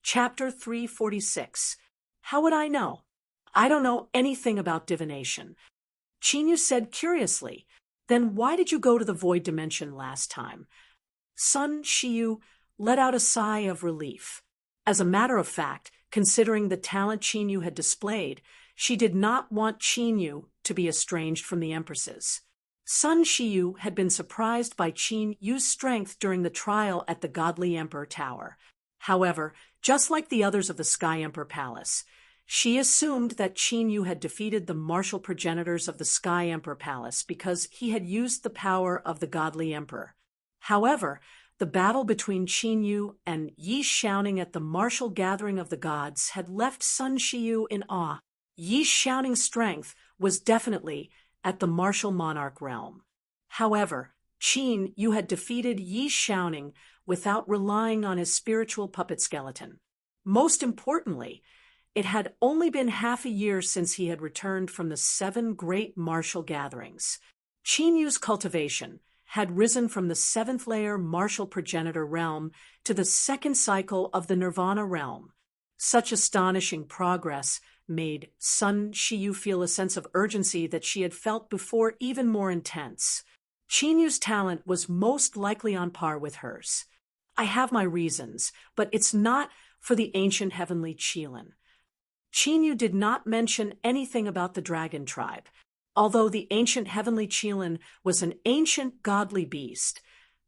Chapter 346. How would I know? I don't know anything about divination. Chinyu said curiously. Then why did you go to the void dimension last time? Sun Shiyu let out a sigh of relief. As a matter of fact, considering the talent Chinyu had displayed, she did not want Chinyu to be estranged from the empresses. Sun Shiyu had been surprised by Chinyu's strength during the trial at the Godly Emperor Tower. However, just like the others of the Sky Emperor Palace, she assumed that Chinyu had defeated the martial progenitors of the Sky Emperor Palace because he had used the power of the Godly Emperor. However, the battle between Chinyu and Yi Xiaoning at the martial gathering of the gods had left Sun Shiyu in awe. Yi Xiaoning's strength was definitely at the martial monarch realm. However, Chinyu had defeated Yi Xiaoning without relying on his spiritual puppet skeleton. Most importantly, it had only been half a year since he had returned from the 7 great martial gatherings. Chinyu's cultivation had risen from the 7th layer martial progenitor realm to the 2nd cycle of the Nirvana realm. Such astonishing progress made Sun Shiyu feel a sense of urgency that she had felt before even more intense. Chinyu's talent was most likely on par with hers. I have my reasons, but it's not for the ancient heavenly Qilin. Chinyu did not mention anything about the dragon tribe. Although the ancient heavenly Qilin was an ancient godly beast,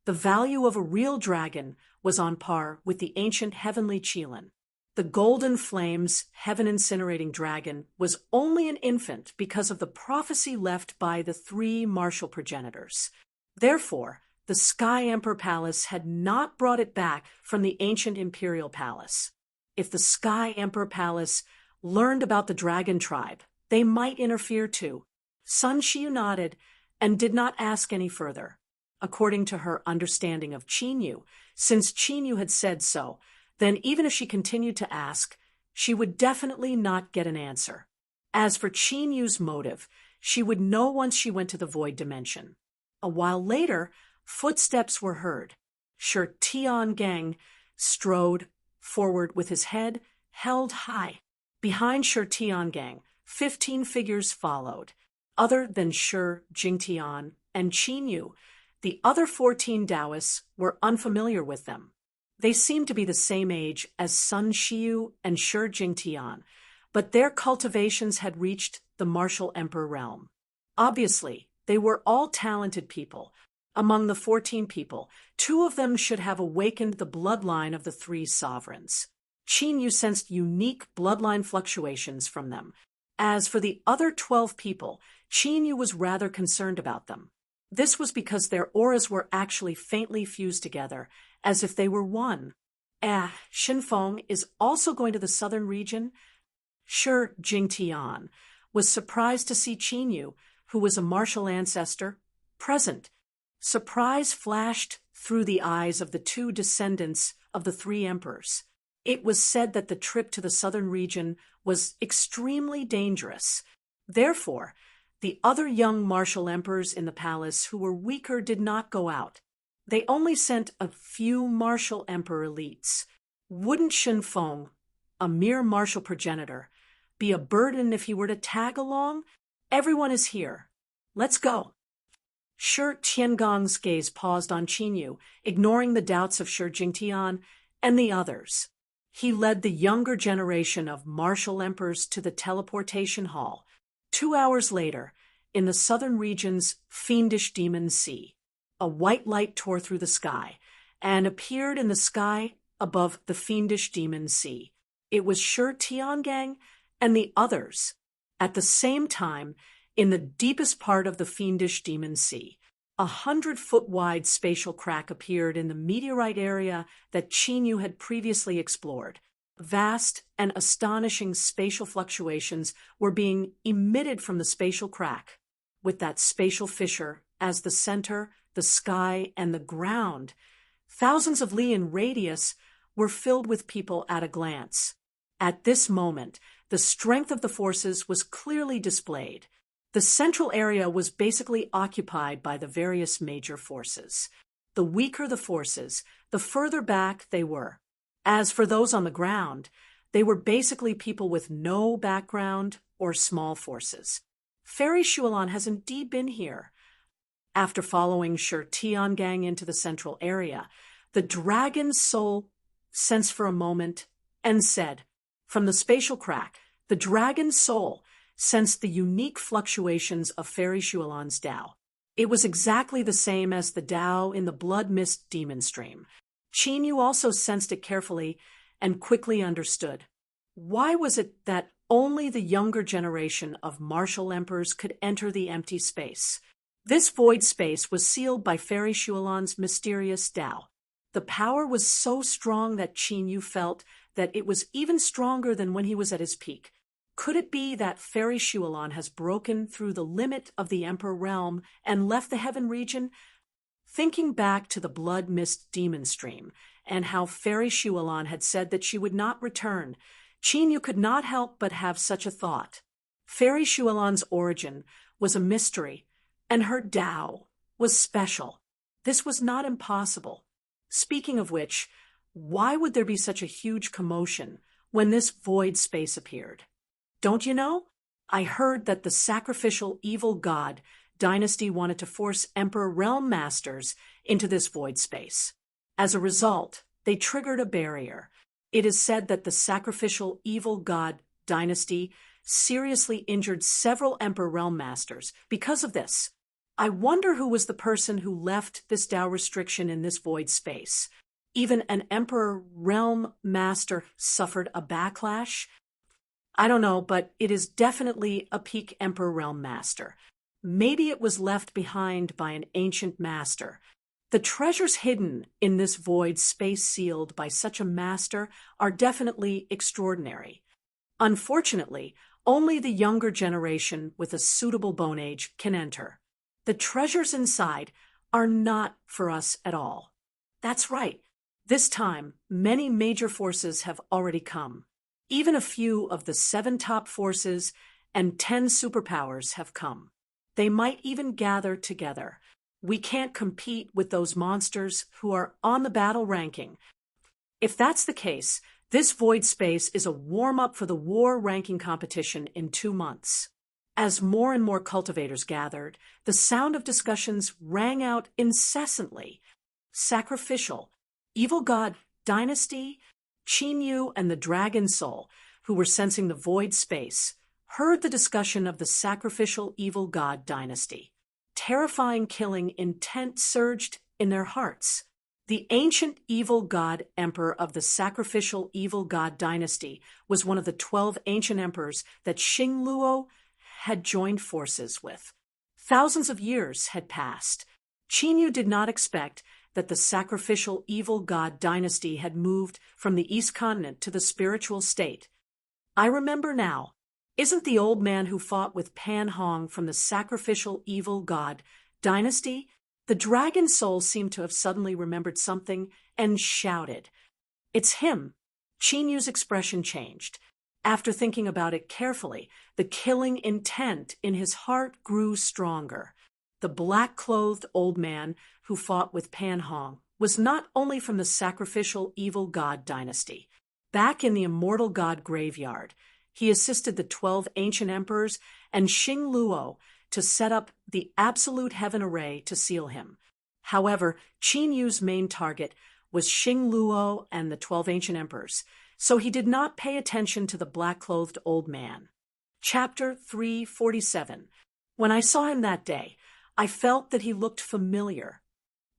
the value of a real dragon was on par with the ancient heavenly Qilin. The golden flames, heaven-incinerating dragon was only an infant because of the prophecy left by the 3 martial progenitors. Therefore, the Sky Emperor Palace had not brought it back from the ancient imperial palace. If the Sky Emperor Palace learned about the dragon tribe, they might interfere too. Sun Shiyu nodded and did not ask any further. According to her understanding of Chinyu, since Chinyu had said so, then even if she continued to ask, she would definitely not get an answer. As for Chinyu's motive, she would know once she went to the void dimension. A while later, footsteps were heard. Shi Tiangang strode forward with his head held high. Behind Shi Tiangang, 15 figures followed. Other than Shi Jingtian and Chinyu, the other 14 Taoists were unfamiliar with them. They seemed to be the same age as Sun Shiyu and Shi Jingtian, but their cultivations had reached the martial emperor realm. Obviously, they were all talented people. Among the 14 people, 2 of them should have awakened the bloodline of the 3 sovereigns. Chinyu sensed unique bloodline fluctuations from them. As for the other 12 people, Chinyu was rather concerned about them. This was because their auras were actually faintly fused together, as if they were one. Xinfeng is also going to the southern region? Shi Jingtian was surprised to see Chinyu, who was a martial ancestor, present. Surprise flashed through the eyes of the 2 descendants of the 3 emperors. It was said that the trip to the southern region was extremely dangerous. Therefore, the other young martial emperors in the palace who were weaker did not go out. They only sent a few martial emperor elites. Wouldn't Xinfeng, a mere martial progenitor, be a burden if he were to tag along? Everyone is here. Let's go. Shi Tiangong's gaze paused on Chinyu, ignoring the doubts of Shi Jingtian and the others. He led the younger generation of martial emperors to the teleportation hall. 2 hours later, in the southern region's fiendish demon sea, a white light tore through the sky and appeared in the sky above the fiendish demon sea. It was Shi Tiangang and the others. At the same time, in the deepest part of the fiendish demon sea, 100-foot-wide spatial crack appeared in the meteorite area that Chinyu had previously explored. Vast and astonishing spatial fluctuations were being emitted from the spatial crack. With that spatial fissure as the center, the sky, and the ground, thousands of li in radius were filled with people at a glance. At this moment, the strength of the forces was clearly displayed. The central area was basically occupied by the various major forces. The weaker the forces, the further back they were. As for those on the ground, they were basically people with no background or small forces. Fairy Shualon has indeed been here. After following Sher Tiangang into the central area, the dragon's soul sensed for a moment and said, from the spatial crack, the dragon's soul sensed the unique fluctuations of Fairy Shualon's Tao. It was exactly the same as the Tao in the blood mist demon stream. Qin Yu also sensed it carefully and quickly understood. Why was it that only the younger generation of martial emperors could enter the empty space? This void space was sealed by Fairy Shualon's mysterious Tao. The power was so strong that Qin Yu felt that it was even stronger than when he was at his peak. Could it be that Fairy Shualon has broken through the limit of the Emperor realm and left the heaven region? Thinking back to the blood mist demon stream and how Fairy Shualon had said that she would not return, Qin Yu could not help but have such a thought. Fairy Shualon's origin was a mystery, and her Tao was special. This was not impossible. Speaking of which, why would there be such a huge commotion when this void space appeared? Don't you know? I heard that the sacrificial evil god dynasty wanted to force Emperor Realm Masters into this void space. As a result, they triggered a barrier. It is said that the sacrificial evil god dynasty seriously injured several Emperor Realm Masters because of this. I wonder who was the person who left this Tao restriction in this void space. Even an Emperor Realm Master suffered a backlash. I don't know, but it is definitely a peak Emperor Realm Master. Maybe it was left behind by an ancient master. The treasures hidden in this void space sealed by such a master are definitely extraordinary. Unfortunately, only the younger generation with a suitable bone age can enter. The treasures inside are not for us at all. That's right. This time, many major forces have already come. Even a few of the 7 top forces and 10 superpowers have come. They might even gather together. We can't compete with those monsters who are on the battle ranking. If that's the case, this void space is a warm-up for the war ranking competition in 2 months. As more and more cultivators gathered, the sound of discussions rang out incessantly. Sacrificial, evil god dynasty, Qin Yu and the Dragon Soul, who were sensing the void space, heard the discussion of the sacrificial evil god dynasty. Terrifying killing intent surged in their hearts. The ancient evil god emperor of the sacrificial evil god dynasty was one of the 12 ancient emperors that Xing Luo had joined forces with. Thousands of years had passed. Qin Yu did not expect that the sacrificial evil god dynasty had moved from the East Continent to the spiritual state. I remember now. Isn't the old man who fought with Pan Hong from the sacrificial evil god dynasty? The dragon soul seemed to have suddenly remembered something and shouted. It's him. Qin Yu's expression changed. After thinking about it carefully, the killing intent in his heart grew stronger. The black-clothed old man who fought with Pan Hong was not only from the sacrificial evil god dynasty. Back in the immortal god graveyard, he assisted the 12 ancient emperors and Xing Luo to set up the absolute heaven array to seal him. However, Qin Yu's main target was Xing Luo and the 12 ancient emperors, so he did not pay attention to the black-clothed old man. Chapter 347. When I saw him that day, I felt that he looked familiar.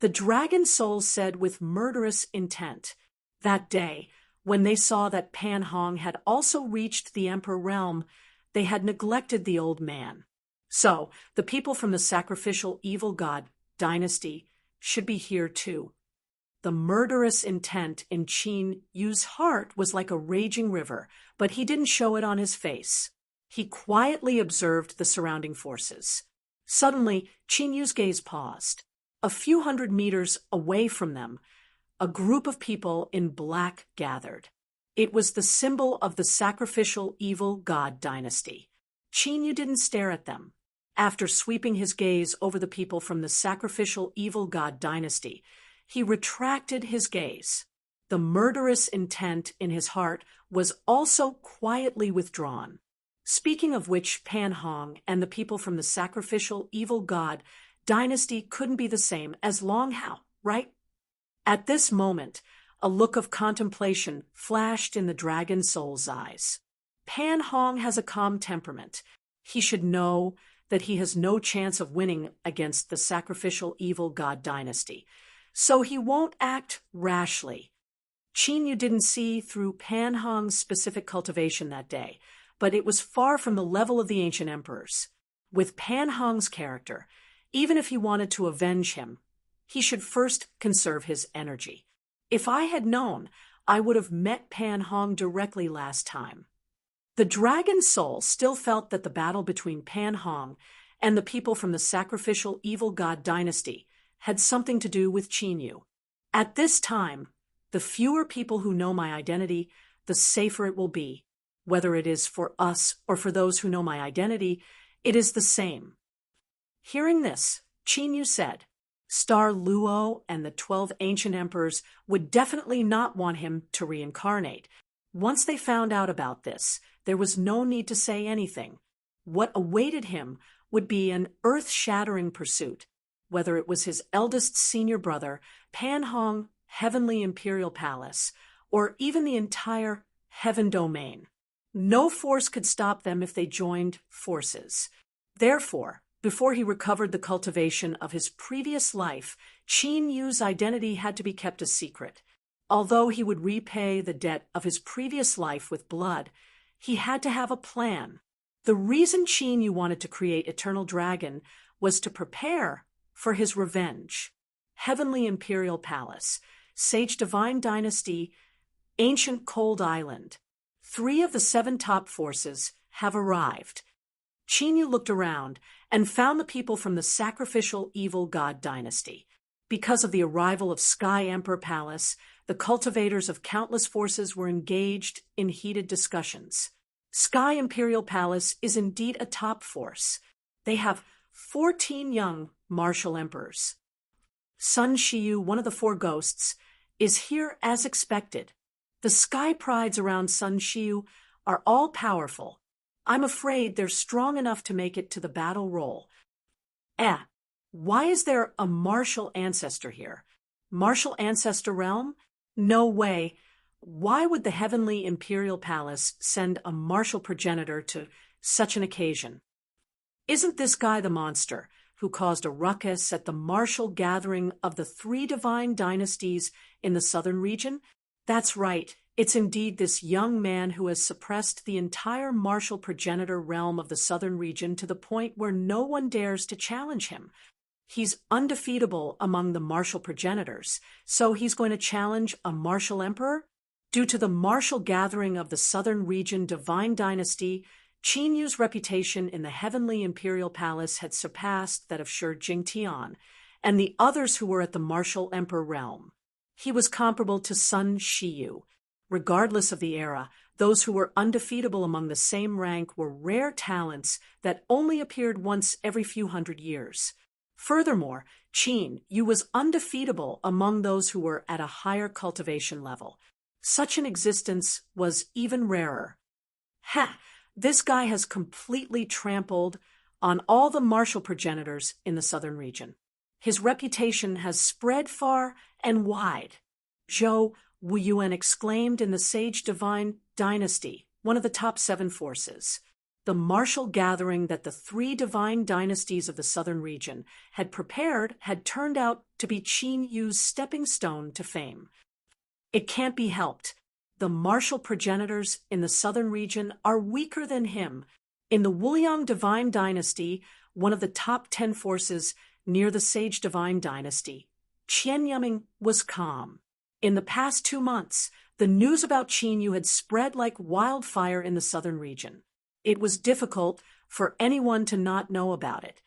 The dragon soul said with murderous intent. That day, when they saw that Pan Hong had also reached the Emperor realm, they had neglected the old man. So, the people from the sacrificial evil god dynasty should be here too. The murderous intent in Qin Yu's heart was like a raging river, but he didn't show it on his face. He quietly observed the surrounding forces. Suddenly, Qin Yu's gaze paused. A few hundred meters away from them, a group of people in black gathered. It was the symbol of the sacrificial evil god dynasty. Qin Yu didn't stare at them. After sweeping his gaze over the people from the sacrificial evil god dynasty, he retracted his gaze. The murderous intent in his heart was also quietly withdrawn. Speaking of which, Pan Hong and the people from the sacrificial evil god dynasty couldn't be the same as Long Hao, right? At this moment, a look of contemplation flashed in the dragon soul's eyes. Pan Hong has a calm temperament. He should know that he has no chance of winning against the sacrificial evil god dynasty, so he won't act rashly. Qin Yu didn't see through Pan Hong's specific cultivation that day, but it was far from the level of the ancient emperors. With Pan Hong's character, even if he wanted to avenge him, he should first conserve his energy. If I had known, I would have met Pan Hong directly last time. The dragon soul still felt that the battle between Pan Hong and the people from the sacrificial evil god dynasty had something to do with Qin Yu. At this time, the fewer people who know my identity, the safer it will be. Whether it is for us or for those who know my identity, it is the same. Hearing this, Qin Yu said, Star Luo and the 12 ancient emperors would definitely not want him to reincarnate. Once they found out about this, there was no need to say anything. What awaited him would be an earth-shattering pursuit, whether it was his eldest senior brother, Pan Hong, Heavenly Imperial Palace, or even the entire Heaven Domain. No force could stop them if they joined forces. Therefore, before he recovered the cultivation of his previous life, Qin Yu's identity had to be kept a secret. Although he would repay the debt of his previous life with blood, he had to have a plan. The reason Qin Yu wanted to create Eternal Dragon was to prepare for his revenge. Heavenly Imperial Palace, Sage Divine Dynasty, Ancient Cold Island. 3 of the 7 top forces have arrived. Qin Yu looked around and found the people from the sacrificial evil god dynasty. Because of the arrival of Sky Emperor Palace, the cultivators of countless forces were engaged in heated discussions. Sky Imperial Palace is indeed a top force. They have 14 young martial emperors. Sun Shiyu, one of the 4 ghosts, is here as expected. The sky prides around Sun Shiyu are all powerful. I'm afraid they're strong enough to make it to the battle roll. Why is there a martial ancestor here? Martial ancestor realm? No way. Why would the Heavenly Imperial Palace send a martial progenitor to such an occasion? Isn't this guy the monster who caused a ruckus at the martial gathering of the 3 divine dynasties in the southern region? That's right. It's indeed this young man who has suppressed the entire martial progenitor realm of the southern region to the point where no one dares to challenge him. He's undefeatable among the martial progenitors, so he's going to challenge a martial emperor? Due to the martial gathering of the southern region divine dynasty, Qin Yu's reputation in the Heavenly Imperial Palace had surpassed that of Shi Jingtian and the others who were at the martial emperor realm. He was comparable to Sun Shiyu. Regardless of the era, those who were undefeatable among the same rank were rare talents that only appeared once every few hundred years. Furthermore, Qin Yu was undefeatable among those who were at a higher cultivation level. Such an existence was even rarer. This guy has completely trampled on all the martial progenitors in the southern region. His reputation has spread far and wide. Zhou Wuyuan exclaimed in the Sage Divine Dynasty, one of the top 7 forces. The martial gathering that the 3 divine dynasties of the southern region had prepared had turned out to be Qin Yu's stepping stone to fame. It can't be helped. The martial progenitors in the southern region are weaker than him. In the Wuliang Divine Dynasty, one of the top 10 forces near the Sage Divine Dynasty, Qian Yuming was calm. In the past 2 months, the news about Qin Yu had spread like wildfire in the southern region. It was difficult for anyone to not know about it.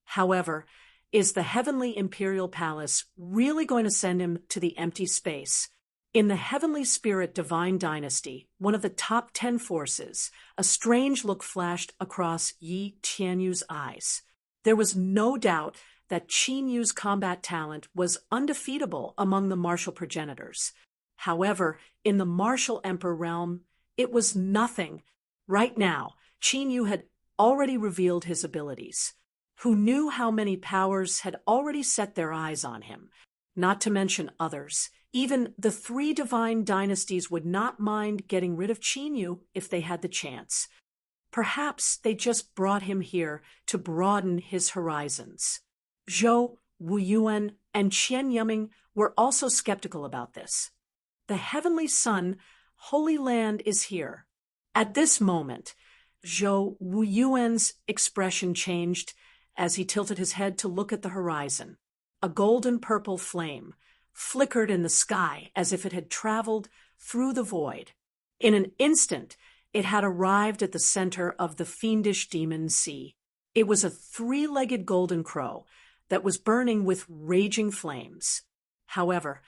However, is the Heavenly Imperial Palace really going to send him to the empty space? In the Heavenly Spirit Divine Dynasty, one of the top 10 forces, a strange look flashed across Yi Tianyu's eyes. There was no doubt that Qin Yu's combat talent was undefeatable among the martial progenitors. However, in the martial emperor realm, it was nothing. Right now, Qin Yu had already revealed his abilities. Who knew how many powers had already set their eyes on him? Not to mention others. Even the three divine dynasties would not mind getting rid of Qin Yu if they had the chance. Perhaps they just brought him here to broaden his horizons. Zhou, Wu Yuan, and Qian Yiming were also skeptical about this. The heavenly sun, Holy Land, is here. At this moment, Zhou Wu Yuan's expression changed as he tilted his head to look at the horizon. A golden-purple flame flickered in the sky as if it had traveled through the void. In an instant, it had arrived at the center of the fiendish demon sea. It was a three-legged golden crow that was burning with raging flames. However,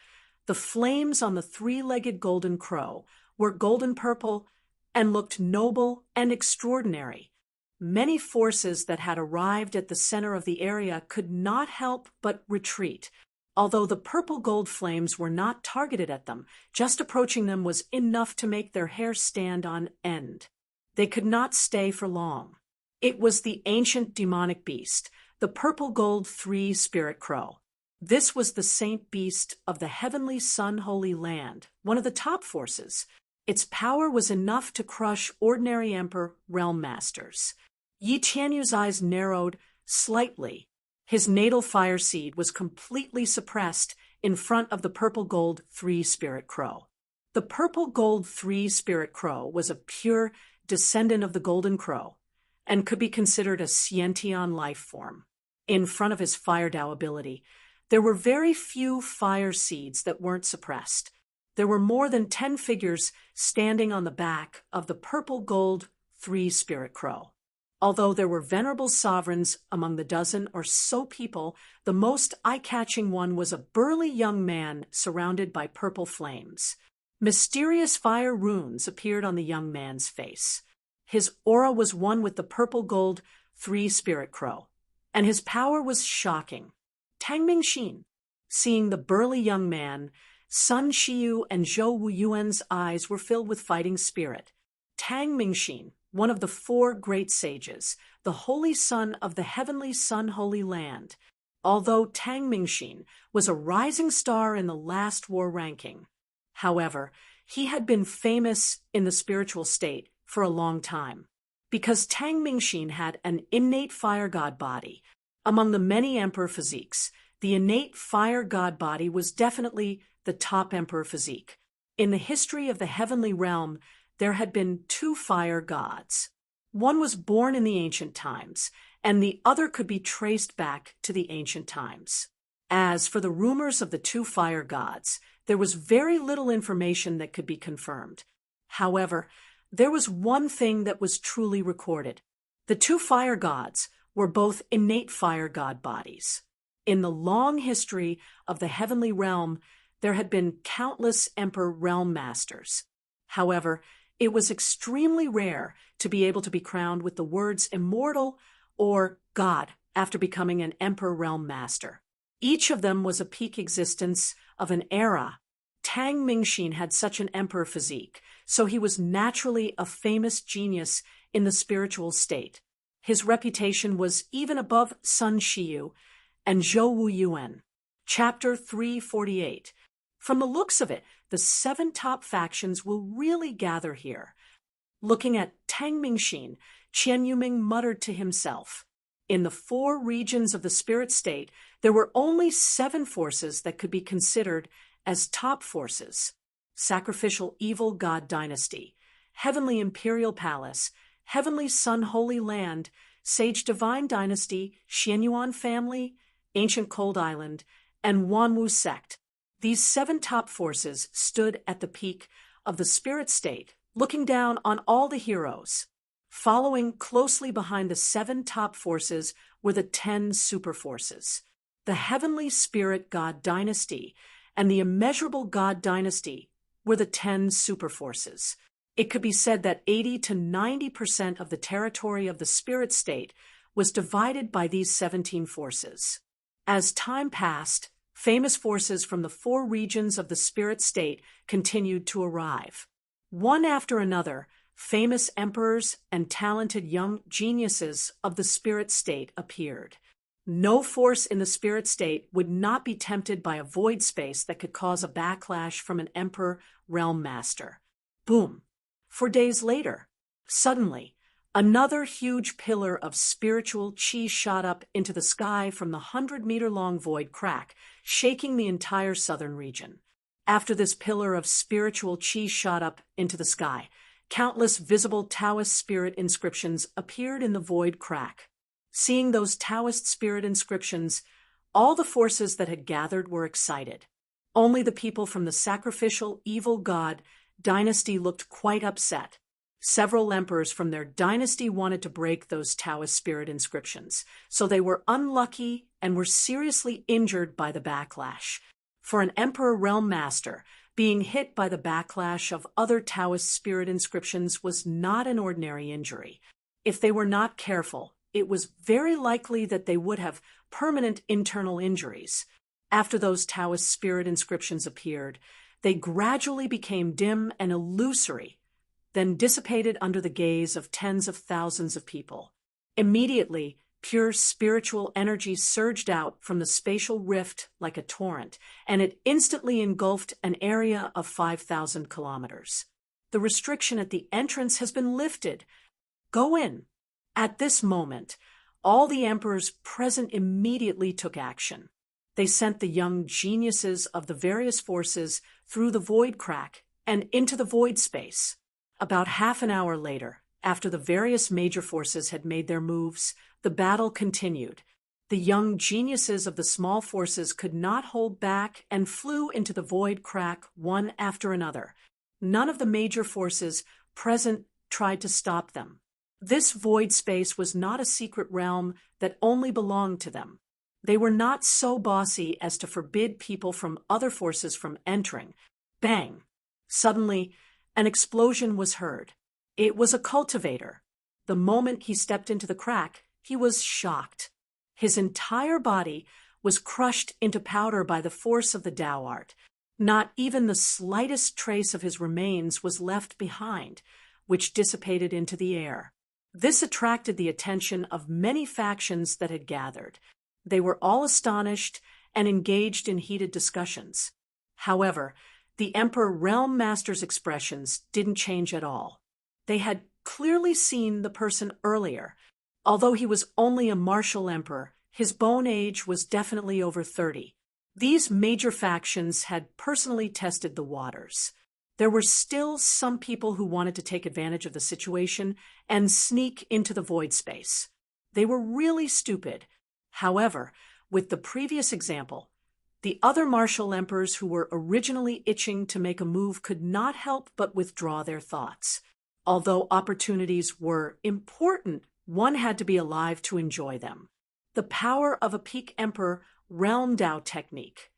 the flames on the three-legged golden crow were golden-purple and looked noble and extraordinary. Many forces that had arrived at the center of the area could not help but retreat. Although the purple gold flames were not targeted at them, just approaching them was enough to make their hair stand on end. They could not stay for long. It was the ancient demonic beast, the purple gold three-spirit crow. This was the saint beast of the heavenly sun holy land, one of the top forces. Its power was enough to crush ordinary emperor realm masters. Yi Tianyu's eyes narrowed slightly. His natal fire seed was completely suppressed in front of the purple gold three-spirit crow. The purple gold three-spirit crow was a pure descendant of the golden crow and could be considered a sentient life form. In front of his fire Dao ability, there were very few fire seeds that weren't suppressed. There were more than 10 figures standing on the back of the purple gold three-spirit crow. Although there were venerable sovereigns among the dozen or so people, the most eye-catching one was a burly young man surrounded by purple flames. Mysterious fire runes appeared on the young man's face. His aura was one with the purple gold three-spirit crow, and his power was shocking. Tang Mingxin, seeing the burly young man, Sun Shiyu and Zhou Wu Yuan's eyes were filled with fighting spirit. Tang Mingxin, one of the four great sages, the holy son of the heavenly sun holy land. Although Tang Mingxin was a rising star in the last war ranking, however, he had been famous in the spiritual state for a long time. Because Tang Mingxin had an innate fire god body, among the many emperor physiques, the innate fire god body was definitely the top emperor physique. In the history of the heavenly realm, there had been two fire gods. One was born in the ancient times, and the other could be traced back to the ancient times. As for the rumors of the two fire gods, there was very little information that could be confirmed. However, there was one thing that was truly recorded. The two fire gods were both innate fire god bodies. In the long history of the heavenly realm, there had been countless emperor realm masters. However, it was extremely rare to be able to be crowned with the words immortal or God after becoming an emperor realm master. Each of them was a peak existence of an era. Tang Mingxin had such an emperor physique, so he was naturally a famous genius in the spiritual state. His reputation was even above Sun Shiyu and Zhou Wu Yuan. Chapter 348. From the looks of it, the 7 top factions will really gather here. Looking at Tang Mingxin, Qian Yuming muttered to himself. In the 4 regions of the spirit state, there were only 7 forces that could be considered as top forces. Sacrificial Evil God Dynasty, Heavenly Imperial Palace, Heavenly Sun Holy Land, Sage Divine Dynasty, Xianyuan Family, Ancient Cold Island, and Wanwu Sect. These 7 top forces stood at the peak of the spirit state, looking down on all the heroes. Following closely behind the 7 top forces were the 10 super forces. The Heavenly Spirit God Dynasty and the Immeasurable God Dynasty were the 10 super forces. It could be said that 80 to 90% of the territory of the spirit state was divided by these 17 forces. As time passed, famous forces from the 4 regions of the spirit state continued to arrive. One after another, famous emperors and talented young geniuses of the spirit state appeared. No force in the spirit state would not be tempted by a void space that could cause a backlash from an emperor realm master. Boom. 4 days later, suddenly, another huge pillar of spiritual chi shot up into the sky from the 100-meter-long void crack, shaking the entire southern region. After this pillar of spiritual chi shot up into the sky, countless visible Taoist spirit inscriptions appeared in the void crack. Seeing those Taoist spirit inscriptions, all the forces that had gathered were excited. Only the people from the sacrificial evil god dynasty looked quite upset. Several emperors from their dynasty wanted to break those Taoist spirit inscriptions, so they were unlucky and were seriously injured by the backlash. For an emperor realm master, being hit by the backlash of other Taoist spirit inscriptions was not an ordinary injury. If they were not careful, it was very likely that they would have permanent internal injuries. After those Taoist spirit inscriptions appeared, they gradually became dim and illusory, then dissipated under the gaze of tens of thousands of people. Immediately, pure spiritual energy surged out from the spatial rift like a torrent, and it instantly engulfed an area of 5,000 kilometers. The restriction at the entrance has been lifted. Go in. At this moment, all the emperors present immediately took action. They sent the young geniuses of the various forces through the void crack and into the void space. About half an hour later, after the various major forces had made their moves, the battle continued. The young geniuses of the small forces could not hold back and flew into the void crack one after another. None of the major forces present tried to stop them. This void space was not a secret realm that only belonged to them. They were not so bossy as to forbid people from other forces from entering. Bang! Suddenly, an explosion was heard. It was a cultivator. The moment he stepped into the crack, he was shocked. His entire body was crushed into powder by the force of the Tao art. Not even the slightest trace of his remains was left behind, which dissipated into the air. This attracted the attention of many factions that had gathered. They were all astonished and engaged in heated discussions. However, the Emperor Realm Master's expressions didn't change at all. They had clearly seen the person earlier. Although he was only a martial emperor, his bone age was definitely over 30. These major factions had personally tested the waters. There were still some people who wanted to take advantage of the situation and sneak into the void space. They were really stupid. However, with the previous example, the other martial emperors who were originally itching to make a move could not help but withdraw their thoughts. Although opportunities were important, one had to be alive to enjoy them. The power of a peak emperor realm Tao technique.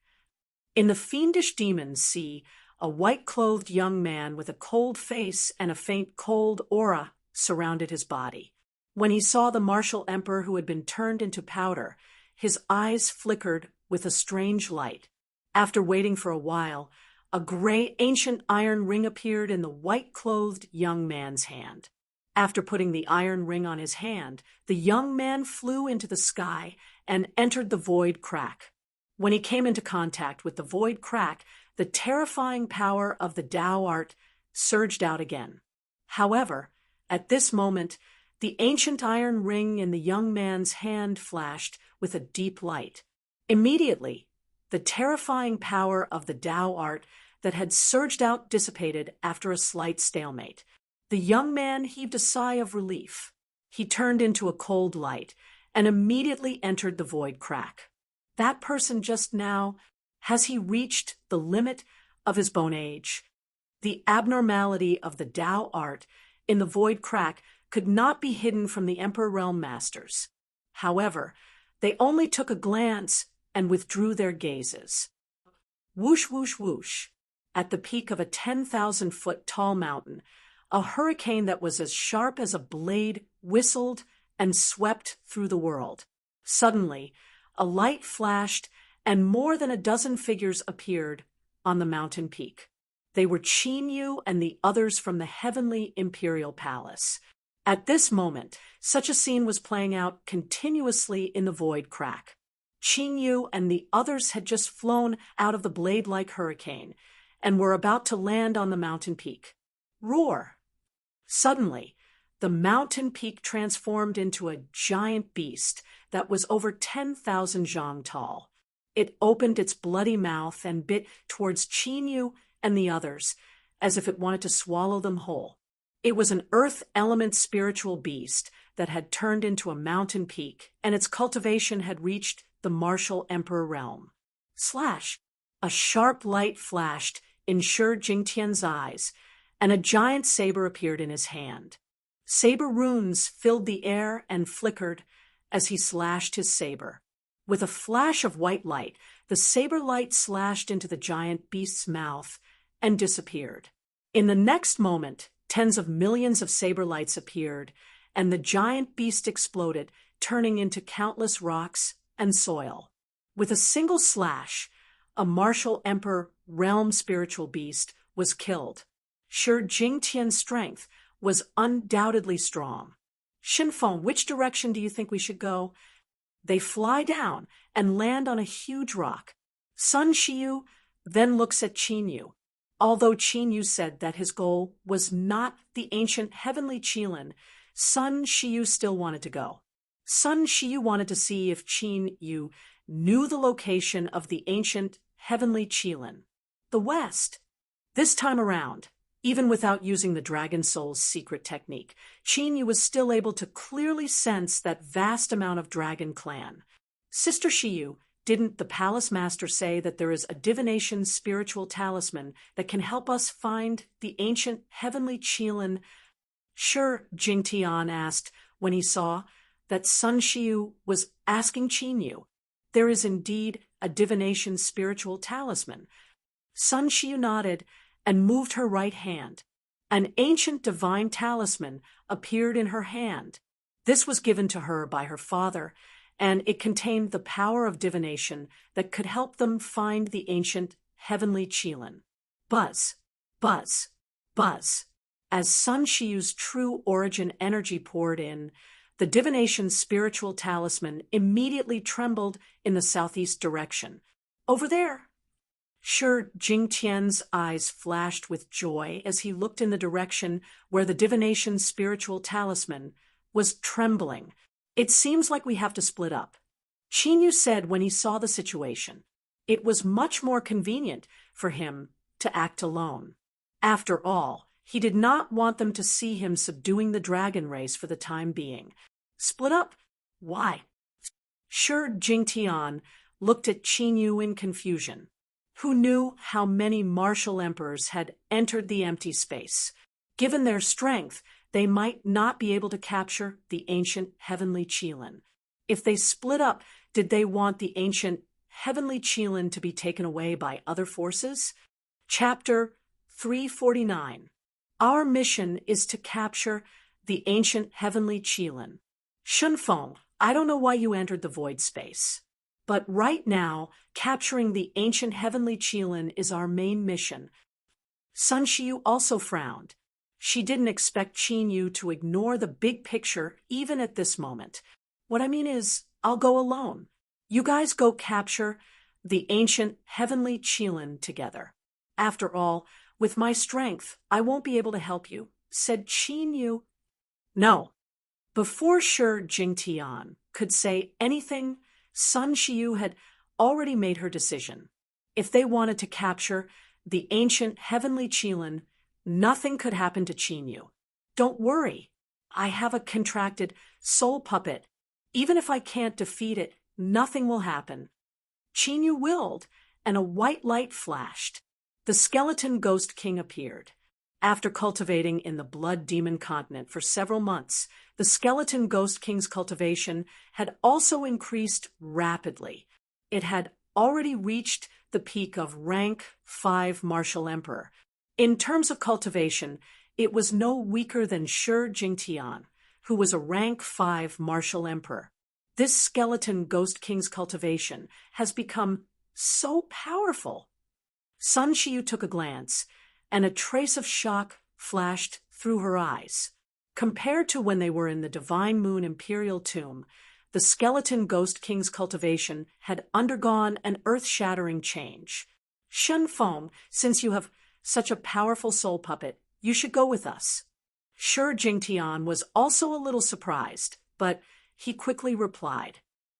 In the fiendish demons see a white-clothed young man with a cold face and a faint cold aura surrounded his body. When he saw the martial emperor who had been turned into powder, his eyes flickered with a strange light. After waiting for a while, a gray ancient iron ring appeared in the white-clothed young man's hand. After putting the iron ring on his hand, the young man flew into the sky and entered the void crack. When he came into contact with the void crack, the terrifying power of the Tao art surged out again. However, at this moment, the ancient iron ring in the young man's hand flashed with a deep light. Immediately, the terrifying power of the Tao art that had surged out dissipated after a slight stalemate. The young man heaved a sigh of relief. He turned into a cold light and immediately entered the void crack. That person just now, has he reached the limit of his bone age? The abnormality of the Tao art in the void crack could not be hidden from the Emperor Realm Masters. However, they only took a glance and withdrew their gazes. Whoosh, whoosh, whoosh. At the peak of a 10,000-foot tall mountain, a hurricane that was as sharp as a blade whistled and swept through the world. Suddenly, a light flashed and more than a dozen figures appeared on the mountain peak. They were Qin Yu and the others from the heavenly imperial palace. At this moment, such a scene was playing out continuously in the void crack. Qin Yu and the others had just flown out of the blade-like hurricane and were about to land on the mountain peak. Roar! Suddenly, the mountain peak transformed into a giant beast that was over 10,000 zhang tall. It opened its bloody mouth and bit towards Qin Yu and the others, as if it wanted to swallow them whole. It was an earth element spiritual beast that had turned into a mountain peak, and its cultivation had reached the martial emperor realm. Slash! A sharp light flashed in Shi Jingtian's eyes, and a giant saber appeared in his hand. Saber runes filled the air and flickered as he slashed his saber. With a flash of white light, the saber light slashed into the giant beast's mouth and disappeared. In the next moment, tens of millions of saber lights appeared, and the giant beast exploded, turning into countless rocks and soil. With a single slash, a martial emperor realm spiritual beast was killed. Shi Jingtian's strength was undoubtedly strong. Xinfeng, which direction do you think we should go? They fly down and land on a huge rock. Sun Shiyu then looks at Qin Yu. Although Qin Yu said that his goal was not the ancient heavenly Qilin, Sun Shiyu still wanted to go. Sun Shiyu wanted to see if Qin Yu knew the location of the ancient heavenly Qilin. The West. This time around, even without using the Dragon Soul's secret technique, Qin Yu was still able to clearly sense that vast amount of dragon clan. Sister Shiyu, didn't the palace master say that there is a divination spiritual talisman that can help us find the ancient heavenly Qilin? Shi Jingtian asked when he saw that Sun Shiyu was asking Qin Yu. There is indeed a divination spiritual talisman. Sun Shiyu nodded and moved her right hand. An ancient divine talisman appeared in her hand. This was given to her by her father, and it contained the power of divination that could help them find the ancient heavenly Qilin. Buzz, buzz, buzz. As Sun Shiyu's true origin energy poured in, the divination spiritual talisman immediately trembled in the southeast direction. Over there! Shi Jingtian's eyes flashed with joy as he looked in the direction where the divination spiritual talisman was trembling. It seems like we have to split up. Qin Yu said when he saw the situation. It was much more convenient for him to act alone. After all, he did not want them to see him subduing the dragon race for the time being. Split up? Why? Shi Jingtian looked at Qin Yu in confusion. Who knew how many martial emperors had entered the empty space? Given their strength, they might not be able to capture the ancient heavenly Qilin. If they split up, did they want the ancient heavenly Qilin to be taken away by other forces? Chapter 349. Our mission is to capture the ancient heavenly Qilin. Xinfeng, I don't know why you entered the void space. But right now, capturing the ancient heavenly Qilin is our main mission. Sun Shiyu also frowned. She didn't expect Qin Yu to ignore the big picture even at this moment. What I mean is, I'll go alone. You guys go capture the ancient heavenly Qilin together. After all, with my strength, I won't be able to help you, said Qin Yu. No. Before Shi Jingtian could say anything, Sun Shiyu had already made her decision. If they wanted to capture the ancient heavenly Qilin, nothing could happen to Qin Yu. Don't worry. I have a contracted soul puppet. Even if I can't defeat it, nothing will happen. Qin Yu willed, and a white light flashed. The skeleton ghost king appeared. After cultivating in the blood demon continent for several months, the skeleton ghost king's cultivation had also increased rapidly. It had already reached the peak of rank 5 martial emperor. In terms of cultivation, it was no weaker than Shi Jingtian, who was a rank 5 martial emperor. This skeleton ghost king's cultivation has become so powerful. Sun Shiyu took a glance, and a trace of shock flashed through her eyes. Compared to when they were in the Divine Moon Imperial Tomb, the skeleton Ghost King's cultivation had undergone an earth-shattering change. Shun Feng, since you have such a powerful soul puppet, you should go with us. Shi Jingtian was also a little surprised, but he quickly replied,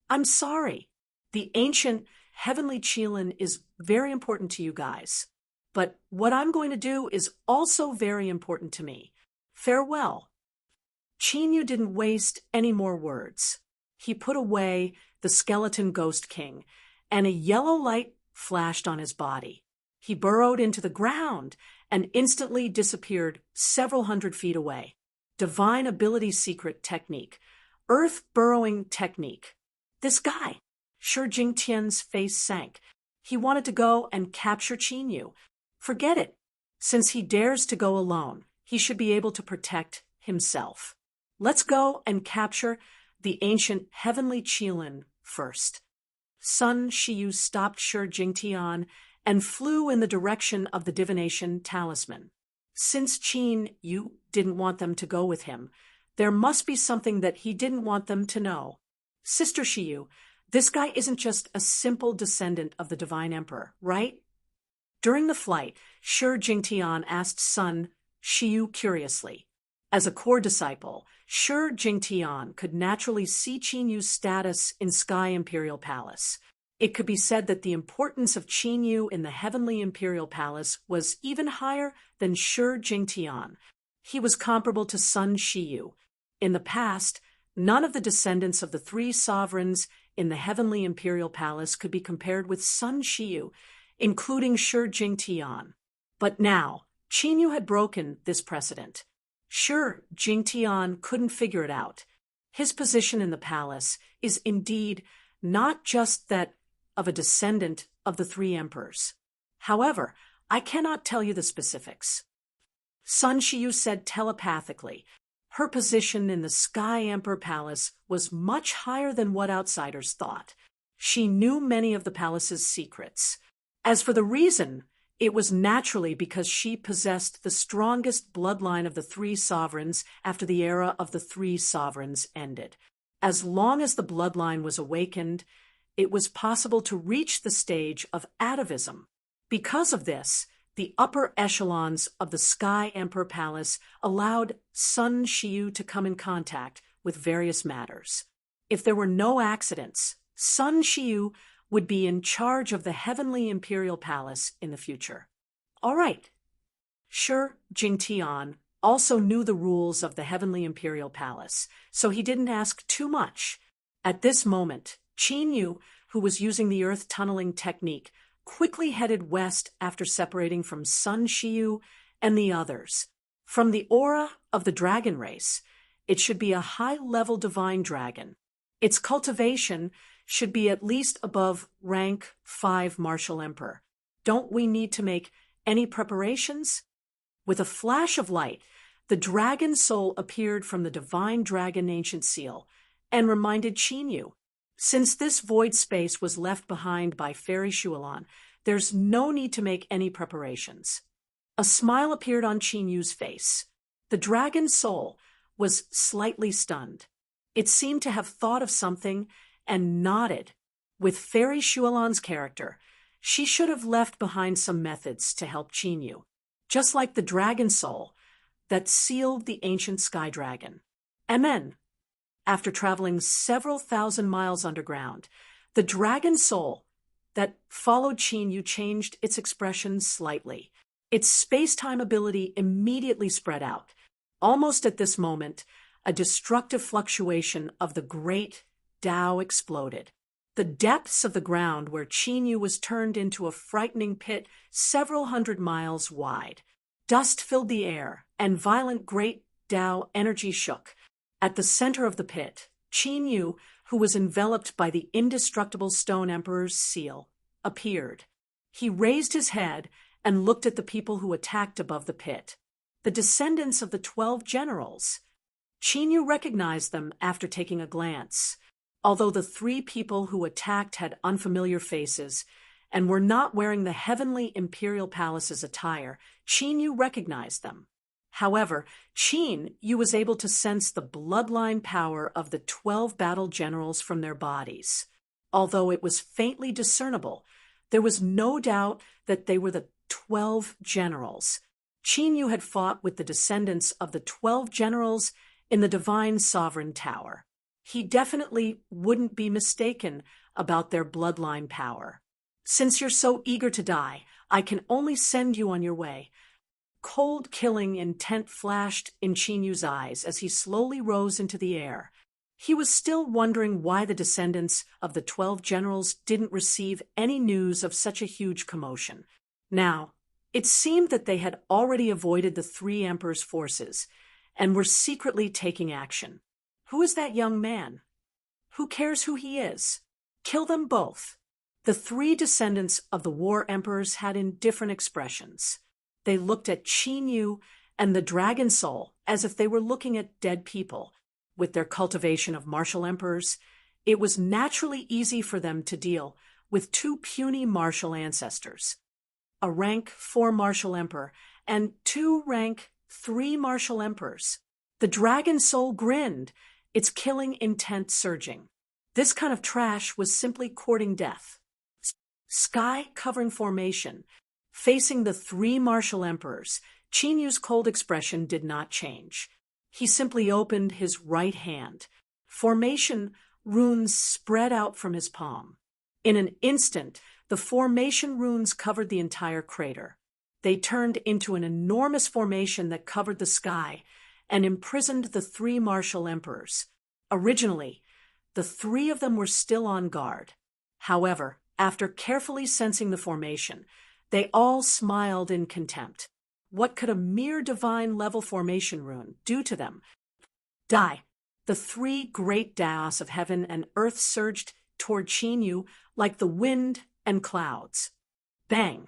I'm sorry. The ancient heavenly Qilin is very important to you guys, but what I'm going to do is also very important to me. Farewell. Qinyu didn't waste any more words. He put away the skeleton Ghost King, and a yellow light flashed on his body. He burrowed into the ground and instantly disappeared several hundred feet away. Divine ability secret technique. Earth burrowing technique. This guy. Shi Jingtian's face sank. He wanted to go and capture Qinyu. Forget it. Since he dares to go alone, he should be able to protect himself. Let's go and capture the ancient heavenly Qilin first. Sun Shiyu stopped Shi Jingtian and flew in the direction of the divination talisman. Since Qin Yu didn't want them to go with him, there must be something that he didn't want them to know. Sister Shiyu, this guy isn't just a simple descendant of the Divine Emperor, right? During the flight, Shi Jingtian asked Sun Shiyu curiously. As a core disciple, Shi Jingtian could naturally see Qin Yu's status in Sky Imperial Palace. It could be said that the importance of Qin Yu in the Heavenly Imperial Palace was even higher than Shi Jingtian. He was comparable to Sun Shiyu. In the past, none of the descendants of the three sovereigns in the Heavenly Imperial Palace could be compared with Sun Shiyu, including Shi Jingtian. But now, Qin Yu had broken this precedent. Shi Jingtian couldn't figure it out. His position in the palace is indeed not just that of a descendant of the three emperors. However, I cannot tell you the specifics. Sun Shiyu said telepathically, her position in the Sky Emperor Palace was much higher than what outsiders thought. She knew many of the palace's secrets. As for the reason, it was naturally because she possessed the strongest bloodline of the three sovereigns after the era of the three sovereigns ended. As long as the bloodline was awakened, it was possible to reach the stage of atavism. Because of this, the upper echelons of the Sky Emperor Palace allowed Sun Shiyu to come in contact with various matters. If there were no accidents, Sun Shiyu would be in charge of the Heavenly Imperial Palace in the future. All right. Shi Jingtian also knew the rules of the Heavenly Imperial Palace, so he didn't ask too much. At this moment, Qin Yu, who was using the earth tunneling technique, quickly headed west after separating from Sun Shiyu and the others. From the aura of the dragon race, it should be a high-level divine dragon. Its cultivation should be at least above rank 5 Martial Emperor. Don't we need to make any preparations? With a flash of light, the dragon soul appeared from the divine dragon ancient seal and reminded Qin Yu, since this void space was left behind by Fairy Shualan, there's no need to make any preparations. A smile appeared on Qin Yu's face. The dragon soul was slightly stunned. It seemed to have thought of something and nodded. With Fairy Shualan's character, she should have left behind some methods to help Qin Yu, just like the dragon soul that sealed the ancient sky dragon. Amen. After traveling several thousand miles underground, the dragon soul that followed Qin Yu changed its expression slightly. Its space-time ability immediately spread out. Almost at this moment, a destructive fluctuation of the great Tao exploded. The depths of the ground where Qin Yu was turned into a frightening pit several hundred miles wide. Dust filled the air, and violent great Tao energy shook. At the center of the pit, Qin Yu, who was enveloped by the indestructible Stone Emperor's seal, appeared. He raised his head and looked at the people who attacked above the pit. The descendants of the 12 generals. Qin Yu recognized them after taking a glance. Although the 3 people who attacked had unfamiliar faces, and were not wearing the heavenly imperial palace's attire, Qin Yu recognized them. However, Qin Yu was able to sense the bloodline power of the 12 battle generals from their bodies. Although it was faintly discernible, there was no doubt that they were the 12 generals. Qin Yu had fought with the descendants of the 12 generals in the Divine Sovereign Tower. He definitely wouldn't be mistaken about their bloodline power. Since you're so eager to die, I can only send you on your way. Cold, killing intent flashed in Qin Yu's eyes as he slowly rose into the air. He was still wondering why the descendants of the 12 generals didn't receive any news of such a huge commotion. Now, it seemed that they had already avoided the 3 emperors' forces and were secretly taking action. Who is that young man? Who cares who he is? Kill them both. The 3 descendants of the war emperors had indifferent expressions. They looked at Qin Yu and the dragon soul as if they were looking at dead people. With their cultivation of martial emperors, it was naturally easy for them to deal with 2 puny martial ancestors, a rank 4 martial emperor and 2 rank 3 martial emperors. The dragon soul grinned, its killing intent surging. This kind of trash was simply courting death. Sky-covering formation, facing the 3 martial emperors, Qin Yu's cold expression did not change. He simply opened his right hand. Formation runes spread out from his palm. In an instant, the formation runes covered the entire crater. They turned into an enormous formation that covered the sky and imprisoned the 3 martial emperors. Originally, the 3 of them were still on guard. However, after carefully sensing the formation, they all smiled in contempt. What could a mere divine-level formation rune do to them? Die! The 3 great Daos of heaven and earth surged toward Qin Yu like the wind and clouds. Bang!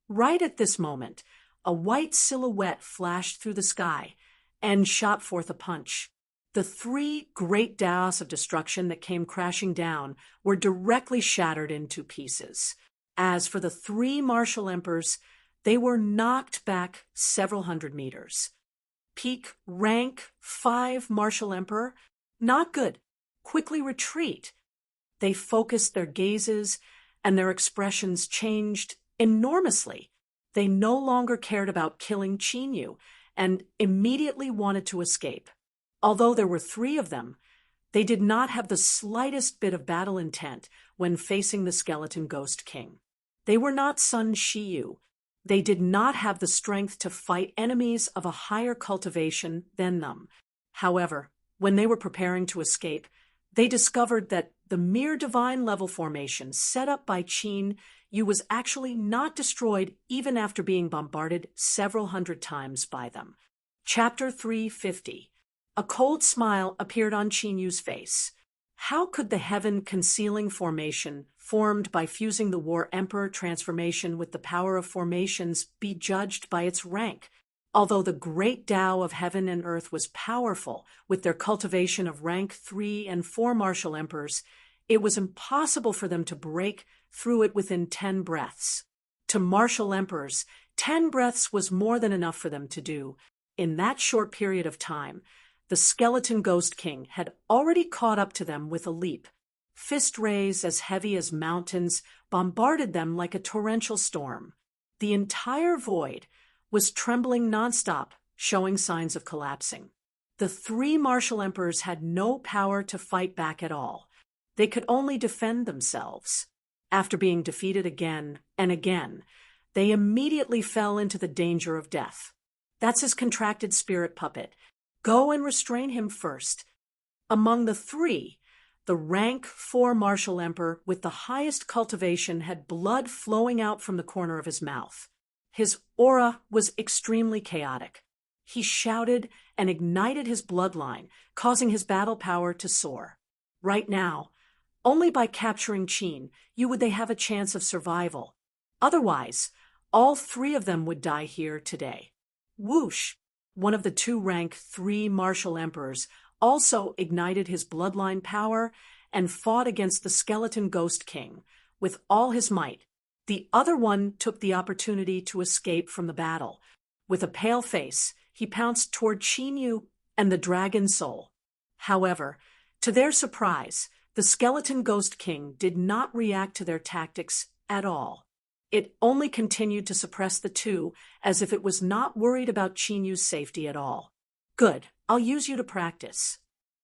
Right at this moment, a white silhouette flashed through the sky and shot forth a punch. The 3 great Daos of destruction that came crashing down were directly shattered into pieces. As for the 3 martial emperors, they were knocked back several hundred meters. Peak rank 5 martial emperor? Not good. Quickly retreat. They focused their gazes, and their expressions changed enormously. They no longer cared about killing Qin Yu, and immediately wanted to escape. Although there were 3 of them, they did not have the slightest bit of battle intent when facing the skeleton ghost king. They were not Sun Shiyu. They did not have the strength to fight enemies of a higher cultivation than them. However, when they were preparing to escape, they discovered that the mere divine-level formation set up by Qin Yu was actually not destroyed even after being bombarded several hundred times by them. Chapter 350. A cold smile appeared on Qin Yu's face. How could the heaven-concealing formation formed by fusing the War Emperor transformation with the power of formations be judged by its rank? Although the great Tao of heaven and earth was powerful with their cultivation of rank 3 and 4 martial emperors, it was impossible for them to break through it within 10 breaths. To martial emperors, 10 breaths was more than enough for them to do. In that short period of time, the skeleton ghost king had already caught up to them with a leap. Fist rays as heavy as mountains bombarded them like a torrential storm. The entire void was trembling nonstop, showing signs of collapsing. The 3 martial emperors had no power to fight back at all. They could only defend themselves. After being defeated again and again, they immediately fell into the danger of death. That's his contracted spirit puppet. Go and restrain him first. Among the 3, the rank 4 martial emperor with the highest cultivation had blood flowing out from the corner of his mouth. His aura was extremely chaotic. He shouted and ignited his bloodline, causing his battle power to soar. Right now, only by capturing Qin Yu would they have a chance of survival. Otherwise, all 3 of them would die here today. Whoosh! One of the 2 rank 3 martial emperors also ignited his bloodline power and fought against the skeleton ghost king with all his might. The other one took the opportunity to escape from the battle. With a pale face, he pounced toward Qinyu and the dragon soul. However, to their surprise, the skeleton ghost king did not react to their tactics at all. It only continued to suppress the two as if it was not worried about Qinyu's safety at all. Good, I'll use you to practice.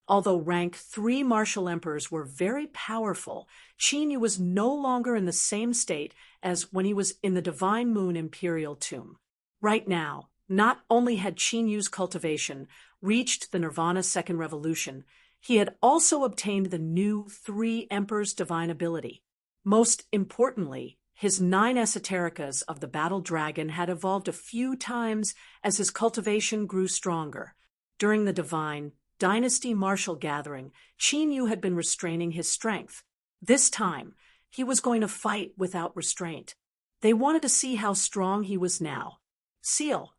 Although rank 3 martial emperors were very powerful, Qinyu was no longer in the same state as when he was in the Divine Moon Imperial Tomb. Right now, not only had Qinyu's cultivation reached the Nirvana Second Revolution, he had also obtained the new 3 Emperor's divine ability. Most importantly, his 9 esotericas of the Battle Dragon had evolved a few times as his cultivation grew stronger. During the Divine Dynasty Martial Gathering, Qinyu had been restraining his strength. This time, he was going to fight without restraint. They wanted to see how strong he was now. Seal,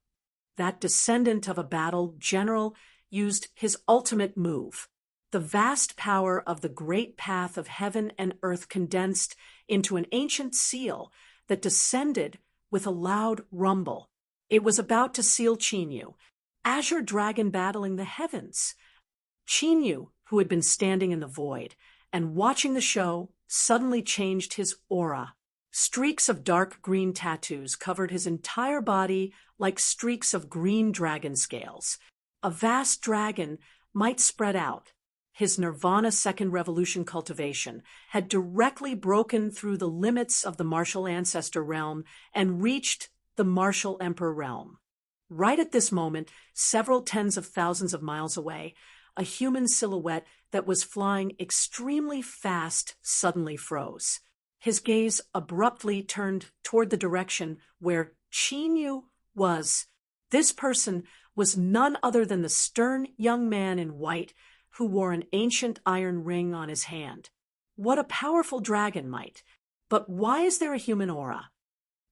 that descendant of a battle general, used his ultimate move. The vast power of the great path of heaven and earth condensed into an ancient seal that descended with a loud rumble. It was about to seal Qinyu, Azure Dragon battling the heavens. Qinyu, who had been standing in the void and watching the show, suddenly changed his aura. Streaks of dark green tattoos covered his entire body like streaks of green dragon scales. A vast dragon might spread out. His Nirvana Second Revolution cultivation had directly broken through the limits of the Martial Ancestor realm and reached the Martial Emperor realm. Right at this moment, several tens of thousands of miles away, a human silhouette that was flying extremely fast suddenly froze. His gaze abruptly turned toward the direction where Qinyu was. This person was none other than the stern young man in white who wore an ancient iron ring on his hand. What a powerful dragon might! But why is there a human aura?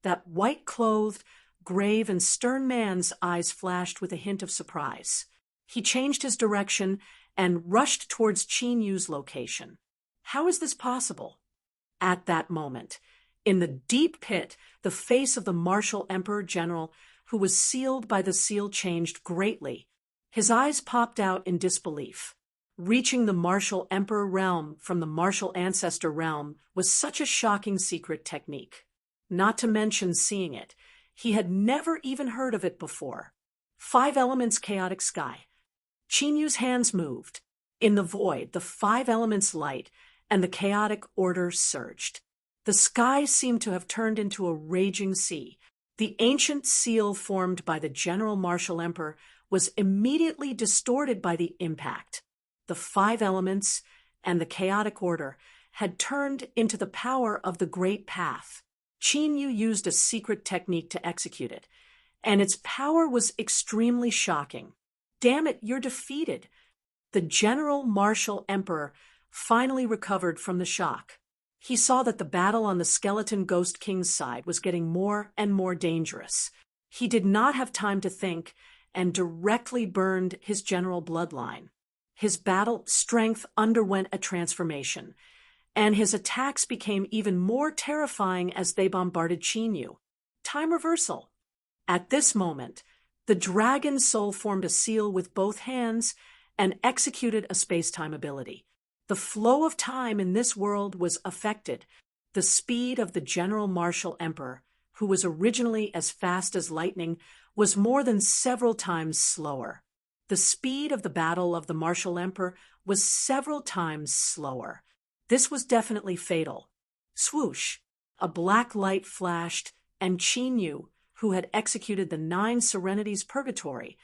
That white-clothed, grave and stern man's eyes flashed with a hint of surprise. He changed his direction and rushed towards Qinyu's location. How is this possible? At that moment, in the deep pit, the face of the martial emperor general, who was sealed by the seal, changed greatly. His eyes popped out in disbelief. Reaching the martial emperor realm from the martial ancestor realm was such a shocking secret technique. Not to mention seeing it. He had never even heard of it before. 5 elements chaotic sky. Qinyu's hands moved. In the void, the 5 elements light and the chaotic order surged. The sky seemed to have turned into a raging sea. The ancient seal formed by the General Martial Emperor was immediately distorted by the impact. The 5 elements and the chaotic order had turned into the power of the Great Path. Qinyu used a secret technique to execute it, and its power was extremely shocking. Damn it, you're defeated. The General Martial Emperor finally recovered from the shock. He saw that the battle on the Skeleton Ghost King's side was getting more and more dangerous. He did not have time to think and directly burned his general bloodline. His battle strength underwent a transformation, and his attacks became even more terrifying as they bombarded Qinyu. Time reversal. At this moment, the dragon soul formed a seal with both hands and executed a space-time ability. The flow of time in this world was affected. The speed of the General Martial Emperor, who was originally as fast as lightning, was more than several times slower. The speed of the battle of the Martial Emperor was several times slower. This was definitely fatal. Swoosh! A black light flashed, and Qinyu, who had executed the 9 Serenities Purgatory,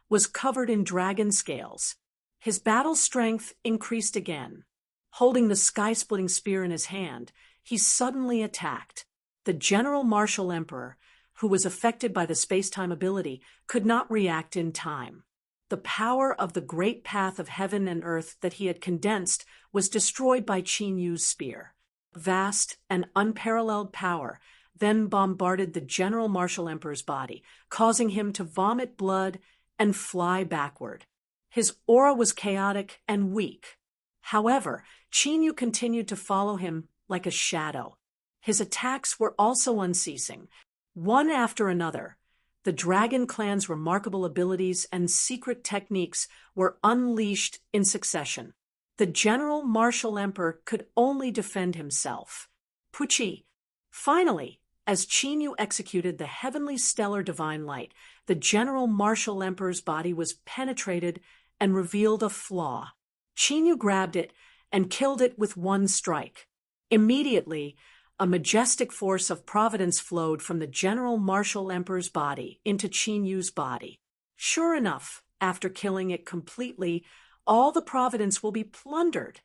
was covered in dragon scales. His battle strength increased again. Holding the sky-splitting spear in his hand, he suddenly attacked. The General Martial Emperor, who was affected by the space-time ability, could not react in time. The power of the great path of heaven and earth that he had condensed was destroyed by Qinyu's spear. Vast and unparalleled power then bombarded the General Martial Emperor's body, causing him to vomit blood and fly backward. His aura was chaotic and weak. However, Qinyu continued to follow him like a shadow. His attacks were also unceasing. One after another, the dragon clan's remarkable abilities and secret techniques were unleashed in succession. The general martial emperor could only defend himself. Pucci. Finally, as Qinyu executed the heavenly stellar divine light, the general martial emperor's body was penetrated and revealed a flaw. Qinyu grabbed it and killed it with one strike. Immediately, a majestic force of providence flowed from the general martial emperor's body into Qinyu's body. Sure enough, after killing it completely, all the providence will be plundered.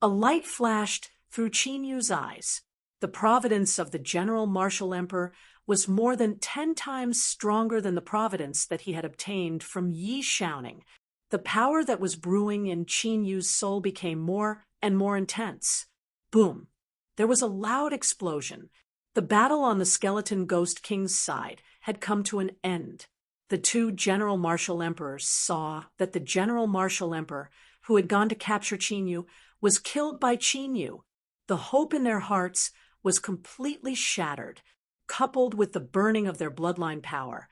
A light flashed through Qinyu's eyes. The providence of the general martial emperor was more than 10 times stronger than the providence that he had obtained from Yi Xiaoning. The power that was brewing in Qinyu's soul became more and more intense. Boom! There was a loud explosion. The battle on the skeleton ghost king's side had come to an end. The two general martial emperors saw that the general martial emperor, who had gone to capture Qinyu, was killed by Qinyu. The hope in their hearts was completely shattered, coupled with the burning of their bloodline power.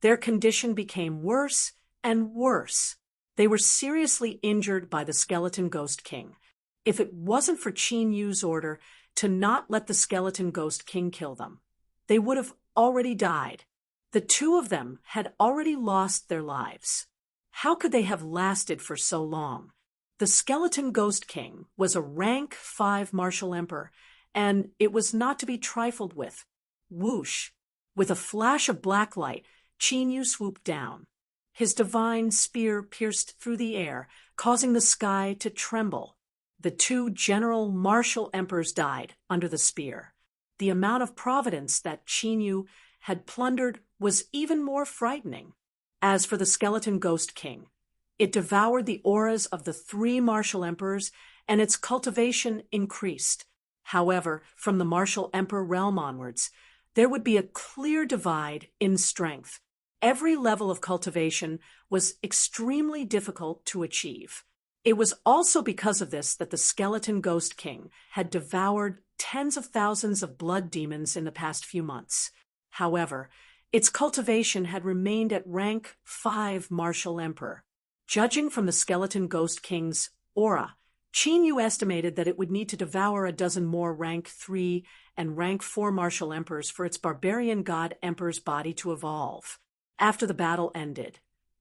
Their condition became worse and worse. They were seriously injured by the skeleton ghost king. If it wasn't for Qinyu's order to not let the skeleton ghost king kill them, they would have already died. The two of them had already lost their lives. How could they have lasted for so long? The skeleton ghost king was a rank 5 martial emperor, and it was not to be trifled with. Whoosh! With a flash of black light, Qinyu swooped down. His divine spear pierced through the air, causing the sky to tremble. The two general martial emperors died under the spear. The amount of providence that Qinyu had plundered was even more frightening. As for the skeleton ghost king, it devoured the auras of the 3 martial emperors, and its cultivation increased. However, from the martial emperor realm onwards, there would be a clear divide in strength. Every level of cultivation was extremely difficult to achieve. It was also because of this that the skeleton ghost king had devoured tens of thousands of blood demons in the past few months. However, its cultivation had remained at rank 5 martial emperor. Judging from the skeleton ghost king's aura, Qinyu estimated that it would need to devour a dozen more rank 3 and rank 4 martial emperors for its barbarian god emperor's body to evolve. After the battle ended,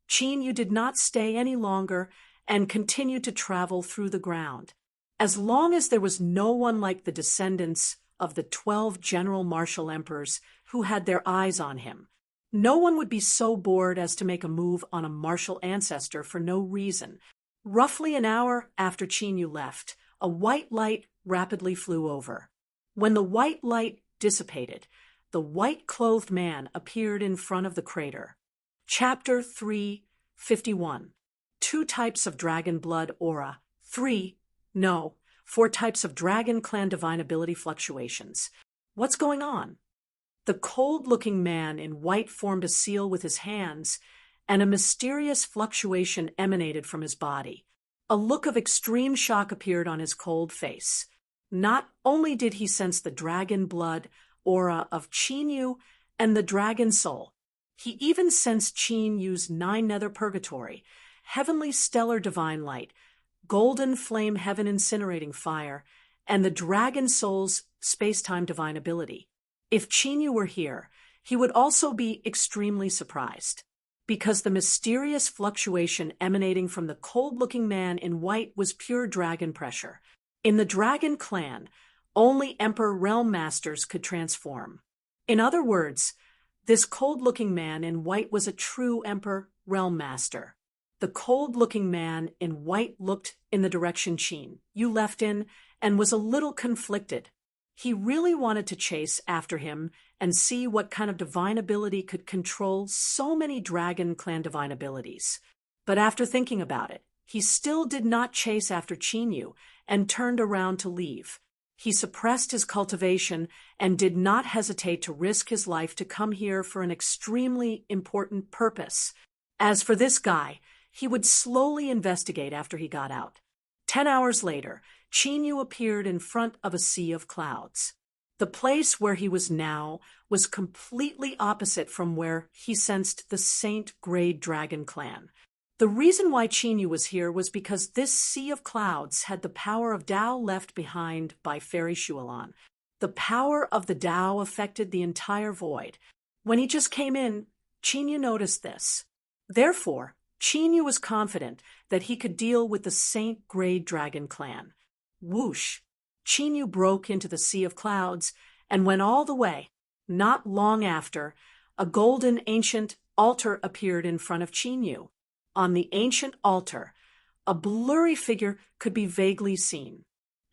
Qinyu did not stay any longer and continued to travel through the ground. As long as there was no one like the descendants of the 12 general martial emperors who had their eyes on him, no one would be so bored as to make a move on a martial ancestor for no reason. Roughly an hour after Qinyu left, a white light rapidly flew over. When the white light dissipated, the white-clothed man appeared in front of the crater. Chapter 351. 2 types of dragon blood aura. 4 types of dragon clan divine ability fluctuations. What's going on? The cold-looking man in white formed a seal with his hands, and a mysterious fluctuation emanated from his body. A look of extreme shock appeared on his cold face. Not only did he sense the dragon blood aura of Qinyu and the dragon soul, he even sensed Qinyu's 9 nether purgatory, heavenly stellar divine light, golden flame heaven incinerating fire, and the dragon soul's space-time divine ability. If Qinyu were here, he would also be extremely surprised, because the mysterious fluctuation emanating from the cold-looking man in white was pure dragon pressure. In the dragon clan, only Emperor Realm Masters could transform. In other words, this cold-looking man in white was a true Emperor Realm Master. The cold-looking man in white looked in the direction Qinyu left in and was a little conflicted. He really wanted to chase after him and see what kind of divine ability could control so many dragon clan divine abilities. But after thinking about it, he still did not chase after Qinyu and turned around to leave. He suppressed his cultivation and did not hesitate to risk his life to come here for an extremely important purpose. As for this guy, he would slowly investigate after he got out. 10 hours later, Qinyu appeared in front of a sea of clouds. The place where he was now was completely opposite from where he sensed the Saint-grade dragon clan. The reason why Chinyu was here was because this sea of clouds had the power of Tao left behind by Fairy Shualan. The power of the Tao affected the entire void. When he just came in, Chinyu noticed this. Therefore, Chinyu was confident that he could deal with the Saint-grade dragon clan. Whoosh! Chinyu broke into the sea of clouds and went all the way. Not long after, a golden ancient altar appeared in front of Chinyu. On the ancient altar, a blurry figure could be vaguely seen.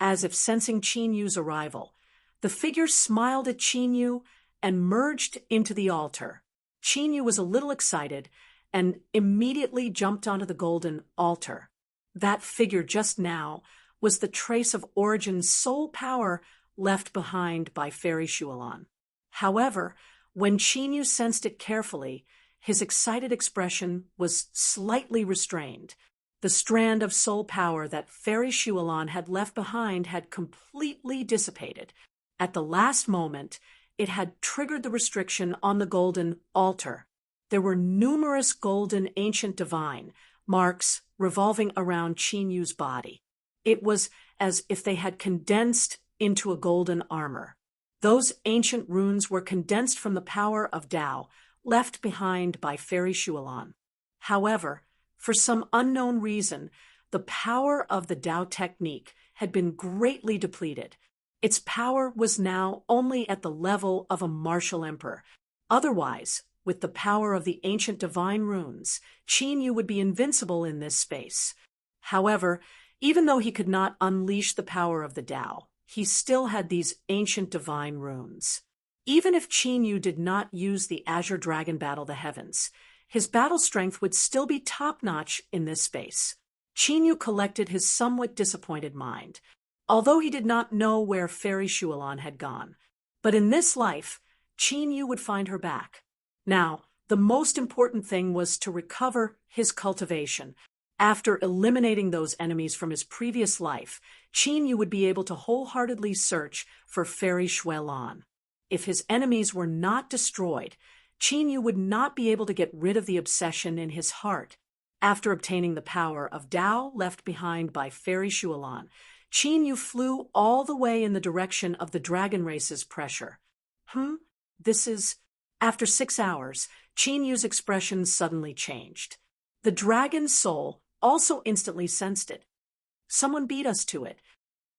As if sensing Chinyu's arrival, the figure smiled at Chinyu and merged into the altar. Chinyu was a little excited and immediately jumped onto the golden altar. That figure just now was the trace of Origin's soul power left behind by Fairy Shualan. However, when Chinyu sensed it carefully, his excited expression was slightly restrained. The strand of soul power that Fairy Shualan had left behind had completely dissipated. At the last moment, it had triggered the restriction on the golden altar. There were numerous golden ancient divine marks revolving around Chinyu's body. It was as if they had condensed into a golden armor. Those ancient runes were condensed from the power of Tao, left behind by Fairy Shualan. However, for some unknown reason, the power of the Tao technique had been greatly depleted. Its power was now only at the level of a martial emperor. Otherwise, with the power of the ancient divine runes, Chinyu would be invincible in this space. However, even though he could not unleash the power of the Tao, he still had these ancient divine runes. Even if Chinyu did not use the Azure Dragon battle the heavens, his battle strength would still be top-notch in this space. Chinyu collected his somewhat disappointed mind, although he did not know where Fairy Shualan had gone. But in this life, Chinyu would find her back. Now, the most important thing was to recover his cultivation. After eliminating those enemies from his previous life, Chinyu would be able to wholeheartedly search for Fairy Shualan. If his enemies were not destroyed, Chinyu would not be able to get rid of the obsession in his heart. After obtaining the power of Tao left behind by Fairy Shualan, Chinyu flew all the way in the direction of the dragon race's pressure. This is... After 6 hours, Chinyu's expression suddenly changed. The dragon's soul also instantly sensed it. Someone beat us to it.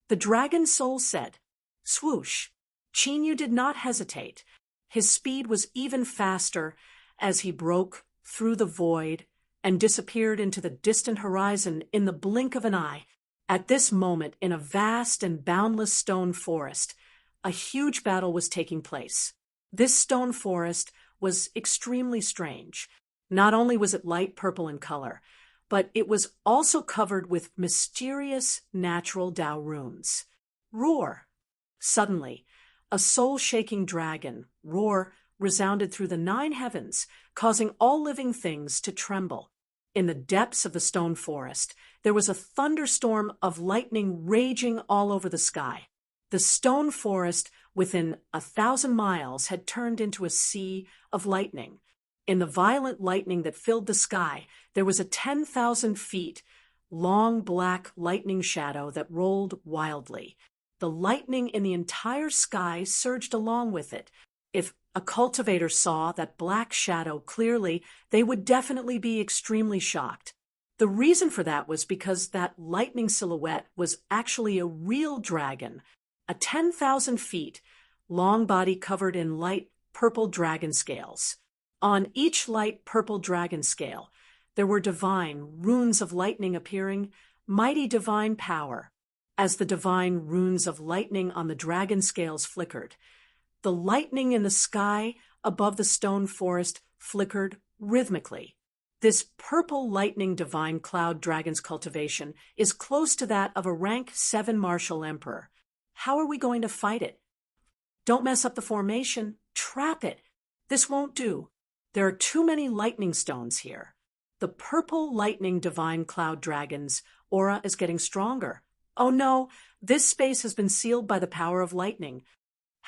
The dragon's soul said, swoosh. Chinyu did not hesitate. His speed was even faster as he broke through the void and disappeared into the distant horizon in the blink of an eye. At this moment, in a vast and boundless stone forest, a huge battle was taking place. This stone forest was extremely strange. Not only was it light purple in color, but it was also covered with mysterious natural Tao runes. Roar! Suddenly, a soul-shaking dragon roar resounded through the 9 heavens, causing all living things to tremble. In the depths of the stone forest, there was a thunderstorm of lightning raging all over the sky. The stone forest within 1,000 miles had turned into a sea of lightning. In the violent lightning that filled the sky, there was a 10,000 feet long black lightning shadow that rolled wildly. The lightning in the entire sky surged along with it. If a cultivator saw that black shadow clearly, they would definitely be extremely shocked. The reason for that was because that lightning silhouette was actually a real dragon, a 10,000 feet long body covered in light purple dragon scales. On each light purple dragon scale, there were divine runes of lightning appearing, mighty divine power. As the divine runes of lightning on the dragon scales flickered, the lightning in the sky above the stone forest flickered rhythmically. This purple lightning divine cloud dragon's cultivation is close to that of a rank 7 martial emperor. How are we going to fight it? Don't mess up the formation. Trap it. This won't do. There are too many lightning stones here. The purple lightning divine cloud dragon's aura is getting stronger. Oh no, this space has been sealed by the power of lightning.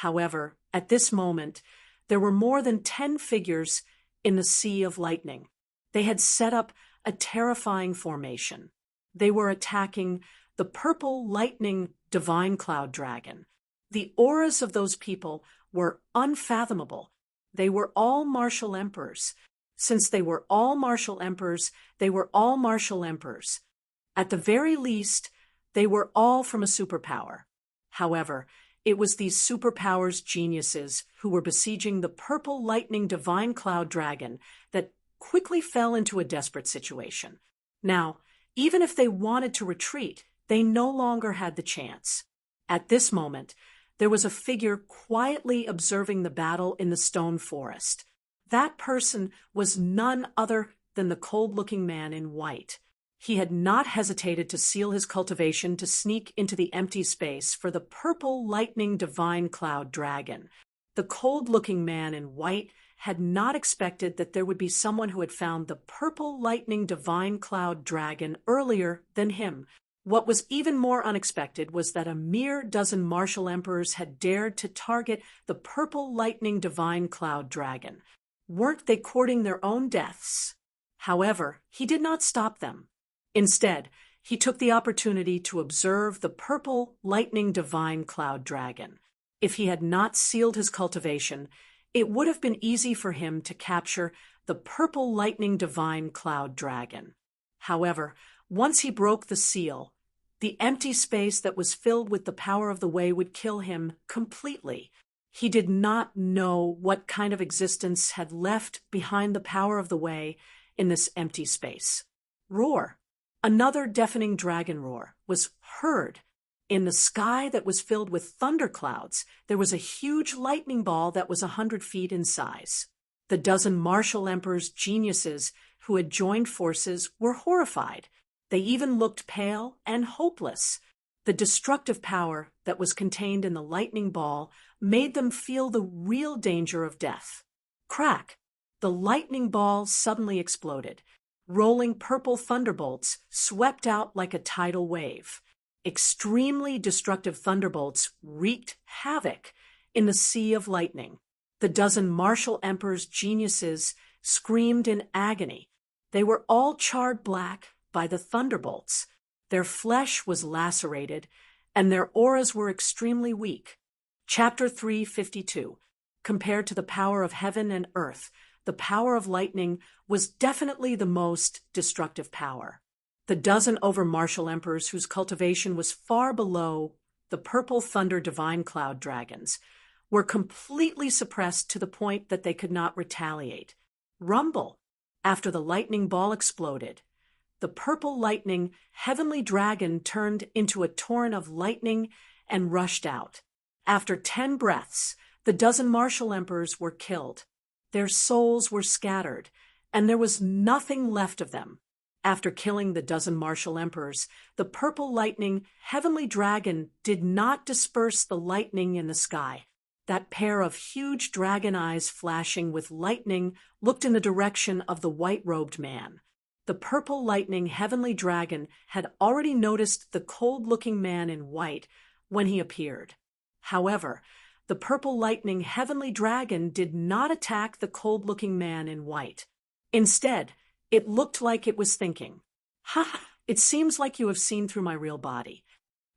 However, at this moment, there were more than 10 figures in the sea of lightning. They had set up a terrifying formation. They were attacking the purple lightning divine cloud dragon. The auras of those people were unfathomable. They were all martial emperors. Since they were all martial emperors, they were all martial emperors. At the very least, they were all from a superpower. However, it was these superpowers' geniuses who were besieging the purple lightning divine cloud dragon that quickly fell into a desperate situation. Now, even if they wanted to retreat, they no longer had the chance. At this moment, there was a figure quietly observing the battle in the stone forest. That person was none other than the cold-looking man in white. He had not hesitated to seal his cultivation to sneak into the empty space for the purple lightning divine cloud dragon. The cold-looking man in white had not expected that there would be someone who had found the purple lightning divine cloud dragon earlier than him. What was even more unexpected was that a mere dozen martial emperors had dared to target the purple lightning divine cloud dragon. Weren't they courting their own deaths? However, he did not stop them. Instead, he took the opportunity to observe the purple lightning divine cloud dragon. If he had not sealed his cultivation, it would have been easy for him to capture the purple lightning divine cloud dragon. However, once he broke the seal, the empty space that was filled with the power of the way would kill him completely. He did not know what kind of existence had left behind the power of the way in this empty space. Roar! Another deafening dragon roar was heard. In the sky that was filled with thunderclouds, there was a huge lightning ball that was 100 feet in size. The dozen martial emperors' geniuses who had joined forces were horrified. They even looked pale and hopeless. The destructive power that was contained in the lightning ball made them feel the real danger of death. Crack! The lightning ball suddenly exploded. Rolling purple thunderbolts swept out like a tidal wave. Extremely destructive thunderbolts wreaked havoc in the sea of lightning. The dozen martial emperors' geniuses screamed in agony. They were all charred black by the thunderbolts. Their flesh was lacerated, and their auras were extremely weak. Chapter 352. Compared to the power of heaven and earth, the power of lightning was definitely the most destructive power. The dozen over martial emperors whose cultivation was far below the purple thunder divine cloud dragons were completely suppressed to the point that they could not retaliate. Rumble! After the lightning ball exploded, the purple lightning heavenly dragon turned into a torrent of lightning and rushed out. After 10 breaths, the dozen martial emperors were killed. Their souls were scattered, and there was nothing left of them. After killing the dozen martial emperors, the purple lightning heavenly dragon did not disperse the lightning in the sky. That pair of huge dragon eyes flashing with lightning looked in the direction of the white-robed man. The purple lightning heavenly dragon had already noticed the cold-looking man in white when he appeared. However, the purple lightning heavenly dragon did not attack the cold-looking man in white. Instead, it looked like it was thinking, "Ha! It seems like you have seen through my real body."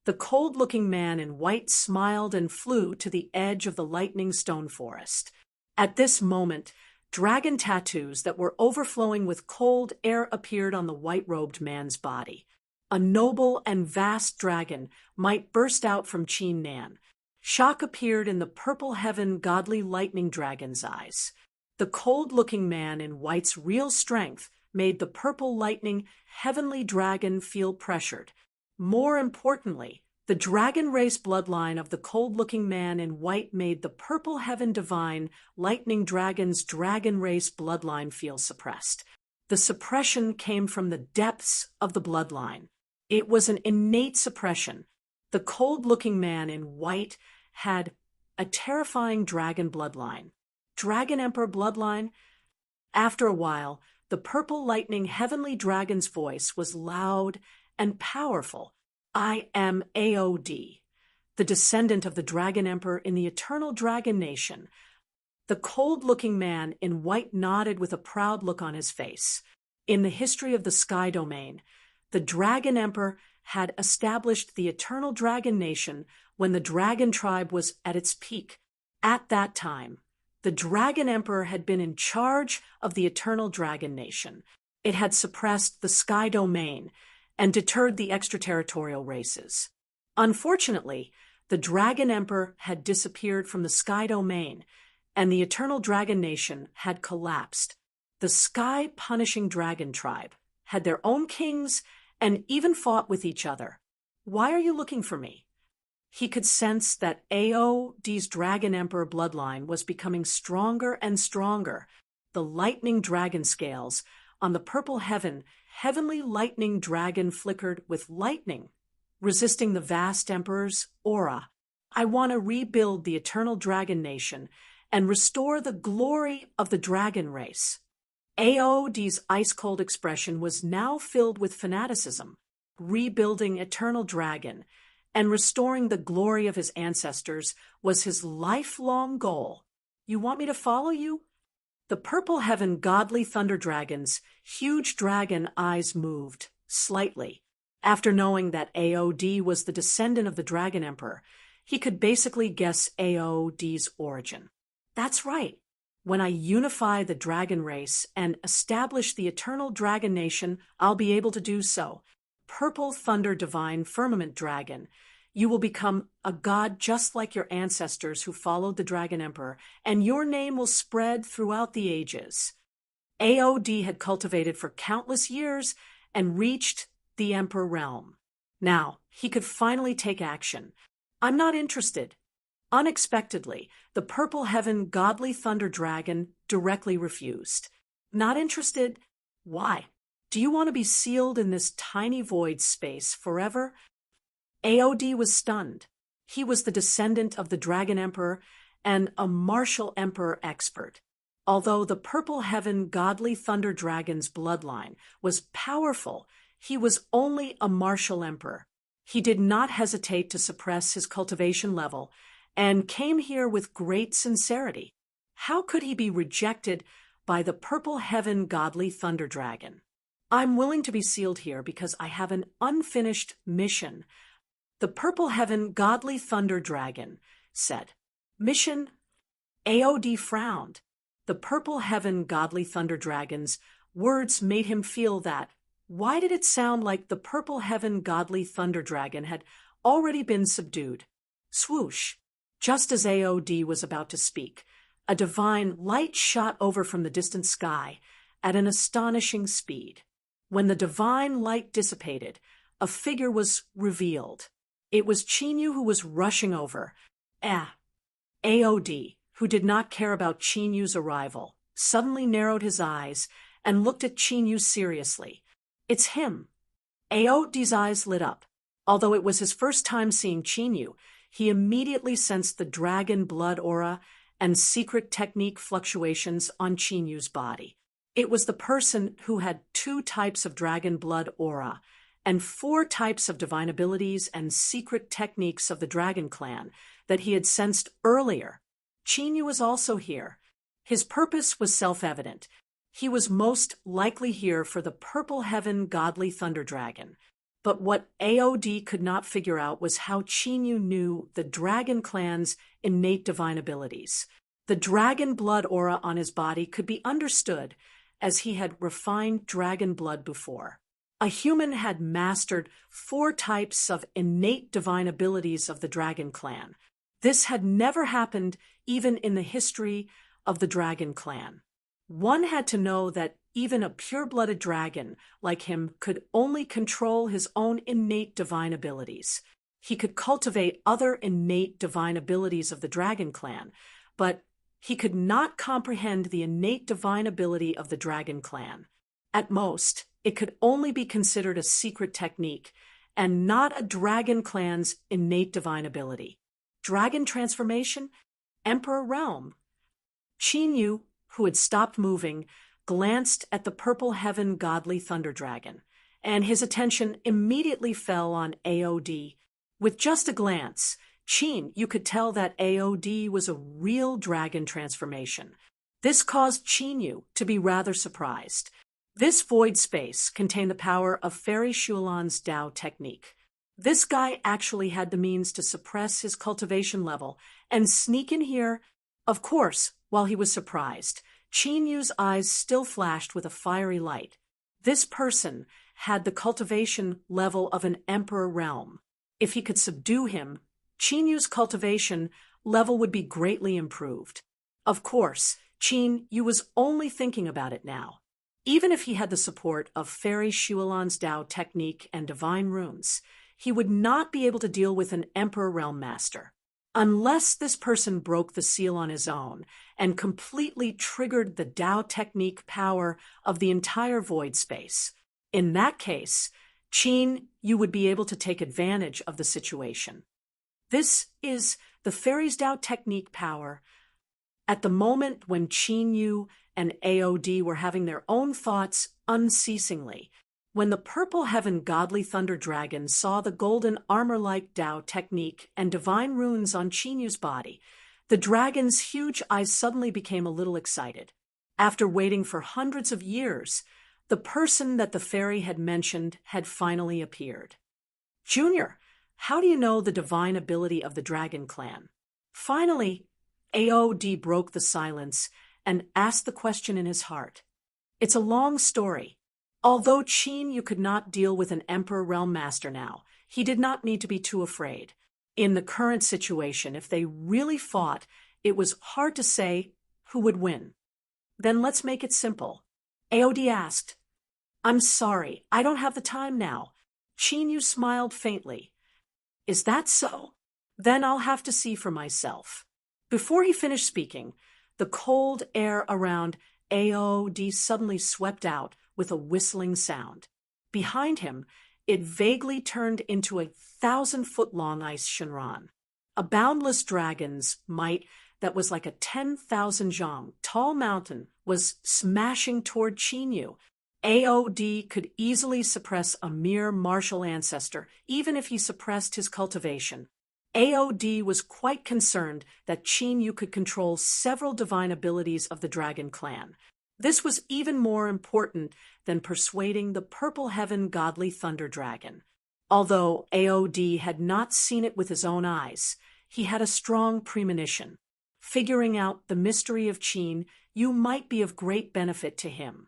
The cold-looking man in white smiled and flew to the edge of the lightning stone forest. At this moment, dragon tattoos that were overflowing with cold air appeared on the white-robed man's body. A noble and vast dragon might burst out from Chin Nan. Shock appeared in the purple heaven godly lightning dragon's eyes. The cold-looking man in white's real strength made the purple lightning heavenly dragon feel pressured. More importantly, the dragon race bloodline of the cold-looking man in white made the purple heaven divine lightning dragon's dragon race bloodline feel suppressed. The suppression came from the depths of the bloodline. It was an innate suppression. The cold-looking man in white had a terrifying dragon bloodline. Dragon Emperor bloodline? After a while, the purple lightning heavenly dragon's voice was loud and powerful. "I am AOD." the descendant of the Dragon Emperor in the eternal Dragon Nation. The cold-looking man in white nodded with a proud look on his face. In the history of the Sky Domain, the Dragon Emperor had established the eternal Dragon Nation when the Dragon Tribe was at its peak. At that time, the Dragon Emperor had been in charge of the eternal Dragon Nation. It had suppressed the Sky Domain and deterred the extraterritorial races. Unfortunately, the Dragon Emperor had disappeared from the Sky Domain, and the eternal Dragon Nation had collapsed. The sky-punishing Dragon Tribe had their own kings and even fought with each other. Why are you looking for me? He could sense that Aod's Dragon Emperor bloodline was becoming stronger and stronger. The lightning dragon scales on the purple heavenly lightning dragon flickered with lightning, resisting the vast Emperor's aura. I want to rebuild the eternal Dragon Nation and restore the glory of the dragon race. Aod's ice-cold expression was now filled with fanaticism. Rebuilding Eternal Dragon and restoring the glory of his ancestors was his lifelong goal. You want me to follow you? The purple heaven godly thunder dragon's huge dragon eyes moved slightly. After knowing that Aod was the descendant of the Dragon Emperor, he could basically guess Aod's origin. That's right. When I unify the dragon race and establish the eternal Dragon Nation, I'll be able to do so. Purple Thunder Divine Firmament Dragon, you will become a god just like your ancestors who followed the Dragon Emperor, and your name will spread throughout the ages. Aod had cultivated for countless years and reached the Emperor realm. Now, he could finally take action. I'm not interested. Unexpectedly, the Purple Heaven Godly Thunder Dragon directly refused. Not interested? Why? Do you want to be sealed in this tiny void space forever? Aod was stunned. He was the descendant of the Dragon Emperor and a martial emperor expert. Although the Purple Heaven Godly Thunder Dragon's bloodline was powerful, he was only a martial emperor. He did not hesitate to suppress his cultivation level and came here with great sincerity. How could he be rejected by the Purple Heaven Godly Thunder Dragon? I'm willing to be sealed here because I have an unfinished mission. The Purple Heaven Godly Thunder Dragon said. Mission? Aod frowned. The Purple Heaven Godly Thunder Dragon's words made him feel that. Why did it sound like the Purple Heaven Godly Thunder Dragon had already been subdued? Swoosh! Just as Aod was about to speak, a divine light shot over from the distant sky at an astonishing speed. When the divine light dissipated, a figure was revealed. It was Chinyu who was rushing over. Aod, who did not care about Chinyu's arrival, suddenly narrowed his eyes and looked at Chinyu seriously. It's him. Aod's eyes lit up. Although it was his first time seeing Chinyu, he immediately sensed the dragon blood aura and secret technique fluctuations on Chinyu's body. It was the person who had 2 types of dragon blood aura and 4 types of divine abilities and secret techniques of the Dragon Clan that he had sensed earlier. Chinyu was also here. His purpose was self-evident. He was most likely here for the Purple Heaven Godly Thunder Dragon. But what Aod could not figure out was how Chinyu knew the Dragon Clan's innate divine abilities. The dragon blood aura on his body could be understood as he had refined dragon blood before. A human had mastered 4 types of innate divine abilities of the Dragon Clan. This had never happened even in the history of the Dragon Clan. One had to know that even a pure-blooded dragon like him could only control his own innate divine abilities. He could cultivate other innate divine abilities of the Dragon Clan, but he could not comprehend the innate divine ability of the Dragon Clan. At most, it could only be considered a secret technique and not a Dragon Clan's innate divine ability. Dragon transformation? Emperor realm. Chinyu, who had stopped moving, glanced at the Purple Heaven Godly Thunder Dragon, and his attention immediately fell on Aod. With just a glance, Qin, you could tell that AOD was a real dragon transformation. This caused Qin to be rather surprised. This void space contained the power of Fairy Shulan's Dao technique. This guy actually had the means to suppress his cultivation level and sneak in here. Of course, while he was surprised, Qin Yu's eyes still flashed with a fiery light. This person had the cultivation level of an emperor realm. If he could subdue him, Qin Yu's cultivation level would be greatly improved. Of course, Qin Yu was only thinking about it now. Even if he had the support of Fairy Shulan's Dao technique and divine runes, he would not be able to deal with an Emperor Realm Master. Unless this person broke the seal on his own and completely triggered the Dao technique power of the entire void space. In that case, Qin Yu would be able to take advantage of the situation. This is the Fairy's Dao technique power. At the moment when Qin Yu and AOD were having their own thoughts unceasingly, when the Purple Heaven Godly Thunder Dragon saw the golden armor-like Dao technique and divine runes on Qin Yu's body, the dragon's huge eyes suddenly became a little excited. After waiting for hundreds of years, the person that the fairy had mentioned had finally appeared. Junior, how do you know the divine ability of the Dragon Clan? Finally, AOD broke the silence and asked the question in his heart. It's a long story. Although Qin Yu could not deal with an Emperor Realm Master now, he did not need to be too afraid. In the current situation, if they really fought, it was hard to say who would win. Then let's make it simple. AOD asked, I'm sorry, I don't have the time now. Qin Yu smiled faintly. Is that so? Then I'll have to see for myself. Before he finished speaking, the cold air around AOD suddenly swept out with a whistling sound. Behind him, it vaguely turned into a 1,000-foot-long ice shinran. A boundless dragon's might that was like a 10,000 zhang tall mountain was smashing toward Qin Yu. AOD could easily suppress a mere martial ancestor, even if he suppressed his cultivation. AOD was quite concerned that Qin Yu could control several divine abilities of the Dragon Clan. This was even more important than persuading the Purple Heaven Godly Thunder Dragon. Although AOD had not seen it with his own eyes, he had a strong premonition. Figuring out the mystery of Qin Yu might be of great benefit to him.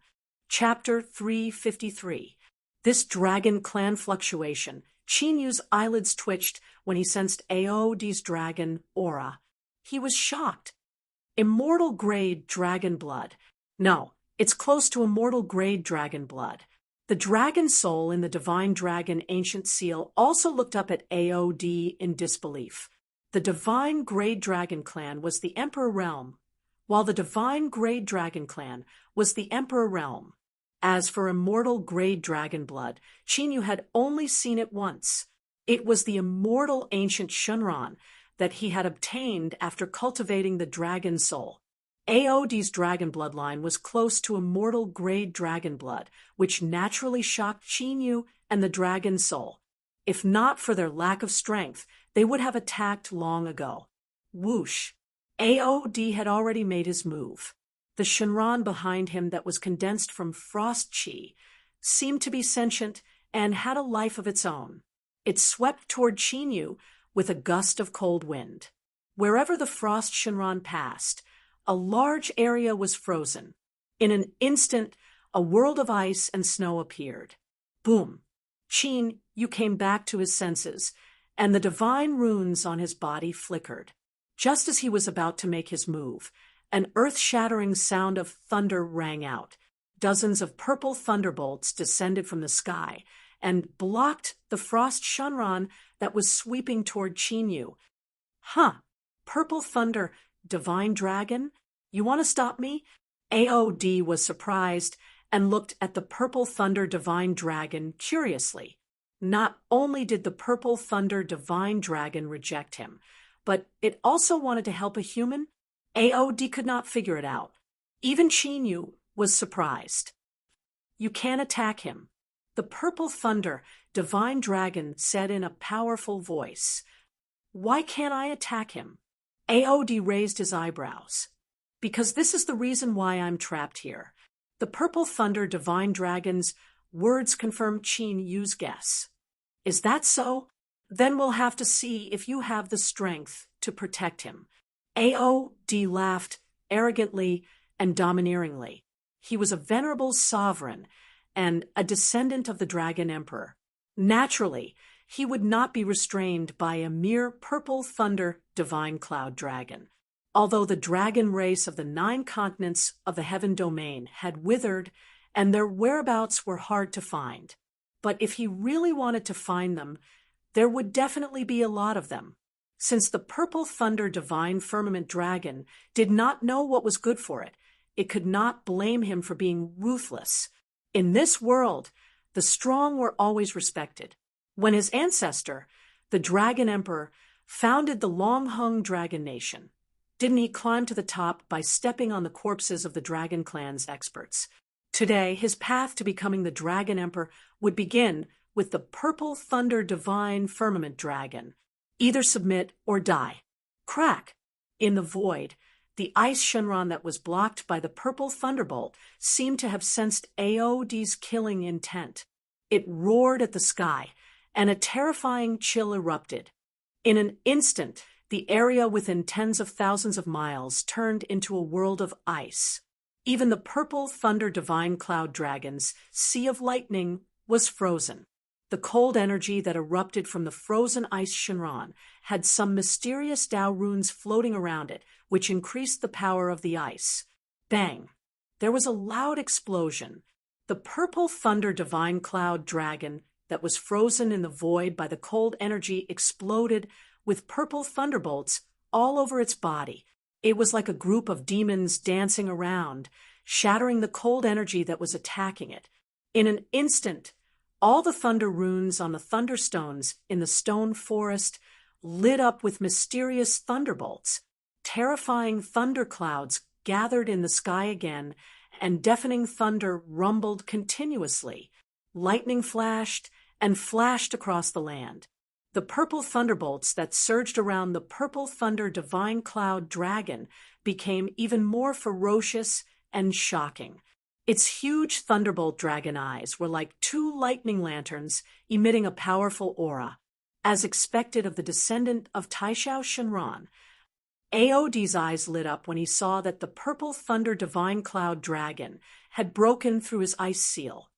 Chapter 353. This Dragon Clan fluctuation. Qin Yu's eyelids twitched when he sensed AOD's dragon aura. He was shocked. Immortal grade dragon blood. No, it's close to immortal grade dragon blood. The dragon soul in the divine dragon ancient seal also looked up at AOD in disbelief. The divine grade dragon clan was the Emperor Realm, while the divine grade dragon clan was the Emperor Realm. As for immortal grade dragon blood, Qin Yu had only seen it once. It was the immortal ancient Shunran that he had obtained after cultivating the dragon soul. AOD's dragon bloodline was close to immortal grade dragon blood, which naturally shocked Qin Yu and the dragon soul. If not for their lack of strength, they would have attacked long ago. Whoosh! AOD had already made his move. The Shinran behind him that was condensed from frost chi seemed to be sentient and had a life of its own. It swept toward Qin Yu with a gust of cold wind. Wherever the frost Shinran passed, a large area was frozen. In an instant, a world of ice and snow appeared. Boom! Qin Yu came back to his senses, and the divine runes on his body flickered. Just as he was about to make his move, an earth-shattering sound of thunder rang out. Dozens of purple thunderbolts descended from the sky and blocked the frost Shunran that was sweeping toward Qin Yu. Huh! Purple thunder, divine dragon? You want to stop me? AOD was surprised and looked at the purple thunder divine dragon curiously. Not only did the purple thunder divine dragon reject him, but it also wanted to help a human. AOD could not figure it out. Even Qin Yu was surprised. You can't attack him. The purple thunder divine dragon said in a powerful voice. Why can't I attack him? Aod raised his eyebrows. Because this is the reason why I'm trapped here. The Purple Thunder Divine Dragon's words confirm Qin Yu's guess. Is that so? Then we'll have to see if you have the strength to protect him. Aod laughed arrogantly and domineeringly. He was a venerable sovereign and a descendant of the Dragon Emperor. Naturally, he would not be restrained by a mere Purple Thunder Divine Cloud Dragon. Although the dragon race of the 9 continents of the Heaven Domain had withered and their whereabouts were hard to find. But if he really wanted to find them, there would definitely be a lot of them. Since the Purple Thunder Divine Firmament Dragon did not know what was good for it, it could not blame him for being ruthless. In this world, the strong were always respected. When his ancestor, the Dragon Emperor, founded the long-hung Dragon Nation, didn't he climb to the top by stepping on the corpses of the Dragon Clan's experts? Today, his path to becoming the Dragon Emperor would begin with the Purple Thunder Divine Firmament Dragon. Either submit or die. Crack! In the void, the ice Shinran that was blocked by the Purple Thunderbolt seemed to have sensed Aod's killing intent. It roared at the sky, and a terrifying chill erupted. In an instant, the area within tens of thousands of miles turned into a world of ice. Even the Purple Thunder Divine Cloud Dragon's sea of lightning was frozen. The cold energy that erupted from the frozen ice Shinran had some mysterious Tao runes floating around it, which increased the power of the ice. Bang! There was a loud explosion. The Purple Thunder Divine Cloud Dragon that was frozen in the void by the cold energy exploded with purple thunderbolts all over its body. It was like a group of demons dancing around, shattering the cold energy that was attacking it. In an instant, all the thunder runes on the thunderstones in the stone forest lit up with mysterious thunderbolts. Terrifying thunderclouds gathered in the sky again, and deafening thunder rumbled continuously. Lightning flashed and flashed across the land. The purple thunderbolts that surged around the Purple Thunder Divine Cloud Dragon became even more ferocious and shocking. Its huge thunderbolt dragon eyes were like 2 lightning lanterns emitting a powerful aura. As expected of the descendant of Taishao Shinran, Aod's eyes lit up when he saw that the Purple Thunder Divine Cloud Dragon had broken through his ice seal.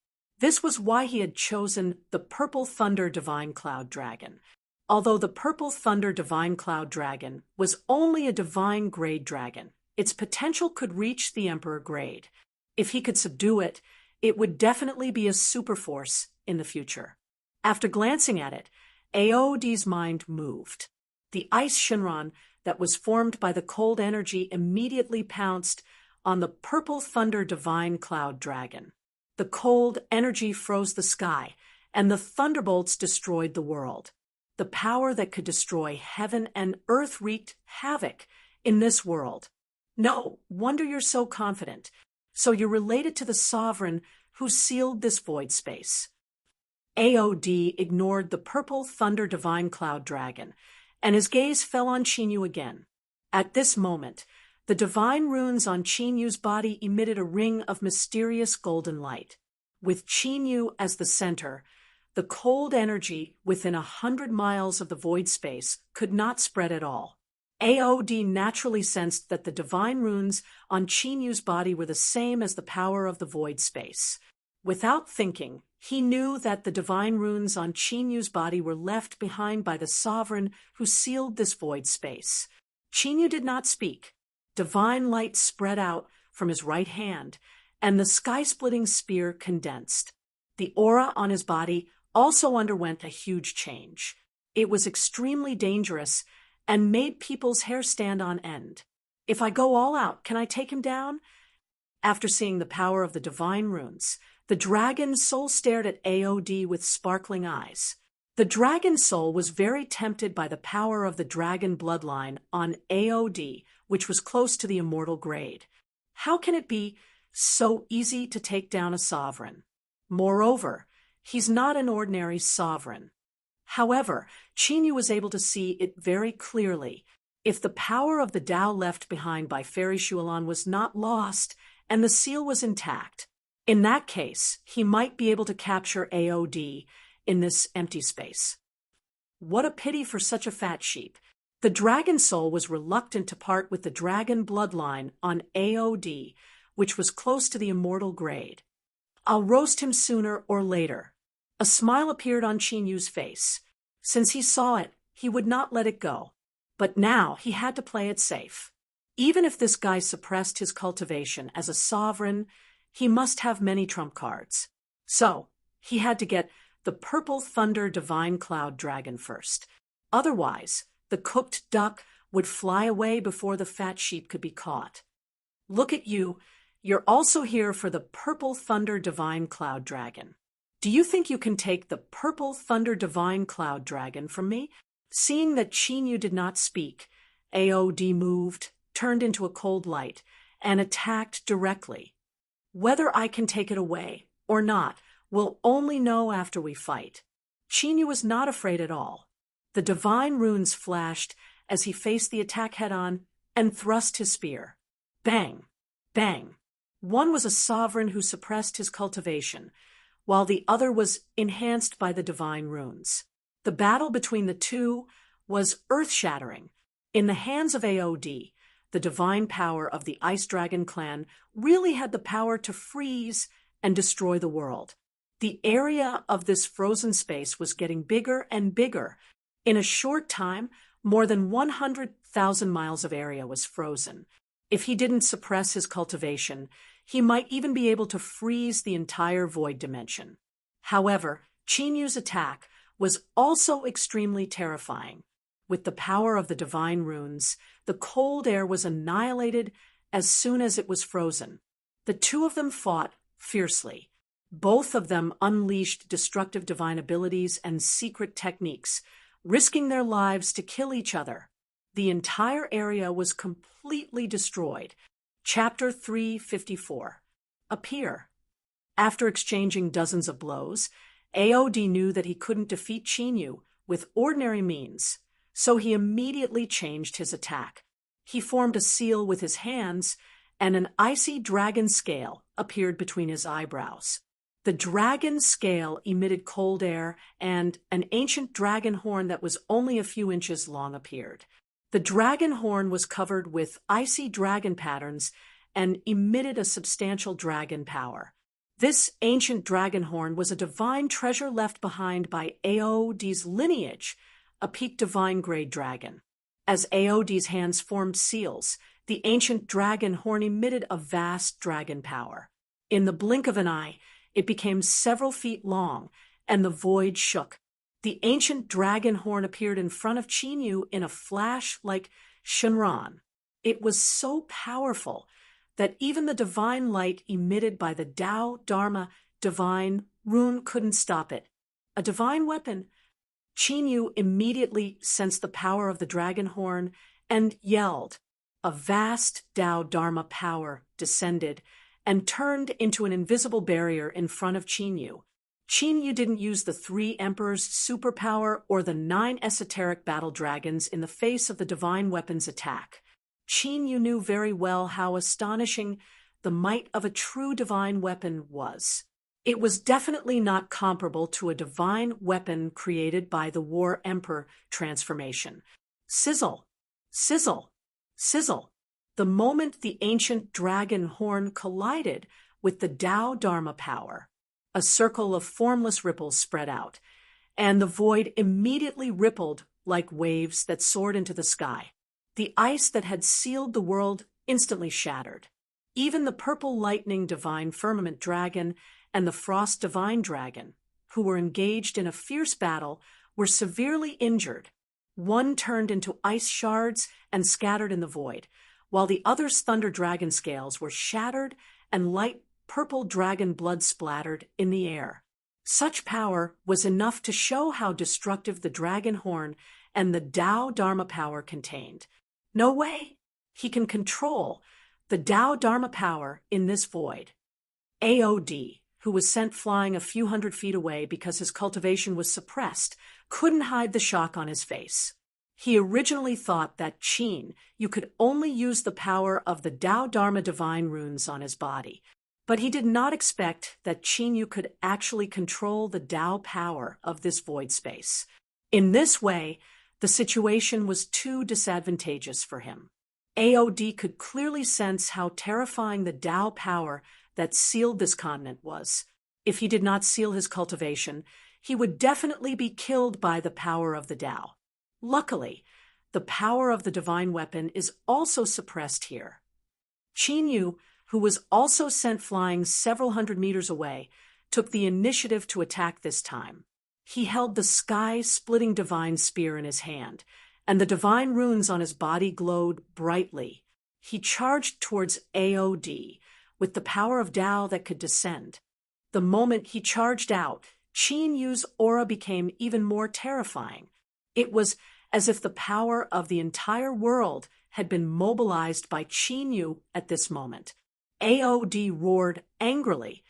This was why he had chosen the Purple Thunder Divine Cloud Dragon. Although the Purple Thunder Divine Cloud Dragon was only a divine grade dragon, its potential could reach the Emperor grade. If he could subdue it, it would definitely be a superforce in the future. After glancing at it, Aod's mind moved. The ice Shinran that was formed by the cold energy immediately pounced on the Purple Thunder Divine Cloud Dragon. The cold energy froze the sky, and the thunderbolts destroyed the world. The power that could destroy heaven and earth wreaked havoc in this world. No wonder you're so confident. So you're related to the sovereign who sealed this void space. Aod ignored the Purple Thunder Divine Cloud Dragon, and his gaze fell on Qin Yu again. At this moment, the divine runes on Qin Yu's body emitted a ring of mysterious golden light. With Qin Yu as the center, the cold energy within 100 miles of the void space could not spread at all. Aod naturally sensed that the divine runes on Qin Yu's body were the same as the power of the void space. Without thinking, he knew that the divine runes on Qin Yu's body were left behind by the sovereign who sealed this void space. Qin Yu did not speak. Divine light spread out from his right hand, and the sky-splitting spear condensed. The aura on his body also underwent a huge change. It was extremely dangerous and made people's hair stand on end. If I go all out, can I take him down? After seeing the power of the divine runes, the dragon soul stared at Aod with sparkling eyes. The dragon soul was very tempted by the power of the dragon bloodline on Aod, which was close to the immortal grade. How can it be so easy to take down a sovereign? Moreover, he's not an ordinary sovereign. However, Qin Yu was able to see it very clearly. If the power of the Tao left behind by Fairy Shualan was not lost, and the seal was intact, in that case, he might be able to capture AOD in this empty space. What a pity for such a fat sheep. The dragon soul was reluctant to part with the dragon bloodline on AOD, which was close to the immortal grade. I'll roast him sooner or later. A smile appeared on Qin Yu's face. Since he saw it, he would not let it go. But now he had to play it safe. Even if this guy suppressed his cultivation as a sovereign, he must have many trump cards. So, he had to get the Purple Thunder Divine Cloud Dragon first. Otherwise, the cooked duck would fly away before the fat sheep could be caught. Look at you. You're also here for the Purple Thunder Divine Cloud Dragon. Do you think you can take the Purple Thunder Divine Cloud Dragon from me? Seeing that Qin Yu did not speak, AOD moved, turned into a cold light, and attacked directly. Whether I can take it away or not, we'll only know after we fight. Qin Yu was not afraid at all. The divine runes flashed as he faced the attack head-on and thrust his spear. Bang! Bang! One was a sovereign who suppressed his cultivation, while the other was enhanced by the divine runes. The battle between the two was earth-shattering. In the hands of AOD, the divine power of the Ice Dragon clan really had the power to freeze and destroy the world. The area of this frozen space was getting bigger and bigger. In a short time, more than 100,000 miles of area was frozen. If he didn't suppress his cultivation, he might even be able to freeze the entire void dimension. However, Qin Yu's attack was also extremely terrifying. With the power of the divine runes, the cold air was annihilated as soon as it was frozen. The two of them fought fiercely. Both of them unleashed destructive divine abilities and secret techniques, risking their lives to kill each other. The entire area was completely destroyed. Chapter 354. Appear. After exchanging dozens of blows, AOD knew that he couldn't defeat Qin Yu with ordinary means, so he immediately changed his attack. He formed a seal with his hands, and an icy dragon scale appeared between his eyebrows. The dragon scale emitted cold air, and an ancient dragon horn that was only a few inches long appeared. The dragon horn was covered with icy dragon patterns and emitted a substantial dragon power. This ancient dragon horn was a divine treasure left behind by AOD's lineage, a peak divine grade dragon. As AOD's hands formed seals, the ancient dragon horn emitted a vast dragon power. In the blink of an eye, it became several feet long, and the void shook. The ancient dragon horn appeared in front of Qin Yu in a flash like Shenron. It was so powerful that even the divine light emitted by the Tao Dharma divine rune couldn't stop it. A divine weapon. Qin Yu immediately sensed the power of the dragon horn and yelled. A vast Tao Dharma power descended and turned into an invisible barrier in front of Qin Yu. Qin Yu didn't use the 3 emperors' superpower or the 9 esoteric battle dragons in the face of the divine weapon's attack. Qin Yu knew very well how astonishing the might of a true divine weapon was. It was definitely not comparable to a divine weapon created by the War Emperor transformation. Sizzle, sizzle, sizzle. The moment the ancient dragon horn collided with the Tao Dharma power, a circle of formless ripples spread out, and the void immediately rippled like waves that soared into the sky. The ice that had sealed the world instantly shattered. Even the purple lightning divine firmament dragon and the frost divine dragon, who were engaged in a fierce battle, were severely injured. One turned into ice shards and scattered in the void, while the other's thunder dragon scales were shattered and light purple dragon blood splattered in the air. Such power was enough to show how destructive the dragon horn and the Tao Dharma power contained. No way! He can control the Tao Dharma power in this void. AOD, who was sent flying a few hundred feet away because his cultivation was suppressed, couldn't hide the shock on his face. He originally thought that Qin Yu could only use the power of the Tao Dharma divine runes on his body, but he did not expect that Qin Yu could actually control the Tao power of this void space. In this way, the situation was too disadvantageous for him. AOD could clearly sense how terrifying the Tao power that sealed this continent was. If he did not seal his cultivation, he would definitely be killed by the power of the Tao. Luckily, the power of the divine weapon is also suppressed here. Qin Yu, who was also sent flying several hundred meters away, took the initiative to attack this time. He held the sky-splitting divine spear in his hand, and the divine runes on his body glowed brightly. He charged towards AOD with the power of Tao that could descend. The moment he charged out, Qin Yu's aura became even more terrifying. It was as if the power of the entire world had been mobilized by Qin Yu at this moment. AOD roared angrily,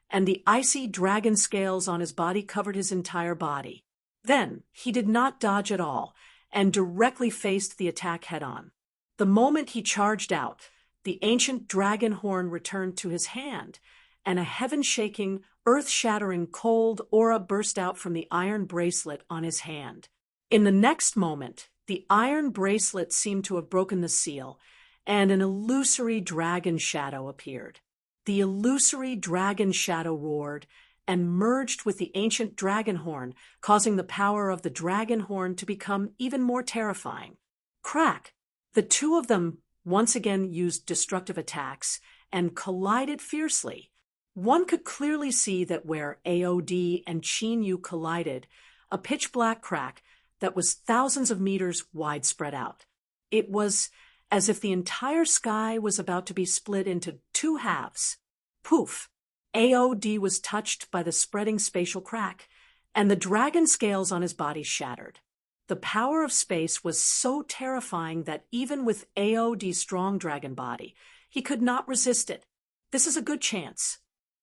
and the icy dragon scales on his body covered his entire body. Then he did not dodge at all and directly faced the attack head-on. The moment he charged out, the ancient dragon horn returned to his hand, and a heaven-shaking, earth-shattering cold aura burst out from the iron bracelet on his hand. In the next moment, the iron bracelet seemed to have broken the seal, and an illusory dragon shadow appeared. The illusory dragon shadow roared and merged with the ancient dragon horn, causing the power of the dragon horn to become even more terrifying. Crack! The two of them once again used destructive attacks and collided fiercely. One could clearly see that where AOD and Qin Yu collided, a pitch-black crack that was thousands of meters wide spread out. It was as if the entire sky was about to be split into two halves. Poof! AOD was touched by the spreading spatial crack, and the dragon scales on his body shattered. The power of space was so terrifying that even with AOD's strong dragon body, he could not resist it. This is a good chance.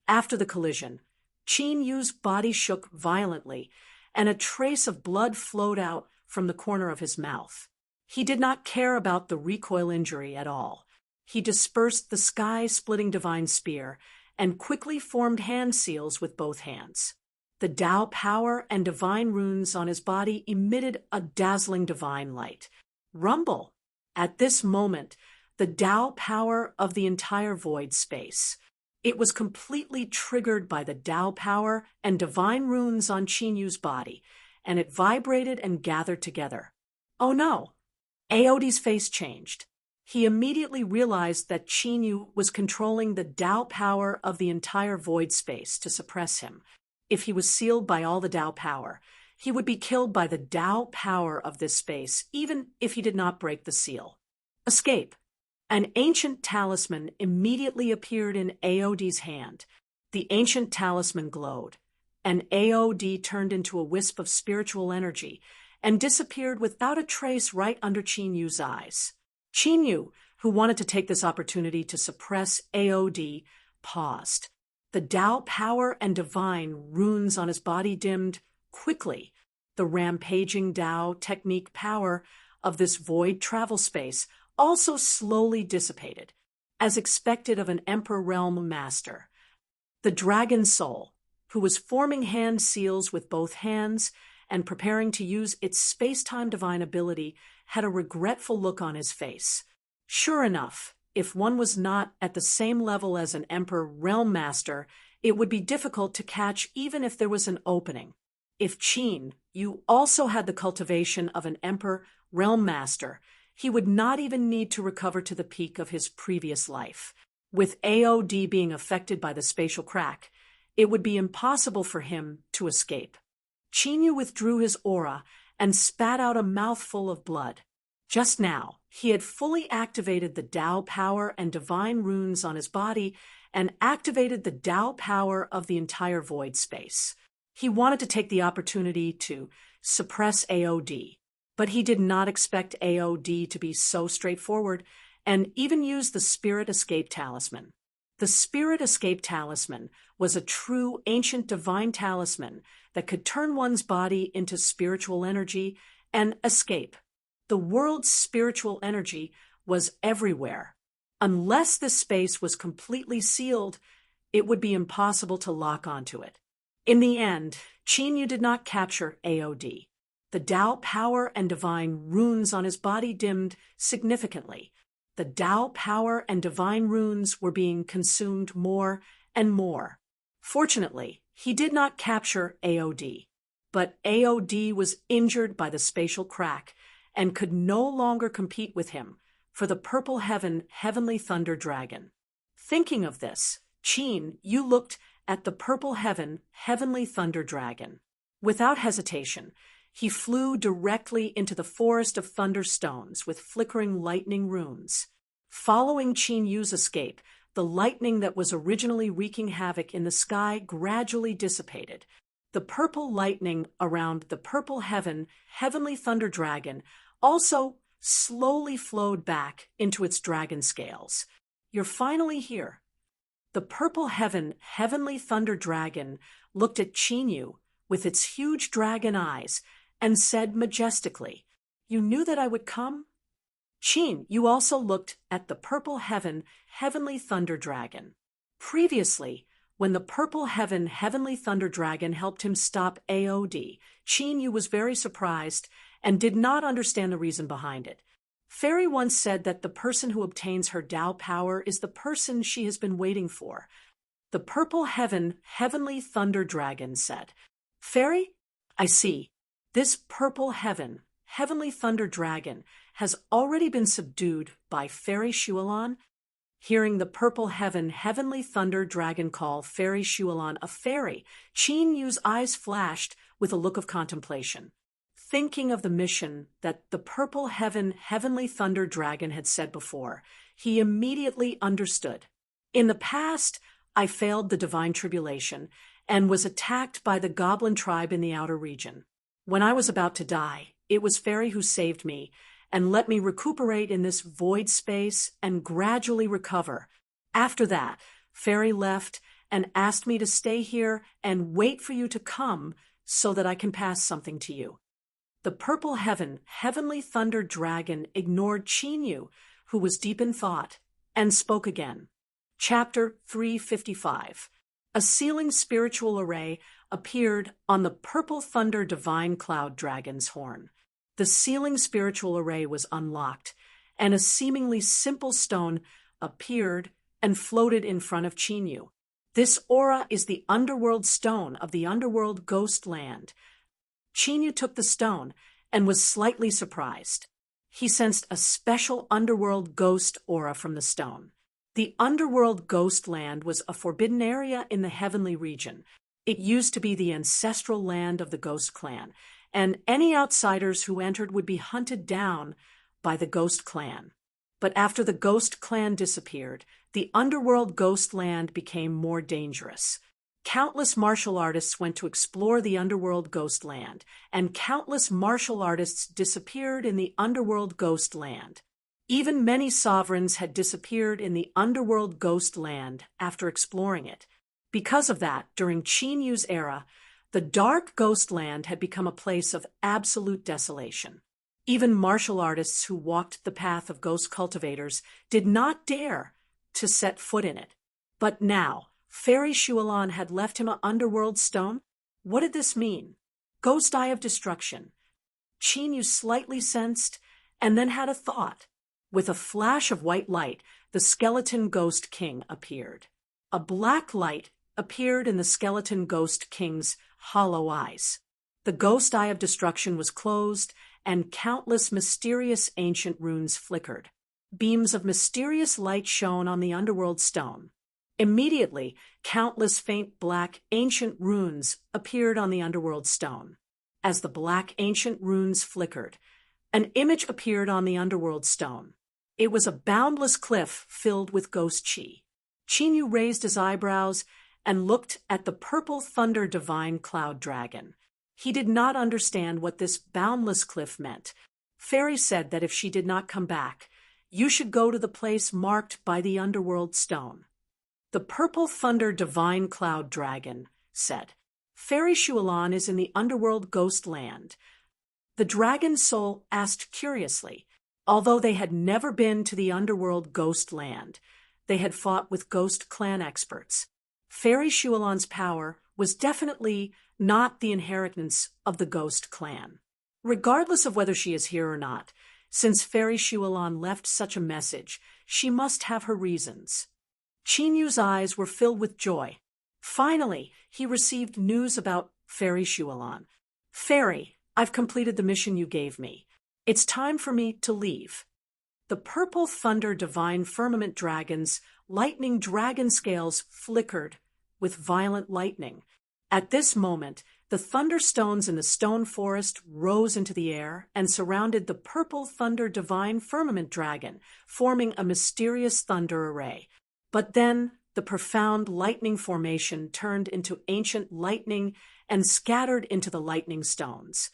After the collision, Qin Yu's body shook violently, and a trace of blood flowed out from the corner of his mouth. He did not care about the recoil injury at all. He dispersed the sky-splitting divine spear and quickly formed hand seals with both hands. The Tao power and divine runes on his body emitted a dazzling divine light. Rumble! At this moment, the Tao power of the entire void space. It was completely triggered by the Tao power and divine runes on Qin Yu's body, and it vibrated and gathered together. Oh no! AOD's face changed. He immediately realized that Qin Yu was controlling the Tao power of the entire void space to suppress him. If he was sealed by all the Tao power, he would be killed by the Tao power of this space, even if he did not break the seal. Escape! An ancient talisman immediately appeared in AOD's hand. The ancient talisman glowed, and AOD turned into a wisp of spiritual energy and disappeared without a trace right under Qin Yu's eyes. Qin Yu, who wanted to take this opportunity to suppress AOD, paused. The Tao power and divine runes on his body dimmed quickly. The rampaging Tao technique power of this void travel space also slowly dissipated, as expected of an Emperor Realm Master. The Dragon Soul, who was forming hand seals with both hands and preparing to use its space-time divine ability, had a regretful look on his face. Sure enough, if one was not at the same level as an Emperor Realm Master, it would be difficult to catch even if there was an opening. If Qin Yu also had the cultivation of an Emperor Realm Master, he would not even need to recover to the peak of his previous life. With AOD being affected by the spatial crack, it would be impossible for him to escape. Qin Yu withdrew his aura and spat out a mouthful of blood. Just now, he had fully activated the Tao power and divine runes on his body and activated the Tao power of the entire void space. He wanted to take the opportunity to suppress AOD, but he did not expect AOD to be so straightforward and even use the Spirit Escape Talisman. The Spirit Escape Talisman was a true ancient divine talisman that could turn one's body into spiritual energy and escape. The world's spiritual energy was everywhere. Unless this space was completely sealed, it would be impossible to lock onto it. In the end, Qin Yu did not capture AOD. The Tao power and divine runes on his body dimmed significantly. The Tao power and divine runes were being consumed more and more. Fortunately, he did not capture AOD, but AOD was injured by the spatial crack and could no longer compete with him for the Purple Heaven Heavenly Thunder Dragon. Thinking of this, Qin Yu looked at the Purple Heaven Heavenly Thunder Dragon. Without hesitation, he flew directly into the forest of thunder stones with flickering lightning runes. Following Qin Yu's escape, the lightning that was originally wreaking havoc in the sky gradually dissipated. The purple lightning around the Purple Heaven Heavenly Thunder Dragon also slowly flowed back into its dragon scales. You're finally here. The Purple Heaven Heavenly Thunder Dragon looked at Qin Yu with its huge dragon eyes and said majestically, "You knew that I would come?" Qin Yu also looked at the Purple Heaven Heavenly Thunder Dragon. Previously, when the Purple Heaven Heavenly Thunder Dragon helped him stop AOD, Qin Yu was very surprised and did not understand the reason behind it. Fairy once said that the person who obtains her Tao power is the person she has been waiting for. The Purple Heaven Heavenly Thunder Dragon said, "Fairy, I see. This Purple Heaven Heavenly Thunder Dragon has already been subdued by Fairy Shualan." Hearing the Purple Heaven Heavenly Thunder Dragon call Fairy Shualan a fairy, Qin Yu's eyes flashed with a look of contemplation. Thinking of the mission that the Purple Heaven Heavenly Thunder Dragon had said before, he immediately understood. In the past, I failed the divine tribulation and was attacked by the goblin tribe in the outer region. When I was about to die, it was Fairy who saved me and let me recuperate in this void space and gradually recover. After that, Fairy left and asked me to stay here and wait for you to come so that I can pass something to you. The Purple Heaven Heavenly Thunder Dragon ignored Qin Yu, who was deep in thought, and spoke again. Chapter 355. A sealing spiritual array appeared on the Purple Thunder Divine Cloud Dragon's horn. The sealing spiritual array was unlocked, and a seemingly simple stone appeared and floated in front of Qin Yu. This aura is the underworld stone of the underworld ghost land. Qin Yu took the stone and was slightly surprised. He sensed a special underworld ghost aura from the stone. The underworld ghost land was a forbidden area in the heavenly region. It used to be the ancestral land of the ghost clan, and any outsiders who entered would be hunted down by the ghost clan. But after the ghost clan disappeared, the underworld ghost land became more dangerous. Countless martial artists went to explore the underworld ghost land, and countless martial artists disappeared in the underworld ghost land. Even many sovereigns had disappeared in the underworld ghost land after exploring it. Because of that, during Qin Yu's era, the dark ghost land had become a place of absolute desolation. Even martial artists who walked the path of ghost cultivators did not dare to set foot in it. But now, Fairy Shualan had left him an underworld stone? What did this mean? Ghost Eye of Destruction. Qin Yu slightly sensed, and then had a thought. With a flash of white light, the skeleton ghost king appeared. A black light appeared in the skeleton ghost king's hollow eyes. The Ghost Eye of Destruction was closed, and countless mysterious ancient runes flickered. Beams of mysterious light shone on the underworld stone. Immediately, countless faint black ancient runes appeared on the underworld stone. As the black ancient runes flickered, an image appeared on the underworld stone. It was a boundless cliff filled with ghost chi. Qin Yu raised his eyebrows and looked at the Purple Thunder Divine Cloud Dragon. He did not understand what this boundless cliff meant. Fairy said that if she did not come back, you should go to the place marked by the underworld stone. The Purple Thunder Divine Cloud Dragon said, "Fairy Shualan is in the underworld ghost land." The dragon's soul asked curiously. Although they had never been to the underworld ghost land, they had fought with ghost clan experts. Fairy Shualan's power was definitely not the inheritance of the ghost clan. Regardless of whether she is here or not, since Fairy Shualan left such a message, she must have her reasons. Chinyu's eyes were filled with joy. Finally, he received news about Fairy Shualan. "Fairy, I've completed the mission you gave me. It's time for me to leave." The Purple Thunder Divine Firmament Dragon's lightning dragon scales flickered with violent lightning. At this moment, the thunderstones in the stone forest rose into the air and surrounded the Purple Thunder Divine Firmament Dragon, forming a mysterious thunder array. But then the profound lightning formation turned into ancient lightning and scattered into the lightning stones.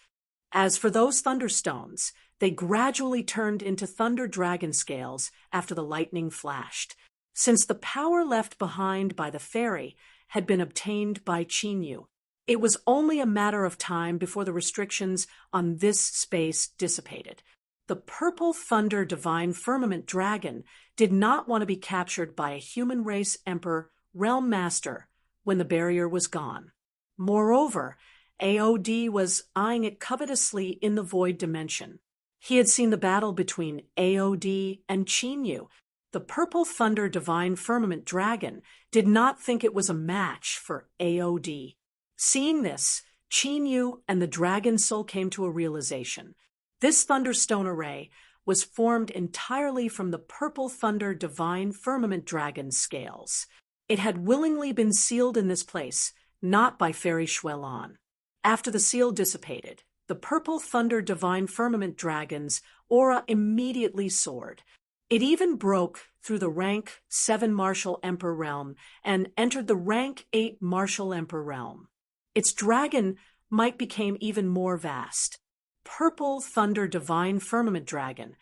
As for those thunderstones, they gradually turned into thunder dragon scales after the lightning flashed. Since the power left behind by the fairy had been obtained by Chinyu, it was only a matter of time before the restrictions on this space dissipated. The Purple Thunder Divine Firmament Dragon did not want to be captured by a human race emperor realm master when the barrier was gone. Moreover, AOD was eyeing it covetously in the void dimension. He had seen the battle between AOD and Chinyu. The Purple Thunder Divine Firmament Dragon did not think it was a match for AOD. Seeing this, Chinyu and the Dragon Soul came to a realization. This Thunderstone array was formed entirely from the Purple Thunder Divine Firmament Dragon's scales. It had willingly been sealed in this place, not by Fairy Shualan. After the seal dissipated, the Purple Thunder Divine Firmament Dragon's aura immediately soared. It even broke through the rank 7 Martial Emperor realm and entered the rank 8 Martial Emperor realm. Its dragon might became even more vast. Purple Thunder Divine Firmament Dragon,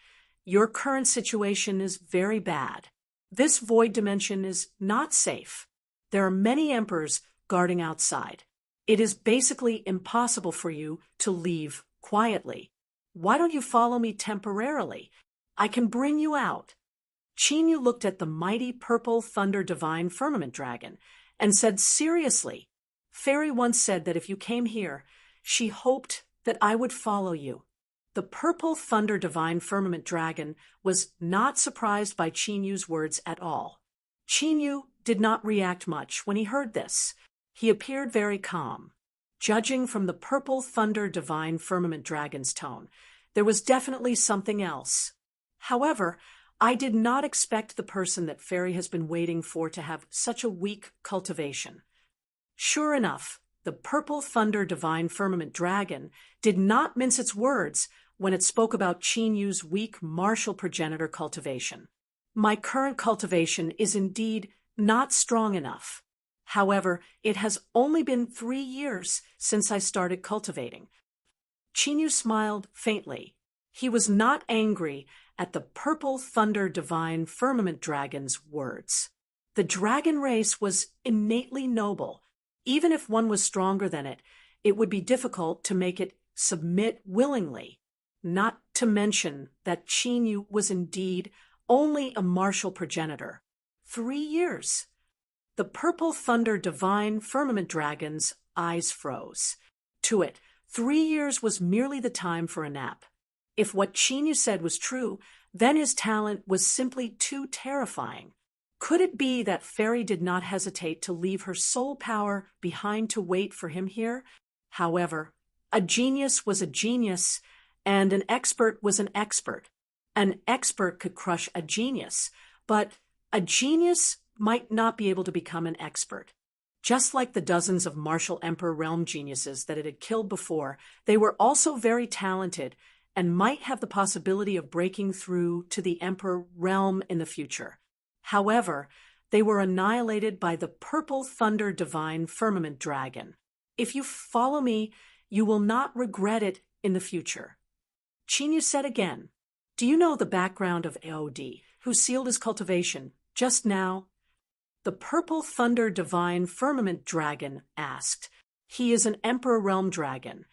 your current situation is very bad. This void dimension is not safe. There are many emperors guarding outside. It is basically impossible for you to leave quietly. Why don't you follow me temporarily? I can bring you out." Chinyu looked at the mighty Purple Thunder Divine Firmament Dragon and said seriously, "Fairy once said that if you came here, she hoped that I would follow you." The Purple Thunder Divine Firmament Dragon was not surprised by Chinyu's words at all. Chinyu did not react much when he heard this. He appeared very calm. Judging from the Purple Thunder Divine Firmament Dragon's tone, there was definitely something else. However, I did not expect the person that Fairy has been waiting for to have such a weak cultivation. Sure enough, the Purple Thunder Divine Firmament Dragon did not mince its words when it spoke about Chinyu's weak martial progenitor cultivation. "My current cultivation is indeed not strong enough. However, it has only been 3 years since I started cultivating." Chinyu smiled faintly. He was not angry at the Purple Thunder Divine Firmament Dragon's words. The dragon race was innately noble. Even if one was stronger than it, it would be difficult to make it submit willingly. Not to mention that Chinyu was indeed only a martial progenitor. 3 years. The Purple Thunder Divine Firmament Dragon's eyes froze. To it, 3 years was merely the time for a nap. If what Chinyu said was true, then his talent was simply too terrifying. Could it be that Fairy did not hesitate to leave her soul power behind to wait for him here? However, a genius was a genius, and an expert was an expert. An expert could crush a genius, but a genius might not be able to become an expert. Just like the dozens of Martial Emperor realm geniuses that it had killed before, they were also very talented and might have the possibility of breaking through to the Emperor realm in the future. However, they were annihilated by the Purple Thunder Divine Firmament Dragon. If you follow me, you will not regret it in the future. Chinyu said again, "Do you know the background of AOD, who sealed his cultivation just now?" the Purple Thunder Divine Firmament Dragon asked. He is an Emperor Realm Dragon.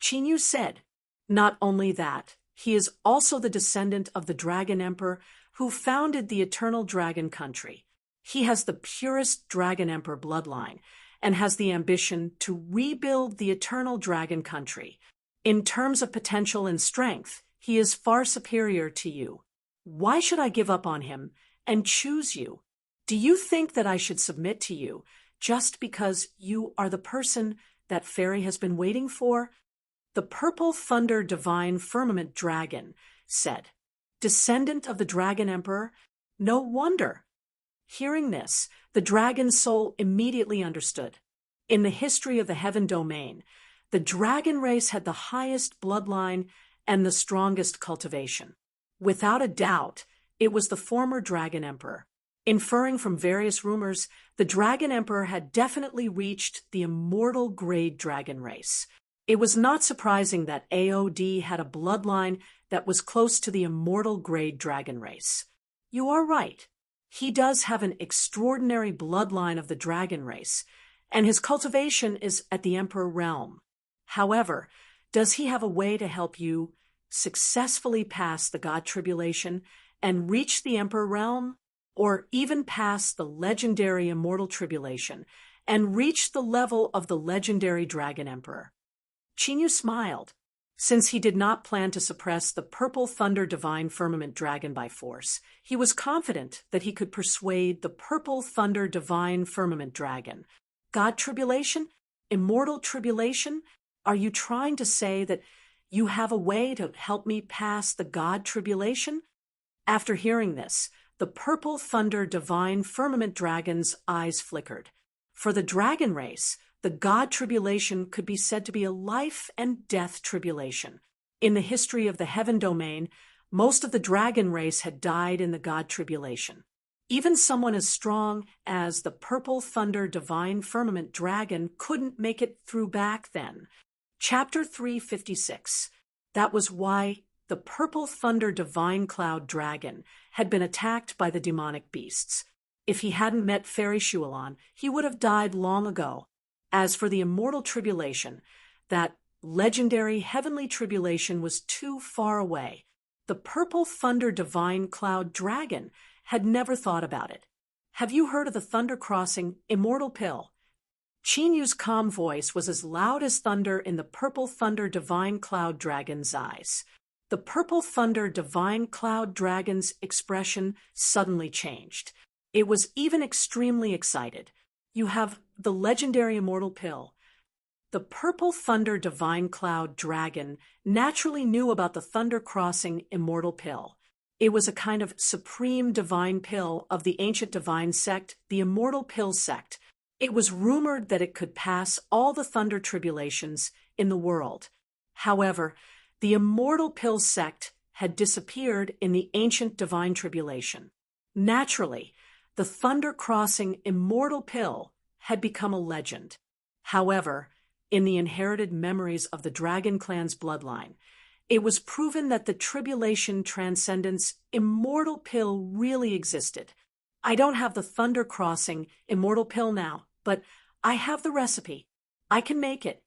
Qin said. Not only that, he is also the descendant of the Dragon Emperor who founded the Eternal Dragon Country. He has the purest Dragon Emperor bloodline and has the ambition to rebuild the Eternal Dragon Country. In terms of potential and strength, he is far superior to you. Why should I give up on him and choose you? Do you think that I should submit to you just because you are the person that Fairy has been waiting for? The Purple Thunder Divine Firmament Dragon said. Descendant of the Dragon Emperor? No wonder. Hearing this, the dragon's soul immediately understood. In the history of the Heaven Domain, the dragon race had the highest bloodline and the strongest cultivation. Without a doubt, it was the former Dragon Emperor. Inferring from various rumors, the Dragon Emperor had definitely reached the immortal grade dragon race. It was not surprising that AOD had a bloodline that was close to the immortal grade dragon race. You are right. He does have an extraordinary bloodline of the dragon race, and his cultivation is at the Emperor realm. However, does he have a way to help you successfully pass the God Tribulation and reach the Emperor realm, or even pass the legendary Immortal Tribulation and reach the level of the legendary Dragon Emperor? Qin smiled. Since he did not plan to suppress the Purple Thunder Divine Firmament Dragon by force, he was confident that he could persuade the Purple Thunder Divine Firmament Dragon. God Tribulation? Immortal Tribulation? Are you trying to say that you have a way to help me pass the God Tribulation? After hearing this, the Purple Thunder Divine Firmament Dragon's eyes flickered. For the dragon race, the God Tribulation could be said to be a life and death tribulation. In the history of the Heaven Domain, most of the dragon race had died in the God Tribulation. Even someone as strong as the Purple Thunder Divine Firmament Dragon couldn't make it through back then. Chapter 356. That was why the Purple Thunder Divine Cloud Dragon had been attacked by the demonic beasts. If he hadn't met Fairy Shualon, he would have died long ago. As for the Immortal Tribulation, that legendary heavenly tribulation was too far away. The Purple Thunder Divine Cloud Dragon had never thought about it. Have you heard of the Thunder Crossing Immortal Pill? Qinyu's calm voice was as loud as thunder in the Purple Thunder Divine Cloud Dragon's eyes. The Purple Thunder Divine Cloud Dragon's expression suddenly changed. It was even extremely excited. You have the legendary Immortal Pill. The Purple Thunder Divine Cloud Dragon naturally knew about the Thunder Crossing Immortal Pill. It was a kind of supreme divine pill of the ancient divine sect, the Immortal Pill sect. It was rumored that it could pass all the thunder tribulations in the world. However, the Immortal Pill sect had disappeared in the ancient divine tribulation. Naturally, the Thunder Crossing Immortal Pill had become a legend. However, in the inherited memories of the Dragon Clan's bloodline, it was proven that the Tribulation Transcendence Immortal Pill really existed. I don't have the Thunder Crossing Immortal Pill now, but I have the recipe. I can make it.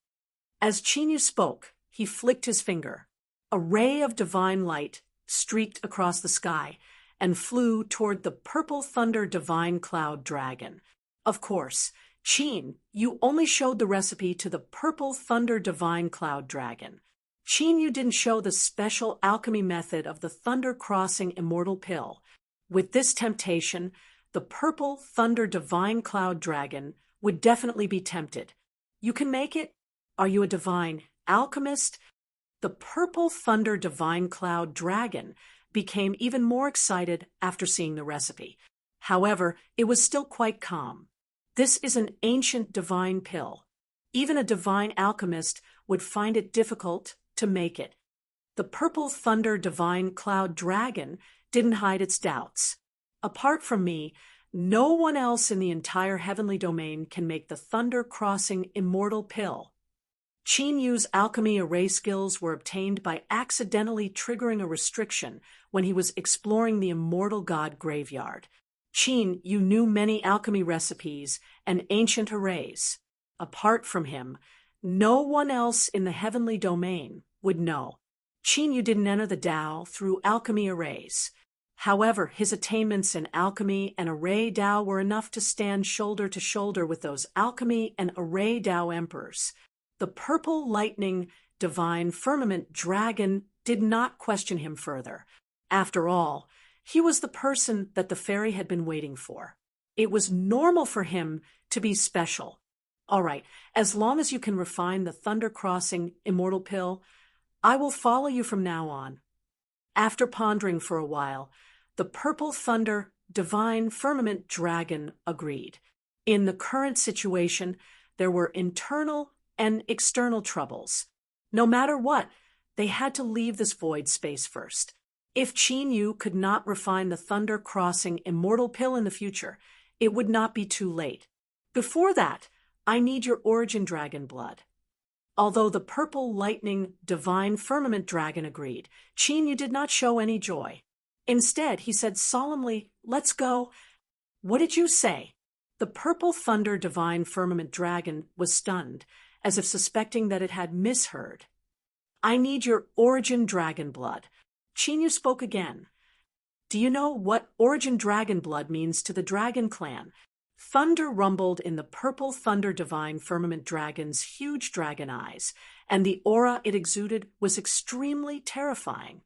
As Qinyu spoke, he flicked his finger. A ray of divine light streaked across the sky and flew toward the Purple Thunder Divine Cloud Dragon. Of course, Qin, you only showed the recipe to the Purple Thunder Divine Cloud Dragon. Qin, you didn't show the special alchemy method of the Thunder Crossing Immortal Pill. With this temptation, the Purple Thunder Divine Cloud Dragon would definitely be tempted. You can make it? Are you a divine alchemist? The Purple Thunder Divine Cloud Dragon became even more excited after seeing the recipe. However, it was still quite calm. This is an ancient divine pill. Even a divine alchemist would find it difficult to make it. The Purple Thunder Divine Cloud Dragon didn't hide its doubts. Apart from me, no one else in the entire heavenly domain can make the Thunder Crossing Immortal Pill. Qin Yu's alchemy array skills were obtained by accidentally triggering a restriction when he was exploring the Immortal God graveyard. Qin, you knew many alchemy recipes and ancient arrays. Apart from him, no one else in the heavenly domain would know. Qin, you didn't enter the Tao through alchemy arrays. However, his attainments in alchemy and array Tao were enough to stand shoulder to shoulder with those alchemy and array Tao emperors. The purple lightning divine firmament dragon did not question him further. After all, he was the person that the fairy had been waiting for. It was normal for him to be special. All right, as long as you can refine the Thunder Crossing immortal pill, I will follow you from now on. After pondering for a while, the purple thunder divine firmament dragon agreed. In the current situation, there were internal and external troubles. No matter what, they had to leave this void space first. If Qin Yu could not refine the Thunder Crossing immortal pill in the future, it would not be too late. Before that, I need your origin dragon blood. Although the purple lightning divine firmament dragon agreed, Qin Yu did not show any joy. Instead, he said solemnly, "Let's go." "What did you say?" The purple thunder divine firmament dragon was stunned, as if suspecting that it had misheard. "I need your origin dragon blood." Qin Yu spoke again. "Do you know what origin dragon blood means to the dragon clan?" Thunder rumbled in the purple thunder divine firmament dragon's huge dragon eyes, and the aura it exuded was extremely terrifying.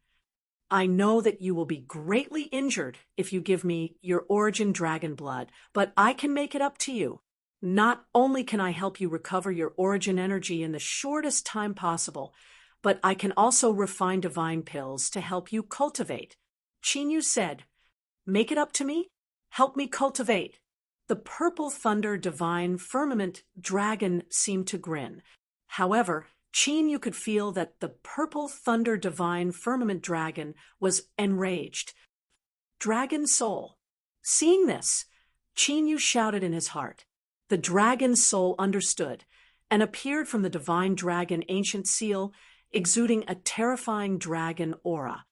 "I know that you will be greatly injured if you give me your origin dragon blood, but I can make it up to you. Not only can I help you recover your origin energy in the shortest time possible, but I can also refine divine pills to help you cultivate." Qin Yu said, "Make it up to me? Help me cultivate." The purple thunder divine firmament dragon seemed to grin. However, Qin Yu could feel that the purple thunder divine firmament dragon was enraged. "Dragon soul." Seeing this, Qin Yu shouted in his heart. The dragon soul understood and appeared from the divine dragon ancient seal, exuding a terrifying dragon aura.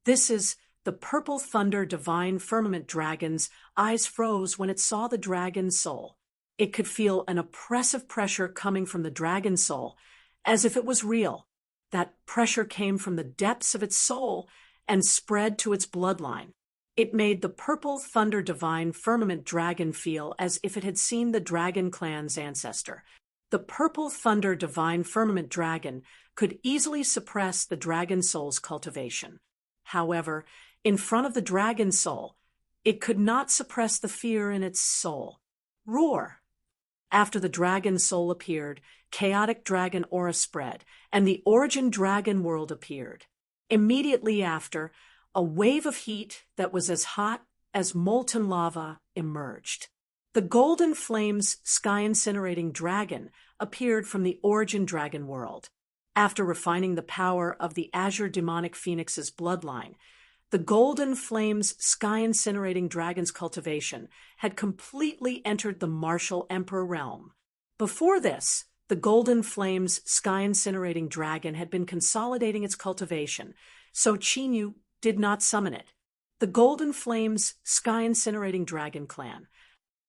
"This is..." The purple thunder divine firmament dragon's eyes froze when it saw the dragon soul. It could feel an oppressive pressure coming from the dragon soul, as if it was real. That pressure came from the depths of its soul and spread to its bloodline. It made the purple thunder divine firmament dragon feel as if it had seen the dragon clan's ancestor. The purple thunder divine firmament dragon could easily suppress the dragon soul's cultivation. However, in front of the dragon soul, it could not suppress the fear in its soul. Roar! After the dragon soul appeared, chaotic dragon aura spread, and the origin dragon world appeared. Immediately after, a wave of heat that was as hot as molten lava emerged. The golden flames sky-incinerating dragon appeared from the origin dragon world. After refining the power of the azure demonic phoenix's bloodline, the golden flames sky-incinerating dragon's cultivation had completely entered the martial emperor realm. Before this, the golden flames sky-incinerating dragon had been consolidating its cultivation, so Qin Yu did not summon it. The golden flames sky-incinerating dragon clan.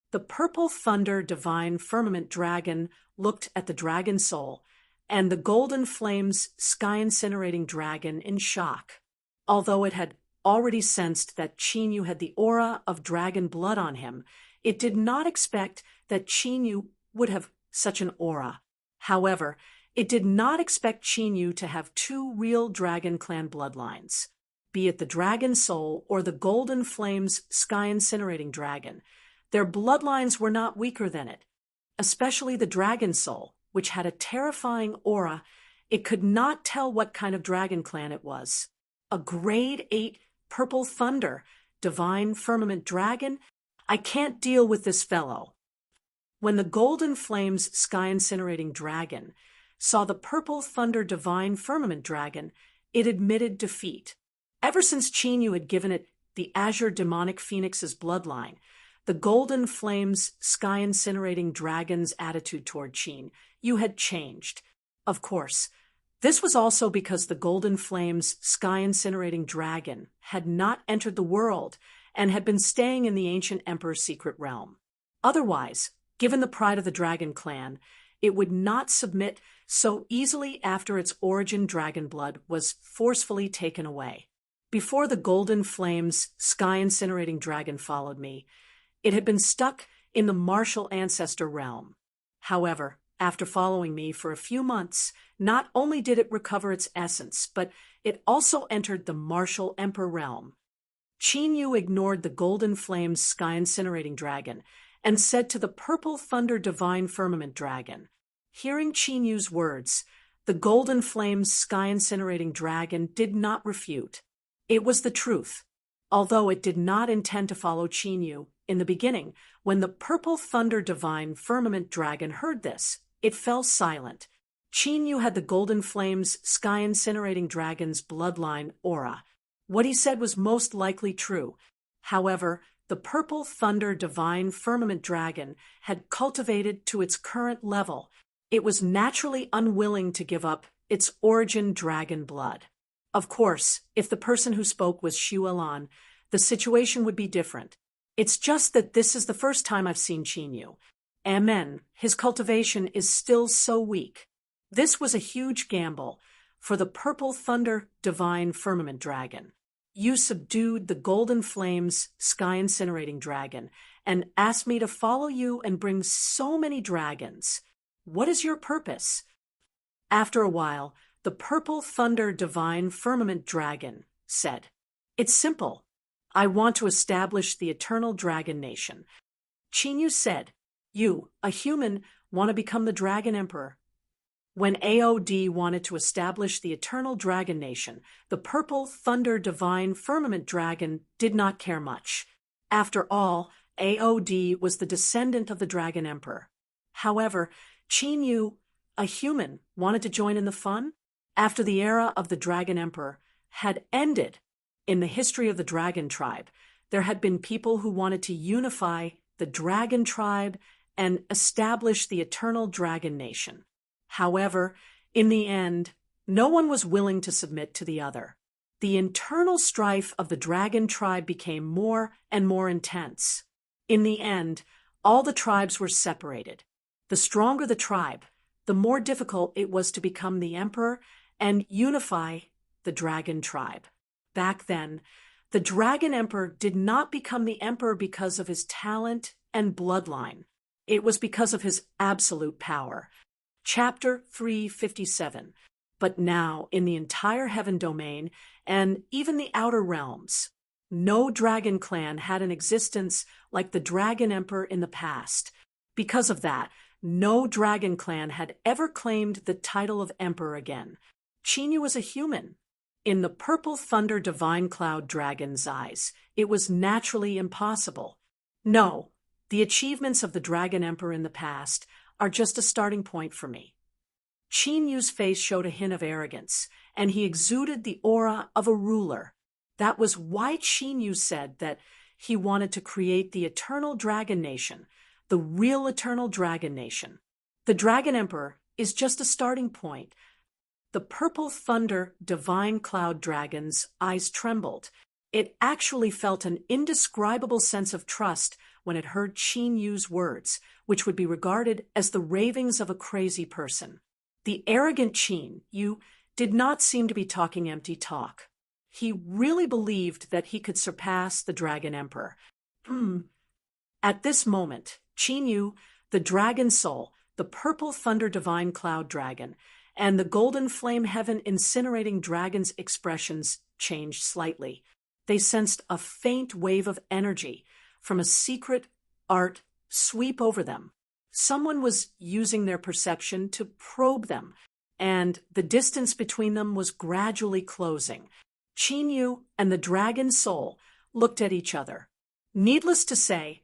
The purple thunder divine firmament dragon looked at the dragon soul, and the golden flames sky-incinerating dragon in shock. Although it had already sensed that Qin Yu had the aura of dragon blood on him, it did not expect that Qin Yu would have such an aura. However, it did not expect Qin Yu to have two real dragon clan bloodlines. Be it the dragon soul or the golden flames sky-incinerating dragon, their bloodlines were not weaker than it. Especially the dragon soul, which had a terrifying aura, it could not tell what kind of dragon clan it was. A grade 8 purple thunder, divine firmament dragon? I can't deal with this fellow. When the golden flames sky-incinerating dragon saw the purple thunder divine firmament dragon, it admitted defeat. Ever since Qin Yu had given it the azure demonic phoenix's bloodline, the golden flames sky-incinerating dragon's attitude toward Qin Yu had changed. Of course, this was also because the golden flames sky-incinerating dragon had not entered the world and had been staying in the ancient emperor's secret realm. Otherwise, given the pride of the dragon clan, it would not submit so easily after its origin dragon blood was forcefully taken away. Before the golden flames sky-incinerating dragon followed me, it had been stuck in the martial ancestor realm. However, after following me for a few months, not only did it recover its essence, but it also entered the martial emperor realm. Qin Yu ignored the golden flames sky-incinerating dragon and said to the purple thunder divine firmament dragon. Hearing Qin Yu's words, the golden flames sky-incinerating dragon did not refute. It was the truth, although it did not intend to follow Qin Yu. In the beginning, when the purple thunder divine firmament dragon heard this, it fell silent. Qin Yu had the golden flames sky-incinerating dragon's bloodline aura. What he said was most likely true. However, the purple thunder divine firmament dragon had cultivated to its current level. It was naturally unwilling to give up its origin dragon blood. Of course, if the person who spoke was Xu Elan, the situation would be different. It's just that this is the first time I've seen Qin Yu. Amen. His cultivation is still so weak. This was a huge gamble for the purple thunder divine firmament dragon. You subdued the golden flames sky-incinerating dragon and asked me to follow you and bring so many dragons. What is your purpose? After a while, the purple thunder divine firmament dragon said, "It's simple. I want to establish the eternal dragon nation." Qin Yu said, "You, a human, want to become the dragon emperor." When AOD wanted to establish the eternal dragon nation, the purple thunder divine firmament dragon did not care much. After all, AOD was the descendant of the dragon emperor. However, Qin Yu, a human, wanted to join in the fun. After the era of the dragon emperor had ended in the history of the dragon tribe, there had been people who wanted to unify the dragon tribe and establish the eternal dragon nation. However, in the end, no one was willing to submit to the other. The internal strife of the dragon tribe became more and more intense. In the end, all the tribes were separated. The stronger the tribe, the more difficult it was to become the emperor and unify the dragon tribe. Back then, the dragon emperor did not become the emperor because of his talent and bloodline. It was because of his absolute power. Chapter 357. But now, in the entire heaven domain, and even the outer realms, no dragon clan had an existence like the dragon emperor in the past. Because of that, no dragon clan had ever claimed the title of emperor again. Qin Yu was a human. In the purple thunder divine cloud dragon's eyes, it was naturally impossible. No, the achievements of the dragon emperor in the past are just a starting point for me. Qin Yu's face showed a hint of arrogance, and he exuded the aura of a ruler. That was why Qin Yu said that he wanted to create the eternal dragon nation, the real eternal dragon nation. The dragon emperor is just a starting point. The purple thunder divine cloud dragon's eyes trembled. It actually felt an indescribable sense of trust when it heard Qin Yu's words, which would be regarded as the ravings of a crazy person. The arrogant Qin Yu did not seem to be talking empty talk. He really believed that he could surpass the dragon emperor. At this moment, Qin Yu, the dragon soul, the purple thunder divine cloud dragon, and the golden flame heaven incinerating dragon's expressions changed slightly. They sensed a faint wave of energy from a secret art sweep over them. Someone was using their perception to probe them, and the distance between them was gradually closing. Qin Yu and the dragon soul looked at each other. Needless to say,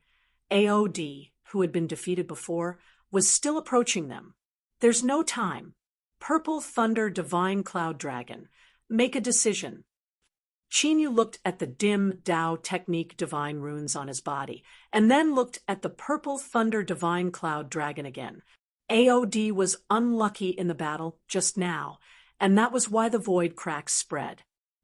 AOD, who had been defeated before, was still approaching them. There's no time. Purple thunder divine cloud dragon, make a decision. Qin Yu looked at the dim Dao technique divine runes on his body, and then looked at the purple thunder divine cloud dragon again. AOD was unlucky in the battle just now, and that was why the void cracks spread.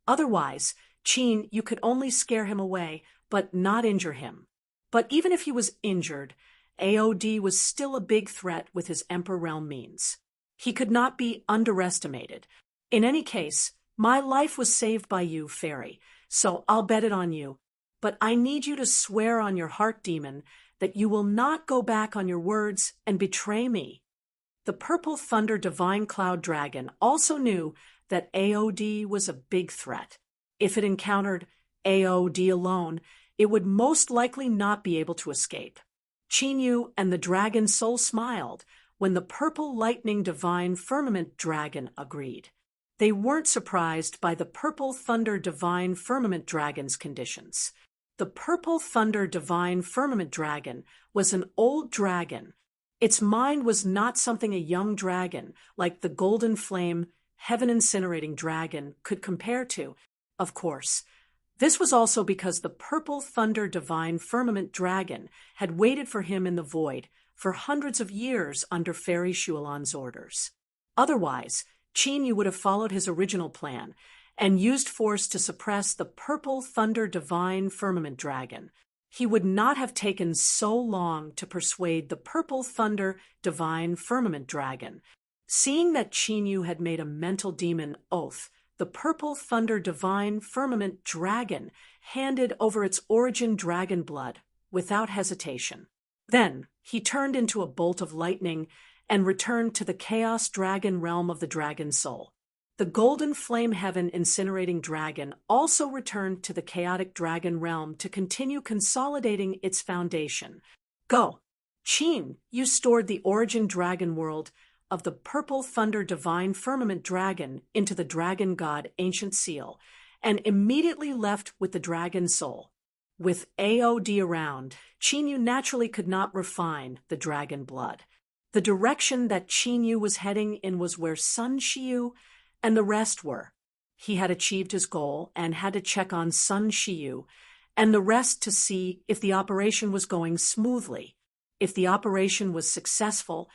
Otherwise, Qin, you could only scare him away, but not injure him. But even if he was injured, AOD was still a big threat with his Emperor Realm means. He could not be underestimated. In any case, my life was saved by you, Fairy, so I'll bet it on you. But I need you to swear on your heart demon that you will not go back on your words and betray me. The Purple Thunder Divine Cloud Dragon also knew that AOD was a big threat. If it encountered AOD alone, it would most likely not be able to escape. Chinyu and the Dragon Soul smiled when the Purple Lightning Divine Firmament Dragon agreed. They weren't surprised by the Purple Thunder Divine Firmament Dragon's conditions. The Purple Thunder Divine Firmament Dragon was an old dragon. Its mind was not something a young dragon, like the Golden Flame, Heaven Incinerating Dragon, could compare to. Of course, this was also because the Purple Thunder Divine Firmament Dragon had waited for him in the void for hundreds of years under Fairy Shualan's orders. Otherwise, Chinyu would have followed his original plan and used force to suppress the Purple Thunder Divine Firmament Dragon. He would not have taken so long to persuade the Purple Thunder Divine Firmament Dragon. Seeing that Chinyu had made a mental demon oath, the Purple Thunder Divine Firmament Dragon handed over its origin dragon blood without hesitation. Then he turned into a bolt of lightning and returned to the Chaos Dragon realm of the Dragon Soul. The Golden Flame Heaven Incinerating Dragon also returned to the Chaotic Dragon realm to continue consolidating its foundation. Go! Chin, you stored the origin dragon world of the Purple Thunder Divine Firmament Dragon into the Dragon God Ancient Seal, and immediately left with the Dragon Soul. With AOD around, Chinyu naturally could not refine the dragon blood. The direction that Chinyu was heading in was where Sun Shiyu and the rest were. He had achieved his goal and had to check on Sun Shiyu and the rest to see if the operation was going smoothly. If the operation was successful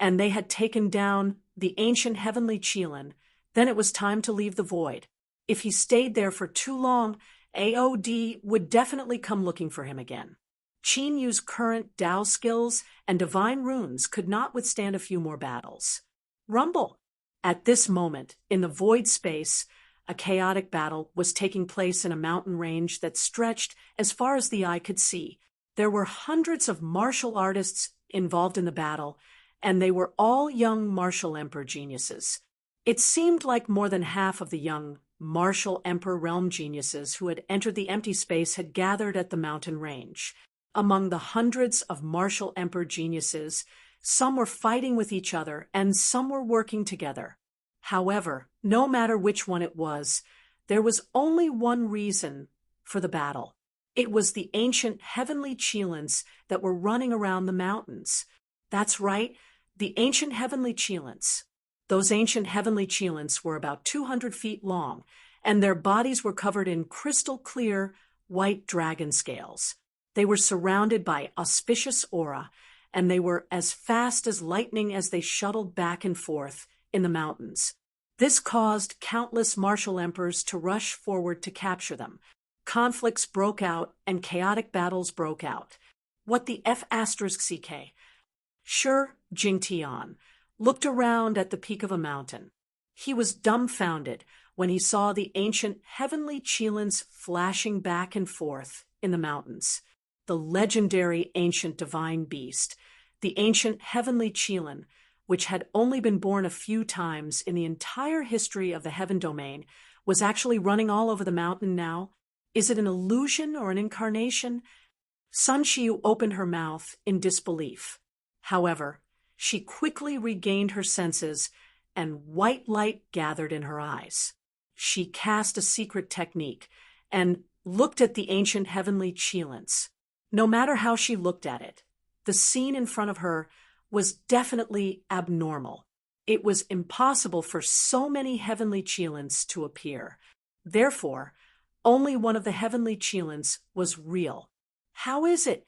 and they had taken down the ancient heavenly Qilin, then it was time to leave the void. If he stayed there for too long, AOD would definitely come looking for him again. Chinyu's current Dao skills and divine runes could not withstand a few more battles. Rumble! At this moment, in the void space, a chaotic battle was taking place in a mountain range that stretched as far as the eye could see. There were hundreds of martial artists involved in the battle, and they were all young martial emperor geniuses. It seemed like more than half of the young martial emperor realm geniuses who had entered the empty space had gathered at the mountain range. Among the hundreds of martial emperor geniuses, some were fighting with each other and some were working together. However, no matter which one it was, there was only one reason for the battle. It was the ancient heavenly Qilins that were running around the mountains. That's right, the ancient heavenly Qilins. Those ancient heavenly Qilins were about 200 feet long, and their bodies were covered in crystal-clear white dragon scales. They were surrounded by auspicious aura, and they were as fast as lightning as they shuttled back and forth in the mountains. This caused countless martial emperors to rush forward to capture them. Conflicts broke out and chaotic battles broke out. What the F***CK? Sure, Jingtian looked around at the peak of a mountain. He was dumbfounded when he saw the ancient heavenly Qilins flashing back and forth in the mountains. The legendary ancient divine beast, the ancient heavenly Qilin, which had only been born a few times in the entire history of the heaven domain, was actually running all over the mountain now. Is it an illusion or an incarnation? Sun Shiyu opened her mouth in disbelief. However, she quickly regained her senses and white light gathered in her eyes. She cast a secret technique and looked at the ancient heavenly Qilins. No matter how she looked at it, the scene in front of her was definitely abnormal. It was impossible for so many heavenly Qilins to appear. Therefore, only one of the heavenly Qilins was real. How is it?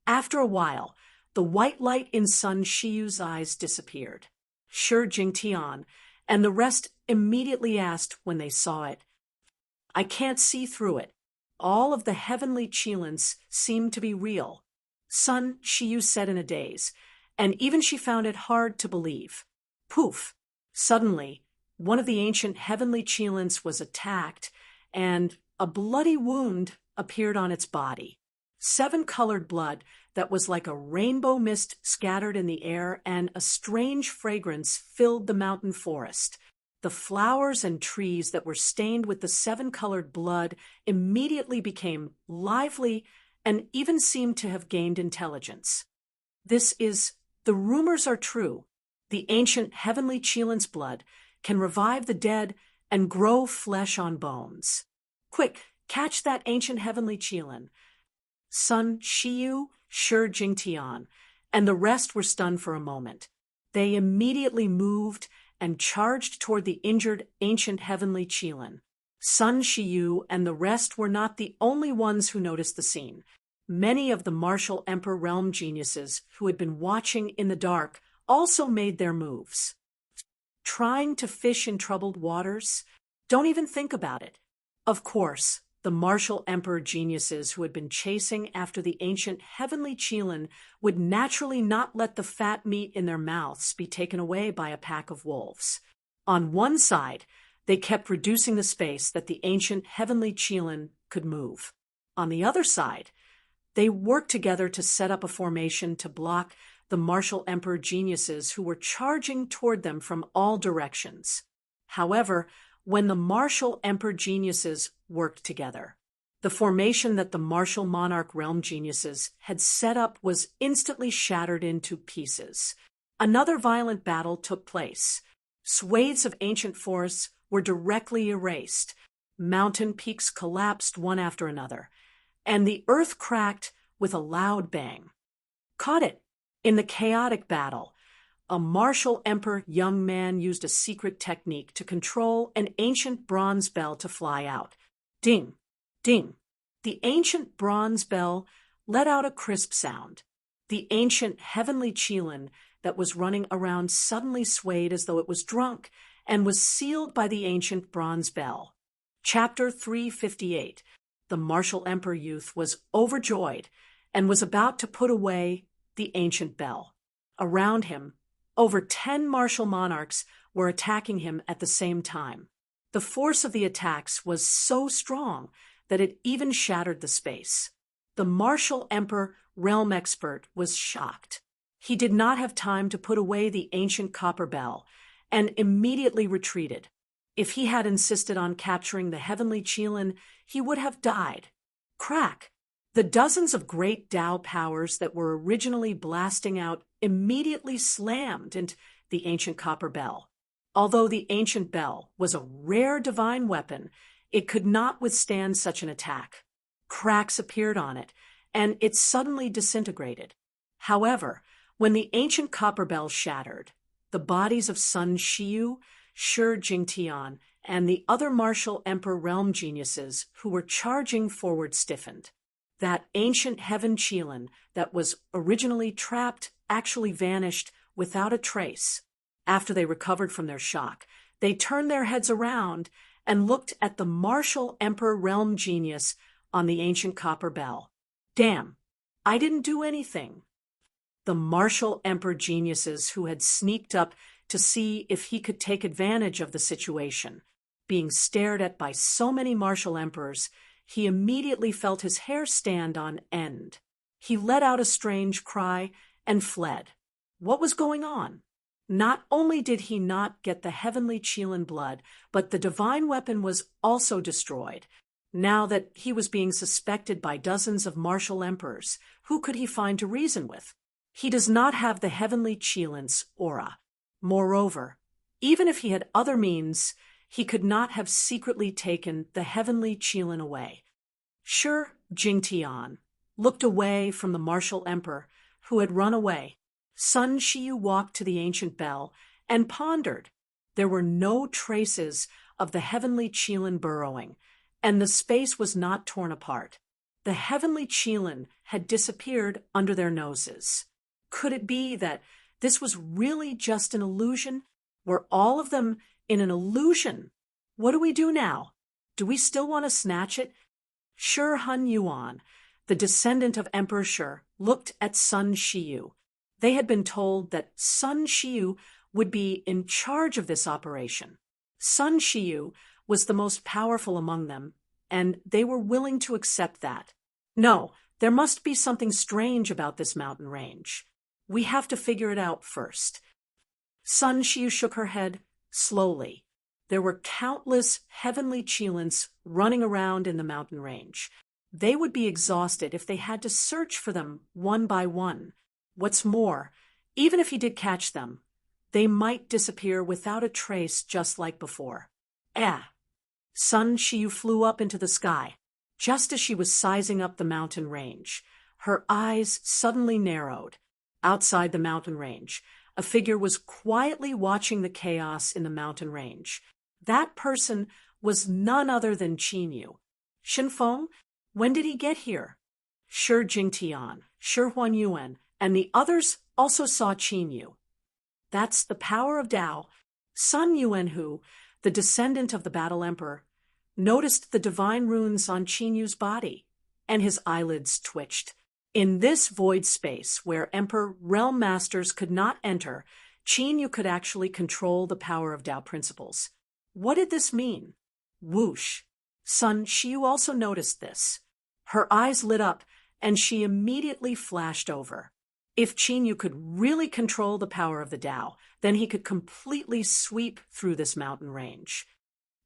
After a while, the white light in Sun Shiyu's eyes disappeared. Shi Jingtian and the rest immediately asked when they saw it, "I can't see through it. all of the heavenly Qilins seemed to be real. Sun Shiyu said in a daze, and even she found it hard to believe. Poof! Suddenly, one of the ancient heavenly Qilins was attacked, and a bloody wound appeared on its body. 7-colored blood that was like a rainbow mist scattered in the air, and a strange fragrance filled the mountain forest. The flowers and trees that were stained with the 7-colored blood immediately became lively and even seemed to have gained intelligence. The rumors are true. The ancient heavenly Qilin's blood can revive the dead and grow flesh on bones. Quick, catch that ancient heavenly Qilin. Sun Shiyu, Shi Jingtian, and the rest were stunned for a moment. They immediately moved and charged toward the injured ancient heavenly Qilin. Sun Shiyu and the rest were not the only ones who noticed the scene. Many of the martial Emperor realm geniuses who had been watching in the dark also made their moves. Trying to fish in troubled waters? Don't even think about it. Of course, the martial Emperor geniuses who had been chasing after the ancient heavenly Qilin would naturally not let the fat meat in their mouths be taken away by a pack of wolves. On one side, they kept reducing the space that the ancient heavenly Qilin could move. On the other side, they worked together to set up a formation to block the martial Emperor geniuses who were charging toward them from all directions. However, when the martial Emperor geniuses worked together, the formation that the martial monarch realm geniuses had set up was instantly shattered into pieces. Another violent battle took place. Swathes of ancient forests were directly erased. Mountain peaks collapsed one after another, and the earth cracked with a loud bang. Caught it! In the chaotic battle, a martial Emperor young man used a secret technique to control an ancient bronze bell to fly out. Ding! Ding! The ancient bronze bell let out a crisp sound. The ancient heavenly Qilin that was running around suddenly swayed as though it was drunk and was sealed by the ancient bronze bell. Chapter 358. The martial Emperor youth was overjoyed and was about to put away the ancient bell. Around him, over 10 martial monarchs were attacking him at the same time. The force of the attacks was so strong that it even shattered the space. The martial Emperor realm expert was shocked. He did not have time to put away the ancient copper bell and immediately retreated. If he had insisted on capturing the heavenly Qilin, he would have died. Crack! The dozens of great Tao powers that were originally blasting out immediately slammed into the ancient copper bell. Although the ancient bell was a rare divine weapon, it could not withstand such an attack. Cracks appeared on it, and it suddenly disintegrated. However, when the ancient copper bell shattered, the bodies of Sun Shiyu, Shi Jingtian, and the other martial Emperor realm geniuses who were charging forward stiffened. That ancient heaven Qilin that was originally trapped actually vanished without a trace. After they recovered from their shock, they turned their heads around and looked at the martial Emperor realm genius on the ancient copper bell. Damn, I didn't do anything. The martial Emperor geniuses who had sneaked up to see if he could take advantage of the situation, being stared at by so many martial emperors, he immediately felt his hair stand on end. He let out a strange cry and fled. What was going on? Not only did he not get the heavenly Qilin blood, but the divine weapon was also destroyed. Now that he was being suspected by dozens of martial emperors, who could he find to reason with? He does not have the heavenly Qilin's aura. Moreover, even if he had other means, he could not have secretly taken the heavenly Qilin away. Shi Jingtian looked away from the martial emperor who had run away. Sun Shiyu walked to the ancient bell and pondered. There were no traces of the heavenly Qilin burrowing, and the space was not torn apart. The heavenly Qilin had disappeared under their noses. Could it be that this was really just an illusion? Were all of them in an illusion? What do we do now? Do we still want to snatch it? Shi Hun Yuan, the descendant of Emperor Shi, looked at Sun Shiyu. They had been told that Sun Shiyu would be in charge of this operation. Sun Shiyu was the most powerful among them, and they were willing to accept that. No, there must be something strange about this mountain range. We have to figure it out first. Sun Shiyu shook her head slowly. There were countless heavenly Qilins running around in the mountain range. They would be exhausted if they had to search for them one by one. What's more, even if he did catch them, they might disappear without a trace just like before. Sun Shiyu flew up into the sky. Just as she was sizing up the mountain range, her eyes suddenly narrowed. Outside the mountain range, a figure was quietly watching the chaos in the mountain range. That person was none other than Qin Yu. Shinfeng, when did he get here? Shi Jingtian, Shi Huan Yuan, and the others also saw Qin Yu. That's the power of Tao. Sun Yuanhu, the descendant of the Battle Emperor, noticed the divine runes on Qin Yu's body, and his eyelids twitched. In this void space where Emperor Realm Masters could not enter, Qin Yu could actually control the power of Tao principles. What did this mean? Whoosh! Sun Shiyu also noticed this. Her eyes lit up, and she immediately flashed over. If Qin Yu could really control the power of the Tao, then he could completely sweep through this mountain range.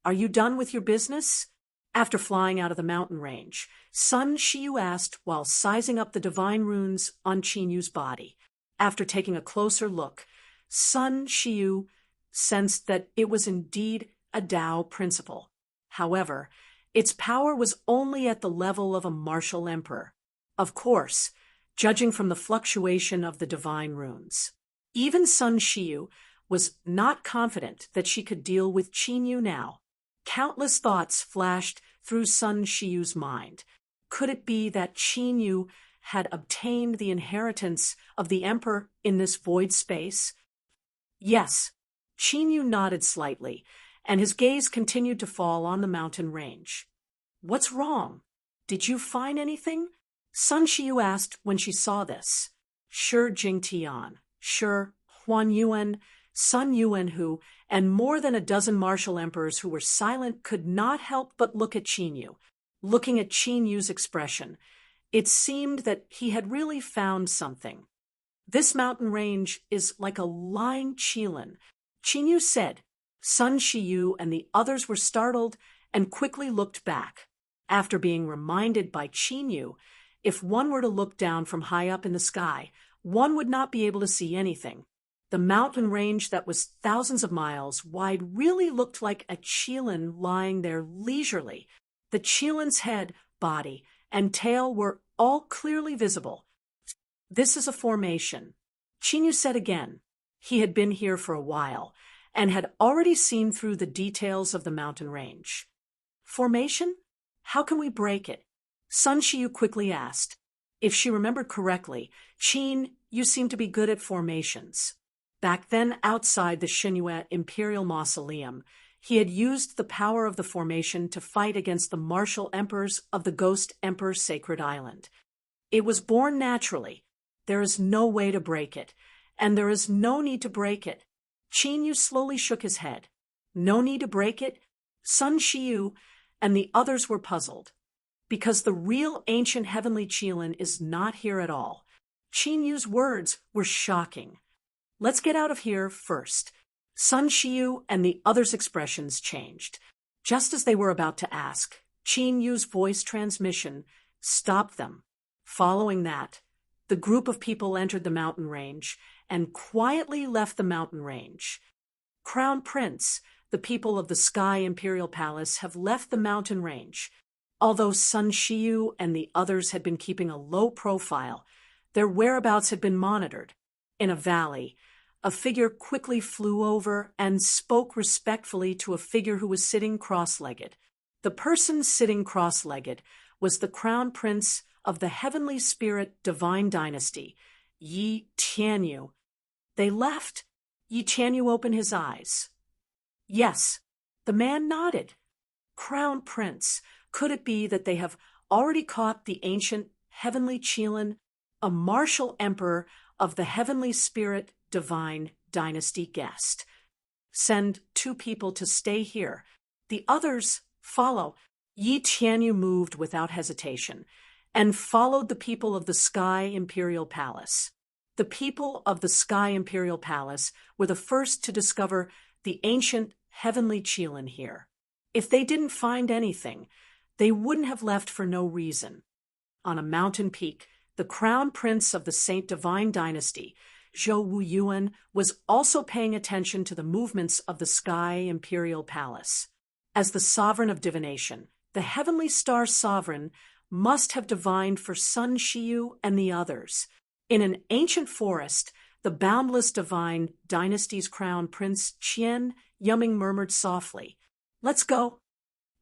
Are you done with your business? After flying out of the mountain range, Sun Shiyu asked while sizing up the divine runes on Qin Yu's body. After taking a closer look, Sun Shiyu sensed that it was indeed a Tao principle. However, its power was only at the level of a martial emperor. Of course, judging from the fluctuation of the divine runes. Even Sun Shiyu was not confident that she could deal with Qin Yu now. Countless thoughts flashed through Sun Shiyu's mind. Could it be that Qin Yu had obtained the inheritance of the emperor in this void space? Yes. Qin Yu nodded slightly, and his gaze continued to fall on the mountain range. What's wrong? Did you find anything? Sun Shiyu asked when she saw this. Shi Jingtian, Shi Huan Yuan, Sun Yuanhu, and more than a dozen martial emperors who were silent could not help but look at Qin Yu. Looking at Qin Yu's expression, it seemed that he had really found something. This mountain range is like a lying Qilin, Qin Yu said. Sun Shiyu and the others were startled and quickly looked back. After being reminded by Qin Yu, if one were to look down from high up in the sky, one would not be able to see anything. The mountain range that was thousands of miles wide really looked like a Qilin lying there leisurely. The Qilin's head, body, and tail were all clearly visible. This is a formation, Qin Yu said again. He had been here for a while, and had already seen through the details of the mountain range. Formation? How can we break it? Sun Shiyu quickly asked. If she remembered correctly, Qin Yu seemed to be good at formations. Back then, outside the Xinyue Imperial Mausoleum, he had used the power of the formation to fight against the martial emperors of the Ghost Emperor Sacred Island. It was born naturally. There is no way to break it, and there is no need to break it. Qin Yu slowly shook his head. No need to break it? Sun Shiyu and the others were puzzled. Because the real ancient heavenly Qilin is not here at all. Qin Yu's words were shocking. Let's get out of here first. Sun Shiyu and the others' expressions changed. Just as they were about to ask, Qin Yu's voice transmission stopped them. Following that, the group of people entered the mountain range and quietly left the mountain range. Crown Prince, the people of the Sky Imperial Palace have left the mountain range. Although Sun Shiyu and the others had been keeping a low profile, their whereabouts had been monitored. In a valley, a figure quickly flew over and spoke respectfully to a figure who was sitting cross-legged. The person sitting cross-legged was the Crown Prince of the Heavenly Spirit Divine Dynasty, Yi Tianyu. They left. Yi Tianyu opened his eyes. Yes, the man nodded. Crown Prince, could it be that they have already caught the ancient heavenly Qilin, a martial emperor of the heavenly spirit divine dynasty guest. Send 2 people to stay here. The others follow. Yi Tianyu moved without hesitation and followed the people of the Sky Imperial Palace. The people of the Sky Imperial Palace were the first to discover the ancient heavenly Qilin here. If they didn't find anything, they wouldn't have left for no reason. On a mountain peak, the crown prince of the Saint Divine Dynasty, Zhou Wuyuan, was also paying attention to the movements of the Sky Imperial Palace. As the sovereign of divination, the heavenly star sovereign must have divined for Sun Shiyu and the others. In an ancient forest, the boundless divine dynasty's crown prince Qian Yumming murmured softly, "Let's go."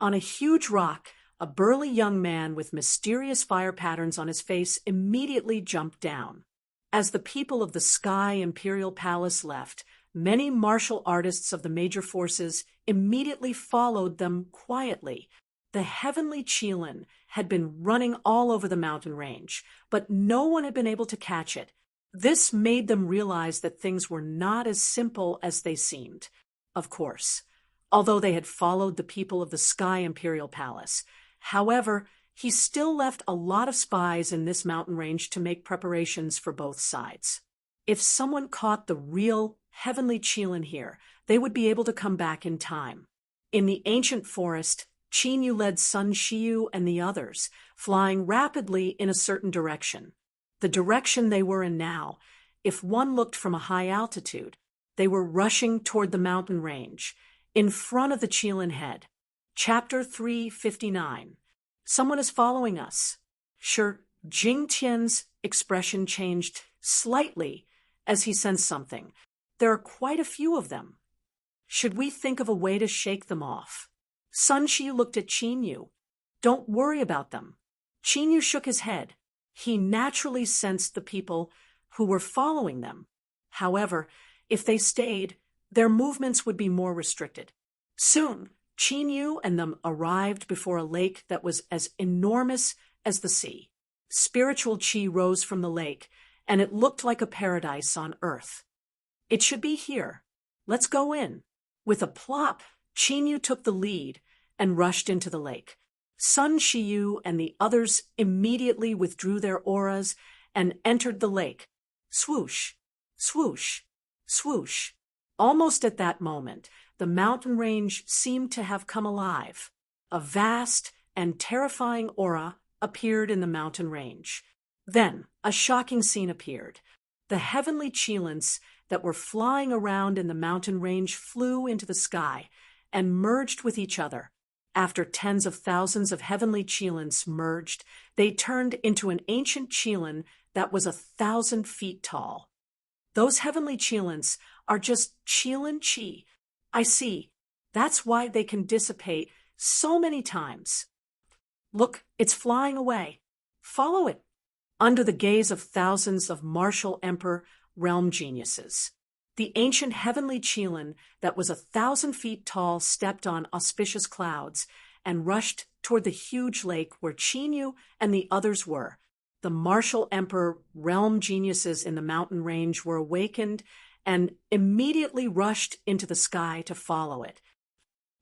On a huge rock, a burly young man with mysterious fire patterns on his face immediately jumped down. As the people of the Sky Imperial Palace left, many martial artists of the major forces immediately followed them quietly. The heavenly Qilin had been running all over the mountain range, but no one had been able to catch it. This made them realize that things were not as simple as they seemed. Of course, although they had followed the people of the Sky Imperial Palace, however, he still left a lot of spies in this mountain range to make preparations for both sides. If someone caught the real heavenly Qilin here, they would be able to come back in time. In the ancient forest, Qin Yu led Sun Shiyu and the others, flying rapidly in a certain direction. The direction they were in now, if one looked from a high altitude, they were rushing toward the mountain range, in front of the Qilin head. Chapter 359. Someone is following us. Sure, Jing Tian's expression changed slightly as he sensed something. There are quite a few of them. Should we think of a way to shake them off? Sun Shiyu looked at Qin Yu. Don't worry about them. Qin Yu shook his head. He naturally sensed the people who were following them. However, if they stayed, their movements would be more restricted. Soon, Qin Yu and them arrived before a lake that was as enormous as the sea. Spiritual qi rose from the lake, and it looked like a paradise on earth. It should be here. Let's go in. With a plop, Qin Yu took the lead and rushed into the lake. Sun Shiyu and the others immediately withdrew their auras and entered the lake. Swoosh, swoosh, swoosh. Almost at that moment, the mountain range seemed to have come alive. A vast and terrifying aura appeared in the mountain range. Then, a shocking scene appeared. The heavenly Qilins that were flying around in the mountain range flew into the sky and merged with each other. After tens of thousands of heavenly Qilins merged, they turned into an ancient Qilin that was 1,000 feet tall. Those heavenly Qilins are just Qilin Qi. I see. That's why they can dissipate so many times. Look, it's flying away. Follow it. Under the gaze of thousands of martial emperor realm geniuses, the ancient heavenly Qilin that was 1,000 feet tall stepped on auspicious clouds and rushed toward the huge lake where Qin Yu and the others were. The martial emperor realm geniuses in the mountain range were awakened and immediately rushed into the sky to follow it.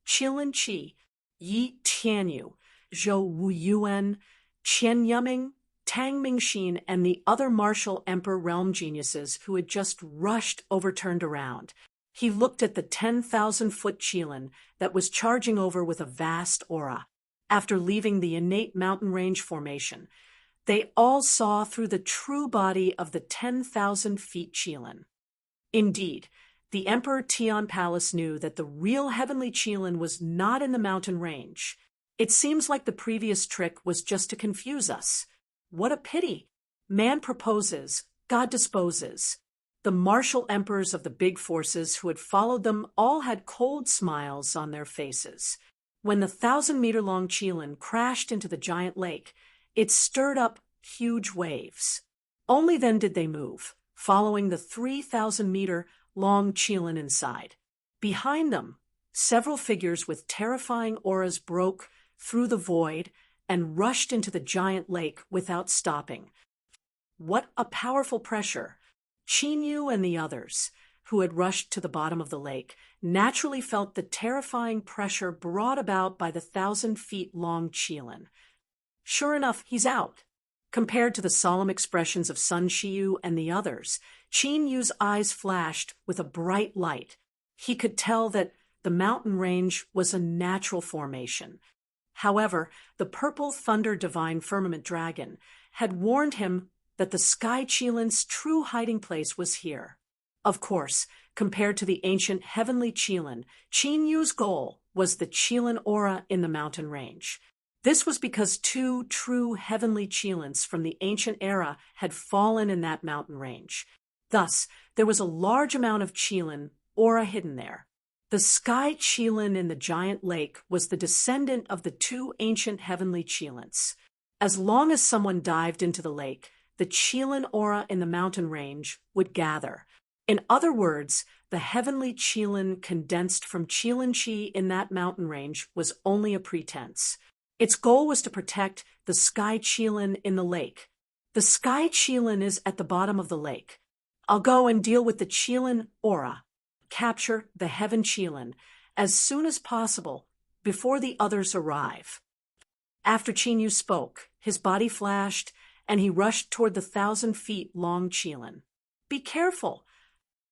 Qilin Qi, Yi Tianyu, Zhou Wuyuan, Qian Yumming, Tang Mingxin, and the other martial emperor realm geniuses who had just rushed overturned around. He looked at the 10,000-foot Qilin that was charging over with a vast aura. After leaving the innate mountain range formation, they all saw through the true body of the 10,000 feet Qilin. Indeed, the Emperor Tian Palace knew that the real heavenly Qilin was not in the mountain range. It seems like the previous trick was just to confuse us. What a pity! Man proposes, God disposes. The martial emperors of the big forces who had followed them all had cold smiles on their faces. When the 1,000-meter-long Qilin crashed into the giant lake, it stirred up huge waves. Only then did they move, following the 3,000-meter-long Qilin inside. Behind them, several figures with terrifying auras broke through the void and rushed into the giant lake without stopping. What a powerful pressure! Qinyu and the others, who had rushed to the bottom of the lake, naturally felt the terrifying pressure brought about by the 1,000-feet-long Qilin. Sure enough, he's out. Compared to the solemn expressions of Sun Shiyu and the others, Qin Yu's eyes flashed with a bright light. He could tell that the mountain range was a natural formation. However, the purple thunder divine firmament dragon had warned him that the Sky Qilin's true hiding place was here. Of course, compared to the ancient heavenly Qilin, Qin Yu's goal was the Qilin aura in the mountain range. This was because 2 true heavenly Qilins from the ancient era had fallen in that mountain range. Thus, there was a large amount of Qilin aura hidden there. The Sky Qilin in the giant lake was the descendant of the 2 ancient heavenly Qilins. As long as someone dived into the lake, the Qilin aura in the mountain range would gather. In other words, the heavenly Qilin condensed from Qilin Qi in that mountain range was only a pretense. Its goal was to protect the Sky Qilin in the lake. The Sky Qilin is at the bottom of the lake. I'll go and deal with the Qilin aura. Capture the Heaven Qilin as soon as possible before the others arrive. After Qin Yu spoke, his body flashed, and he rushed toward the 1,000-feet-long Qilin. Be careful,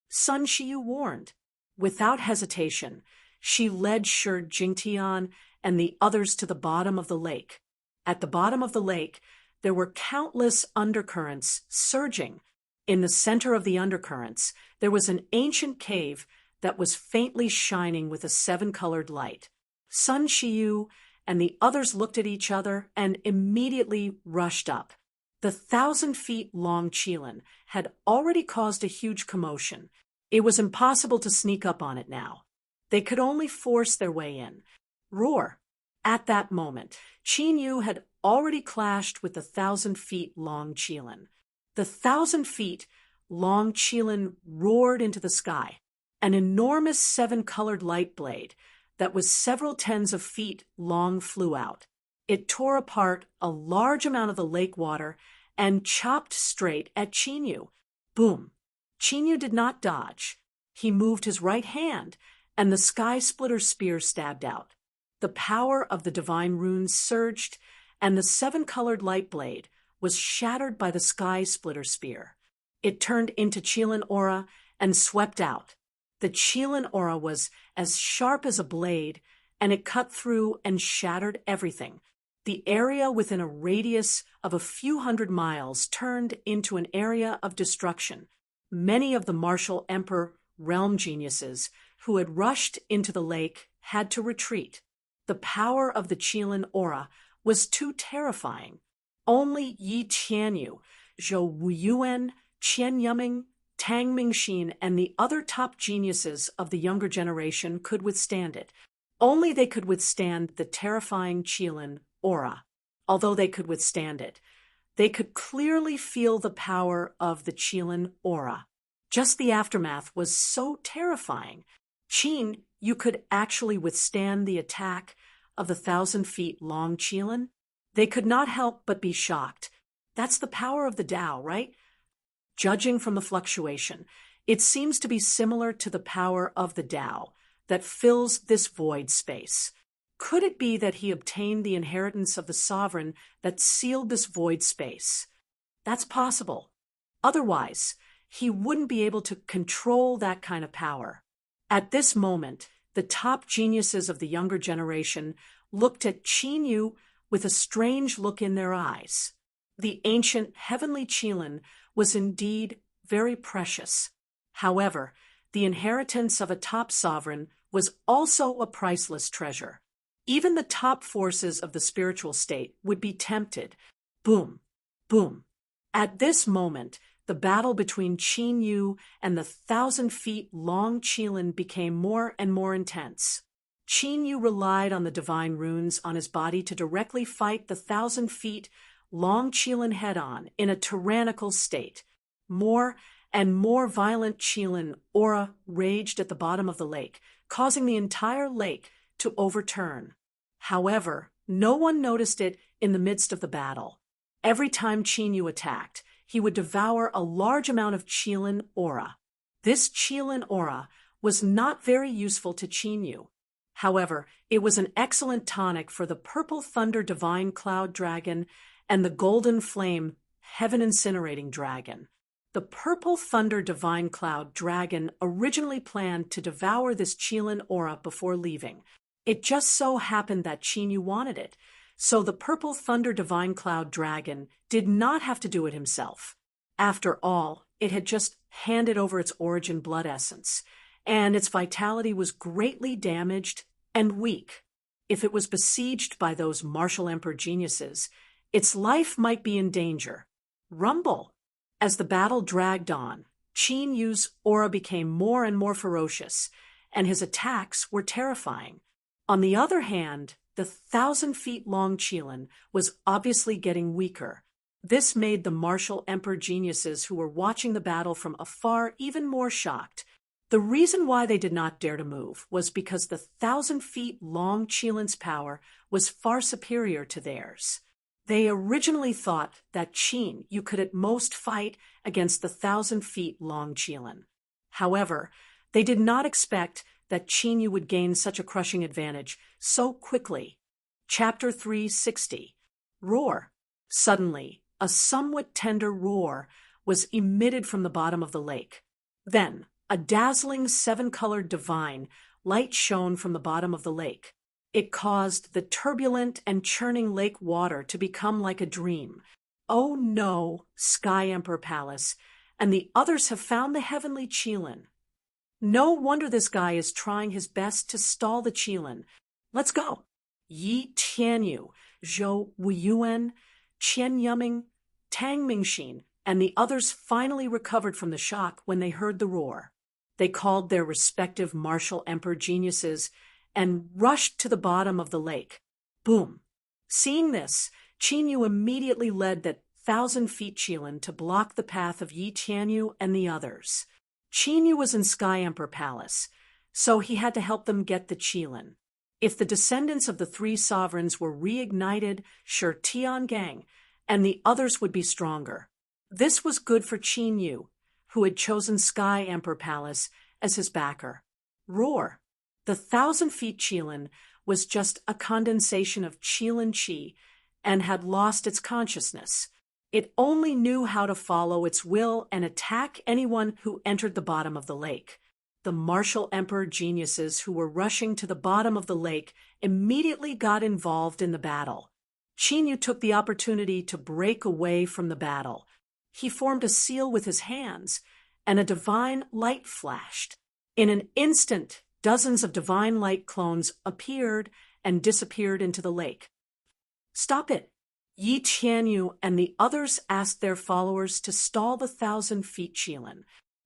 Sun Shiyu warned. Without hesitation, she led Shi Jingtian and the others to the bottom of the lake. At the bottom of the lake, there were countless undercurrents surging. In the center of the undercurrents, there was an ancient cave that was faintly shining with a 7-colored light. Sun Shiyu and the others looked at each other and immediately rushed up. The 1,000-feet-long Qilin had already caused a huge commotion. It was impossible to sneak up on it now. They could only force their way in. Roar! At that moment, Qin Yu had already clashed with the 1,000-feet-long Qilin. The 1,000-feet-long Qilin roared into the sky. An enormous 7-colored light blade that was several tens of feet long flew out. It tore apart a large amount of the lake water and chopped straight at Qin Yu. Boom! Qin Yu did not dodge. He moved his right hand, and the Sky Splitter spear stabbed out. The power of the divine runes surged, and the 7-colored light blade was shattered by the Sky Splitter spear. It turned into Qilin aura and swept out. The Qilin aura was as sharp as a blade, and it cut through and shattered everything. The area within a radius of a few hundred miles turned into an area of destruction. Many of the martial emperor realm geniuses who had rushed into the lake had to retreat. The power of the Qilin aura was too terrifying. Only Yi Tianyu, Zhou Wuyuan, Qian Yuming, Tang Mingxin, and the other top geniuses of the younger generation could withstand it. Only they could withstand the terrifying Qilin aura. Although they could withstand it, they could clearly feel the power of the Qilin aura. Just the aftermath was so terrifying. Qin, you could actually withstand the attack of the 1,000-feet-long Qilin? They could not help but be shocked. That's the power of the Tao, right? Judging from the fluctuation, it seems to be similar to the power of the Tao that fills this void space. Could it be that he obtained the inheritance of the sovereign that sealed this void space? That's possible. Otherwise, he wouldn't be able to control that kind of power. At this moment, the top geniuses of the younger generation looked at Qin Yu with a strange look in their eyes. The ancient heavenly Qilin was indeed very precious. However, the inheritance of a top sovereign was also a priceless treasure. Even the top forces of the spiritual state would be tempted. Boom, boom. At this moment, the battle between Qin Yu and the 1,000-feet-long Qilin became more and more intense. Qin Yu relied on the divine runes on his body to directly fight the 1,000-feet-long Qilin head-on in a tyrannical state. More and more violent Qilin aura raged at the bottom of the lake, causing the entire lake to overturn. However, No one noticed it in the midst of the battle. Every time Qinyu attacked, he would devour a large amount of Qilin aura. This Qilin aura was not very useful to Qinyu. However, it was an excellent tonic for the Purple Thunder Divine Cloud Dragon and the Golden Flame Heaven Incinerating Dragon. The Purple Thunder Divine Cloud Dragon originally planned to devour this Qilin aura before leaving. It just so happened that Qinyu wanted it, so the Purple Thunder Divine Cloud Dragon did not have to do it himself. After all, it had just handed over its origin blood essence, and its vitality was greatly damaged and weak. If it was besieged by those martial emperor geniuses, its life might be in danger. Rumble! As the battle dragged on, Qinyu's aura became more and more ferocious, and his attacks were terrifying. On the other hand, the 1,000-feet-long Qilin was obviously getting weaker. This made the martial emperor geniuses who were watching the battle from afar even more shocked. The reason why they did not dare to move was because the 1,000-feet-long Qilin's power was far superior to theirs. They originally thought that Qinyu could at most fight against the 1,000-feet-long Qilin. However, they did not expect that Qinyu would gain such a crushing advantage so quickly. Chapter 360. Roar. Suddenly, a somewhat tender roar was emitted from the bottom of the lake. Then, a dazzling 7-colored divine light shone from the bottom of the lake. It caused the turbulent and churning lake water to become like a dream. Oh no, Sky Emperor Palace, and the others have found the heavenly Qilin. No wonder this guy is trying his best to stall the Qilin. Let's go. Yi Tianyu, Zhou Wuyuan, Qian Yuming, Tang Mingxin, and the others finally recovered from the shock when they heard the roar. They called their respective martial emperor geniuses and rushed to the bottom of the lake. Boom! Seeing this, Qinyu immediately led that 1,000-feet Qilin to block the path of Yi Tianyu and the others. Qinyu was in Sky Emperor Palace, so he had to help them get the Qilin. If the descendants of the 3 sovereigns were reignited, sure Tiangang and the others would be stronger. This was good for Qinyu, who had chosen Sky Emperor Palace as his backer. Roar! The 1,000-feet Qilin was just a condensation of Qilin Qi and had lost its consciousness. It only knew how to follow its will and attack anyone who entered the bottom of the lake. The martial emperor geniuses who were rushing to the bottom of the lake immediately got involved in the battle. Qinyu took the opportunity to break away from the battle. He formed a seal with his hands, and a divine light flashed. In an instant, dozens of divine light clones appeared and disappeared into the lake. Stop it! Yi Tianyu and the others asked their followers to stall the 1,000-feet Qilin.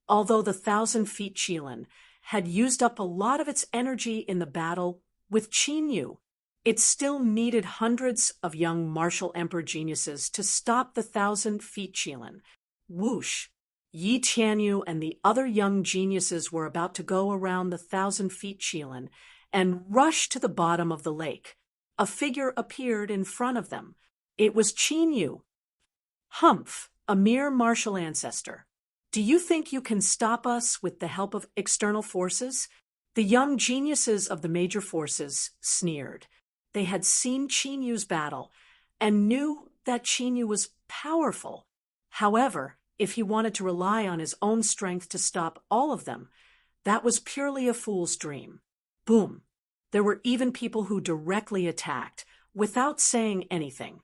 Although the 1,000-feet Qilin had used up a lot of its energy in the battle with Qinyu, it still needed hundreds of young martial emperor geniuses to stop the 1,000-feet Qilin. Whoosh! Yi Tianyu and the other young geniuses were about to go around the 1,000-feet Qilin and rush to the bottom of the lake. A figure appeared in front of them. It was Qinyu. Humph, a mere martial ancestor. Do you think you can stop us with the help of external forces? The young geniuses of the major forces sneered. They had seen Qinyu's battle and knew that Qinyu was powerful. However, if he wanted to rely on his own strength to stop all of them, that was purely a fool's dream. Boom! There were even people who directly attacked, without saying anything.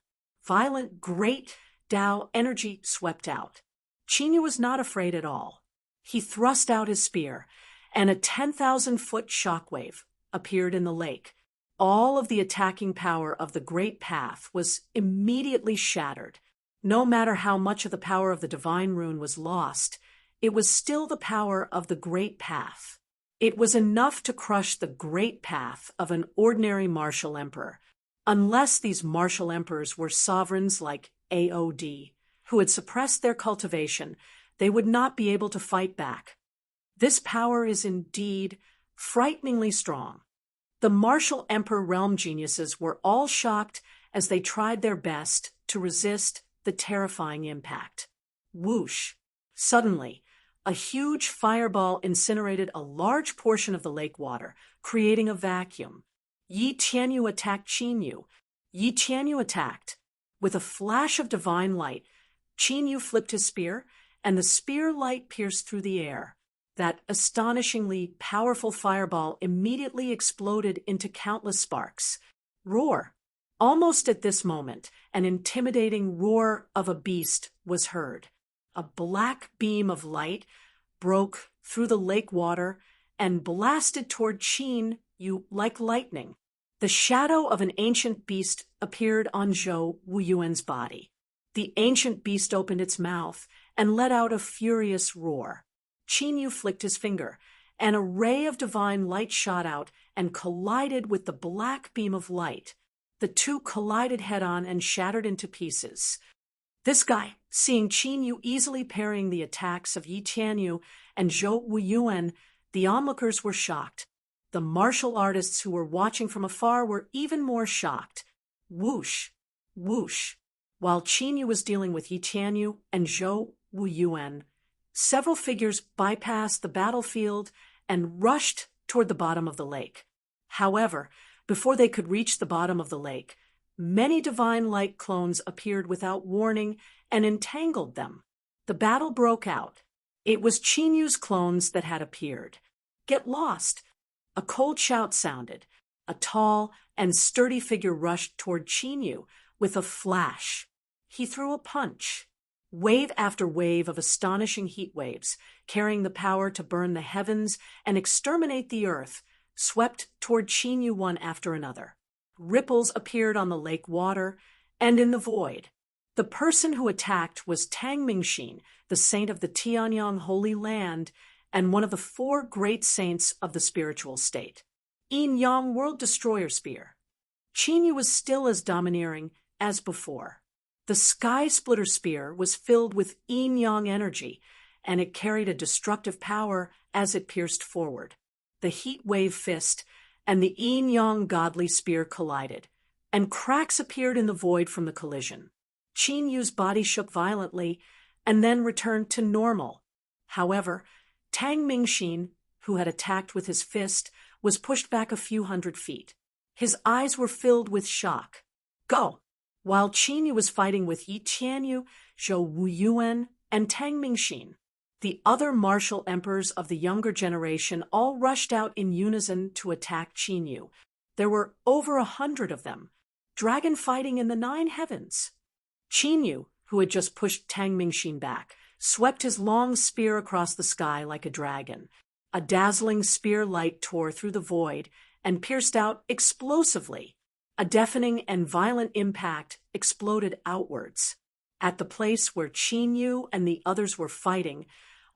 Violent, great Tao energy swept out. Qinyu was not afraid at all. He thrust out his spear, and a 10,000-foot shockwave appeared in the lake. All of the attacking power of the Great Path was immediately shattered. No matter how much of the power of the Divine Rune was lost, it was still the power of the Great Path. It was enough to crush the Great Path of an ordinary martial emperor. Unless these martial emperors were sovereigns like AOD, who had suppressed their cultivation, they would not be able to fight back. This power is indeed frighteningly strong. The martial emperor realm geniuses were all shocked as they tried their best to resist the terrifying impact. Whoosh! Suddenly, a huge fireball incinerated a large portion of the lake water, creating a vacuum. Yi Tianyu attacked Qin Yu. Yi Tianyu attacked. With a flash of divine light, Qin Yu flipped his spear, and the spear light pierced through the air. That astonishingly powerful fireball immediately exploded into countless sparks. Roar! Almost at this moment, an intimidating roar of a beast was heard. A black beam of light broke through the lake water and blasted toward Qin Yu like lightning. The shadow of an ancient beast appeared on Zhou Wuyuan's body. The ancient beast opened its mouth and let out a furious roar. Qin Yu flicked his finger, and a ray of divine light shot out and collided with the black beam of light. The two collided head-on and shattered into pieces. This guy, seeing Qin Yu easily parrying the attacks of Yi Tianyu and Zhou Wuyuan, the onlookers were shocked. The martial artists who were watching from afar were even more shocked. Whoosh! Whoosh! While Qin Yu was dealing with Yi Tianyu and Zhou Wuyuan, several figures bypassed the battlefield and rushed toward the bottom of the lake. However, before they could reach the bottom of the lake, many divine light clones appeared without warning and entangled them. The battle broke out. It was Qin Yu's clones that had appeared. Get lost! A cold shout sounded. A tall and sturdy figure rushed toward Qin Yu with a flash. He threw a punch. Wave after wave of astonishing heat waves, carrying the power to burn the heavens and exterminate the earth, swept toward Qin Yu one after another. Ripples appeared on the lake water and in the void. The person who attacked was Tang Mingxin, the saint of the Tianyang Holy Land and one of the four great saints of the spiritual state. Yin Yang World Destroyer Spear. Qin Yu was still as domineering as before. The Sky Splitter Spear was filled with Yin Yang energy, and it carried a destructive power as it pierced forward. The Heat Wave Fist and the Yin Yang Godly Spear collided, and cracks appeared in the void from the collision. Qin Yu's body shook violently and then returned to normal. However, Tang Mingxin, who had attacked with his fist, was pushed back a few hundred feet. His eyes were filled with shock. Go! While Qin Yu was fighting with Yi Tianyu, Zhou Wuyuan, and Tang Mingxin, the other martial emperors of the younger generation all rushed out in unison to attack Qin Yu. There were over 100 of them, dragon fighting in the 9 heavens. Qin Yu, who had just pushed Tang Mingxin back, swept his long spear across the sky like a dragon. A dazzling spear light tore through the void and pierced out explosively. A deafening and violent impact exploded outwards. At the place where Qin Yu and the others were fighting,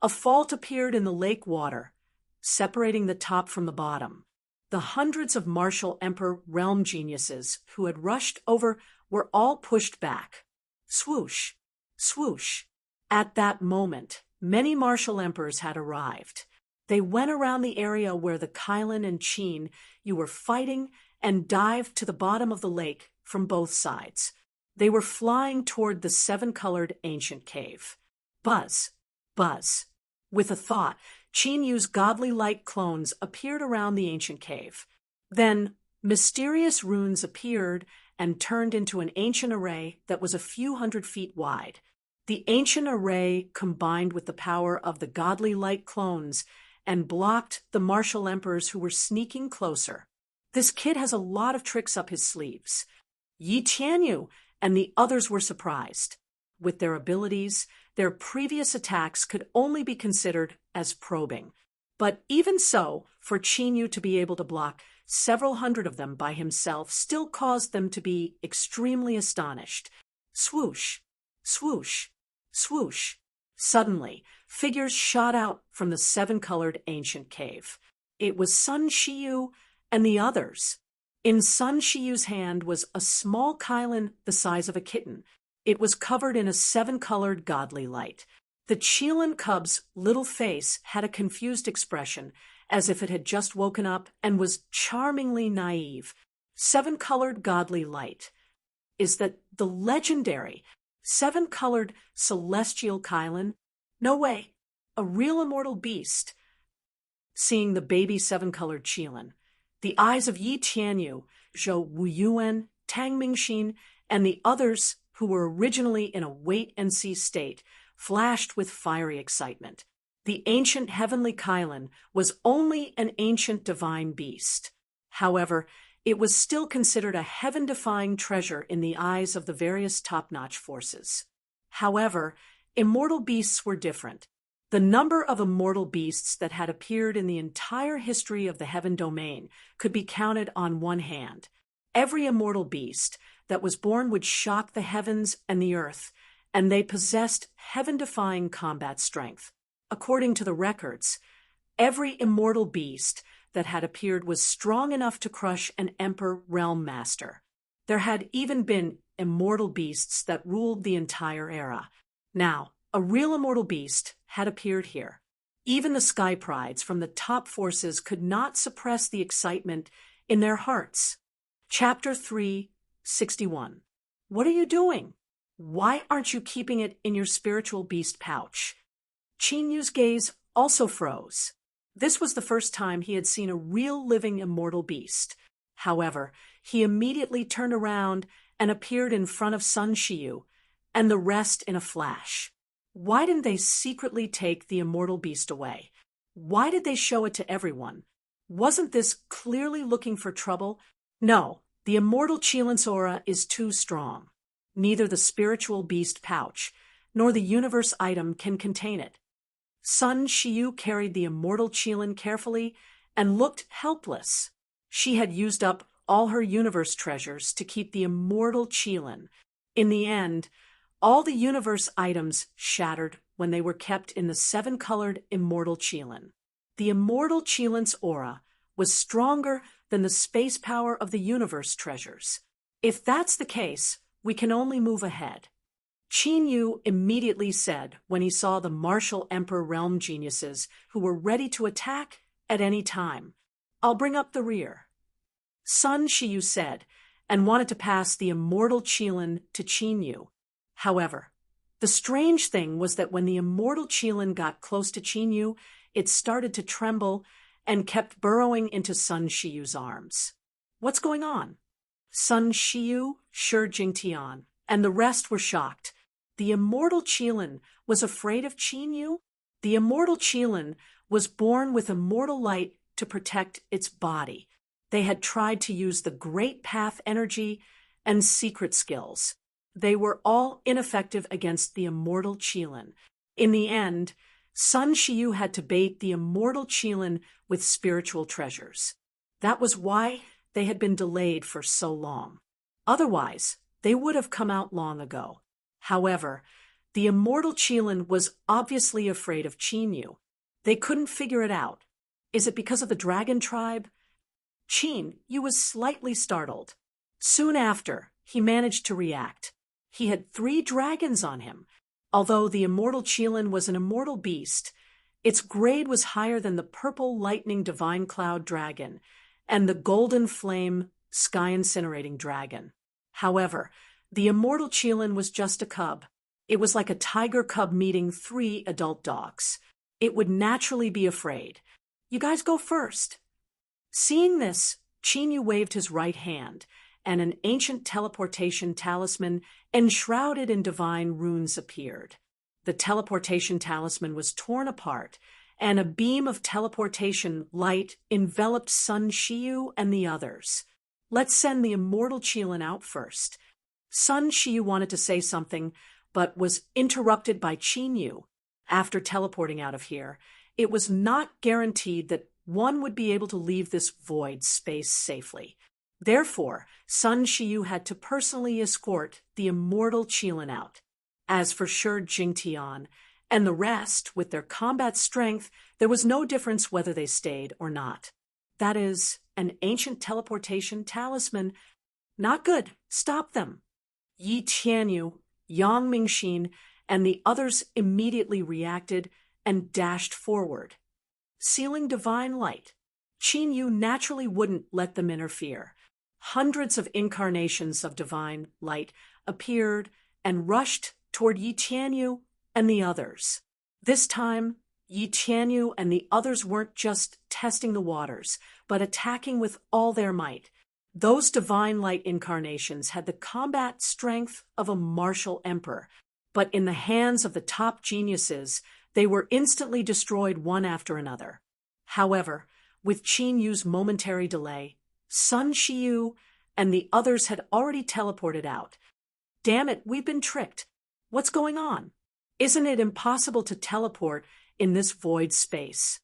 a fault appeared in the lake water, separating the top from the bottom. The hundreds of martial emperor realm geniuses who had rushed over were all pushed back. Swoosh! Swoosh! At that moment, many martial emperors had arrived. They went around the area where the Kylin and Qin Yu were fighting and dived to the bottom of the lake from both sides. They were flying toward the 7-colored ancient cave. Buzz! Buzz! With a thought, Qin Yu's godly light clones appeared around the ancient cave. Then, mysterious runes appeared and turned into an ancient array that was a few hundred feet wide. The ancient array combined with the power of the godly light clones and blocked the martial emperors who were sneaking closer. This kid has a lot of tricks up his sleeves. Yi Tianyu and the others were surprised. With their abilities, their previous attacks could only be considered as probing. But even so, for Qin Yu to be able to block several hundred of them by himself still caused them to be extremely astonished. Swoosh! Swoosh! Swoosh! Suddenly, figures shot out from the 7-colored ancient cave. It was Sun Shiyu and the others. In Sun Shiyu's hand was a small Kylin the size of a kitten. It was covered in a 7-colored godly light. The Qilin cub's little face had a confused expression, as if it had just woken up and was charmingly naive. Seven-colored godly light. Is that the legendary seven-colored celestial Kylan? No way. A real immortal beast. Seeing the baby seven-colored Qilin, the eyes of Yi Tianyu, Zhou Wuyuan, Tang Mingxin, and the others who were originally in a wait-and-see state flashed with fiery excitement. The ancient heavenly Kylan was only an ancient divine beast. However, it was still considered a heaven-defying treasure in the eyes of the various top-notch forces. However, immortal beasts were different. The number of immortal beasts that had appeared in the entire history of the heaven domain could be counted on one hand. Every immortal beast that was born would shock the heavens and the earth, and they possessed heaven-defying combat strength. According to the records, every immortal beast that had appeared was strong enough to crush an Emperor Realm Master. There had even been immortal beasts that ruled the entire era. Now, a real immortal beast had appeared here. Even the Sky Prides from the top forces could not suppress the excitement in their hearts. Chapter 361. What are you doing? Why aren't you keeping it in your spiritual beast pouch? Qin Yu's gaze also froze. This was the first time he had seen a real living immortal beast. However, he immediately turned around and appeared in front of Sun Shiyu, and the rest in a flash. Why didn't they secretly take the immortal beast away? Why did they show it to everyone? Wasn't this clearly looking for trouble? No, the immortal Qilin's aura is too strong. Neither the spiritual beast pouch nor the universe item can contain it. Sun Shiyu carried the immortal Qilin carefully and looked helpless. She had used up all her universe treasures to keep the immortal Qilin. In the end, all the universe items shattered when they were kept in the seven-colored immortal Qilin. The immortal Qilin's aura was stronger than the space power of the universe treasures. If that's the case, we can only move ahead. Qin Yu immediately said when he saw the martial Emperor Realm geniuses who were ready to attack at any time. I'll bring up the rear. Sun Shiyu said, and wanted to pass the immortal Qilin to Qin Yu. However, the strange thing was that when the immortal Qilin got close to Qin Yu, it started to tremble and kept burrowing into Sun Shiyu's arms. What's going on? Sun Shiyu, Shi Jingtian, and the rest were shocked. The immortal Qilin was afraid of Qin Yu? The immortal Qilin was born with immortal light to protect its body. They had tried to use the Great Path energy and secret skills. They were all ineffective against the immortal Qilin. In the end, Sun Shiyu had to bait the immortal Qilin with spiritual treasures. That was why they had been delayed for so long. Otherwise, they would have come out long ago. However, the immortal Qilin was obviously afraid of Qin Yu. They couldn't figure it out. Is it because of the dragon tribe? Qin Yu was slightly startled. Soon after, he managed to react. He had 3 dragons on him. Although the immortal Qilin was an immortal beast, its grade was higher than the purple lightning divine cloud dragon and the golden flame sky incinerating dragon. However, the immortal Qilin was just a cub. It was like a tiger cub meeting 3 adult dogs. It would naturally be afraid. You guys go first. Seeing this, Qin Yu waved his right hand, and an ancient teleportation talisman enshrouded in divine runes appeared. The teleportation talisman was torn apart, and a beam of teleportation light enveloped Sun Shiyu and the others. Let's send the immortal Qilin out first. Sun Shiyu wanted to say something, but was interrupted by Qin Yu. After teleporting out of here, it was not guaranteed that one would be able to leave this void space safely. Therefore, Sun Shiyu had to personally escort the immortal Qilin out. As for Shi Jingtian and the rest, with their combat strength, there was no difference whether they stayed or not. That is, an ancient teleportation talisman. Not good. Stop them. Yi Tianyu, Yang Mingxin, and the others immediately reacted and dashed forward. sealing divine light. Qin Yu naturally wouldn't let them interfere. Hundreds of incarnations of divine light appeared and rushed toward Yi Tianyu and the others. This time, Yi Tianyu and the others weren't just testing the waters, but attacking with all their might. Those divine light incarnations had the combat strength of a martial emperor, but in the hands of the top geniuses, they were instantly destroyed one after another. However, with Qin Yu's momentary delay, Sun Shiyu and the others had already teleported out. Damn it, we've been tricked. What's going on? Isn't it impossible to teleport in this void space?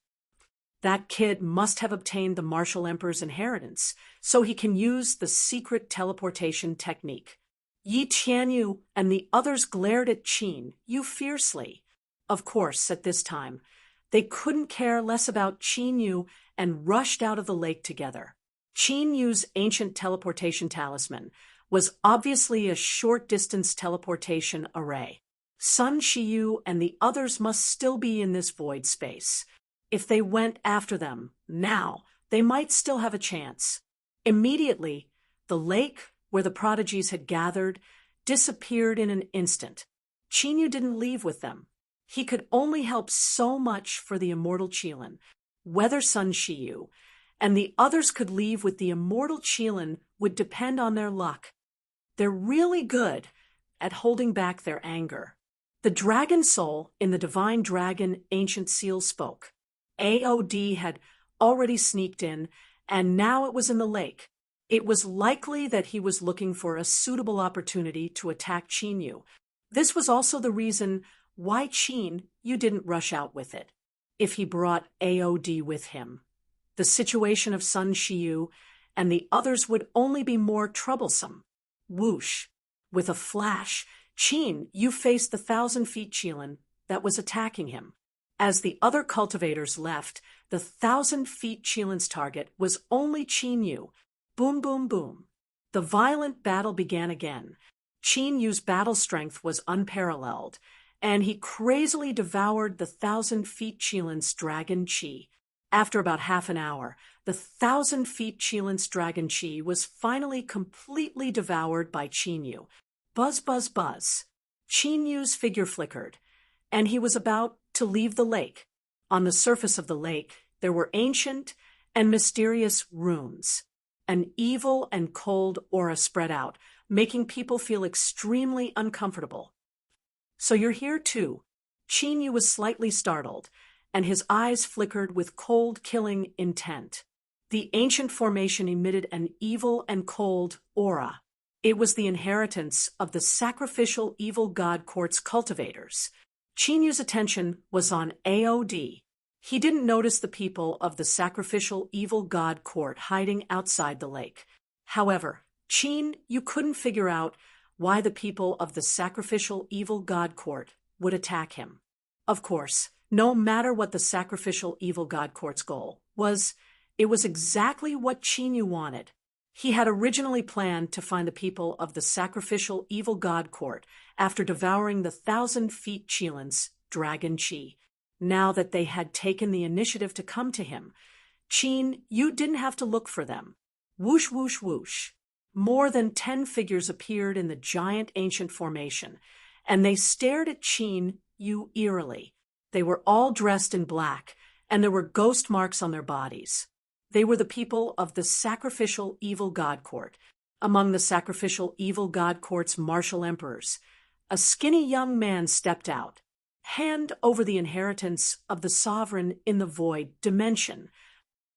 That kid must have obtained the martial emperor's inheritance, so he can use the secret teleportation technique. Yi Tianyu and the others glared at Qin Yu fiercely. Of course, at this time, they couldn't care less about Qin Yu and rushed out of the lake together. Qin Yu's ancient teleportation talisman was obviously a short-distance teleportation array. Sun Shiyu and the others must still be in this void space. If they went after them now, they might still have a chance. Immediately, the lake where the prodigies had gathered disappeared in an instant. Qin Yu didn't leave with them. He could only help so much for the immortal Qilin, whether Sun Shiyu and the others could leave with the immortal Qilin would depend on their luck. They're really good at holding back their anger. The dragon soul in the divine dragon ancient seal spoke. AOD had already sneaked in, and now it was in the lake. It was likely that he was looking for a suitable opportunity to attack Qin Yu. This was also the reason why Qin Yu didn't rush out with it. If he brought AOD with him, the situation of Sun Shiyu and the others would only be more troublesome. Whoosh! With a flash, Qin Yu faced the 1,000-feet Qilin that was attacking him. As the other cultivators left, the 1,000-feet Qilin's target was only Qin Yu. Boom, boom, boom. The violent battle began again. Qin Yu's battle strength was unparalleled, and he crazily devoured the 1,000-feet Qilin's dragon chi. After about half an hour, the 1,000-feet Qilin's dragon chi was finally completely devoured by Qin Yu. Buzz, buzz, buzz. Qin Yu's figure flickered, and he was about to leave the lake. On the surface of the lake, there were ancient and mysterious runes. An evil and cold aura spread out, making people feel extremely uncomfortable. So you're here too. Qin Yu was slightly startled, and his eyes flickered with cold, killing intent. The ancient formation emitted an evil and cold aura. It was the inheritance of the sacrificial evil god court's cultivators. Qin Yu's attention was on AOD. He didn't notice the people of the sacrificial evil god court hiding outside the lake. However, Qin Yu couldn't figure out why the people of the sacrificial evil god court would attack him. Of course, no matter what the sacrificial evil god court's goal was, it was exactly what Qin Yu wanted. He had originally planned to find the people of the sacrificial evil god court after devouring the 1,000-feet Qilin's dragon chi. Now that they had taken the initiative to come to him, Qin Yu didn't have to look for them. Whoosh, whoosh, whoosh. More than 10 figures appeared in the giant ancient formation, and they stared at Qin Yu eerily. They were all dressed in black, and there were ghost marks on their bodies. They were the people of the sacrificial evil god court. Among the sacrificial evil god court's martial emperors, a skinny young man stepped out. Hand over the inheritance of the sovereign in the void dimension.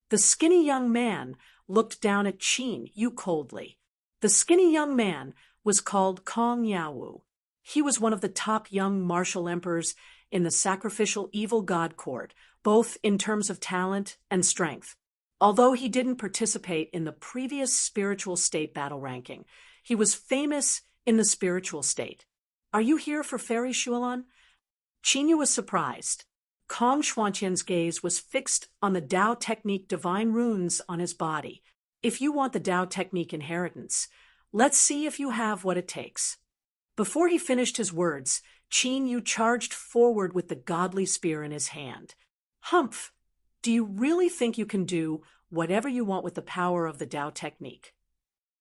The skinny young man looked down at Qin Yu coldly. The skinny young man was called Kong Yawu. He was one of the top young martial emperors in the sacrificial evil god court, both in terms of talent and strength. Although he didn't participate in the previous spiritual state battle ranking, he was famous in the spiritual state. Are you here for Fairy Shuolan? Qin Yu was surprised. Kong Xuanqian's gaze was fixed on the Tao Technique divine runes on his body. If you want the Tao Technique inheritance, let's see if you have what it takes. Before he finished his words, Qin Yu charged forward with the godly spear in his hand. Humph! Do you really think you can do whatever you want with the power of the Tao technique?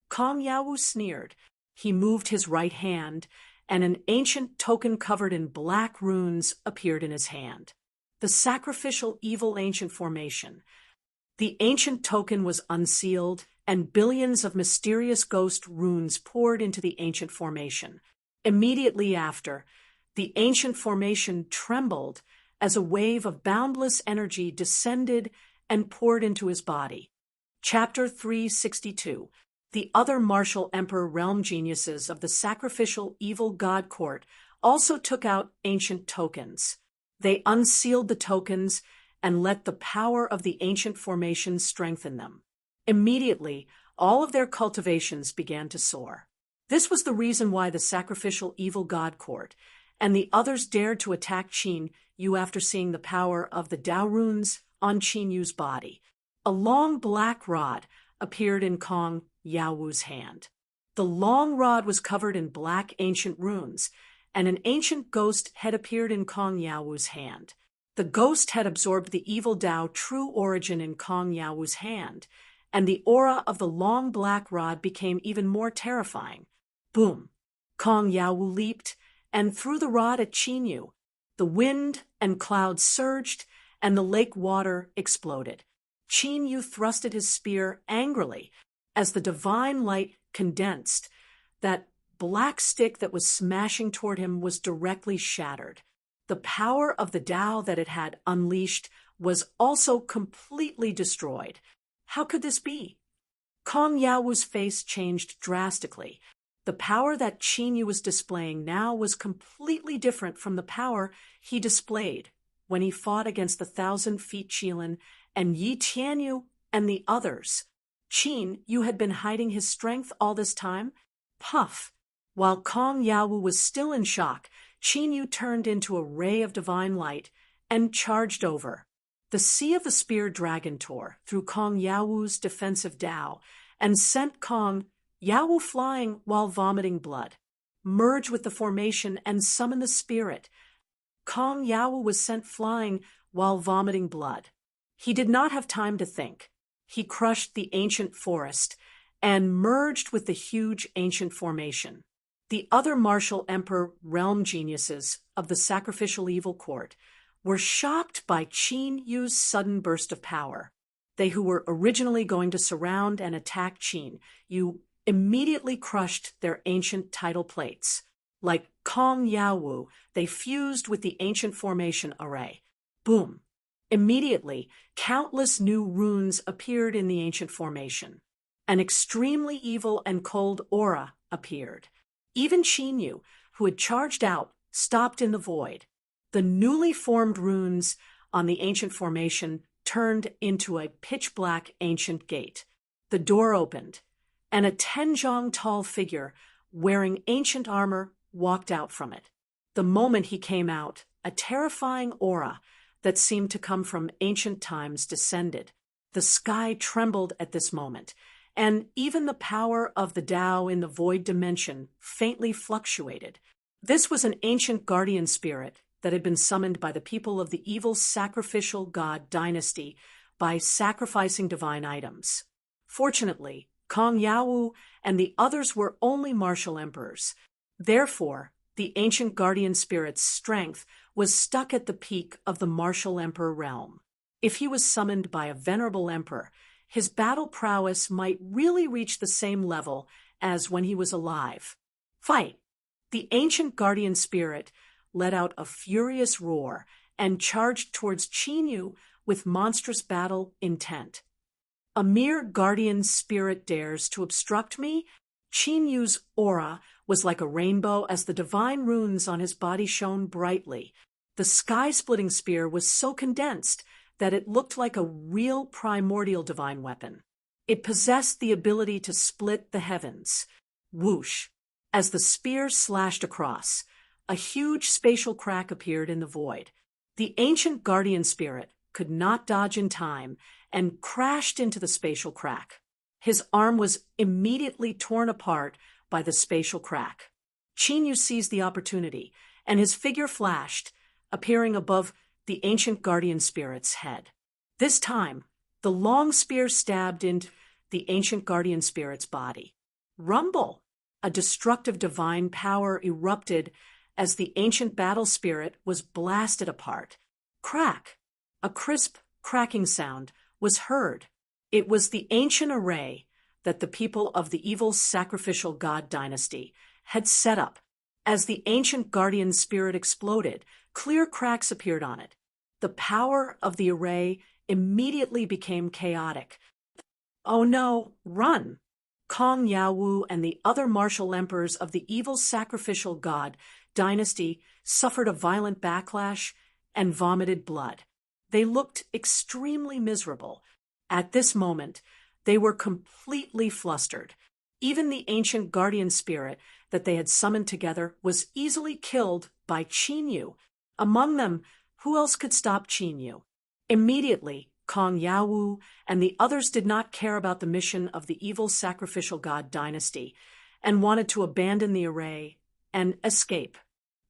Kong Yawu sneered. He moved his right hand, and an ancient token covered in black runes appeared in his hand. The sacrificial evil ancient formation. The ancient token was unsealed, and billions of mysterious ghost runes poured into the ancient formation. Immediately after, the ancient formation trembled as a wave of boundless energy descended and poured into his body. Chapter 362. The other martial emperor realm geniuses of the sacrificial evil god court also took out ancient tokens. They unsealed the tokens and let the power of the ancient formation strengthen them. Immediately, all of their cultivations began to soar. This was the reason why the sacrificial evil god court and the others dared to attack Qin Yu after seeing the power of the Tao runes on Qin Yu's body. A long black rod appeared in Kong Yawu's hand. The long rod was covered in black ancient runes, and an ancient ghost had appeared in Kong Yawu's hand. The ghost had absorbed the evil Tao true origin in Kong Yawu's hand, and the aura of the long black rod became even more terrifying. Boom! Kong Yawu leaped and threw the rod at Qin Yu. The wind and clouds surged, and the lake water exploded. Qin Yu thrusted his spear angrily as the divine light condensed. That black stick that was smashing toward him was directly shattered. The power of the Tao that it had unleashed was also completely destroyed. How could this be? Kong Yawu's face changed drastically. The power that Qin Yu was displaying now was completely different from the power he displayed when he fought against the 1,000 Feet Qilin and Yi Tianyu and the others. Qin Yu had been hiding his strength all this time? Puff! While Kong Yawu was still in shock, Qin Yu turned into a ray of divine light and charged over. The Sea of the Spear Dragon tore through Kong Yawu's defensive Tao and sent Kong Yawu flying while vomiting blood. Merge with the formation and summon the spirit. Kong Yawu was sent flying while vomiting blood. He did not have time to think. He crushed the ancient forest and merged with the huge ancient formation. The other martial emperor realm geniuses of the sacrificial evil court were shocked by Qin Yu's sudden burst of power. They who were originally going to surround and attack Qin Yu immediately crushed their ancient title plates. Like Kong Yawu, they fused with the ancient formation array. Boom! Immediately, countless new runes appeared in the ancient formation. An extremely evil and cold aura appeared. Even Qin Yu, who had charged out, stopped in the void. The newly formed runes on the ancient formation turned into a pitch-black ancient gate. The door opened, and a 10-zhang-tall figure wearing ancient armor walked out from it. The moment he came out, a terrifying aura that seemed to come from ancient times descended. The sky trembled at this moment, and even the power of the Tao in the void dimension faintly fluctuated. This was an ancient guardian spirit that had been summoned by the people of the evil sacrificial god dynasty by sacrificing divine items. Fortunately, Kong Yawu and the others were only martial emperors. Therefore, the ancient guardian spirit's strength was stuck at the peak of the martial emperor realm. If he was summoned by a venerable emperor, his battle prowess might really reach the same level as when he was alive. Fight! The ancient guardian spirit let out a furious roar and charged towards Qin Yu with monstrous battle intent. A mere guardian spirit dares to obstruct me? Qin Yu's aura was like a rainbow as the divine runes on his body shone brightly. The sky-splitting spear was so condensed that it looked like a real primordial divine weapon. It possessed the ability to split the heavens. Whoosh! As the spear slashed across, a huge spatial crack appeared in the void. The ancient guardian spirit could not dodge in time and crashed into the spatial crack. His arm was immediately torn apart by the spatial crack. Qin Yu seized the opportunity, and his figure flashed, appearing above the ancient guardian spirit's head. This time, the long spear stabbed into the ancient guardian spirit's body. Rumble! A destructive divine power erupted as the ancient battle spirit was blasted apart. Crack! A crisp, cracking sound was heard. It was the ancient array that the people of the evil sacrificial god dynasty had set up. As the ancient guardian spirit exploded, clear cracks appeared on it. The power of the array immediately became chaotic. "Oh no, run!" Kong Yawu and the other martial emperors of the evil sacrificial god dynasty suffered a violent backlash and vomited blood. They looked extremely miserable. At this moment, they were completely flustered. Even the ancient guardian spirit that they had summoned together was easily killed by Qin Yu. Among them, who else could stop Qin Yu? Immediately, Kong Yawu and the others did not care about the mission of the evil sacrificial god dynasty and wanted to abandon the array and escape.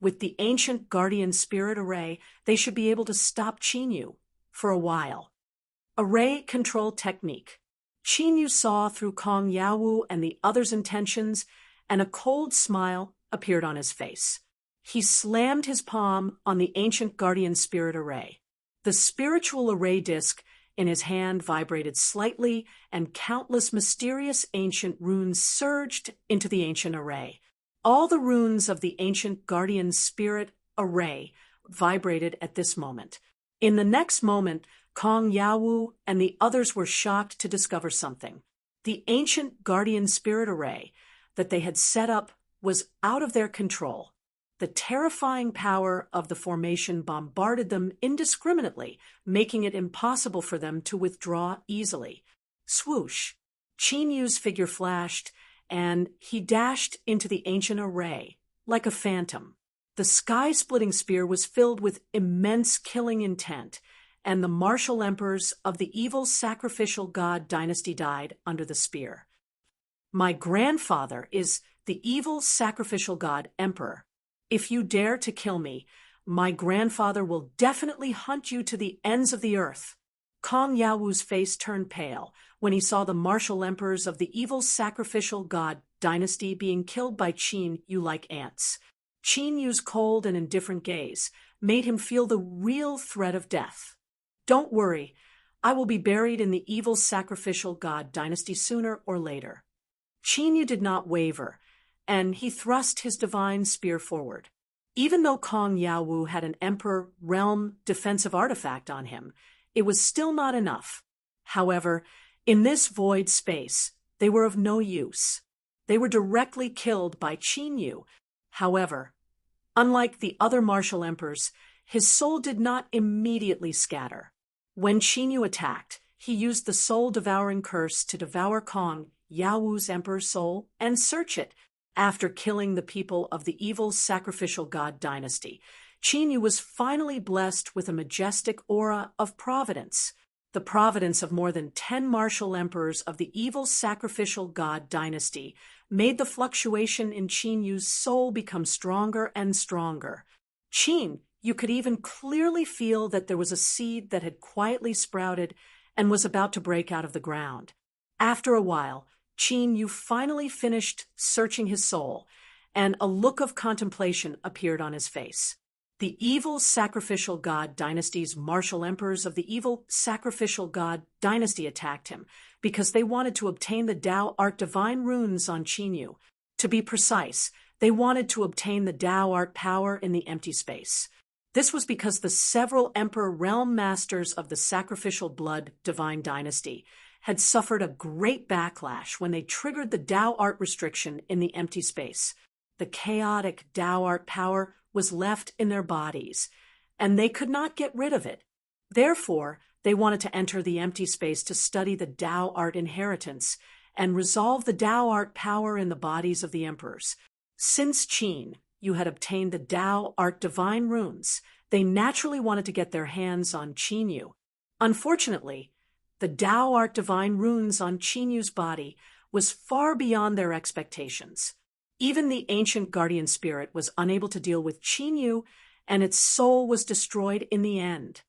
With the ancient guardian spirit array, they should be able to stop Qin Yu for a while. Array control technique. Qin Yu saw through Kong Yawu and the others' intentions, and a cold smile appeared on his face. He slammed his palm on the ancient guardian spirit array. The spiritual array disc in his hand vibrated slightly, and countless mysterious ancient runes surged into the ancient array. All the runes of the ancient guardian spirit array vibrated at this moment. In the next moment, Kong Yawu and the others were shocked to discover something. The ancient guardian spirit array that they had set up was out of their control. The terrifying power of the formation bombarded them indiscriminately, making it impossible for them to withdraw easily. Swoosh! Qin Yu's figure flashed, and he dashed into the ancient array like a phantom. The sky-splitting spear was filled with immense killing intent, and the martial emperors of the evil sacrificial god dynasty died under the spear. "My grandfather is the evil sacrificial god emperor. If you dare to kill me, my grandfather will definitely hunt you to the ends of the earth." Kong Yawu's face turned pale when he saw the martial emperors of the evil sacrificial god dynasty being killed by Qin Yu like ants. Qin Yu's cold and indifferent gaze made him feel the real threat of death. "Don't worry, I will be buried in the evil sacrificial god dynasty sooner or later." Qin Yu did not waver, and he thrust his divine spear forward. Even though Kong Yawu had an Emperor Realm defensive artifact on him, it was still not enough. However, in this void space, they were of no use. They were directly killed by Qin Yu. However, unlike the other martial emperors, his soul did not immediately scatter. When Qin Yu attacked, he used the soul-devouring curse to devour Kong Yawu's emperor's soul and search it. After killing the people of the evil sacrificial god dynasty, Qin Yu was finally blessed with a majestic aura of providence. The providence of more than 10 martial emperors of the evil sacrificial god dynasty made the fluctuation in Qin Yu's soul become stronger and stronger. Qin Yu could even clearly feel that there was a seed that had quietly sprouted and was about to break out of the ground. After a while, Qin Yu finally finished searching his soul, and a look of contemplation appeared on his face. The evil sacrificial god dynasty's martial emperors of the evil sacrificial god dynasty attacked him because they wanted to obtain the Tao Art divine runes on Qin Yu. To be precise, they wanted to obtain the Tao Art power in the empty space. This was because the several Emperor Realm Masters of the Sacrificial Blood Divine Dynasty had suffered a great backlash when they triggered the Tao Art restriction in the empty space. The chaotic Tao Art power was left in their bodies, and they could not get rid of it. Therefore, they wanted to enter the empty space to study the Tao Art inheritance and resolve the Tao Art power in the bodies of the emperors. Since Qin Yu had obtained the Tao Art divine runes, they naturally wanted to get their hands on Qin Yu. Unfortunately, the Tao Art divine runes on Qin Yu's body was far beyond their expectations. Even the ancient guardian spirit was unable to deal with Qin Yu, and its soul was destroyed in the end.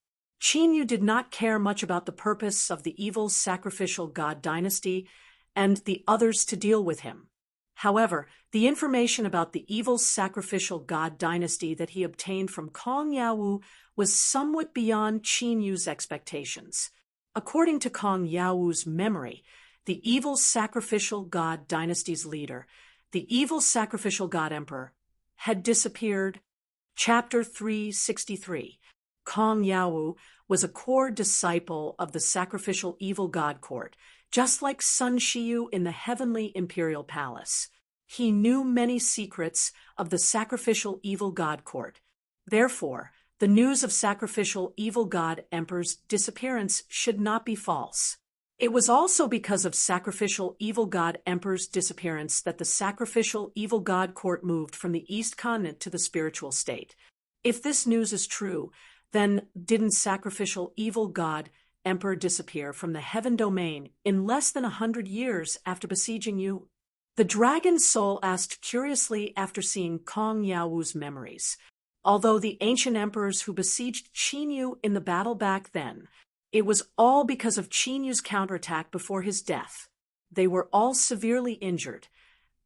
Qin did not care much about the purpose of the evil sacrificial god dynasty and the others to deal with him. However, the information about the evil sacrificial god dynasty that he obtained from Kong Yaowu was somewhat beyond Qin expectations. According to Kong Yaowu's memory, the evil sacrificial god dynasty's leader, the evil sacrificial god emperor, had disappeared. Chapter 363. Kong Yaowu was a core disciple of the sacrificial evil god court, just like Sun Shiyu in the heavenly imperial palace. He knew many secrets of the sacrificial evil god court. Therefore, the news of sacrificial evil god emperor's disappearance should not be false. It was also because of sacrificial evil god emperor's disappearance that the sacrificial evil god court moved from the East Continent to the spiritual state. If this news is true, then didn't sacrificial evil god emperor disappear from the heaven domain in less than 100 years after besieging you? The dragon soul asked curiously after seeing Kong Yaowu's memories. Although the ancient emperors who besieged Qin in the battle back then, it was all because of Qin counterattack before his death. They were all severely injured,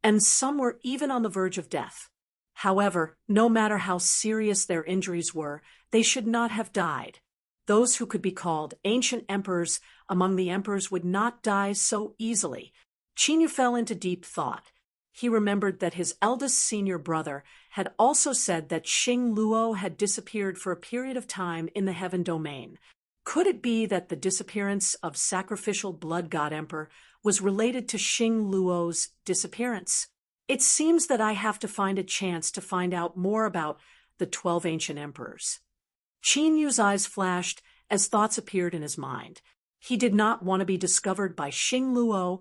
and some were even on the verge of death. However, no matter how serious their injuries were, they should not have died. Those who could be called ancient emperors among the emperors would not die so easily. Qin fell into deep thought. He remembered that his eldest senior brother had also said that Xing Luo had disappeared for a period of time in the heaven domain. Could it be that the disappearance of sacrificial blood god emperor was related to Xing Luo's disappearance? It seems that I have to find a chance to find out more about the 12 ancient emperors. Qin Yu's eyes flashed as thoughts appeared in his mind. He did not want to be discovered by Xing Luo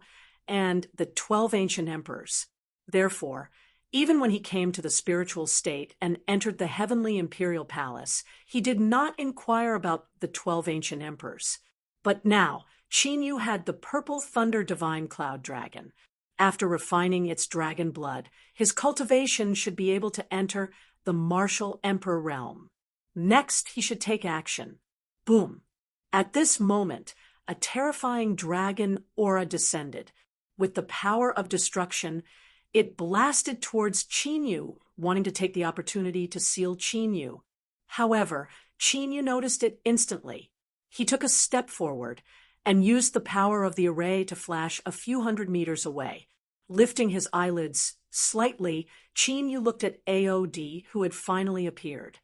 and the 12 ancient emperors. Therefore, even when he came to the spiritual state and entered the heavenly imperial palace, he did not inquire about the 12 ancient emperors. But now, Qin Yu had the purple thunder divine cloud dragon. After refining its dragon blood, his cultivation should be able to enter the martial emperor realm. Next, he should take action. Boom! At this moment, a terrifying dragon aura descended. With the power of destruction, it blasted towards Qin Yu, wanting to take the opportunity to seal Qin Yu. However, Qin Yu noticed it instantly. He took a step forward and used the power of the array to flash a few hundred meters away. Lifting his eyelids slightly, Qin Yu looked at AOD, who had finally appeared.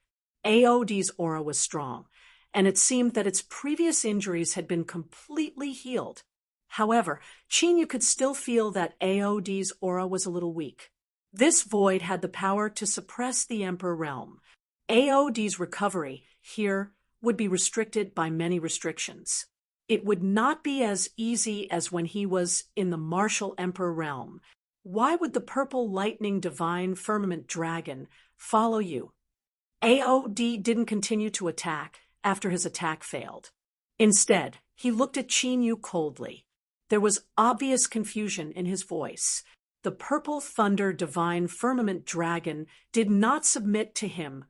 AOD's aura was strong, and it seemed that its previous injuries had been completely healed. However, Qin Yu could still feel that AOD's aura was a little weak. This void had the power to suppress the Emperor realm. AOD's recovery here would be restricted by many restrictions. It would not be as easy as when he was in the martial Emperor realm. Why would the purple lightning divine firmament dragon follow you? AOD didn't continue to attack after his attack failed. Instead, he looked at Qin Yu coldly. There was obvious confusion in his voice. The purple thunder divine firmament dragon did not submit to him,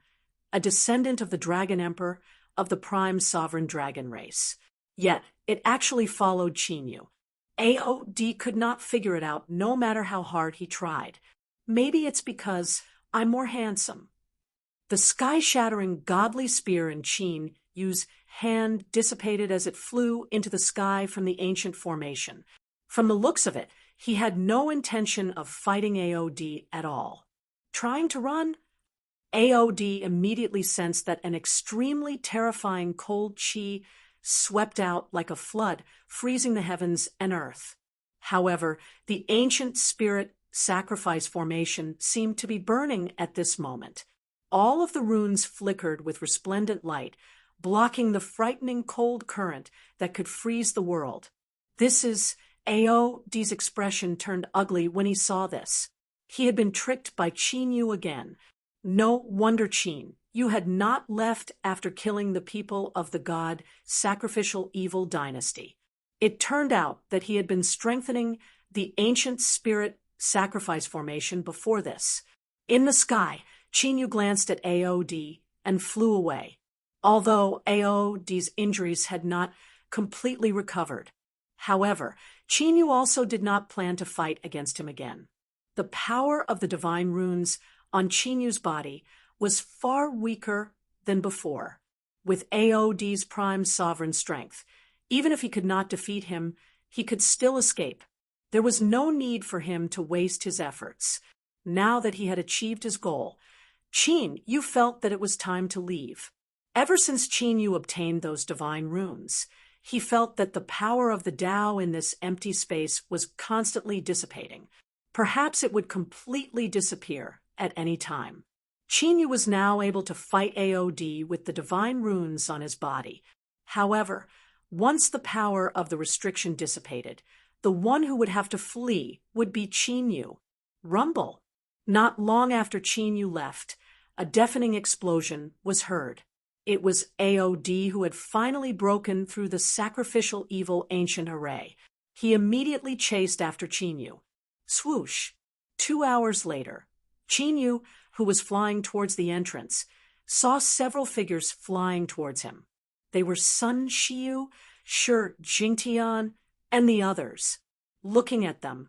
a descendant of the Dragon Emperor of the prime sovereign dragon race. Yet, it actually followed Qin Yu. AOD could not figure it out no matter how hard he tried. Maybe it's because I'm more handsome. The sky-shattering godly spear in Qin Yu's hand dissipated as it flew into the sky from the ancient formation. From the looks of it, he had no intention of fighting AOD at all. Trying to run? AOD immediately sensed that an extremely terrifying cold qi swept out like a flood, freezing the heavens and earth. However, the ancient spirit sacrifice formation seemed to be burning at this moment. All of the runes flickered with resplendent light, blocking the frightening cold current that could freeze the world. AOD's expression turned ugly when he saw this. He had been tricked by Qin Yu again. No wonder, Qin, you had not left after killing the people of the god sacrificial evil dynasty. It turned out that he had been strengthening the ancient spirit sacrifice formation before this. In the sky, Qin Yu glanced at AOD and flew away. although Aod's injuries had not completely recovered. However, Qin also did not plan to fight against him again. The power of the divine runes on Qin body was far weaker than before. With Aod's prime sovereign strength, even if he could not defeat him, he could still escape. There was no need for him to waste his efforts. Now that he had achieved his goal, Qin Yu felt that it was time to leave. Ever since Qin Yu obtained those divine runes, he felt that the power of the Tao in this empty space was constantly dissipating. Perhaps it would completely disappear at any time. Qin Yu was now able to fight Aod with the divine runes on his body. However, once the power of the restriction dissipated, the one who would have to flee would be Qin Yu. Rumble. Not long after Qin Yu left, a deafening explosion was heard. It was Aod who had finally broken through the sacrificial evil ancient array. He immediately chased after Qin Yu. Swoosh! 2 hours later, Qin Yu, who was flying towards the entrance, saw several figures flying towards him. They were Sun Shiyu, Shi Jingtian, and the others. Looking at them,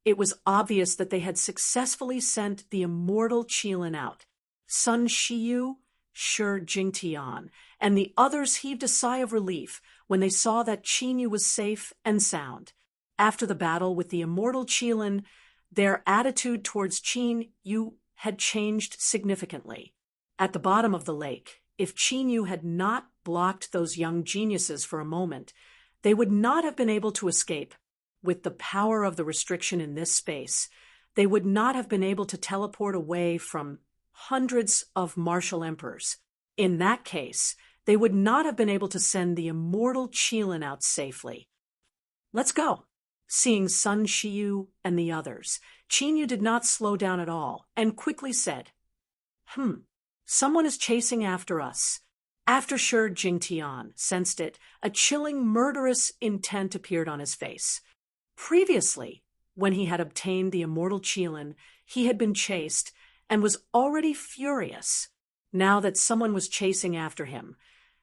it was obvious that they had successfully sent the immortal Qilin out. Sun Shiyu, Shi Jingtian, and the others heaved a sigh of relief when they saw that Qin Yu was safe and sound. After the battle with the immortal Qilin, their attitude towards Qin Yu had changed significantly. At the bottom of the lake, if Qin Yu had not blocked those young geniuses for a moment, they would not have been able to escape. With the power of the restriction in this space, they would not have been able to teleport away from hundreds of martial emperors. In that case, they would not have been able to send the immortal Qilin out safely. Let's go. Seeing Sun Shiyu and the others, Qin Yu did not slow down at all and quickly said, someone is chasing after us. After Shi Jingtian sensed it, a chilling, murderous intent appeared on his face. Previously, when he had obtained the immortal Qilin, he had been chased and was already furious. Now that someone was chasing after him,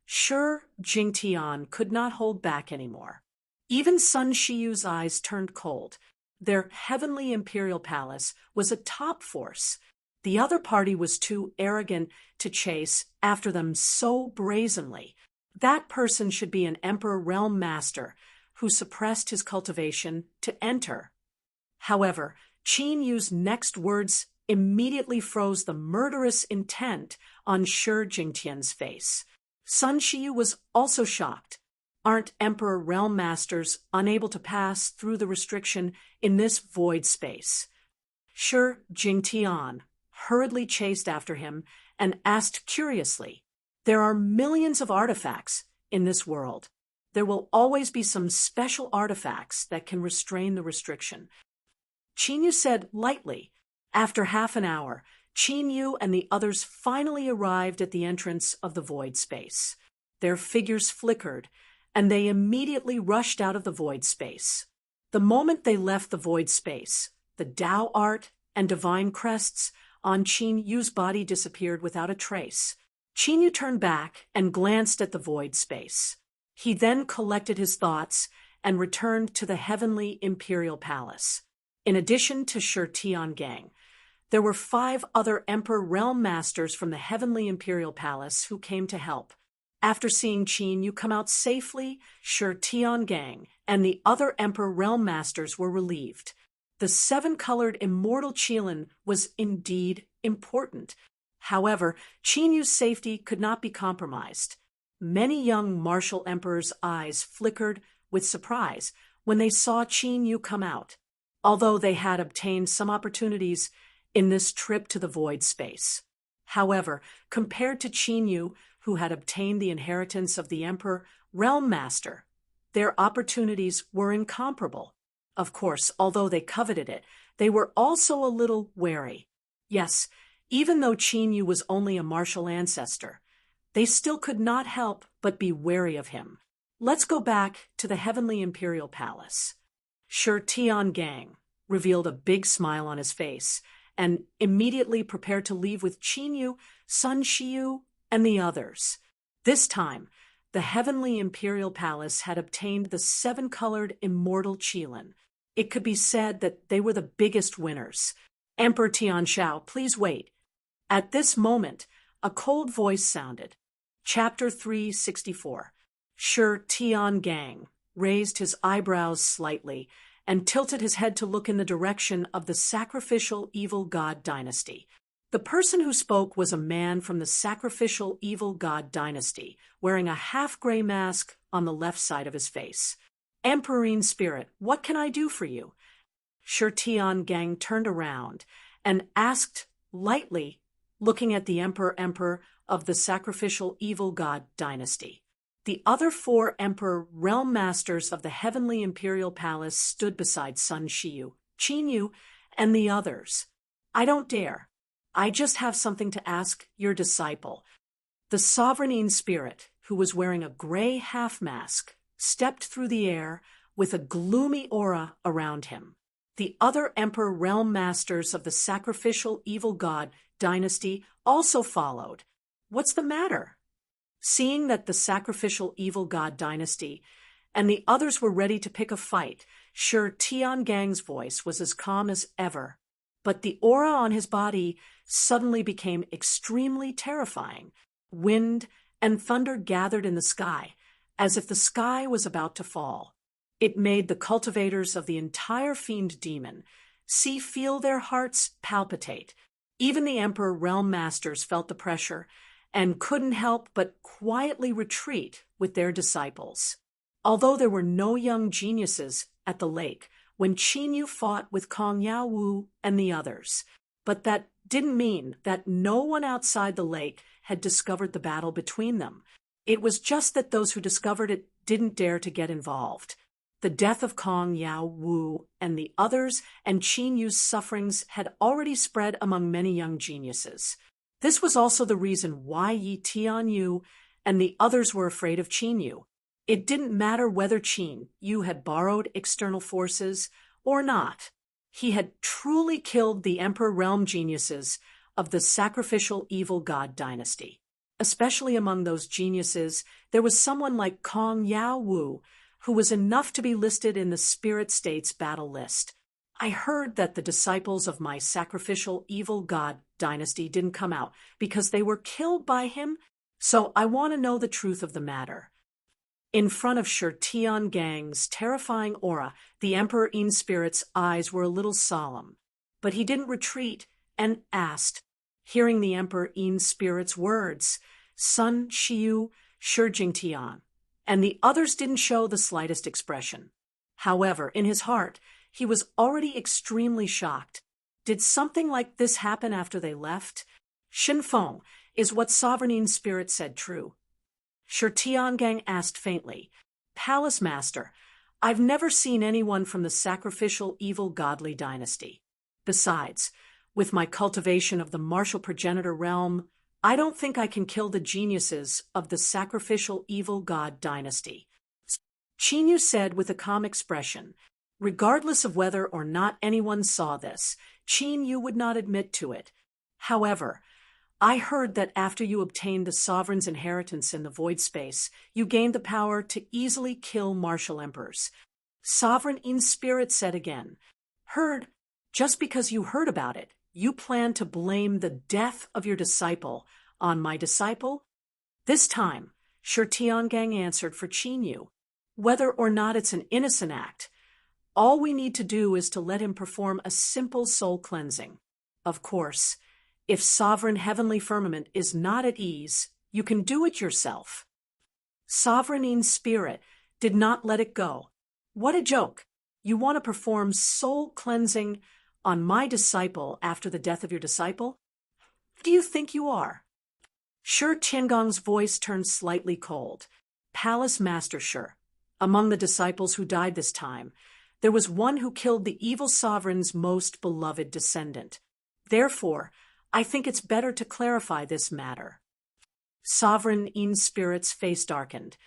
Shi Jingtian could not hold back anymore. Even Sun Shiyu's eyes turned cold. Their heavenly imperial palace was a top force. The other party was too arrogant to chase after them so brazenly. That person should be an emperor realm master who suppressed his cultivation to enter. However, Qin Yu's next words immediately froze the murderous intent on Shi Jingtian's face. Sun Shiyu was also shocked. Aren't Emperor Realm Masters unable to pass through the restriction in this void space? Shi Jingtian hurriedly chased after him and asked curiously, "There are millions of artifacts in this world. There will always be some special artifacts that can restrain the restriction." Qin Yu said lightly. After half an hour, Qin Yu and the others finally arrived at the entrance of the void space. Their figures flickered, and they immediately rushed out of the void space. The moment they left the void space, the Tao art and divine crests on Qin Yu's body disappeared without a trace. Qin Yu turned back and glanced at the void space. He then collected his thoughts and returned to the heavenly imperial palace. In addition to Shi Tiangang, there were 5 other Emperor Realm Masters from the heavenly imperial palace who came to help. After seeing Qin Yu come out safely, Shi Tiangang and the other Emperor Realm Masters were relieved. The 7-colored immortal Qilin was indeed important. However, Qin Yu's safety could not be compromised. Many young martial emperors' eyes flickered with surprise when they saw Qin Yu come out, although they had obtained some opportunities in this trip to the void space. However, compared to Qin Yu, who had obtained the inheritance of the Emperor Realm Master, their opportunities were incomparable. Of course, although they coveted it, they were also a little wary. Yes, even though Qin Yu was only a martial ancestor, they still could not help but be wary of him. Let's go back to the heavenly imperial palace. Shi Tiangang revealed a big smile on his face and immediately prepared to leave with Qin Yu, Sun Shiyu, and the others. This time, the heavenly imperial palace had obtained the seven-colored immortal Qilin. It could be said that they were the biggest winners. Emperor Tianshao, please wait. At this moment, a cold voice sounded. Chapter 364. Shi Tiangang raised his eyebrows slightly and tilted his head to look in the direction of the sacrificial evil god dynasty. The person who spoke was a man from the sacrificial evil god dynasty, wearing a half-gray mask on the left side of his face. Emperorine Spirit, what can I do for you? Shi Tiangang turned around and asked lightly, looking at the emperor of the sacrificial evil god dynasty. The other four emperor realm masters of the heavenly imperial palace stood beside Sun Shiyu, Qin Yu, and the others. I don't dare. I just have something to ask your disciple. The sovereign spirit, who was wearing a gray half-mask, stepped through the air with a gloomy aura around him. The other emperor realm masters of the sacrificial evil god dynasty also followed. What's the matter? Seeing that the sacrificial evil god dynasty and the others were ready to pick a fight, Shi Tiangang's voice was as calm as ever. But the aura on his body suddenly became extremely terrifying. Wind and thunder gathered in the sky, as if the sky was about to fall. It made the cultivators of the entire fiend demon feel their hearts palpitate. Even the Emperor Realm Masters felt the pressure and couldn't help but quietly retreat with their disciples. Although there were no young geniuses at the lake when Qin Yu fought with Kong Yao Wu and the others, but that didn't mean that no one outside the lake had discovered the battle between them. It was just that those who discovered it didn't dare to get involved. The death of Kong Yao Wu and the others and Qin Yu's sufferings had already spread among many young geniuses. This was also the reason why Yi Tianyu and the others were afraid of Qin Yu. It didn't matter whether Qin Yu had borrowed external forces or not. He had truly killed the Emperor Realm geniuses of the sacrificial evil god dynasty. Especially among those geniuses, there was someone like Kong Yao Wu, who was enough to be listed in the Spirit State's battle list. I heard that the disciples of my sacrificial evil god dynasty didn't come out because they were killed by him, so I want to know the truth of the matter. In front of Shi Tiangang's terrifying aura, the Emperor In Spirit's eyes were a little solemn, but he didn't retreat and asked, hearing the Emperor In Spirit's words, Sun Shiyu, Shi Jingtian, and the others didn't show the slightest expression. However, in his heart, he was already extremely shocked. Did something like this happen after they left? Xinfeng, is what Sovereign Spirit said true? Shi Tiangang asked faintly, Palace Master, I've never seen anyone from the sacrificial evil godly dynasty. Besides, with my cultivation of the martial progenitor realm, I don't think I can kill the geniuses of the sacrificial evil god dynasty. Qin Yu said with a calm expression. Regardless of whether or not anyone saw this, Qin Yu would not admit to it. However, I heard that after you obtained the sovereign's inheritance in the void space, you gained the power to easily kill martial emperors. Sovereign In Spirit said again. Heard? Just because you heard about it, you plan to blame the death of your disciple on my disciple? This time, Shi Tiangang answered for Qin Yu. Whether or not it's an innocent act, all we need to do is to let him perform a simple soul cleansing. Of course, if Sovereign Heavenly Firmament is not at ease, you can do it yourself. Sovereign In Spirit did not let it go. What a joke! You want to perform soul cleansing on my disciple after the death of your disciple? Who do you think you are? Shi Tiangang's voice turned slightly cold. Palace Master Shi, among the disciples who died this time, there was one who killed the evil sovereign's most beloved descendant. Therefore, I think it's better to clarify this matter. Sovereign In Spirit's face darkened,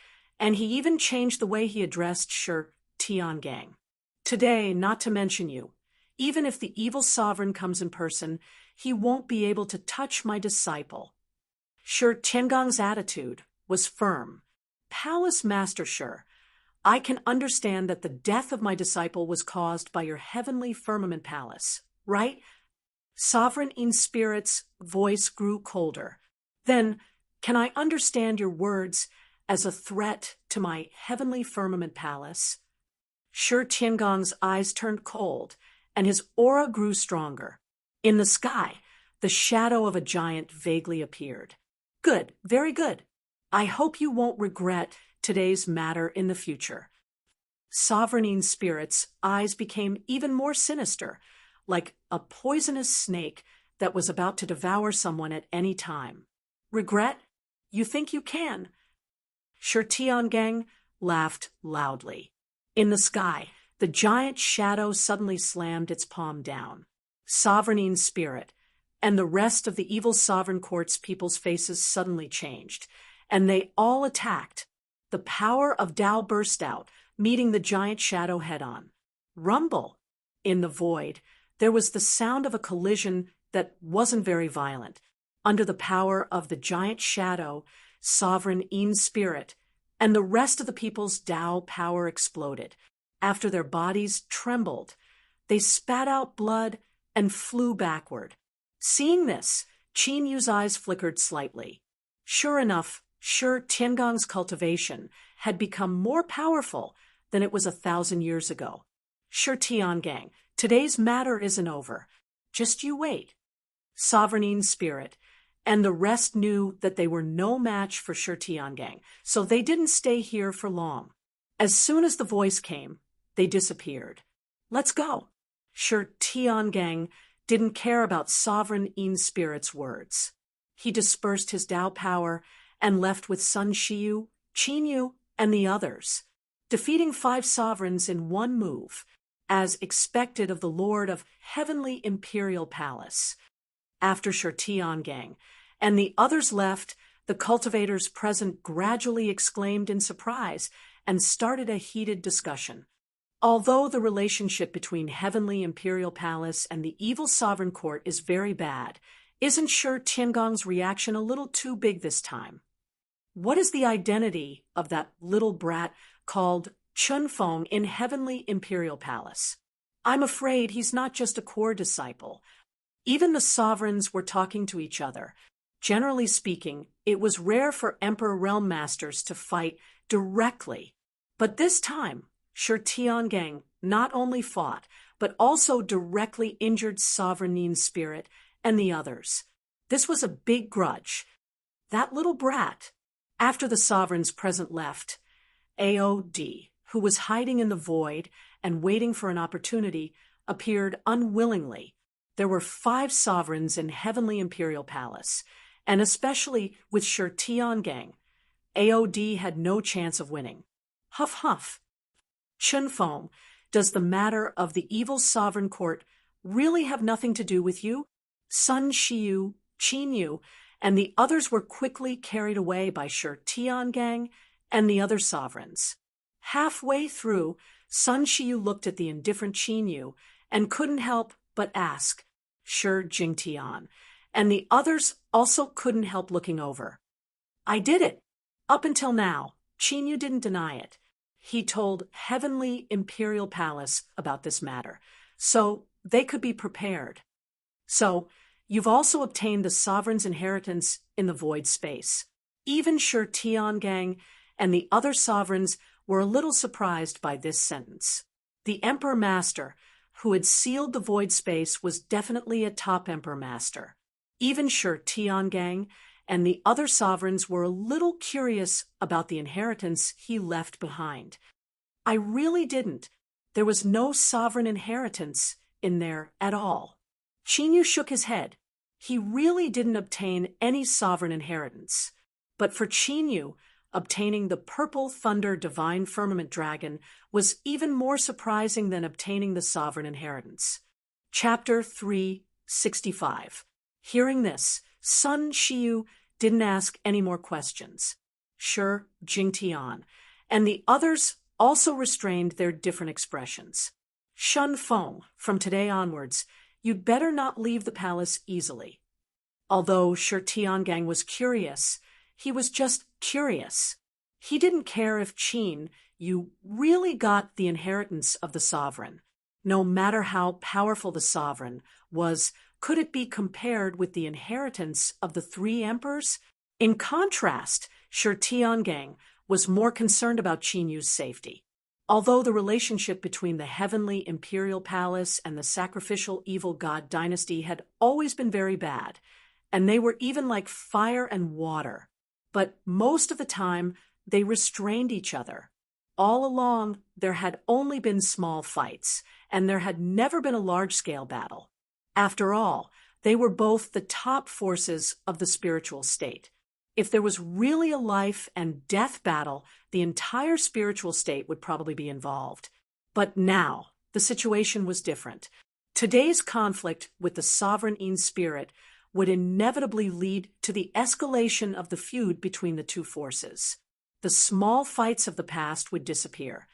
and he even changed the way he addressed Shi Tiangang. Today, not to mention you, even if the evil sovereign comes in person, he won't be able to touch my disciple. Shi Tiangang's attitude was firm. Palace Master Shur, I can understand that the death of my disciple was caused by your heavenly firmament palace, right? Sovereign in Spirit's voice grew colder. Then, can I understand your words as a threat to my heavenly firmament palace? Shur Tiangong's eyes turned cold, and his aura grew stronger. In the sky, the shadow of a giant vaguely appeared. Good, very good. I hope you won't regret today's matter in the future. Sovereign Spirit's eyes became even more sinister, like a poisonous snake that was about to devour someone at any time. Regret? You think you can? Shur Tiangang laughed loudly. In the sky, the giant shadow suddenly slammed its palm down. Sovereign Spirit, and the rest of the evil sovereign court's people's faces suddenly changed, and they all attacked. The power of Tao burst out, meeting the giant shadow head-on. Rumble! In the void, there was the sound of a collision that wasn't very violent. Under the power of the giant shadow, Sovereign Spirit, and the rest of the people's Tao power exploded. After their bodies trembled, they spat out blood and flew backward. Seeing this, Qin Yu's eyes flickered slightly. Sure enough, Shur Tiangong's cultivation had become more powerful than it was 1,000 years ago. Shur Tiangang, today's matter isn't over. Just you wait. Sovereign Spirit, and the rest knew that they were no match for Shur Tiangang, so they didn't stay here for long. As soon as the voice came, they disappeared. Let's go. Shur Tiangang didn't care about Sovereign Spirit's words. He dispersed his Tao power and left with Sun Shiyu, Qin Yu, and the others, defeating 5 sovereigns in one move, as expected of the Lord of Heavenly Imperial Palace. After Shur Tiangang and the others left, the cultivators present gradually exclaimed in surprise and started a heated discussion. Although the relationship between Heavenly Imperial Palace and the evil sovereign court is very bad, isn't Shur Tiangong's reaction a little too big this time? What is the identity of that little brat called Chunfeng in Heavenly Imperial Palace? I'm afraid he's not just a core disciple. Even the sovereigns were talking to each other. Generally speaking, it was rare for Emperor Realm Masters to fight directly. But this time, Shur Tiangang not only fought, but also directly injured Sovereign Spirit and the others. This was a big grudge. That little brat. After the sovereigns present left, AOD, who was hiding in the void and waiting for an opportunity, appeared unwillingly. There were 5 sovereigns in Heavenly Imperial Palace, and especially with Shur Tiangang, AOD had no chance of winning. Huff huff. Chunfeng, does the matter of the evil sovereign court really have nothing to do with you? Sun Shiyu, Qin Yu, and the others were quickly carried away by Shur Tiangang and the other sovereigns. Halfway through, Sun Shiyu looked at the indifferent Qin Yu and couldn't help but ask, Shur Jingtian, and the others also couldn't help looking over. I did it. Up until now, Qin Yu didn't deny it. He told Heavenly Imperial Palace about this matter, so they could be prepared. So, you've also obtained the sovereign's inheritance in the void space. Even Shur Tiangang and the other sovereigns were a little surprised by this sentence. The Emperor Master, who had sealed the void space, was definitely a top Emperor Master. Even Shur Tiangang and the other sovereigns were a little curious about the inheritance he left behind. I really didn't. There was no sovereign inheritance in there at all. Qin Yu shook his head. He really didn't obtain any sovereign inheritance. But for Qin Yu, obtaining the Purple Thunder Divine Firmament Dragon was even more surprising than obtaining the sovereign inheritance. Chapter 365. Hearing this, Sun Shiyu didn't ask any more questions. Shur Jingtian and the others also restrained their different expressions. Shun Feng, from today onwards, you'd better not leave the palace easily. Although Shur Tiangang was curious, He was just curious. He didn't care if Qin Yu really got the inheritance of the sovereign. No matter how powerful the sovereign was, could it be compared with the inheritance of the three emperors? In contrast, Shi Tiangang was more concerned about Qin Yu's safety. Although the relationship between the heavenly imperial palace and the sacrificial evil god dynasty had always been very bad, and they were even like fire and water, but most of the time they restrained each other. All along, there had only been small fights, and there had never been a large-scale battle. After all, they were both the top forces of the spiritual state. If there was really a life and death battle, the entire spiritual state would probably be involved. But now, the situation was different. Today's conflict with the sovereign spirit would inevitably lead to the escalation of the feud between the two forces. The small fights of the past would disappear,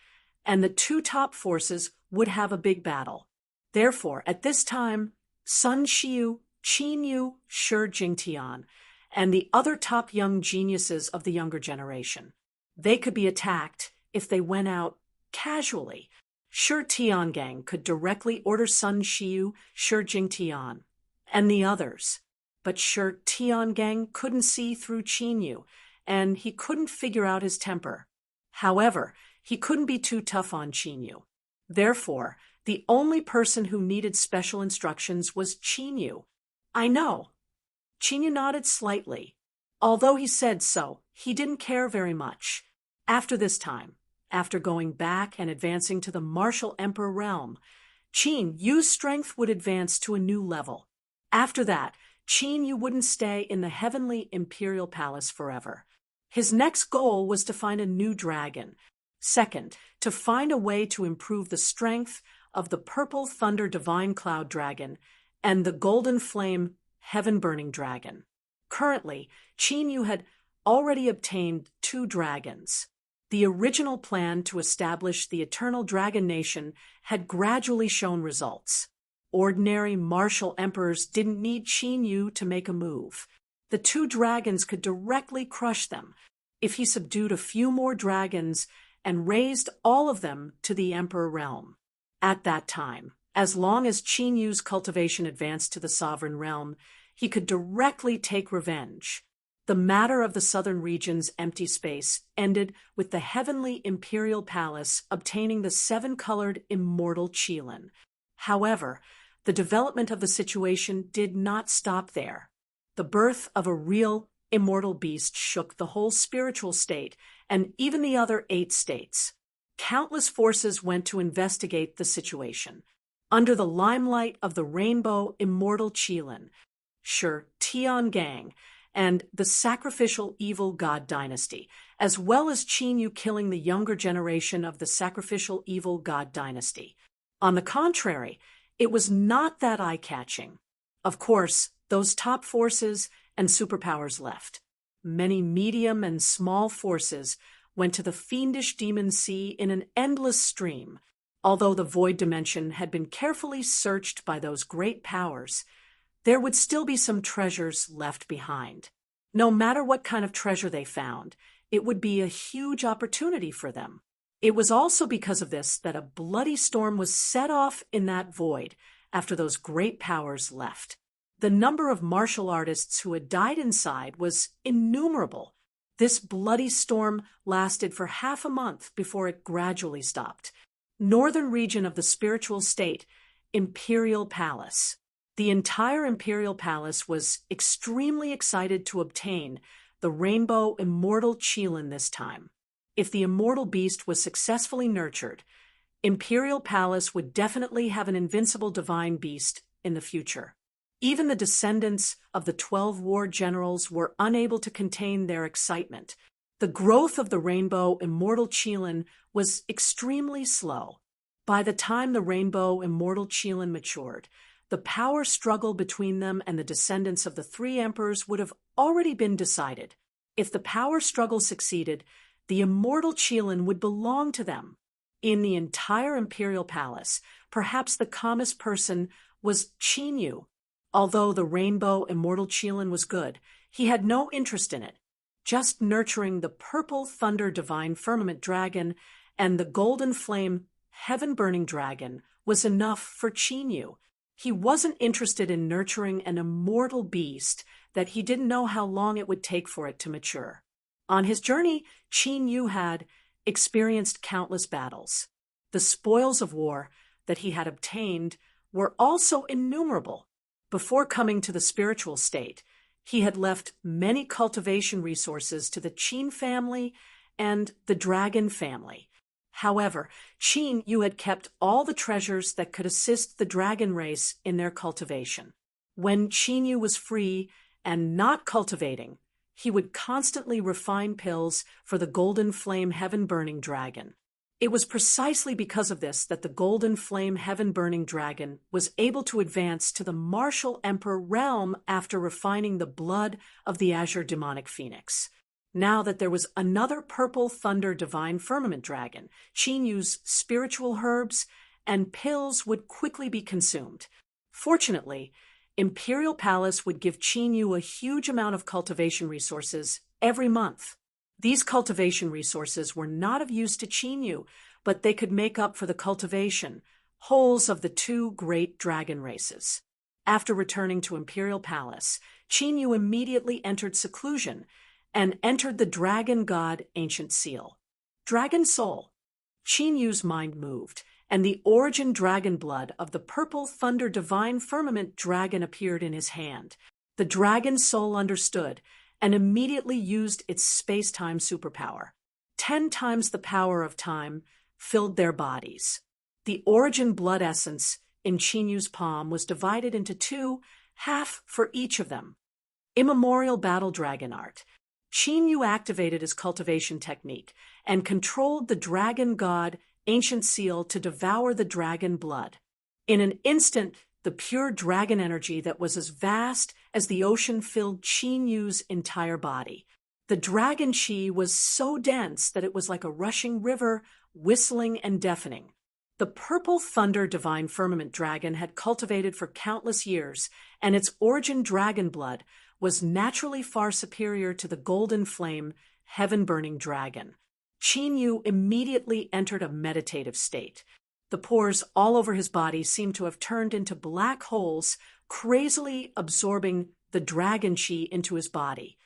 and the two top forces would have a big battle. Therefore, at this time, Sun Xiu, Qin Yu, Shi Jingtian, and the other top young geniuses of the younger generation, they could be attacked if they went out casually. Shi Tiangang could directly order Sun Xiu, Shi Jingtian, and the others. But Shi Tiangang couldn't see through Qin Yu, and he couldn't figure out his temper. However, he couldn't be too tough on Qin Yu. Therefore, the only person who needed special instructions was Qin Yu. I know. Qin Yu nodded slightly. Although he said so, he didn't care very much. After this time, after going back and advancing to the martial emperor realm, Qin Yu's strength would advance to a new level. After that, Qin Yu wouldn't stay in the heavenly imperial palace forever. His next goal was to find a new dragon. Second, to find a way to improve the strength of the purple thunder divine cloud dragon and the golden flame heaven-burning dragon. Currently, Qin Yu had already obtained 2 dragons. The original plan to establish the eternal dragon nation had gradually shown results. Ordinary martial emperors didn't need Qin Yu to make a move. The 2 dragons could directly crush them if he subdued a few more dragons and raised all of them to the emperor realm. At that time, as long as Qin Yu's cultivation advanced to the sovereign realm, he could directly take revenge. The matter of the southern region's empty space ended with the heavenly imperial palace obtaining the 7-colored immortal Qilin. However, the development of the situation did not stop there. The birth of a real immortal beast shook the whole spiritual state and even the other 8 states. Countless forces went to investigate the situation. Under the limelight of the rainbow immortal Qilin, Shi Tiangang, and the sacrificial evil god dynasty, as well as Qin Yu killing the younger generation of the sacrificial evil god dynasty. On the contrary, it was not that eye-catching. Of course, those top forces and superpowers left. Many medium and small forces went to the fiendish demon sea in an endless stream. Although the void dimension had been carefully searched by those great powers, there would still be some treasures left behind. No matter what kind of treasure they found, it would be a huge opportunity for them. It was also because of this that a bloody storm was set off in that void after those great powers left. The number of martial artists who had died inside was innumerable. This bloody storm lasted for half a month before it gradually stopped. Northern region of the spiritual state, Imperial Palace. The entire Imperial Palace was extremely excited to obtain the rainbow immortal Qilin this time. If the immortal beast was successfully nurtured, Imperial Palace would definitely have an invincible divine beast in the future. Even the descendants of the 12 war generals were unable to contain their excitement. The growth of the rainbow immortal Qilin was extremely slow. By the time the rainbow immortal Qilin matured, the power struggle between them and the descendants of the 3 emperors would have already been decided. If the power struggle succeeded, the immortal Qilin would belong to them. In the entire imperial palace, perhaps the calmest person was Qin Yu. Although the rainbow immortal Qilin was good, he had no interest in it. Just nurturing the purple thunder divine firmament dragon and the golden flame heaven-burning dragon was enough for Qin. He wasn't interested in nurturing an immortal beast that he didn't know how long it would take for it to mature. On his journey, Qin had experienced countless battles. The spoils of war that he had obtained were also innumerable. Before coming to the spiritual state, he had left many cultivation resources to the Qin family and the dragon family. However, Qin had kept all the treasures that could assist the dragon race in their cultivation. When Qin was free and not cultivating, he would constantly refine pills for the golden flame heaven-burning dragon. It was precisely because of this that the golden flame heaven-burning dragon was able to advance to the martial emperor realm after refining the blood of the azure demonic phoenix. Now that there was another purple thunder divine firmament dragon, Qin's spiritual herbs and pills would quickly be consumed. Fortunately, Imperial Palace would give Qin a huge amount of cultivation resources every month. These cultivation resources were not of use to Qin, but they could make up for the cultivation holes of the two great dragon races. After returning to Imperial Palace, Qin immediately entered seclusion and entered the dragon god ancient seal. Dragon soul. Qin's mind moved, and the origin dragon blood of the purple thunder divine firmament dragon appeared in his hand. The dragon soul understood and immediately used its space-time superpower. 10 times the power of time filled their bodies. The origin blood essence in Qin's palm was divided into two, half for each of them. Immemorial battle dragon art. Qin activated his cultivation technique and controlled the dragon god ancient seal to devour the dragon blood. In an instant, the pure dragon energy that was as vast as the ocean filled Qin's entire body. The dragon qi was so dense that it was like a rushing river, whistling and deafening. The purple thunder divine firmament dragon had cultivated for countless years, and its origin dragon blood was naturally far superior to the golden flame, heaven-burning dragon. Qin immediately entered a meditative state. The pores all over his body seemed to have turned into black holes, crazily absorbing the dragon qi into his body.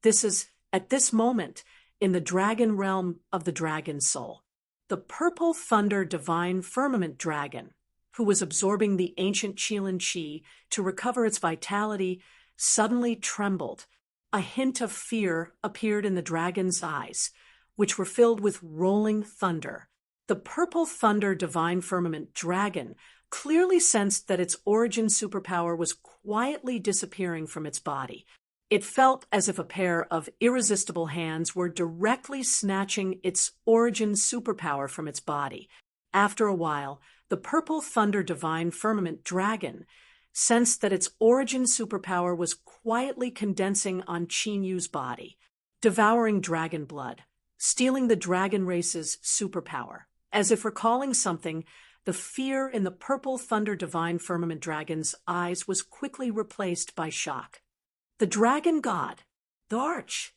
This is, at this moment, in the dragon realm of the dragon soul. The purple thunder divine firmament dragon, who was absorbing the ancient Qilin qi to recover its vitality, suddenly trembled. A hint of fear appeared in the dragon's eyes, which were filled with rolling thunder. The purple thunder divine firmament dragon clearly sensed that its origin superpower was quietly disappearing from its body. It felt as if a pair of irresistible hands were directly snatching its origin superpower from its body. After a while, the purple thunder divine firmament dragon sensed that its origin superpower was quietly condensing on Qin's body, devouring dragon blood, stealing the dragon race's superpower. As if recalling something, the fear in the purple thunder divine firmament dragon's eyes was quickly replaced by shock. The dragon god, the arch.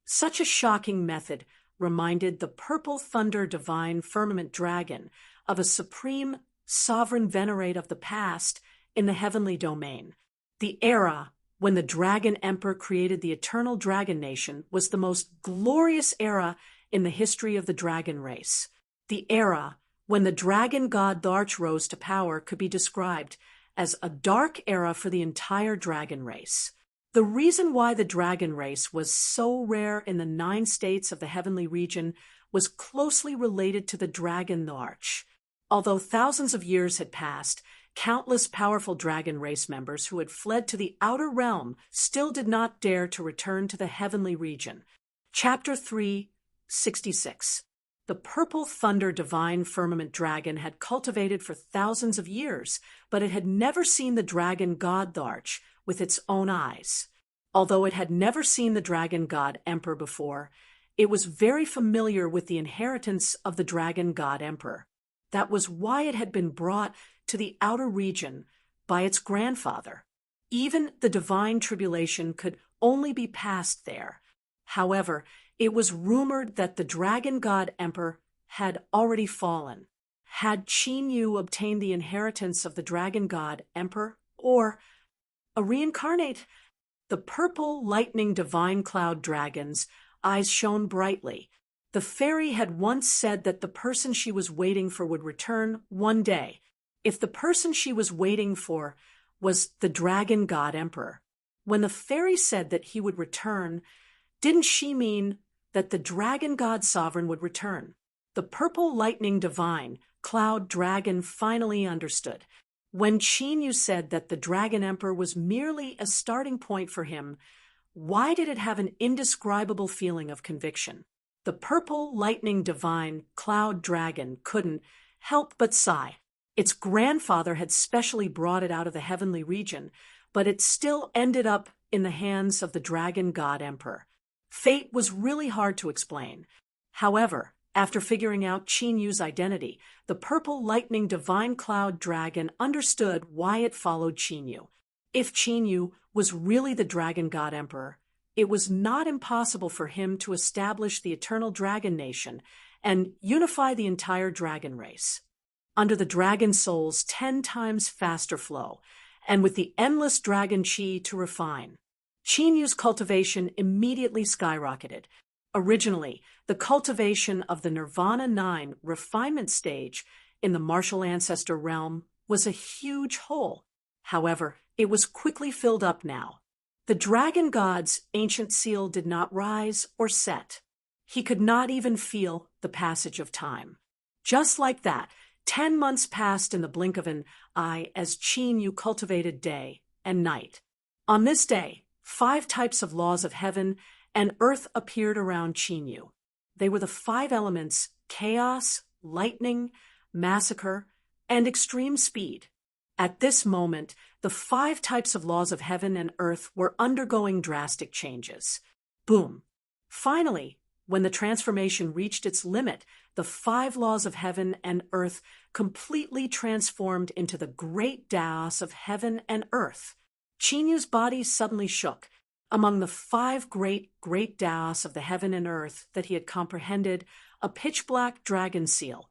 Such a shocking method reminded the purple thunder divine firmament dragon of a supreme sovereign venerate of the past in the heavenly domain. The era when the dragon emperor created the eternal dragon nation was the most glorious era in the history of the dragon race. The era when the dragon god Tharch rose to power could be described as a dark era for the entire dragon race. The reason why the dragon race was so rare in the 9 states of the heavenly region was closely related to the dragon Tharch. Although thousands of years had passed, countless powerful dragon race members who had fled to the outer realm still did not dare to return to the heavenly region. Chapter 3:66. The purple thunder divine firmament dragon had cultivated for thousands of years, but it had never seen the dragon god Tharch with its own eyes. Although it had never seen the dragon god emperor before, it was very familiar with the inheritance of the dragon god emperor. That was why it had been brought to the outer region by its grandfather. Even the divine tribulation could only be passed there. However, it was rumored that the Dragon God Emperor had already fallen. Had Qin Yu obtained the inheritance of the Dragon God Emperor, or a reincarnate? The purple lightning divine cloud dragon's eyes shone brightly. The fairy had once said that the person she was waiting for would return one day. If the person she was waiting for was the Dragon God Emperor, when the fairy said that he would return, didn't she mean that the Dragon God Sovereign would return? The purple lightning divine cloud dragon finally understood. When Qin Yu said that the Dragon Emperor was merely a starting point for him, why did it have an indescribable feeling of conviction? The purple lightning divine cloud dragon couldn't help but sigh. Its grandfather had specially brought it out of the heavenly region, but it still ended up in the hands of the Dragon God Emperor. Fate was really hard to explain. However, after figuring out Qin Yu's identity, the purple lightning divine cloud dragon understood why it followed Qin Yu. If Qin Yu was really the Dragon God Emperor, it was not impossible for him to establish the eternal dragon nation and unify the entire dragon race. Under the dragon soul's 10 times faster flow, and with the endless dragon chi to refine, Qin Yu's cultivation immediately skyrocketed. Originally, the cultivation of the Nirvana 9 refinement stage in the martial ancestor realm was a huge hole. However, it was quickly filled up now. The dragon god's ancient seal did not rise or set. He could not even feel the passage of time. Just like that, 10 months passed in the blink of an eye as Qin Yu cultivated day and night. On this day, 5 types of laws of heaven and earth appeared around Qin Yu. They were the 5 elements: chaos, lightning, massacre, and extreme speed. At this moment, the 5 types of laws of heaven and earth were undergoing drastic changes. Boom! Finally, when the transformation reached its limit, the 5 laws of heaven and earth completely transformed into the great Daos of heaven and earth. Qin Yu's body suddenly shook. Among the 5 great Daos of the heaven and earth that he had comprehended, a pitch-black dragon seal,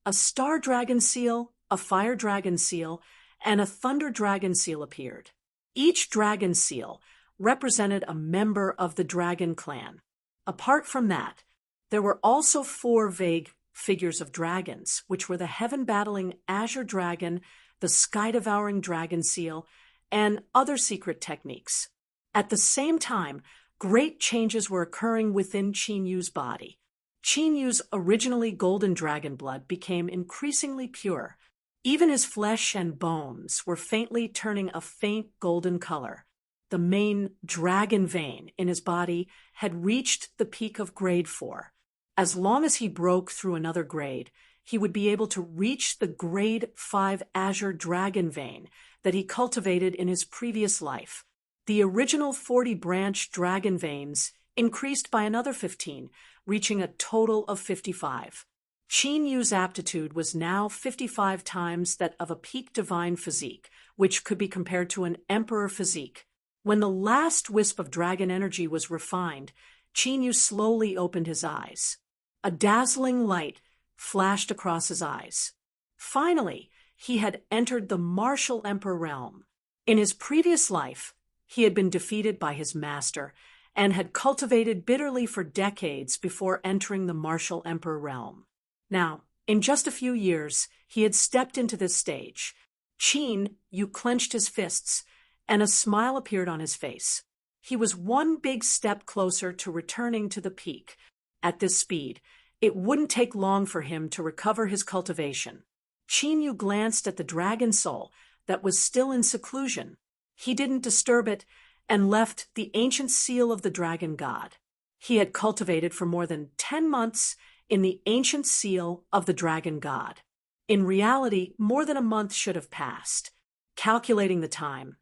a star dragon seal, a fire dragon seal, and a thunder dragon seal appeared. Each dragon seal represented a member of the dragon clan. Apart from that, there were also 4 vague figures of dragons, which were the heaven-battling azure dragon, the sky-devouring dragon seal, and other secret techniques. At the same time, great changes were occurring within Qin Yu's body. Qin Yu's originally golden dragon blood became increasingly pure. Even his flesh and bones were faintly turning a faint golden color. The main dragon vein in his body had reached the peak of grade 4. As long as he broke through another grade, he would be able to reach the grade 5 azure dragon vein that he cultivated in his previous life. The original 40 branch dragon veins increased by another 15, reaching a total of 55. Qin Yu's aptitude was now 55 times that of a peak divine physique, which could be compared to an emperor physique. When the last wisp of dragon energy was refined, Qin Yu slowly opened his eyes. A dazzling light flashed across his eyes. Finally, he had entered the martial emperor realm. In his previous life, he had been defeated by his master and had cultivated bitterly for decades before entering the martial emperor realm. Now, in just a few years, he had stepped into this stage. Qin Yu clenched his fists, and a smile appeared on his face. He was one big step closer to returning to the peak. At this speed, it wouldn't take long for him to recover his cultivation. Qin Yu glanced at the dragon soul that was still in seclusion. He didn't disturb it and left the ancient seal of the dragon god. He had cultivated for more than 10 months in the ancient seal of the dragon god. In reality, more than a month should have passed. Calculating the time,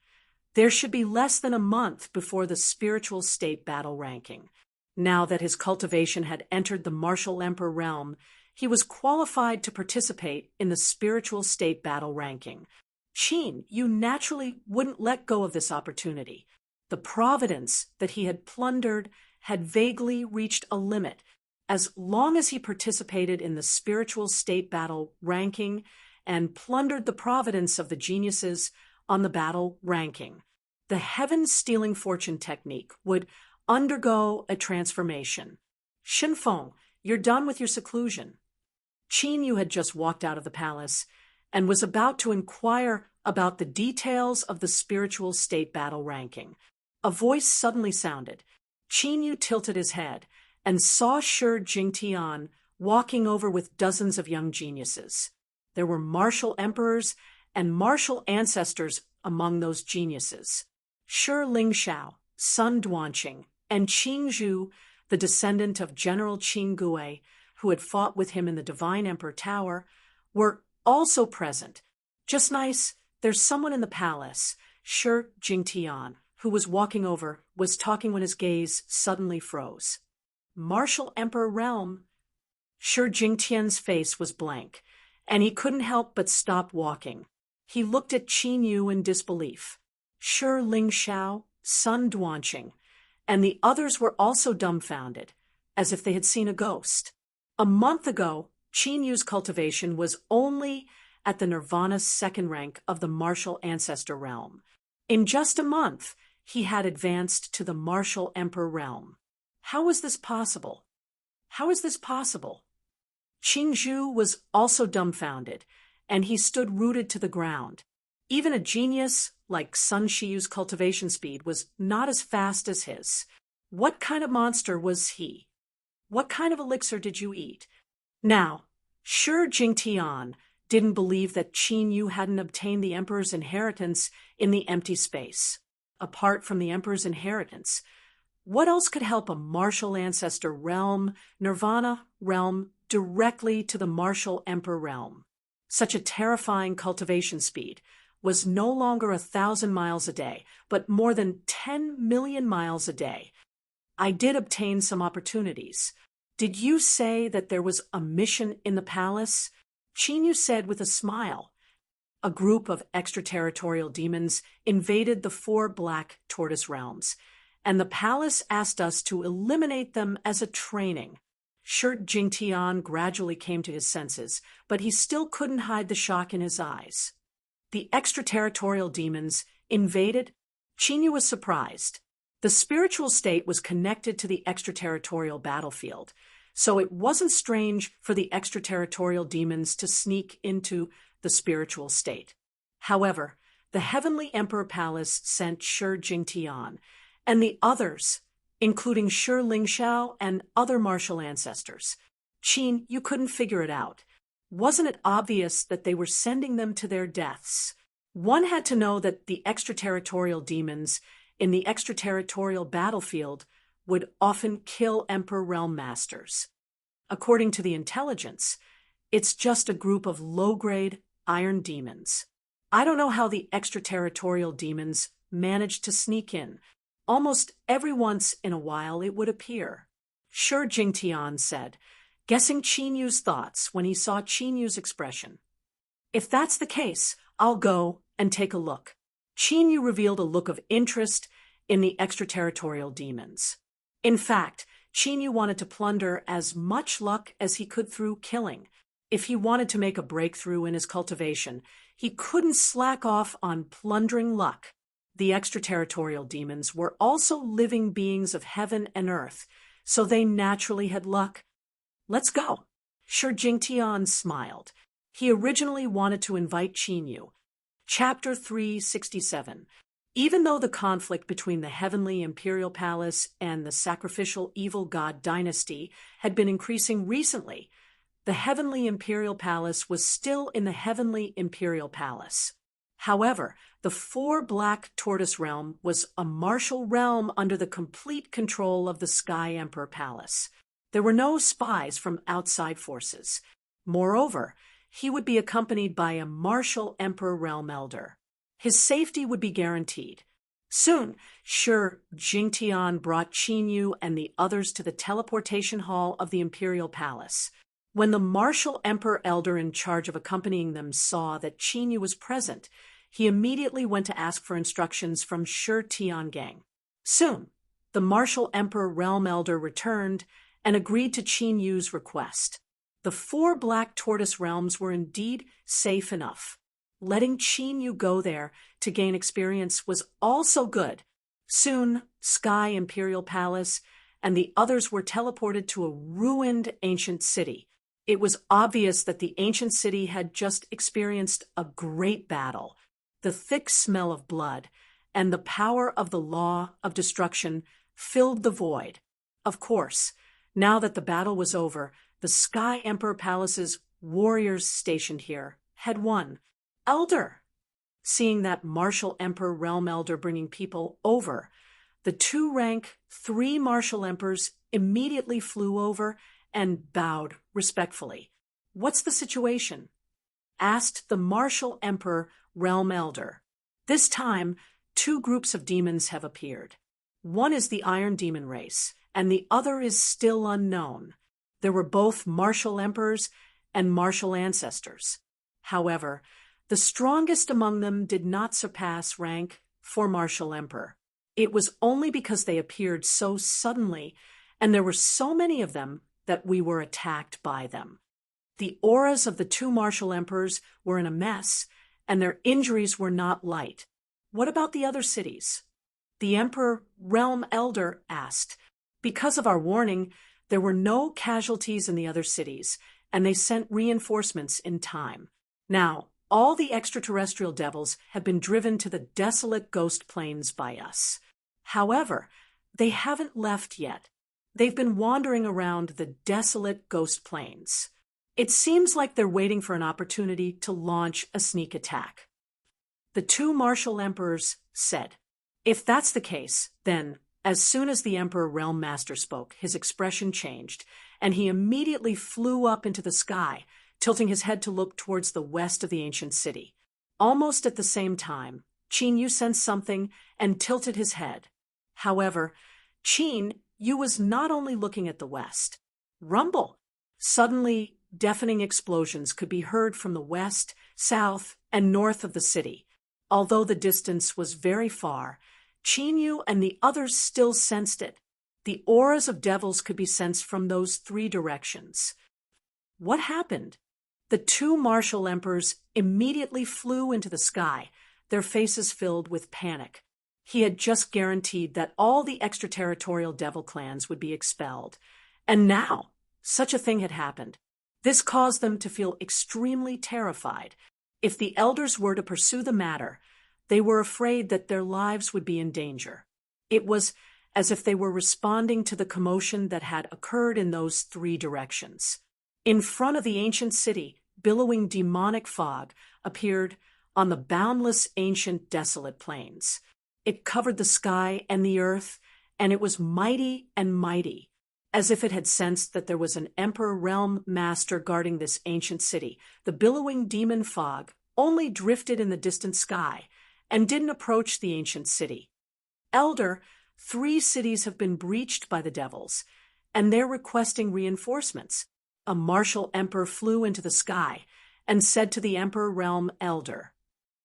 there should be less than a month before the spiritual state battle ranking. Now that his cultivation had entered the martial emperor realm, he was qualified to participate in the spiritual state battle ranking. Qin Yu naturally wouldn't let go of this opportunity. The providence that he had plundered had vaguely reached a limit as long as he participated in the spiritual state battle ranking and plundered the providence of the geniuses on the battle ranking. The heaven-stealing fortune technique would undergo a transformation. Shinfeng, you're done with your seclusion. Qin Yu had just walked out of the palace and was about to inquire about the details of the spiritual state battle ranking. A voice suddenly sounded. Qin Yu tilted his head and saw Shi Jingtian walking over with dozens of young geniuses. There were martial emperors and martial ancestors among those geniuses. Shi Lingshao, Sun Duanqing, and Qing Zhu, the descendant of General Qing Gui, who had fought with him in the Divine Emperor Tower, were also present. Just nice, there's someone in the palace. Shi Jingtian, who was walking over, was talking when his gaze suddenly froze. Martial Emperor Realm. Shi Jingtian's face was blank, and he couldn't help but stop walking. He looked at Qin Yu in disbelief. Shi Lingshao, Sun Duanqing, and the others were also dumbfounded, as if they had seen a ghost. A month ago, Qin Yu's cultivation was only at the Nirvana second rank of the martial ancestor realm. In just a month, he had advanced to the martial emperor realm. How was this possible? How is this possible? Qing Zhu was also dumbfounded, and he stood rooted to the ground. Even a genius like Sun Shiyu's cultivation speed was not as fast as his. What kind of monster was he? What kind of elixir did you eat? Now, Shi Jingtian didn't believe that Qin Yu hadn't obtained the emperor's inheritance in the empty space. Apart from the emperor's inheritance, what else could help a martial ancestor realm, Nirvana realm, directly to the martial emperor realm? Such a terrifying cultivation speed was no longer 1,000 miles a day, but more than 10 million miles a day. I did obtain some opportunities. Did you say that there was a mission in the palace? Qin Yu said with a smile. A group of extraterritorial demons invaded the 4 black tortoise realms, and the palace asked us to eliminate them as a training. Shi Jingtian gradually came to his senses, but he still couldn't hide the shock in his eyes. The extraterritorial demons invaded? Qin Yu was surprised. The spiritual state was connected to the extraterritorial battlefield, so it wasn't strange for the extraterritorial demons to sneak into the spiritual state. However, the Heavenly Emperor Palace sent Shi Jingtian and the others, including Shi Lingshao and other martial ancestors. Qin, you couldn't figure it out. Wasn't it obvious that they were sending them to their deaths? One had to know that the extraterritorial demons in the extraterritorial battlefield would often kill Emperor Realm Masters. According to the intelligence, it's just a group of low-grade iron demons. I don't know how the extraterritorial demons managed to sneak in. Almost every once in a while it would appear. Shi Jingtian said, guessing Qin Yu's thoughts when he saw Qin Yu's expression. If that's the case, I'll go and take a look. Qin Yu revealed a look of interest in the extraterritorial demons. In fact, Qin Yu wanted to plunder as much luck as he could through killing. If he wanted to make a breakthrough in his cultivation, he couldn't slack off on plundering luck. The extraterritorial demons were also living beings of heaven and earth, so they naturally had luck. Let's go. Shi Jingtian smiled. He originally wanted to invite Qin Yu. Chapter 367. Even though the conflict between the Heavenly Imperial Palace and the sacrificial evil god dynasty had been increasing recently, the Heavenly Imperial Palace was still in the Heavenly Imperial Palace. However, the 4 black tortoise realm was a martial realm under the complete control of the Sky Emperor Palace. There were no spies from outside forces. Moreover, he would be accompanied by a martial Emperor Realm Elder. His safety would be guaranteed. Soon, Shi Jingtian brought Qin Yu and the others to the teleportation hall of the Imperial Palace. When the martial Emperor Elder in charge of accompanying them saw that Qin Yu was present, he immediately went to ask for instructions from Shi Tiangang. Soon, the martial emperor realm elder returned and agreed to Qin Yu's request. The 4 black tortoise realms were indeed safe enough. Letting Qin Yu go there to gain experience was also good. Soon, Sky Imperial Palace and the others were teleported to a ruined ancient city. It was obvious that the ancient city had just experienced a great battle. The thick smell of blood and the power of the law of destruction filled the void. Of course, now that the battle was over, the Sky Emperor Palace's warriors stationed here had won. Elder! Seeing that martial emperor realm elder bringing people over, the 2-rank 3 martial emperors immediately flew over and bowed respectfully. "What's the situation?" asked the martial emperor realm elder. "This time, 2 groups of demons have appeared. One is the Iron Demon race, and the other is still unknown. There were both martial emperors and martial ancestors. However, the strongest among them did not surpass rank for martial emperor. It was only because they appeared so suddenly, and there were so many of them, that we were attacked by them. The auras of the 2 martial emperors were in a mess, and their injuries were not light. What about the other cities?" The Emperor Realm Elder asked. "Because of our warning, there were no casualties in the other cities, and they sent reinforcements in time. Now, all the extraterrestrial devils have been driven to the desolate ghost plains by us. However, they haven't left yet. They've been wandering around the desolate ghost plains. It seems like they're waiting for an opportunity to launch a sneak attack." The 2 martial emperors said. If that's the case, then, as soon as the Emperor Realm Master spoke, his expression changed, and he immediately flew up into the sky, tilting his head to look towards the west of the ancient city. Almost at the same time, Qin Yu sensed something and tilted his head. However, Qin Yu was not only looking at the west. Rumble! Suddenly, deafening explosions could be heard from the west, south, and north of the city. Although the distance was very far, Qin Yu and the others still sensed it. The auras of devils could be sensed from those 3 directions. What happened? The 2 martial emperors immediately flew into the sky, their faces filled with panic. He had just guaranteed that all the extraterritorial devil clans would be expelled. And now, such a thing had happened. This caused them to feel extremely terrified. If the elders were to pursue the matter, they were afraid that their lives would be in danger. It was as if they were responding to the commotion that had occurred in those 3 directions. In front of the ancient city, billowing demonic fog appeared on the boundless ancient desolate plains. It covered the sky and the earth, and it was mighty and mighty, as if it had sensed that there was an Emperor Realm Master guarding this ancient city. The billowing demon fog only drifted in the distant sky and didn't approach the ancient city. "Elder, 3 cities have been breached by the devils, and they're requesting reinforcements." A martial emperor flew into the sky and said to the Emperor Realm Elder.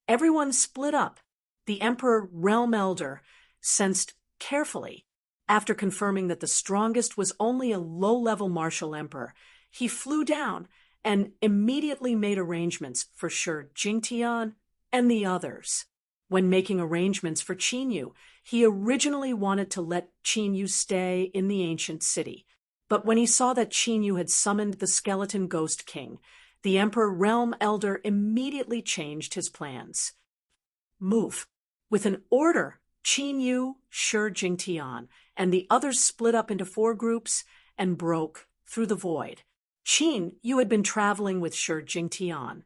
Everyone split up. The Emperor Realm Elder sensed carefully. After confirming that the strongest was only a low-level martial emperor, he flew down and immediately made arrangements for Shi Jingtian and the others. When making arrangements for Qin Yu, he originally wanted to let Qin Yu stay in the ancient city. But when he saw that Qin Yu had summoned the skeleton ghost king, the Emperor Realm Elder immediately changed his plans. Move. With an order, Qin Yu, Shi Jingtian, and the others split up into 4 groups and broke through the void. Qin Yu had been traveling with Shi Jingtian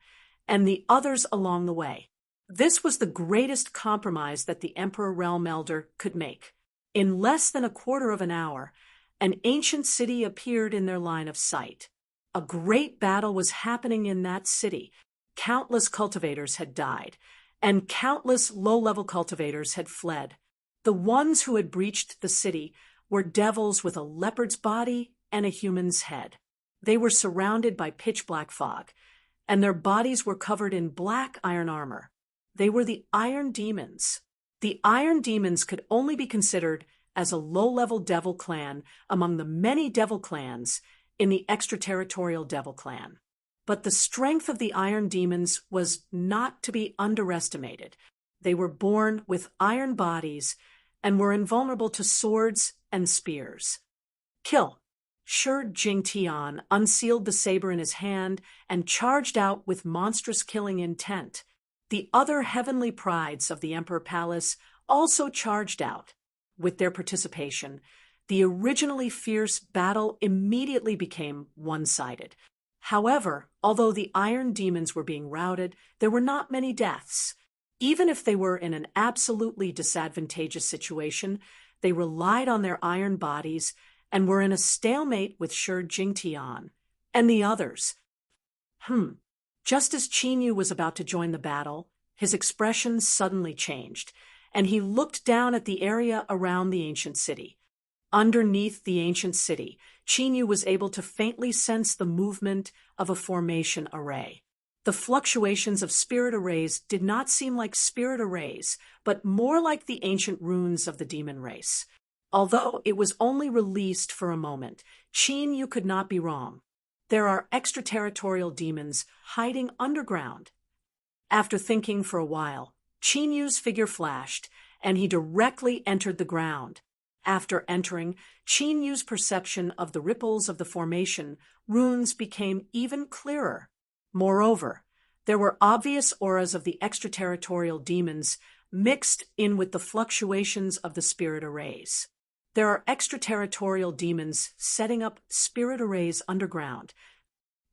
and the others along the way. This was the greatest compromise that the Emperor Realm Elder could make. In less than a quarter of an hour, an ancient city appeared in their line of sight. A great battle was happening in that city. Countless cultivators had died, and countless low-level cultivators had fled. The ones who had breached the city were devils with a leopard's body and a human's head. They were surrounded by pitch-black fog, and their bodies were covered in black iron armor. They were the Iron Demons. The Iron Demons could only be considered as a low-level devil clan among the many devil clans in the extraterritorial devil clan. But the strength of the iron demons was not to be underestimated. They were born with iron bodies and were invulnerable to swords and spears. Kill! Shi Jingtian unsealed the saber in his hand and charged out with monstrous killing intent. The other heavenly prides of the Emperor Palace also charged out. With their participation, the originally fierce battle immediately became one-sided. However, although the iron demons were being routed, there were not many deaths. Even if they were in an absolutely disadvantageous situation, they relied on their iron bodies and were in a stalemate with Shi Jingtian and the others. Just as Qin Yu was about to join the battle, his expression suddenly changed, and he looked down at the area around the ancient city. Underneath the ancient city, Qin Yu was able to faintly sense the movement of a formation array. The fluctuations of spirit arrays did not seem like spirit arrays, but more like the ancient runes of the demon race. Although it was only released for a moment, Qin Yu could not be wrong. There are extraterritorial demons hiding underground. After thinking for a while, Qin Yu's figure flashed, and he directly entered the ground. After entering, Qin Yu's perception of the ripples of the formation runes became even clearer. Moreover, there were obvious auras of the extraterritorial demons mixed in with the fluctuations of the spirit arrays. There are extraterritorial demons setting up spirit arrays underground.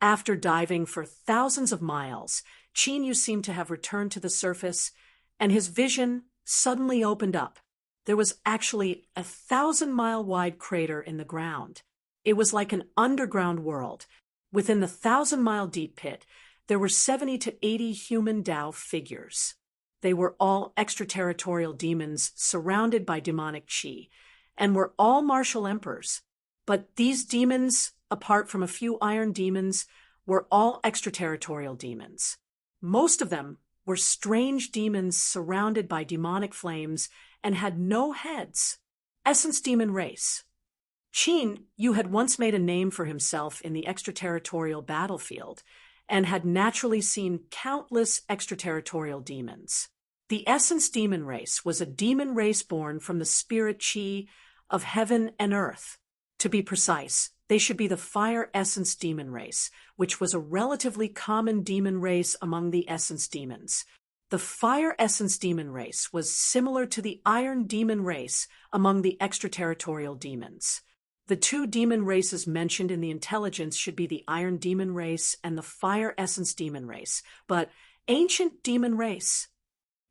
After diving for thousands of miles, Qin Yu seemed to have returned to the surface, and his vision suddenly opened up. There was actually a 1,000-mile-wide crater in the ground. It was like an underground world. Within the 1,000-mile deep pit, there were 70 to 80 human Dao figures. They were all extraterritorial demons surrounded by demonic qi, and were all martial emperors. But these demons, apart from a few iron demons, were all extraterritorial demons. Most of them were strange demons surrounded by demonic flames and had no heads. Essence demon race. Qin Yu had once made a name for himself in the extraterritorial battlefield and had naturally seen countless extraterritorial demons. The essence demon race was a demon race born from the spirit qi of heaven and earth. To be precise, they should be the fire essence demon race, which was a relatively common demon race among the essence demons. The fire essence demon race was similar to the iron demon race among the extraterritorial demons. The two demon races mentioned in the intelligence should be the iron demon race and the fire essence demon race, but ancient demon race.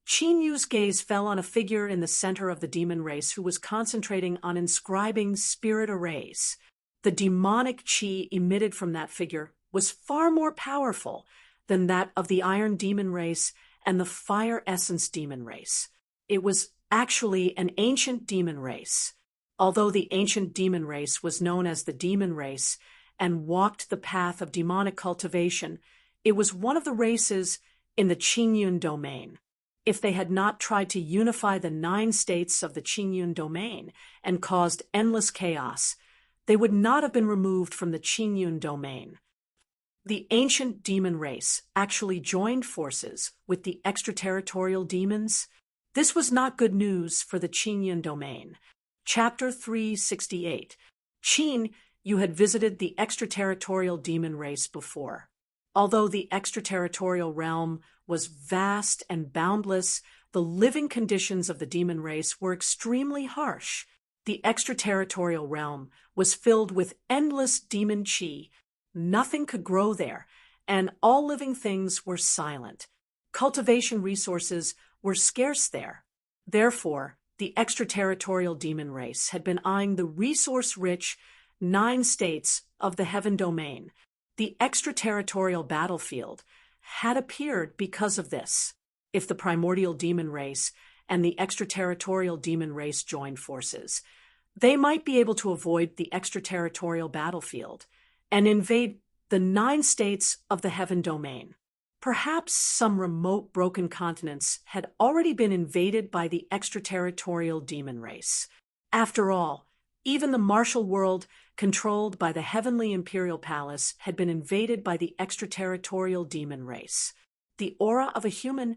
Qin Yu's gaze fell on a figure in the center of the demon race who was concentrating on inscribing spirit arrays. The demonic qi emitted from that figure was far more powerful than that of the iron demon race and the fire essence demon race. It was actually an ancient demon race. Although the ancient demon race was known as the demon race and walked the path of demonic cultivation, it was one of the races in the Qingyun domain. If they had not tried to unify the 9 states of the Qingyun domain and caused endless chaos, they would not have been removed from the Qingyun domain. The ancient demon race actually joined forces with the extraterritorial demons. This was not good news for the Qingyun domain. Chapter 368. Qin Yu had visited the extraterritorial demon race before. Although the extraterritorial realm was vast and boundless, the living conditions of the demon race were extremely harsh. The extraterritorial realm was filled with endless demon qi. Nothing could grow there, and all living things were silent. Cultivation resources were scarce there. Therefore, the extraterritorial demon race had been eyeing the resource-rich 9 states of the heaven domain. The extraterritorial battlefield had appeared because of this. If the primordial demon race and the extraterritorial demon race joined forces, they might be able to avoid the extraterritorial battlefield and invade the 9 states of the heaven domain. Perhaps some remote broken continents had already been invaded by the extraterritorial demon race. After all, even the martial world, controlled by the heavenly imperial palace, had been invaded by the extraterritorial demon race. The aura of a human.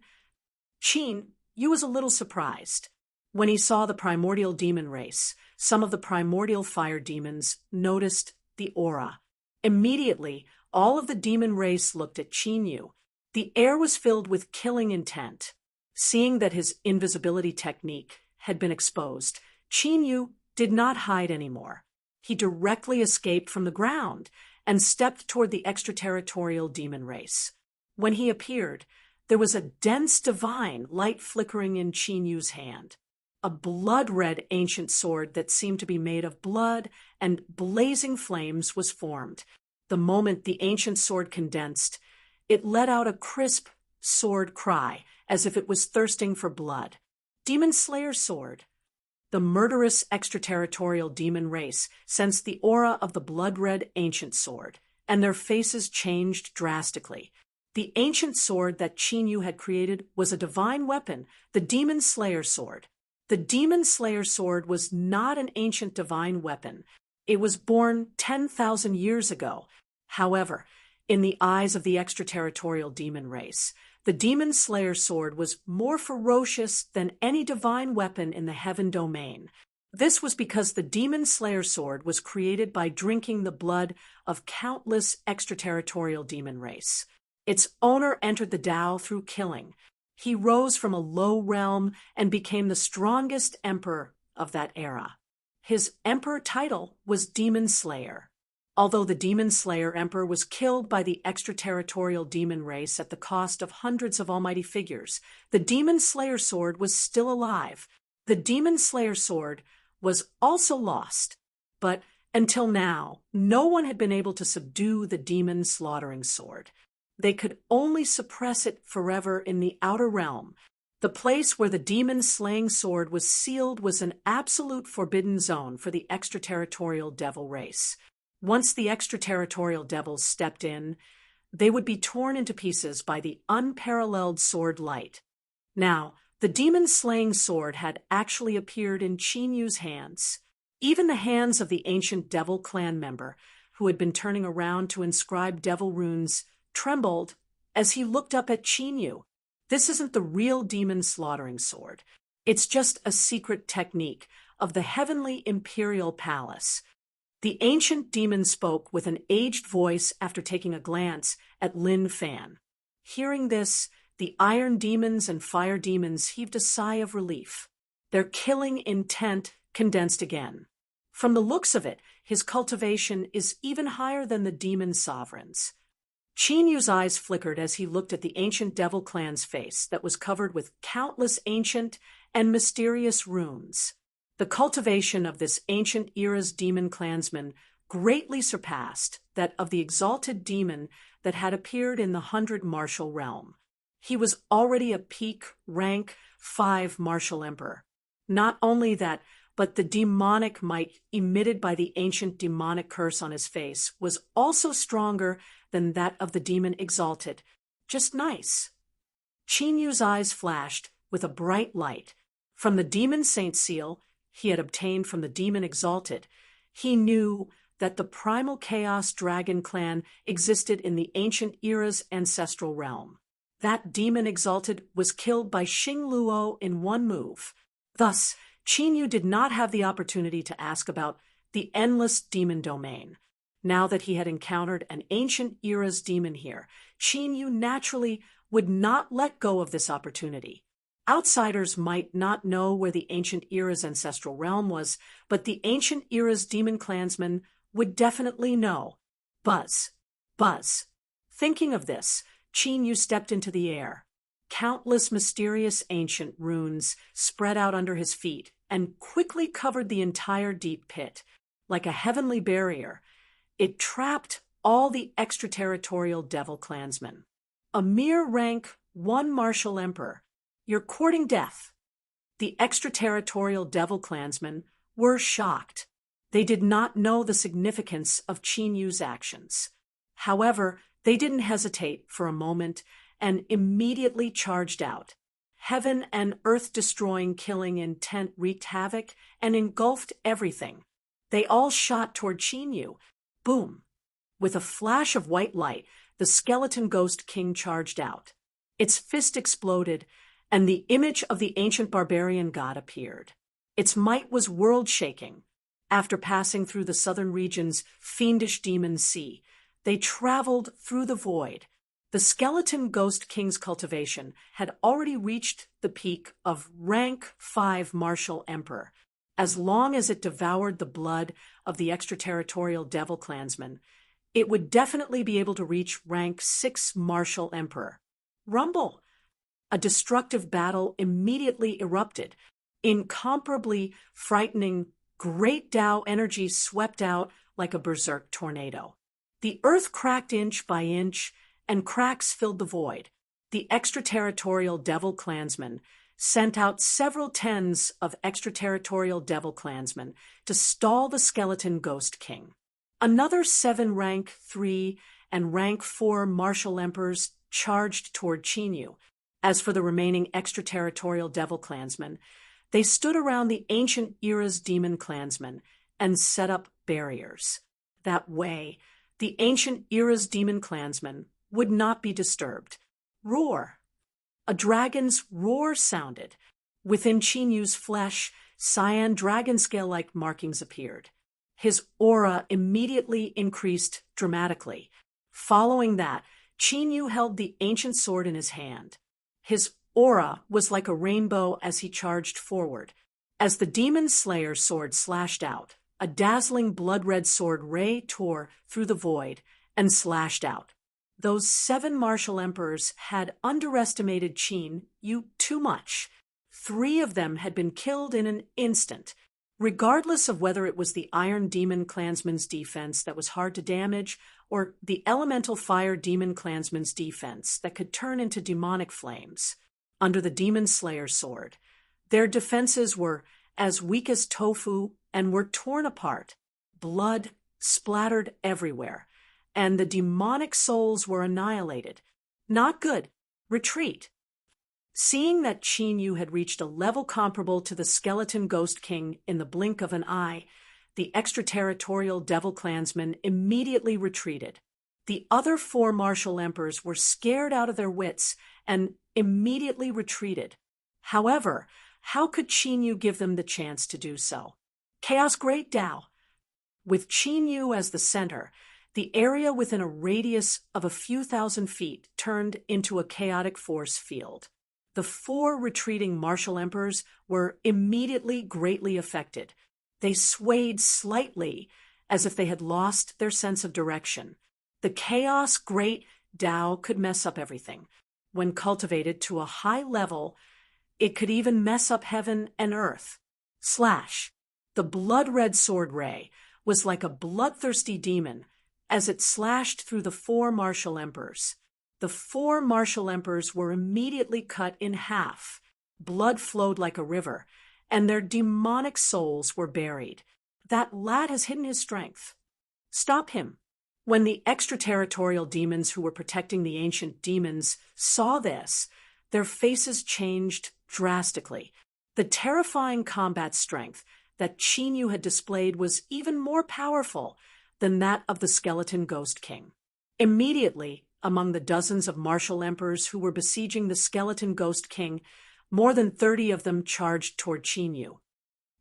Qin Yu was a little surprised. When he saw the primordial demon race, some of the primordial fire demons noticed the aura. Immediately, all of the demon race looked at Qin Yu. The air was filled with killing intent. Seeing that his invisibility technique had been exposed, Qin Yu did not hide anymore. He directly escaped from the ground and stepped toward the extraterritorial demon race. When he appeared, there was a dense divine light flickering in Qin Yu's hand. A blood-red ancient sword that seemed to be made of blood and blazing flames was formed. The moment the ancient sword condensed, it let out a crisp sword cry, as if it was thirsting for blood. Demon Slayer's sword. The murderous extraterritorial demon race sensed the aura of the blood-red ancient sword, and their faces changed drastically. The ancient sword that Qin Yu had created was a divine weapon, the Demon Slayer sword. The Demon Slayer sword was not an ancient divine weapon. It was born 10,000 years ago. However, in the eyes of the extraterritorial demon race, the Demon Slayer sword was more ferocious than any divine weapon in the heaven domain. This was because the Demon Slayer sword was created by drinking the blood of countless extraterritorial demon race. Its owner entered the Tao through killing. He rose from a low realm and became the strongest emperor of that era. His emperor title was Demon Slayer. Although the Demon Slayer emperor was killed by the extraterritorial demon race at the cost of hundreds of almighty figures, the Demon Slayer sword was still alive. The Demon Slayer sword was also lost, but until now, no one had been able to subdue the demon slaughtering sword. They could only suppress it forever in the outer realm. The place where the demon-slaying sword was sealed was an absolute forbidden zone for the extraterritorial devil race. Once the extraterritorial devils stepped in, they would be torn into pieces by the unparalleled sword light. Now, the demon-slaying sword had actually appeared in Qin Yu's hands. Even the hands of the ancient devil clan member, who had been turning around to inscribe devil runes, trembled as he looked up at Qin Yu. This isn't the real demon slaughtering sword. It's just a secret technique of the heavenly imperial palace. The ancient demon spoke with an aged voice after taking a glance at Lin Fan. Hearing this, the iron demons and fire demons heaved a sigh of relief. Their killing intent condensed again. From the looks of it, his cultivation is even higher than the demon sovereign's. Qin Yu's eyes flickered as he looked at the ancient devil clan's face that was covered with countless ancient and mysterious runes. The cultivation of this ancient era's demon clansman greatly surpassed that of the exalted demon that had appeared in the 100 martial realm. He was already a peak rank 5 martial emperor. Not only that, but the demonic might emitted by the ancient demonic curse on his face was also stronger than that of the demon exalted. Just nice. Qin Yu's eyes flashed with a bright light. From the demon saint seal he had obtained from the demon exalted, he knew that the primal chaos dragon clan existed in the ancient era's ancestral realm. That demon exalted was killed by Xing Luo in one move. Thus, Qin Yu did not have the opportunity to ask about the endless demon domain. Now that he had encountered an ancient era's demon here, Qin Yu naturally would not let go of this opportunity. Outsiders might not know where the ancient era's ancestral realm was, but the ancient era's demon clansmen would definitely know. Buzz. Buzz. Thinking of this, Qin Yu stepped into the air. Countless mysterious ancient runes spread out under his feet and quickly covered the entire deep pit. Like a heavenly barrier, it trapped all the extraterritorial devil clansmen. A mere rank 1 martial emperor, you're courting death. The extraterritorial devil clansmen were shocked. They did not know the significance of Qin Yu's actions. However, they didn't hesitate for a moment and immediately charged out. heaven and earth-destroying killing intent wreaked havoc and engulfed everything. They all shot toward Chinyu. Boom! With a flash of white light, the skeleton ghost king charged out. Its fist exploded, and the image of the ancient barbarian god appeared. Its might was world-shaking. After passing through the southern region's fiendish demon sea, they traveled through the void. The skeleton ghost king's cultivation had already reached the peak of rank 5 martial emperor. As long as it devoured the blood of the extraterritorial devil clansmen, it would definitely be able to reach rank 6 martial emperor. Rumble! A destructive battle immediately erupted. Incomparably frightening, great Tao energy swept out like a berserk tornado. The earth cracked inch by inch, and cracks filled the void. The extraterritorial devil clansmen sent out several tens of extraterritorial devil clansmen to stall the skeleton ghost king. Another 7 rank 3 and rank 4 martial emperors charged toward Chinyu. As for the remaining extraterritorial devil clansmen, they stood around the ancient era's demon clansmen and set up barriers. That way, the ancient era's demon clansmen would not be disturbed. Roar! A dragon's roar sounded. Within Chinyu's flesh, cyan dragon scale-like markings appeared. His aura immediately increased dramatically. Following that, Chinyu held the ancient sword in his hand. His aura was like a rainbow as he charged forward. As the demon slayer's sword slashed out, a dazzling blood-red sword ray tore through the void and slashed out. Those 7 martial emperors had underestimated Qin Yu too much. 3 of them had been killed in an instant. Regardless of whether it was the Iron Demon clansman's defense that was hard to damage, or the Elemental Fire Demon clansman's defense that could turn into demonic flames, under the Demon Slayer's sword, their defenses were as weak as tofu and were torn apart. Blood splattered everywhere, and the demonic souls were annihilated. Not good. Retreat. Seeing that Chinyu had reached a level comparable to the skeleton ghost king in the blink of an eye, the extraterritorial devil clansmen immediately retreated. The other 4 martial emperors were scared out of their wits and immediately retreated. However, how could Chinyu give them the chance to do so? Chaos Great Tao. With Chinyu as the center, the area within a radius of a few thousand feet turned into a chaotic force field. The 4 retreating martial emperors were immediately greatly affected. They swayed slightly as if they had lost their sense of direction. The chaos great Tao could mess up everything. When cultivated to a high level, it could even mess up heaven and earth. Slash. The blood-red sword ray was like a bloodthirsty demon as it slashed through the 4 martial emperors. The 4 martial emperors were immediately cut in half. Blood flowed like a river, and their demonic souls were buried. That lad has hidden his strength. Stop him. When the extraterritorial demons who were protecting the ancient demons saw this, their faces changed drastically. The terrifying combat strength that Chinyu had displayed was even more powerful than that of the skeleton ghost king. Immediately, among the dozens of martial emperors who were besieging the skeleton ghost king, more than 30 of them charged toward Chinyu.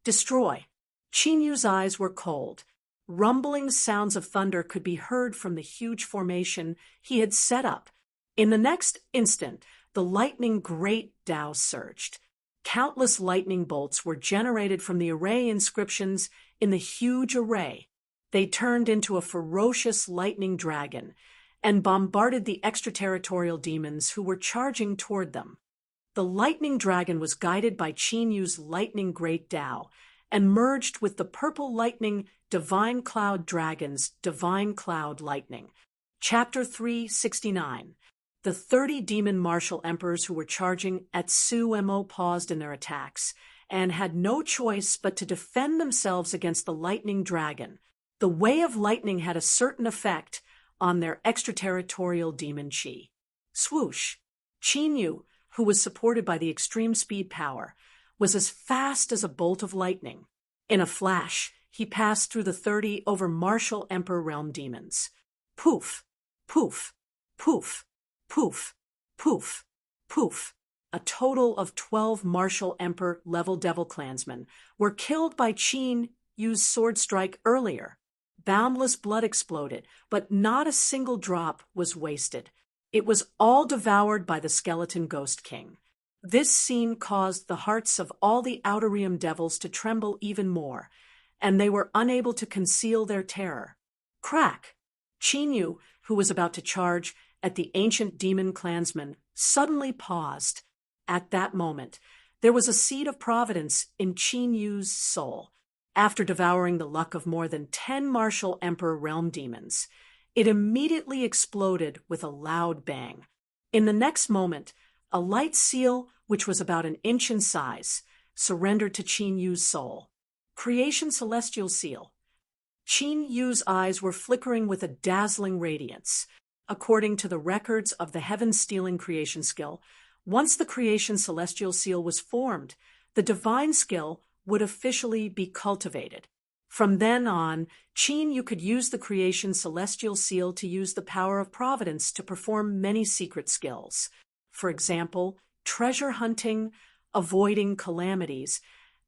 Destroy. Chinyu's eyes were cold. Rumbling sounds of thunder could be heard from the huge formation he had set up. In the next instant, the lightning great Tao surged. Countless lightning bolts were generated from the array inscriptions in the huge array. They turned into a ferocious lightning dragon and bombarded the extraterritorial demons who were charging toward them. The lightning dragon was guided by Chinyu's lightning great Tao and merged with the purple lightning divine cloud dragon's divine cloud lightning. Chapter 369. The 30 demon martial emperors who were charging at Sumo paused in their attacks and had no choice but to defend themselves against the lightning dragon. The way of lightning had a certain effect on their extraterritorial demon chi. Swoosh! Chinyu, who was supported by the extreme speed power, was as fast as a bolt of lightning. In a flash, he passed through the 30 over martial Emperor realm demons. Poof, poof, poof, poof, poof, poof. A total of 12 martial Emperor level devil clansmen were killed by Qin Yu's sword strike earlier. Boundless blood exploded, but not a single drop was wasted. It was all devoured by the skeleton Ghost King. This scene caused the hearts of all the Outer Realm devils to tremble even more, and they were unable to conceal their terror. Crack! Qin Yu, who was about to charge at the ancient demon clansman, suddenly paused. At that moment, there was a seed of providence in Qin Yu's soul. After devouring the luck of more than 10 martial Emperor realm demons, it immediately exploded with a loud bang. In the next moment, a light seal, which was about an inch in size, surrendered to Qin Yu's soul. Creation Celestial Seal. Qin Yu's eyes were flickering with a dazzling radiance. According to the records of the heaven-stealing creation skill, once the Creation Celestial Seal was formed, the divine skill would officially be cultivated. From then on, Qin Yu could use the Creation Celestial Seal to use the power of providence to perform many secret skills. For example, treasure hunting, avoiding calamities,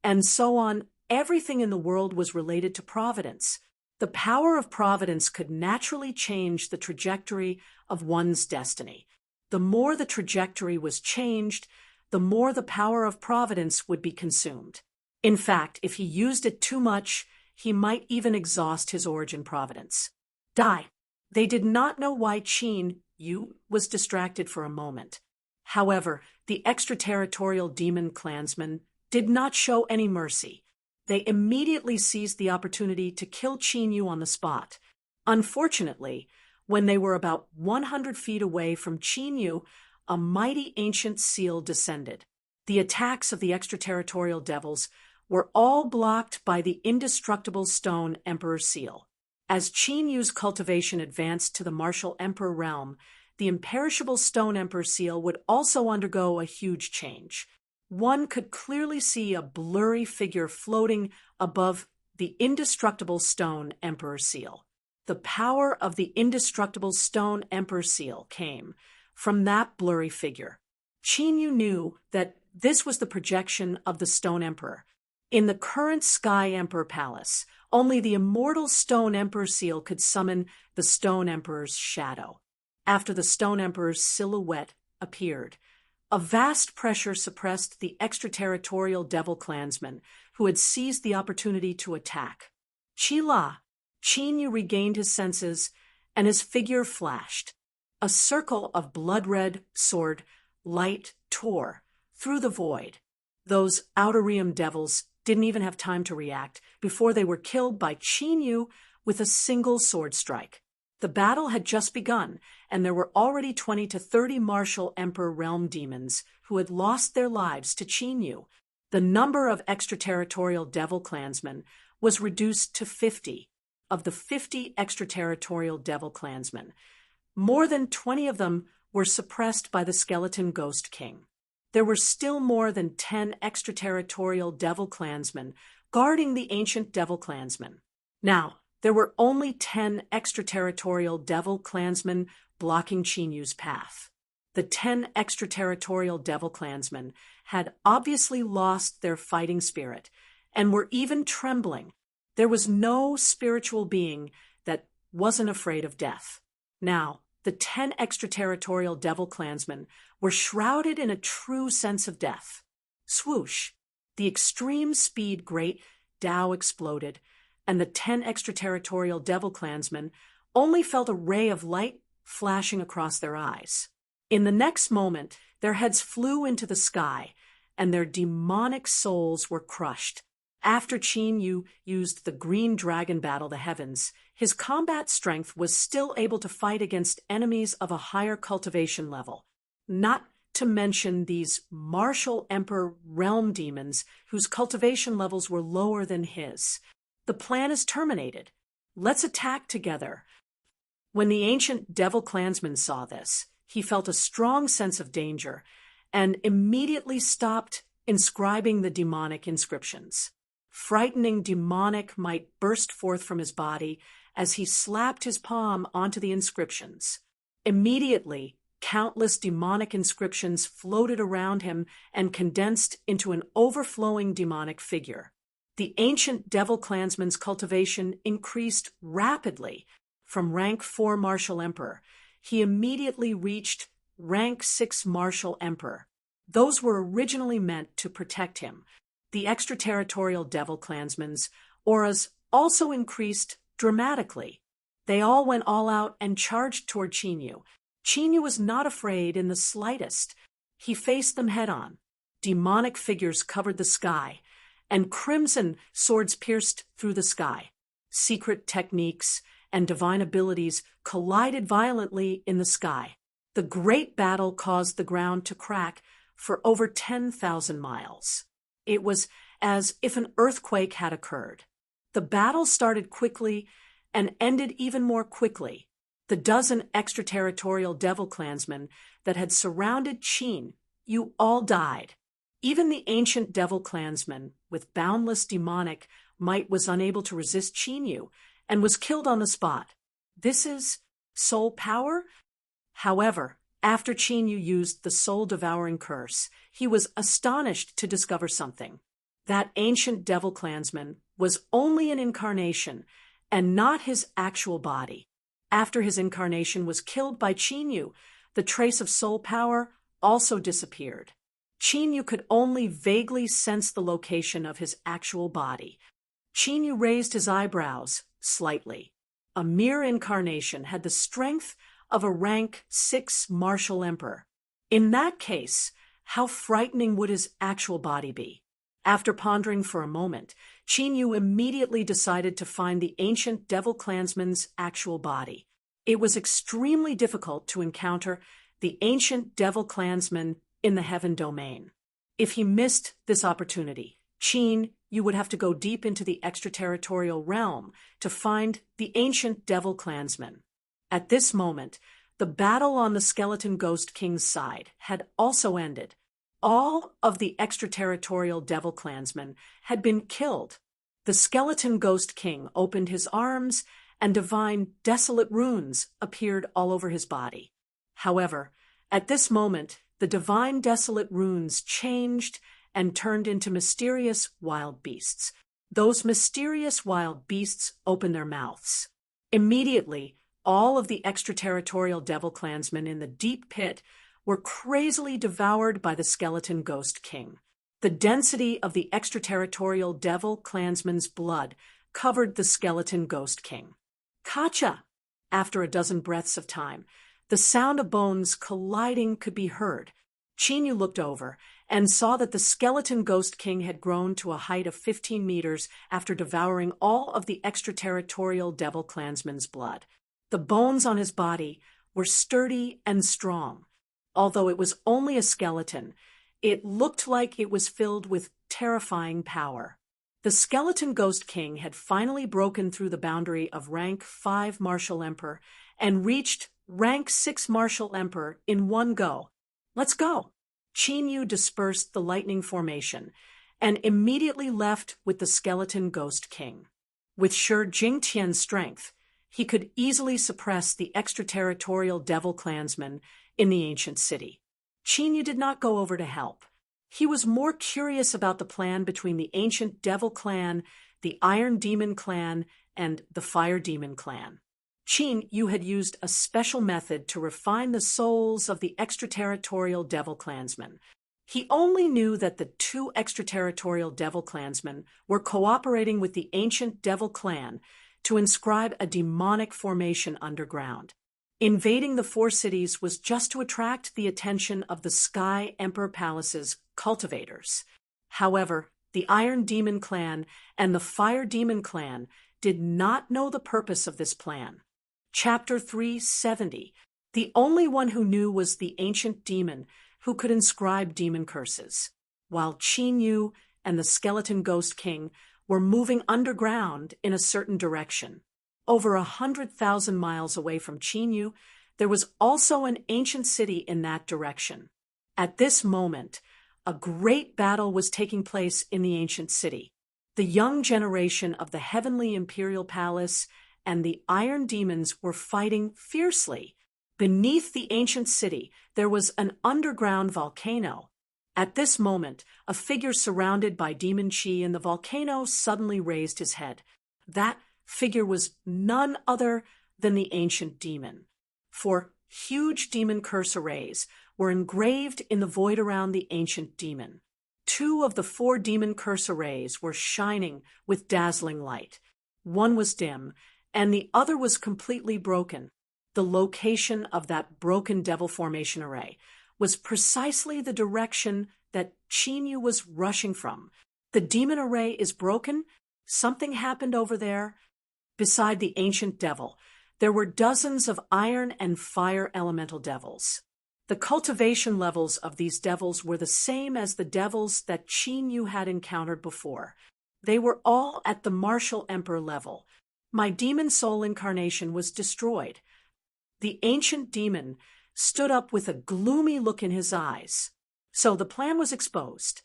and so on. Everything in the world was related to providence. The power of providence could naturally change the trajectory of one's destiny. The more the trajectory was changed, the more the power of providence would be consumed. In fact, if he used it too much, he might even exhaust his origin providence. Die. They did not know why Qin Yu was distracted for a moment. However, the extraterritorial demon clansmen did not show any mercy. They immediately seized the opportunity to kill Qin Yu on the spot. Unfortunately, when they were about 100 feet away from Qin Yu, a mighty ancient seal descended. The attacks of the extraterritorial devils were all blocked by the indestructible stone Emperor Seal. As Qin Yu's cultivation advanced to the martial Emperor realm, the imperishable stone Emperor Seal would also undergo a huge change. One could clearly see a blurry figure floating above the indestructible stone Emperor Seal. The power of the indestructible stone Emperor Seal came from that blurry figure. Qin Yu knew that this was the projection of the Stone Emperor. In the current Sky Emperor Palace, only the immortal Stone Emperor Seal could summon the Stone Emperor's shadow. After the Stone Emperor's silhouette appeared, a vast pressure suppressed the extraterritorial devil clansmen who had seized the opportunity to attack. Qin Yu regained his senses, and his figure flashed. A circle of blood-red sword light tore through the void. Those Outer Realm devils didn't even have time to react before they were killed by Qin Yu with a single sword strike. The battle had just begun, and there were already 20 to 30 martial Emperor realm demons who had lost their lives to Qin Yu. The number of extraterritorial devil clansmen was reduced to 50. Of the 50 extraterritorial devil clansmen, more than 20 of them were suppressed by the skeleton Ghost King. There were still more than 10 extraterritorial devil clansmen guarding the ancient devil clansmen. Now, there were only 10 extraterritorial devil clansmen blocking Qin Yu's path. The 10 extraterritorial devil clansmen had obviously lost their fighting spirit and were even trembling. There was no spiritual being that wasn't afraid of death. Now, the 10 extraterritorial devil clansmen were shrouded in a true sense of death. Swoosh! The extreme speed great Tao exploded, and the 10 extraterritorial devil clansmen only felt a ray of light flashing across their eyes. In the next moment, their heads flew into the sky, and their demonic souls were crushed. After Qin Yu used the green dragon battle the heavens, his combat strength was still able to fight against enemies of a higher cultivation level, not to mention these martial Emperor realm demons whose cultivation levels were lower than his. The plan is terminated. Let's attack together. When the ancient devil clansman saw this, he felt a strong sense of danger, and immediately stopped inscribing the demonic inscriptions. Frightening demonic might burst forth from his body as he slapped his palm onto the inscriptions. Immediately, countless demonic inscriptions floated around him and condensed into an overflowing demonic figure. The ancient devil clansman's cultivation increased rapidly. From rank 4 Martial Emperor, he immediately reached rank 6 Martial Emperor. Those were originally meant to protect him. The extraterritorial devil clansmen's auras also increased dramatically. They all went all out and charged toward Chinyu. Chinyu was not afraid in the slightest. He faced them head-on. Demonic figures covered the sky, and crimson swords pierced through the sky. Secret techniques and divine abilities collided violently in the sky. The great battle caused the ground to crack for over 10,000 miles. It was as if an earthquake had occurred. The battle started quickly and ended even more quickly. The dozen extraterritorial devil clansmen that had surrounded Qin, you all died. Even the ancient devil clansman with boundless demonic might was unable to resist Chinyu and was killed on the spot. This is soul power? However, after Chinyu used the soul-devouring curse, he was astonished to discover something. That ancient devil clansman was only an incarnation and not his actual body. After his incarnation was killed by Chinyu, the trace of soul power also disappeared. Chinyu could only vaguely sense the location of his actual body. Chinyu raised his eyebrows slightly. A mere incarnation had the strength of a rank 6 Martial Emperor. In that case, how frightening would his actual body be? After pondering for a moment, Chinyu immediately decided to find the ancient devil clansman's actual body. It was extremely difficult to encounter the ancient devil clansman in the heaven domain. If he missed this opportunity, Chinyu would have to go deep into the extraterritorial realm to find the ancient devil clansman. At this moment, the battle on the Skeleton Ghost King's side had also ended. All of the extraterritorial devil clansmen had been killed. The Skeleton Ghost King opened his arms, and divine desolate runes appeared all over his body. However, at this moment, the divine desolate runes changed and turned into mysterious wild beasts. Those mysterious wild beasts opened their mouths. Immediately, all of the extraterritorial devil clansmen in the deep pit were crazily devoured by the Skeleton Ghost King. The density of the extraterritorial devil clansman's blood covered the Skeleton Ghost King. Kacha! After a dozen breaths of time, the sound of bones colliding could be heard. Chinyu looked over and saw that the Skeleton Ghost King had grown to a height of 15 meters after devouring all of the extraterritorial devil clansman's blood. The bones on his body were sturdy and strong. Although it was only a skeleton, it looked like it was filled with terrifying power. The Skeleton Ghost King had finally broken through the boundary of rank 5 Martial Emperor and reached rank 6 Martial Emperor in one go. Let's go! Chinyu dispersed the lightning formation and immediately left with the Skeleton Ghost King. With sure Jingtian's strength, he could easily suppress the extraterritorial devil clansmen in the ancient city. Chinyu did not go over to help. He was more curious about the plan between the ancient devil clan, the Iron Demon clan, and the Fire Demon clan. Chinyu had used a special method to refine the souls of the extraterritorial devil clansmen. He only knew that the two extraterritorial devil clansmen were cooperating with the ancient devil clan to inscribe a demonic formation underground. Invading the four cities was just to attract the attention of the Sky Emperor Palace's cultivators. However, the Iron Demon clan and the Fire Demon clan did not know the purpose of this plan. Chapter 370. The only one who knew was the ancient demon who could inscribe demon curses, while Chinyu and the Skeleton Ghost King were moving underground in a certain direction. Over 100,000 miles away from Chinyu, there was also an ancient city in that direction. At this moment, a great battle was taking place in the ancient city. The young generation of the heavenly imperial palace and the iron demons were fighting fiercely. Beneath the ancient city, there was an underground volcano. At this moment, a figure surrounded by demon chi in the volcano suddenly raised his head. That figure was none other than the ancient demon. 4 huge demon curse arrays were engraved in the void around the ancient demon. 2 of the 4 demon curse arrays were shining with dazzling light. One was dim, and the other was completely broken. The location of that broken devil formation array was precisely the direction that Chinyu was rushing from. The demon array is broken. Something happened over there. Beside the ancient devil, there were dozens of iron and fire elemental devils. The cultivation levels of these devils were the same as the devils that Chinyu had encountered before. They were all at the martial emperor level. My demon soul incarnation was destroyed. The ancient demon stood up with a gloomy look in his eyes. So the plan was exposed.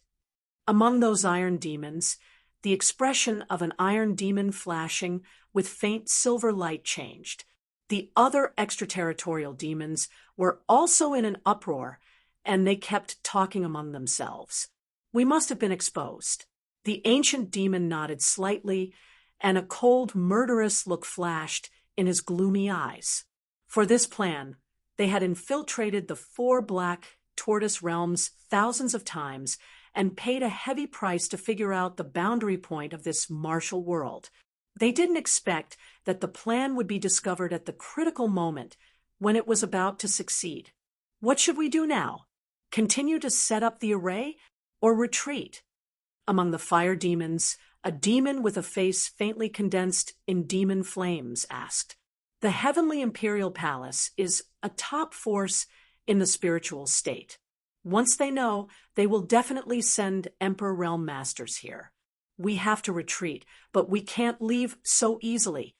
Among those iron demons, the expression of an iron demon flashing with faint silver light changed. The other extraterritorial demons were also in an uproar, and they kept talking among themselves. We must have been exposed. The ancient demon nodded slightly, and a cold, murderous look flashed in his gloomy eyes. For this plan, they had infiltrated the 4 black tortoise realms thousands of times and paid a heavy price to figure out the boundary point of this martial world. They didn't expect that the plan would be discovered at the critical moment when it was about to succeed. What should we do now? Continue to set up the array or retreat? Among the fire demons, a demon with a face faintly condensed in demon flames asked. The heavenly imperial palace is a top force in the spiritual state. Once they know, they will definitely send Emperor Realm Masters here. We have to retreat, but we can't leave so easily.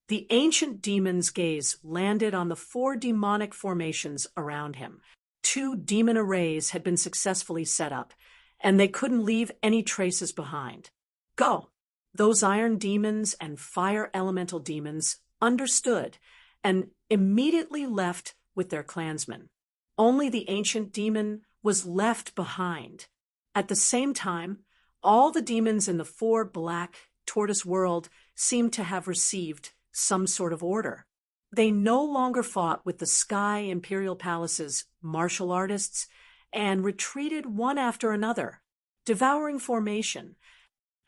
The ancient demon's gaze landed on the 4 demonic formations around him. 2 demon arrays had been successfully set up, and they couldn't leave any traces behind. Go! Those iron demons and fire elemental demons understood and immediately left with their clansmen. Only the ancient demon was left behind. At the same time, all the demons in the 4 black tortoise world seemed to have received some sort of order. They no longer fought with the Sky Imperial Palace's martial artists and retreated one after another, devouring formation.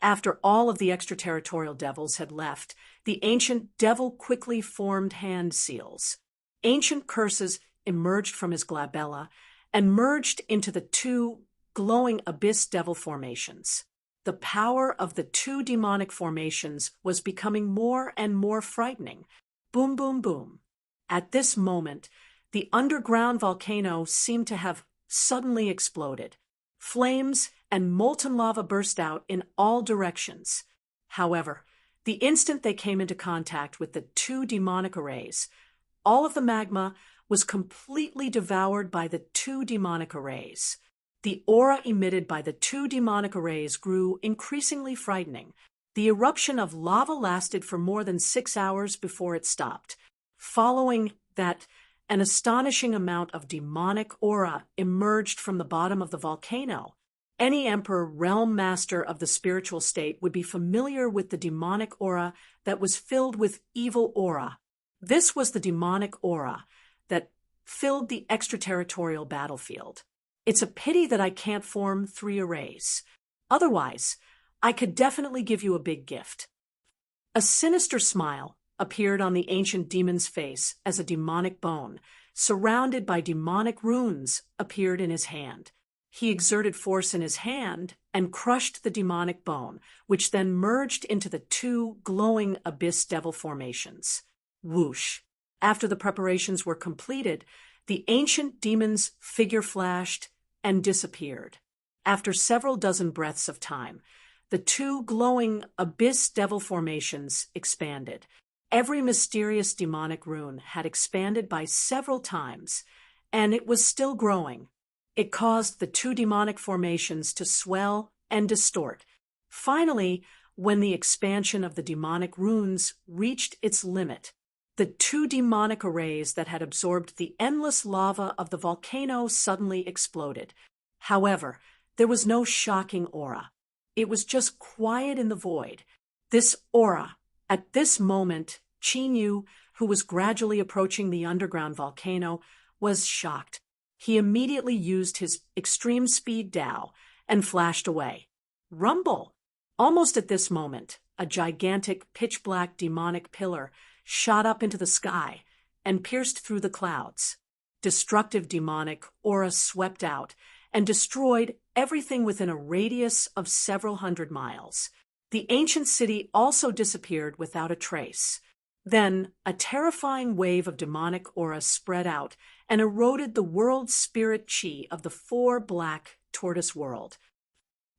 After all of the extraterritorial devils had left, the ancient devil quickly formed hand seals. Ancient curses emerged from his glabella and merged into the 2 glowing abyss devil formations. The power of the 2 demonic formations was becoming more and more frightening. Boom, boom, boom. At this moment, the underground volcano seemed to have suddenly exploded. Flames and molten lava burst out in all directions. However, the instant they came into contact with the 2 demonic arrays, all of the magma was completely devoured by the 2 demonic arrays. The aura emitted by the 2 demonic arrays grew increasingly frightening. The eruption of lava lasted for more than 6 hours before it stopped. Following that, an astonishing amount of demonic aura emerged from the bottom of the volcano. Any emperor, realm master of the spiritual state would be familiar with the demonic aura that was filled with evil aura. This was the demonic aura that filled the extraterritorial battlefield. It's a pity that I can't form 3 arrays. Otherwise, I could definitely give you a big gift. A sinister smile appeared on the ancient demon's face as a demonic bone, surrounded by demonic runes, appeared in his hand. He exerted force in his hand and crushed the demonic bone, which then merged into the 2 glowing abyss devil formations. Whoosh! After the preparations were completed, the ancient demon's figure flashed and disappeared. After several dozen breaths of time, the 2 glowing abyss devil formations expanded. Every mysterious demonic rune had expanded by several times, and it was still growing. It caused the two demonic formations to swell and distort. Finally, when the expansion of the demonic runes reached its limit, the two demonic arrays that had absorbed the endless lava of the volcano suddenly exploded. However, there was no shocking aura. It was just quiet in the void. This aura, at this moment, Qin Yu, who was gradually approaching the underground volcano, was shocked. He immediately used his extreme speed Dao and flashed away. Rumble! Almost at this moment, a gigantic pitch-black demonic pillar shot up into the sky and pierced through the clouds. Destructive demonic aura swept out and destroyed everything within a radius of several hundred miles. The ancient city also disappeared without a trace. Then, a terrifying wave of demonic aura spread out and eroded the world spirit chi of the four black tortoise world.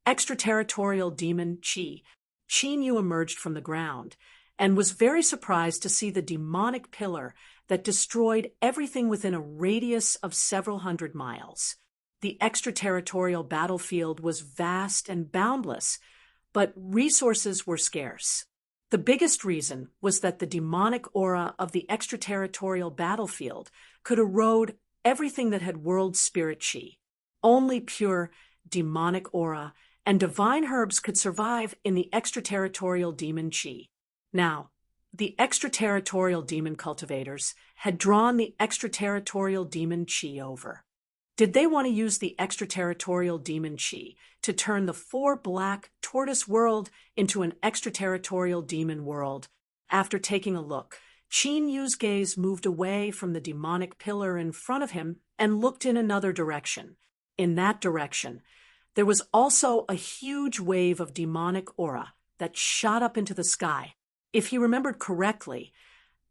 Extraterritorial demon Qi, Qin Yu emerged from the ground and was very surprised to see the demonic pillar that destroyed everything within a radius of several hundred miles. The extraterritorial battlefield was vast and boundless, but resources were scarce. The biggest reason was that the demonic aura of the extraterritorial battlefield could erode everything that had world spirit chi. Only pure demonic aura and divine herbs could survive in the extraterritorial demon chi. Now, the extraterritorial demon cultivators had drawn the extraterritorial demon chi over. Did they want to use the extraterritorial demon chi to turn the four black tortoise world into an extraterritorial demon world? After taking a look, Qin Yu's gaze moved away from the demonic pillar in front of him and looked in another direction. In that direction, there was also a huge wave of demonic aura that shot up into the sky. If he remembered correctly,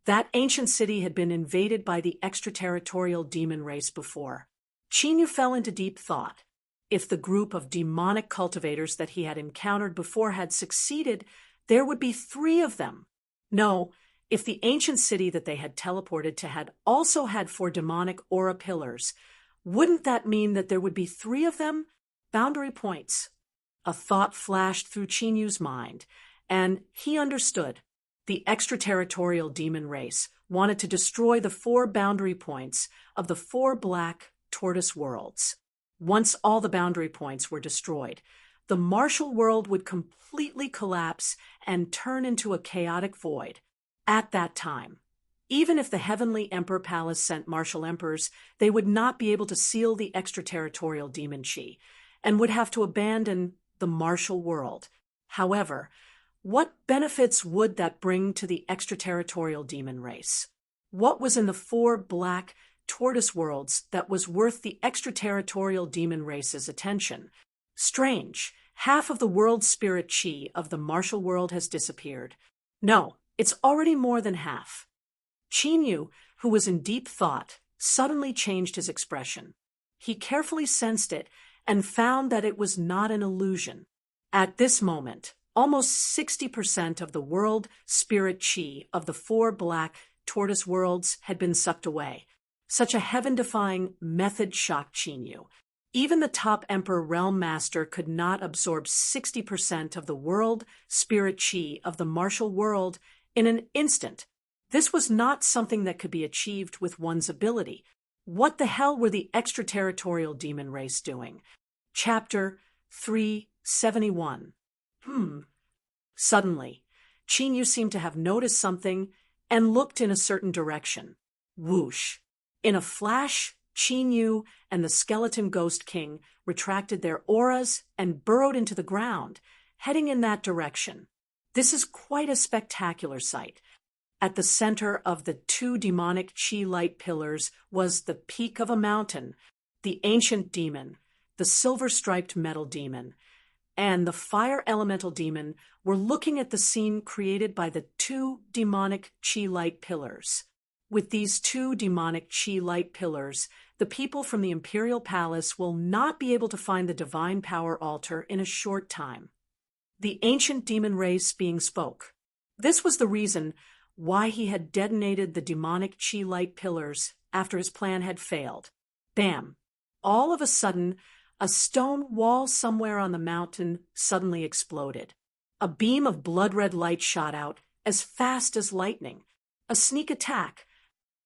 that ancient city had been invaded by the extraterritorial demon race before. Qin Yu fell into deep thought. If the group of demonic cultivators that he had encountered before had succeeded, there would be 3 of them. No, if the ancient city that they had teleported to had also had 4 demonic aura pillars, wouldn't that mean that there would be 3 of them? Boundary points. A thought flashed through Qin Yu's mind, and he understood. The extraterritorial demon race wanted to destroy the 4 boundary points of the 4 black tortoise worlds. Once all the boundary points were destroyed, the martial world would completely collapse and turn into a chaotic void. At that time, even if the Heavenly Emperor Palace sent martial emperors, they would not be able to seal the extraterritorial demon chi and would have to abandon the martial world. However, what benefits would that bring to the extraterritorial demon race? What was in the 4 black tortoise worlds that was worth the extraterritorial demon race's attention? Strange, half of the world spirit chi of the martial world has disappeared. No, it's already more than half. Qin Yu, who was in deep thought, suddenly changed his expression. He carefully sensed it and found that it was not an illusion. At this moment, almost 60% of the world spirit chi of the 4 black tortoise worlds had been sucked away. Such a heaven-defying method shocked Qin Yu. Even the top Emperor Realm Master could not absorb 60% of the world spirit chi of the martial world in an instant. This was not something that could be achieved with one's ability. What the hell were the extraterritorial demon race doing? Chapter 371. Suddenly, Qin Yu seemed to have noticed something and looked in a certain direction. Whoosh! In a flash, Qin Yu and the Skeleton Ghost King retracted their auras and burrowed into the ground, heading in that direction. This is quite a spectacular sight. At the center of the 2 demonic chi light pillars was the peak of a mountain, the ancient demon, the silver-striped metal demon, and the fire elemental demon were looking at the scene created by the 2 demonic chi light pillars. With these 2 demonic chi light pillars, the people from the Imperial Palace will not be able to find the Divine Power Altar in a short time. The ancient demon race being spoke. This was the reason why he had detonated the demonic chi light pillars after his plan had failed. Bam! all of a sudden, a stone wall somewhere on the mountain suddenly exploded. A beam of blood-red light shot out as fast as lightning. A sneak attack.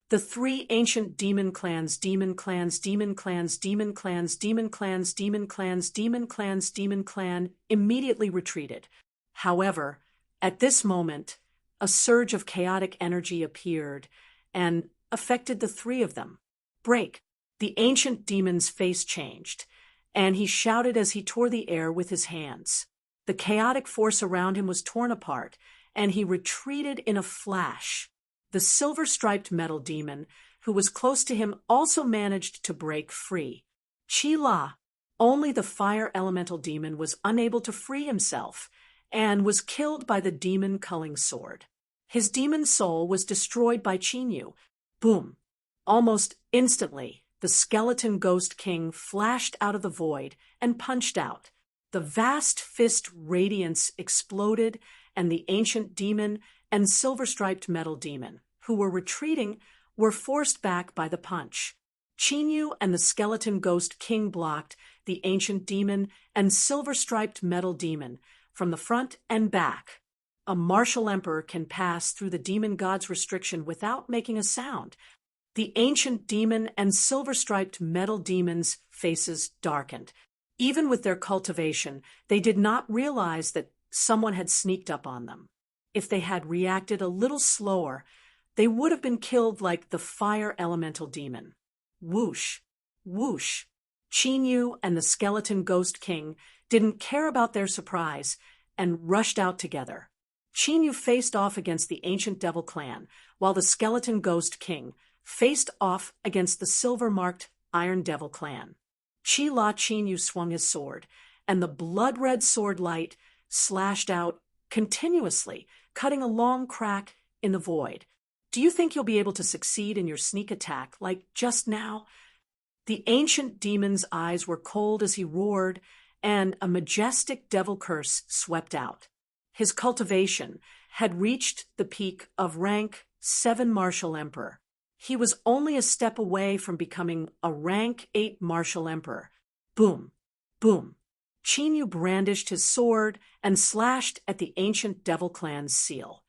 The three ancient demon clans, demon clans, demon clans, demon clans, demon clans, demon clans, demon clans, demon clan immediately retreated. However, at this moment, a surge of chaotic energy appeared and affected the three of them. Break! The ancient demon's face changed, and he shouted as he tore the air with his hands. The chaotic force around him was torn apart, and he retreated in a flash. The silver-striped metal demon, who was close to him, also managed to break free. Chi-La, only the fire elemental demon, was unable to free himself, and was killed by the demon culling sword. His demon soul was destroyed by Qinyu. Boom! Almost instantly, the skeleton ghost king flashed out of the void and punched out. The vast fist radiance exploded, and the ancient demon and silver-striped metal demon, who were retreating, were forced back by the punch. Qinyu and the skeleton ghost king blocked the ancient demon and silver-striped metal demon from the front and back. A martial emperor can pass through the demon god's restriction without making a sound. The ancient demon and silver-striped metal demons' faces darkened. Even with their cultivation, they did not realize that someone had sneaked up on them. If they had reacted a little slower, they would have been killed like the fire elemental demon. Whoosh! Whoosh! Qinyu and the skeleton ghost king didn't care about their surprise and rushed out together. Qinyu faced off against the ancient devil clan, while the skeleton ghost king faced off against the silver-marked iron devil clan. Chi-La Qinyu swung his sword, and the blood-red sword light slashed out continuously, cutting a long crack in the void. Do you think you'll be able to succeed in your sneak attack like just now? The ancient demon's eyes were cold as he roared, and a majestic devil curse swept out. His cultivation had reached the peak of rank 7 Martial Emperor. He was only a step away from becoming a rank 8 Martial Emperor. Boom! Boom! Qinyu brandished his sword and slashed at the ancient devil clan's seal.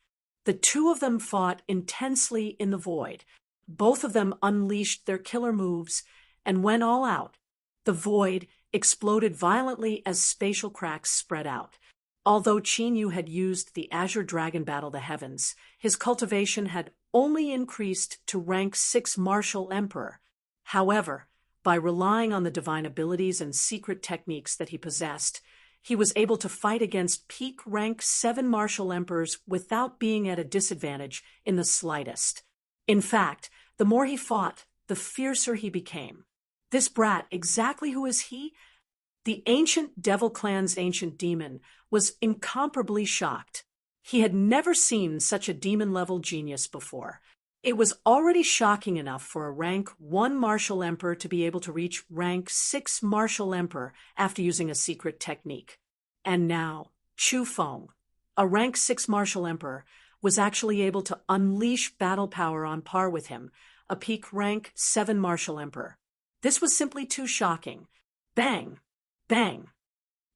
The two of them fought intensely in the void. Both of them unleashed their killer moves and went all out. The void exploded violently as spatial cracks spread out. Although Qinyu had used the Azure Dragon Battle the Heavens, his cultivation had only increased to rank 6 Martial Emperor. However, by relying on the divine abilities and secret techniques that he possessed, he was able to fight against peak rank 7 Martial Emperors without being at a disadvantage in the slightest. In fact, the more he fought, the fiercer he became. This brat, exactly who is he? The ancient devil clan's ancient demon was incomparably shocked. He had never seen such a demon-level genius before. It was already shocking enough for a rank 1 Martial Emperor to be able to reach rank 6 Martial Emperor after using a secret technique. And now, Chu Feng, a rank 6 Martial Emperor, was actually able to unleash battle power on par with him, a peak rank 7 Martial Emperor. This was simply too shocking. Bang! Bang!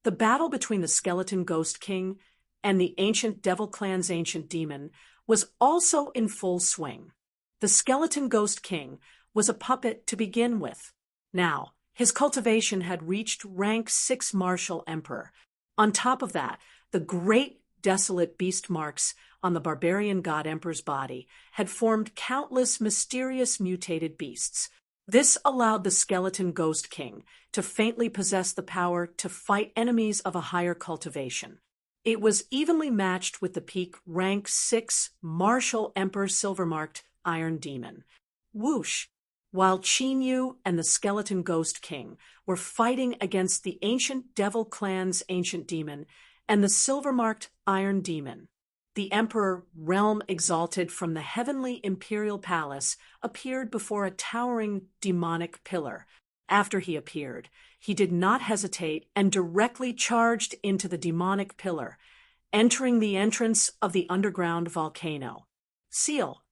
The battle between the skeleton ghost king and the ancient devil clan's ancient demon was also in full swing. The skeleton ghost king was a puppet to begin with. Now, his cultivation had reached rank 6 Martial Emperor. On top of that, the great desolate beast marks on the barbarian god emperor's body had formed countless mysterious mutated beasts. This allowed the skeleton ghost king to faintly possess the power to fight enemies of a higher cultivation. It was evenly matched with the peak rank 6 Martial Emperor silver-marked Iron Demon. Whoosh! While Qinyu and the skeleton ghost king were fighting against the ancient devil clan's ancient demon and the silver-marked Iron Demon, the emperor, realm exalted from the heavenly imperial palace, appeared before a towering demonic pillar. After he appeared, he did not hesitate and directly charged into the demonic pillar, entering the entrance of the underground volcano. Seal.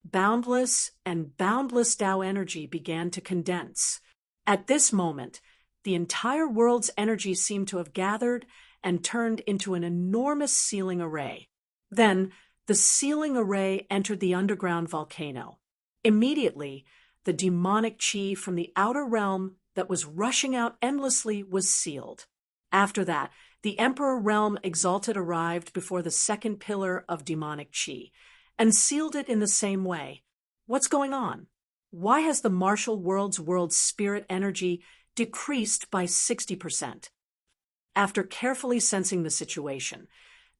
Boundless and boundless Tao energy began to condense. At this moment, the entire world's energy seemed to have gathered and turned into an enormous sealing array. Then, the sealing array entered the underground volcano. Immediately, the demonic chi from the outer realm that was rushing out endlessly was sealed. After that, the Emperor Realm Exalted arrived before the second pillar of demonic chi, and sealed it in the same way. What's going on? Why has the martial world's spirit energy decreased by 60%? After carefully sensing the situation,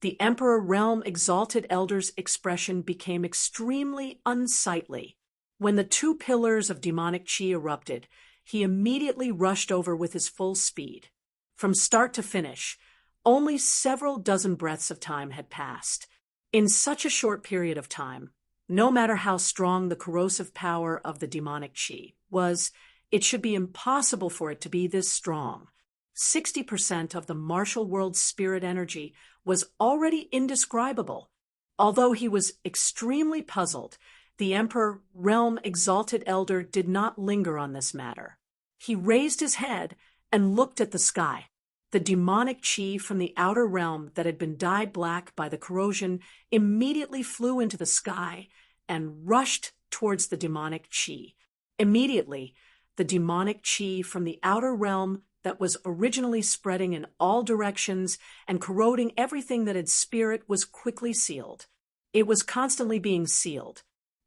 the Emperor Realm Exalted Elder's expression became extremely unsightly. When the two pillars of demonic chi erupted, he immediately rushed over with his full speed. From start to finish, only several dozen breaths of time had passed. In such a short period of time, no matter how strong the corrosive power of the demonic chi was, it should be impossible for it to be this strong. 60% of the martial world's spirit energy was already indescribable. Although he was extremely puzzled, the Emperor Realm Exalted Elder did not linger on this matter. He raised his head and looked at the sky. The demonic chi from the outer realm that had been dyed black by the corrosion immediately flew into the sky and rushed towards the demonic chi. Immediately, the demonic chi from the outer realm that was originally spreading in all directions and corroding everything that had spirit was quickly sealed. It was constantly being sealed.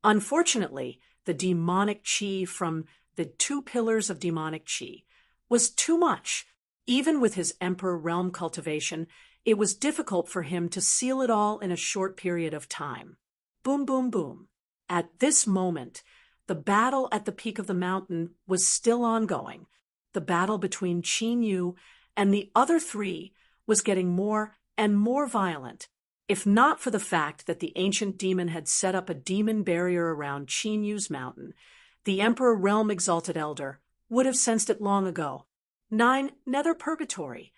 Unfortunately, the demonic chi from the two pillars of demonic chi was too much. Even with his Emperor Realm cultivation, it was difficult for him to seal it all in a short period of time. Boom, boom, boom. At this moment, the battle at the peak of the mountain was still ongoing. The battle between Qin Yu and the other three was getting more and more violent. If not for the fact that the ancient demon had set up a demon barrier around Qin Yu's mountain, the Emperor Realm Exalted Elder would have sensed it long ago. 9. Nether Purgatory.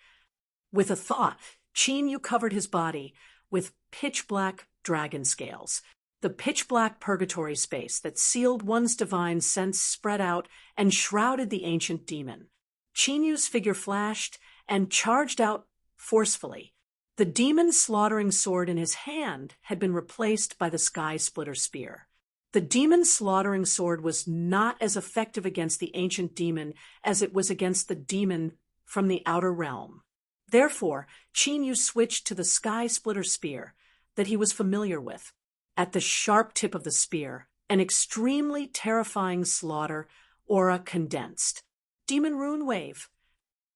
With a thought, Qin Yu covered his body with pitch-black dragon scales. The pitch-black purgatory space that sealed one's divine sense spread out and shrouded the ancient demon. Qin Yu's figure flashed and charged out forcefully. The demon's slaughtering sword in his hand had been replaced by the Sky Splitter Spear. The demon's slaughtering sword was not as effective against the ancient demon as it was against the demon from the outer realm. Therefore, Qin Yu switched to the Sky Splitter Spear that he was familiar with. At the sharp tip of the spear, an extremely terrifying slaughter aura condensed. Demon Rune Wave.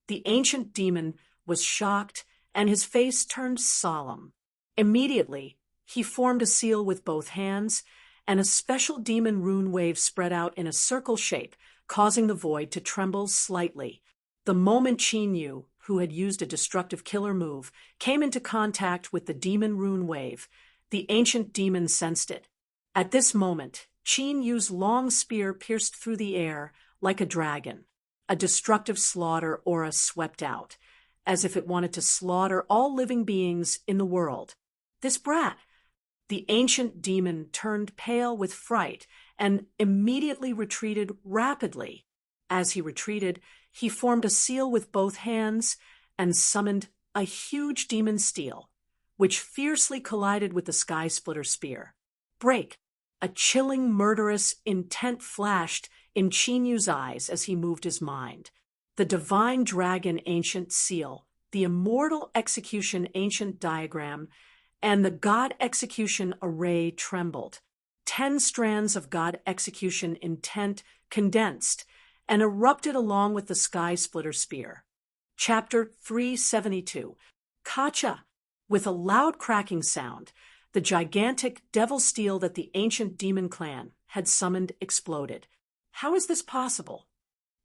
The ancient demon was shocked and his face turned solemn. Immediately, he formed a seal with both hands, and a special demon rune wave spread out in a circle shape, causing the void to tremble slightly. The moment Qin Yu, who had used a destructive killer move, came into contact with the demon rune wave, the ancient demon sensed it. At this moment, Qin Yu's long spear pierced through the air like a dragon. A destructive slaughter aura swept out, as if it wanted to slaughter all living beings in the world. This brat! The ancient demon turned pale with fright and immediately retreated rapidly. As he retreated, he formed a seal with both hands and summoned a huge demon steel, which fiercely collided with the Sky Splitter Spear. Break! A chilling, murderous intent flashed in Qin Yu's eyes as he moved his mind. The Divine Dragon Ancient Seal, the Immortal Execution Ancient Diagram, and the God Execution Array trembled. 10 strands of God Execution intent condensed and erupted along with the Sky Splitter Spear. Chapter 372. Kacha! With a loud cracking sound, the gigantic devil steel that the ancient demon clan had summoned exploded. How is this possible?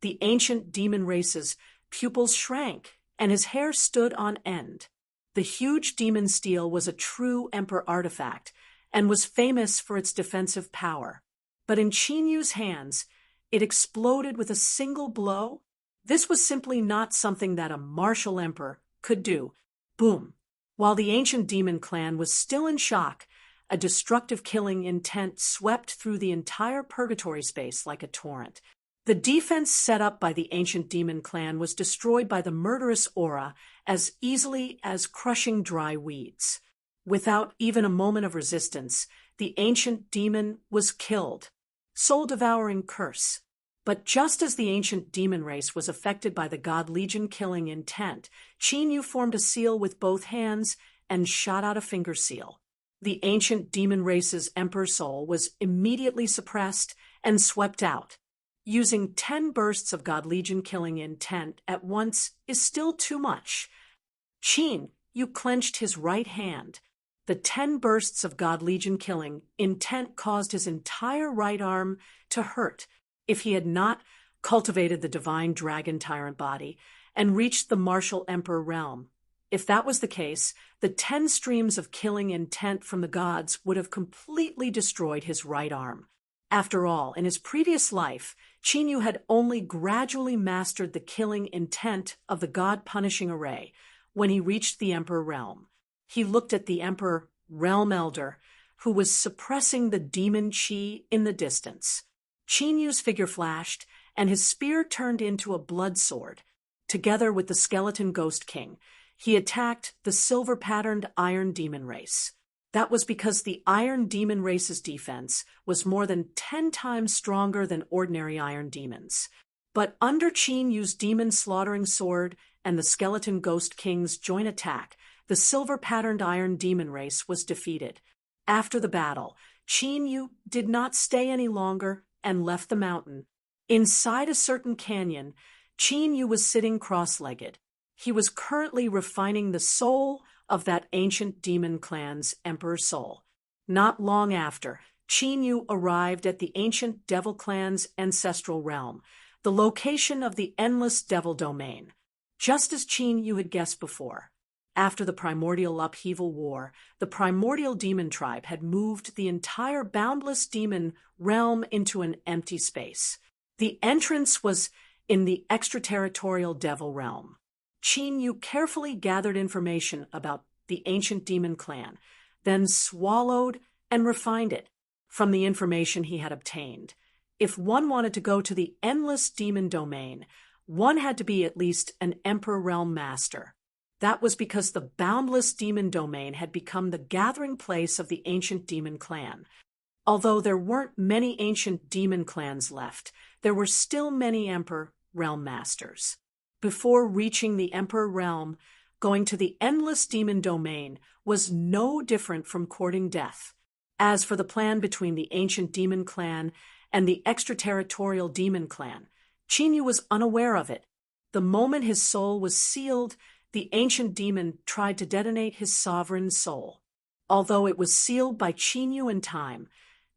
The ancient demon race's pupils shrank, and his hair stood on end. The huge demon steel was a true Emperor artifact and was famous for its defensive power. But in Qin Yu's hands, it exploded with a single blow. This was simply not something that a martial emperor could do. Boom! While the ancient demon clan was still in shock, a destructive killing intent swept through the entire purgatory space like a torrent. The defense set up by the ancient demon clan was destroyed by the murderous aura as easily as crushing dry weeds. Without even a moment of resistance, the ancient demon was killed. Soul-devouring curse. But just as the ancient demon race was affected by the god legion killing intent, Qin Yu formed a seal with both hands and shot out a finger seal. The ancient demon race's emperor soul was immediately suppressed and swept out. Using 10 bursts of god legion killing intent at once is still too much. Qin Yu clenched his right hand. The 10 bursts of god legion killing intent caused his entire right arm to hurt if he had not cultivated the divine dragon tyrant body and reached the martial emperor realm. If that was the case, the 10 streams of killing intent from the gods would have completely destroyed his right arm. After all, in his previous life, Qin Yu had only gradually mastered the killing intent of the god-punishing array when he reached the Emperor realm. He looked at the Emperor Realm Elder, who was suppressing the demon chi in the distance. Qin Yu's figure flashed, and his spear turned into a blood sword. Together with the skeleton Ghost King, he attacked the silver-patterned Iron Demon race. That was because the Iron Demon race's defense was more than 10 times stronger than ordinary Iron Demons. But under Qin Yu's demon-slaughtering sword and the skeleton Ghost King's joint attack, the silver-patterned Iron Demon race was defeated. After the battle, Qin Yu did not stay any longer and left the mountain. Inside a certain canyon, Qin Yu was sitting cross-legged. He was currently refining the soul of that ancient demon clan's emperor soul. Not long after, Qin Yu arrived at the ancient devil clan's ancestral realm, the location of the endless devil domain. Just as Qin Yu had guessed before, after the primordial upheaval war, the primordial demon tribe had moved the entire boundless demon realm into an empty space. The entrance was in the extraterritorial devil realm. Qin Yu carefully gathered information about the ancient demon clan, then swallowed and refined it from the information he had obtained. If one wanted to go to the endless demon domain, one had to be at least an Emperor Realm Master. That was because the boundless demon domain had become the gathering place of the ancient demon clan. Although there weren't many ancient demon clans left, there were still many Emperor Realm Masters. Before reaching the Emperor Realm, going to the endless demon domain was no different from courting death. As for the plan between the ancient demon clan and the extraterritorial demon clan, Qin Yu was unaware of it. The moment his soul was sealed, the ancient demon tried to detonate his sovereign soul. Although it was sealed by Qin Yu in time,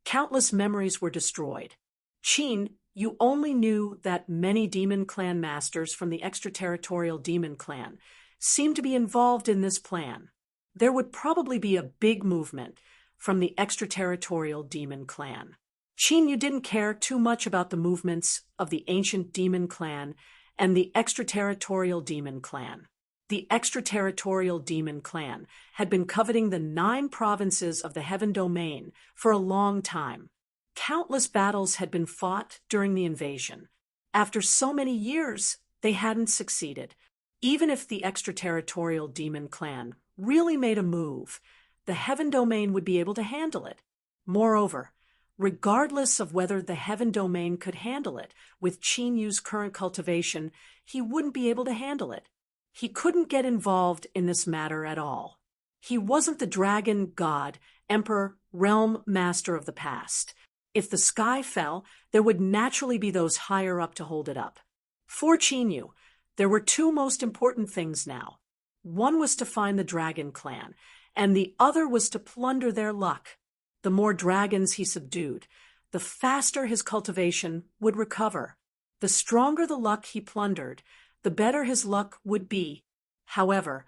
countless memories were destroyed. Qin Yu only knew that many demon clan masters from the extraterritorial demon clan seemed to be involved in this plan. There would probably be a big movement from the extraterritorial demon clan. Qin Yu didn't care too much about the movements of the ancient demon clan and the extraterritorial demon clan. The extraterritorial demon clan had been coveting the 9 provinces of the heaven domain for a long time. Countless battles had been fought during the invasion. After so many years, they hadn't succeeded. Even if the extraterritorial demon clan really made a move, the heaven domain would be able to handle it. Moreover, regardless of whether the heaven domain could handle it, with Qin Yu's current cultivation, he wouldn't be able to handle it. He couldn't get involved in this matter at all. He wasn't the dragon god, emperor, realm master of the past. If the sky fell, there would naturally be those higher up to hold it up. For Qin Yu, there were 2 most important things now. One was to find the dragon clan, and the other was to plunder their luck. The more dragons he subdued, the faster his cultivation would recover. The stronger the luck he plundered, the better his luck would be. However,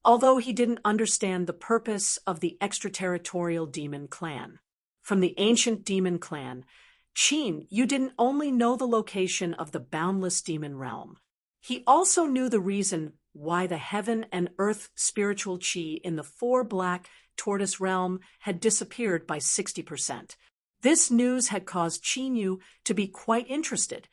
although he didn't understand the purpose of the extraterritorial demon clan, from the ancient demon clan, Qin Yu didn't only know the location of the boundless demon realm. He also knew the reason why the heaven and earth spiritual chi in the 4 black tortoise realm had disappeared by 60%. This news had caused Qin Yu to be quite interested.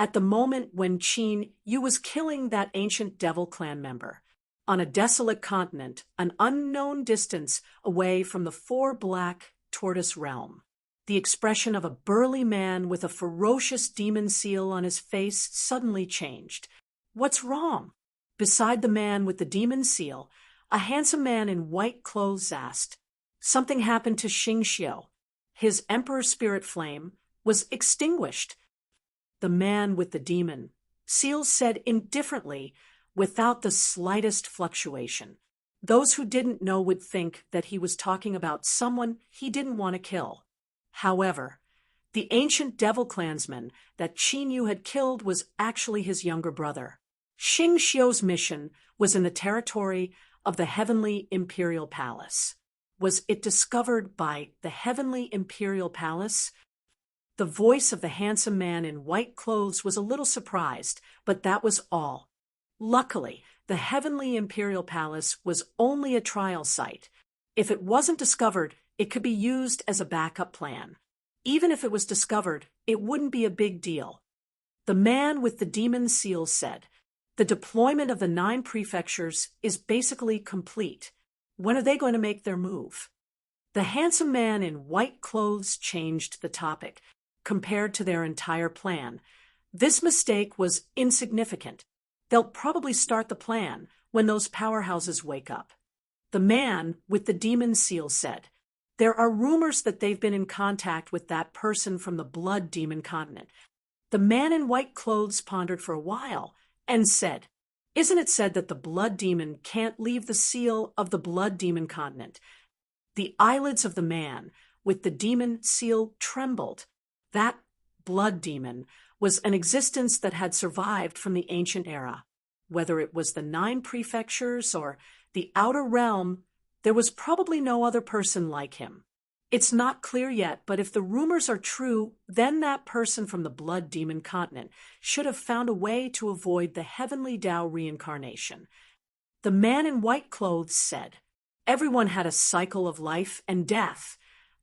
at the moment when Qin Yu was killing that ancient devil clan member, on a desolate continent, an unknown distance away from the four black tortoise realm. The expression of a burly man with a ferocious demon seal on his face suddenly changed. "What's wrong?" Beside the man with the demon seal, a handsome man in white clothes asked. Something happened to Xing Xiu. His emperor spirit flame was extinguished. The man with the demon seal said indifferently, without the slightest fluctuation. Those who didn't know would think that he was talking about someone he didn't want to kill. However, the ancient devil clansman that Qin Yu had killed was actually his younger brother. Xing Xiu's mission was in the territory of the Heavenly Imperial Palace. Was it discovered by the Heavenly Imperial Palace? The voice of the handsome man in white clothes was a little surprised, but that was all. Luckily, the Heavenly Imperial Palace was only a trial site. If it wasn't discovered, it could be used as a backup plan. Even if it was discovered, it wouldn't be a big deal. The man with the demon seal said, "The deployment of the 9 prefectures is basically complete. When are they going to make their move?" The handsome man in white clothes changed the topic. Compared to their entire plan, this mistake was insignificant. They'll probably start the plan when those powerhouses wake up. The man with the demon seal said, "There are rumors that they've been in contact with that person from the Blood Demon continent." The man in white clothes pondered for a while and said, "Isn't it said that the Blood Demon can't leave the seal of the Blood Demon continent?" The eyelids of the man with the demon seal trembled. That Blood Demon was an existence that had survived from the ancient era. Whether it was the 9 prefectures or the outer realm, there was probably no other person like him. It's not clear yet, but if the rumors are true, then that person from the Blood Demon continent should have found a way to avoid the heavenly Tao reincarnation. The man in white clothes said, "Everyone had a cycle of life and death,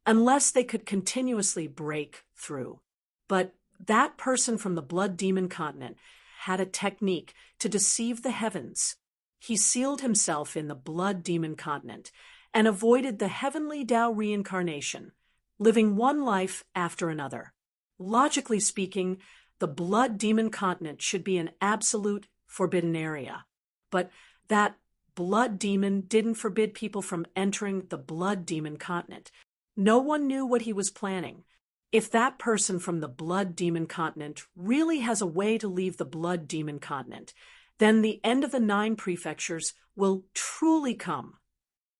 unless they could continuously break through. But that person from the Blood Demon continent had a technique to deceive the heavens. He sealed himself in the Blood Demon continent and avoided the heavenly Tao reincarnation, living one life after another. Logically speaking, the Blood Demon continent should be an absolute forbidden area. But that Blood Demon didn't forbid people from entering the Blood Demon continent. No one knew what he was planning. If that person from the Blood Demon continent really has a way to leave the Blood Demon continent, then the end of the 9 prefectures will truly come."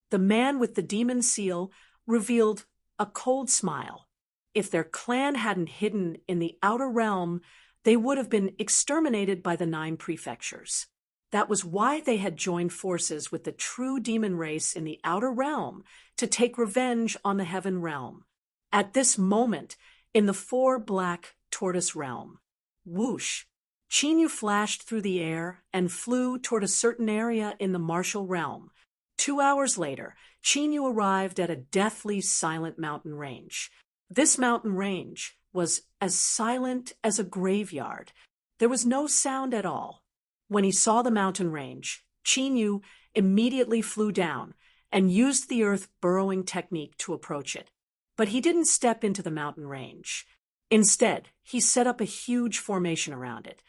The man with the demon seal revealed a cold smile. If their clan hadn't hidden in the outer realm, they would have been exterminated by the 9 prefectures. That was why they had joined forces with the true demon race in the outer realm to take revenge on the heaven realm. At this moment, in the 4 black tortoise realm, whoosh, Qin Yu flashed through the air and flew toward a certain area in the martial realm. 2 hours later, Qin Yu arrived at a deathly silent mountain range. This mountain range was as silent as a graveyard. There was no sound at all. When he saw the mountain range, Qin Yu immediately flew down and used the earth burrowing technique to approach it. But he didn't step into the mountain range. Instead, he set up a huge formation around it.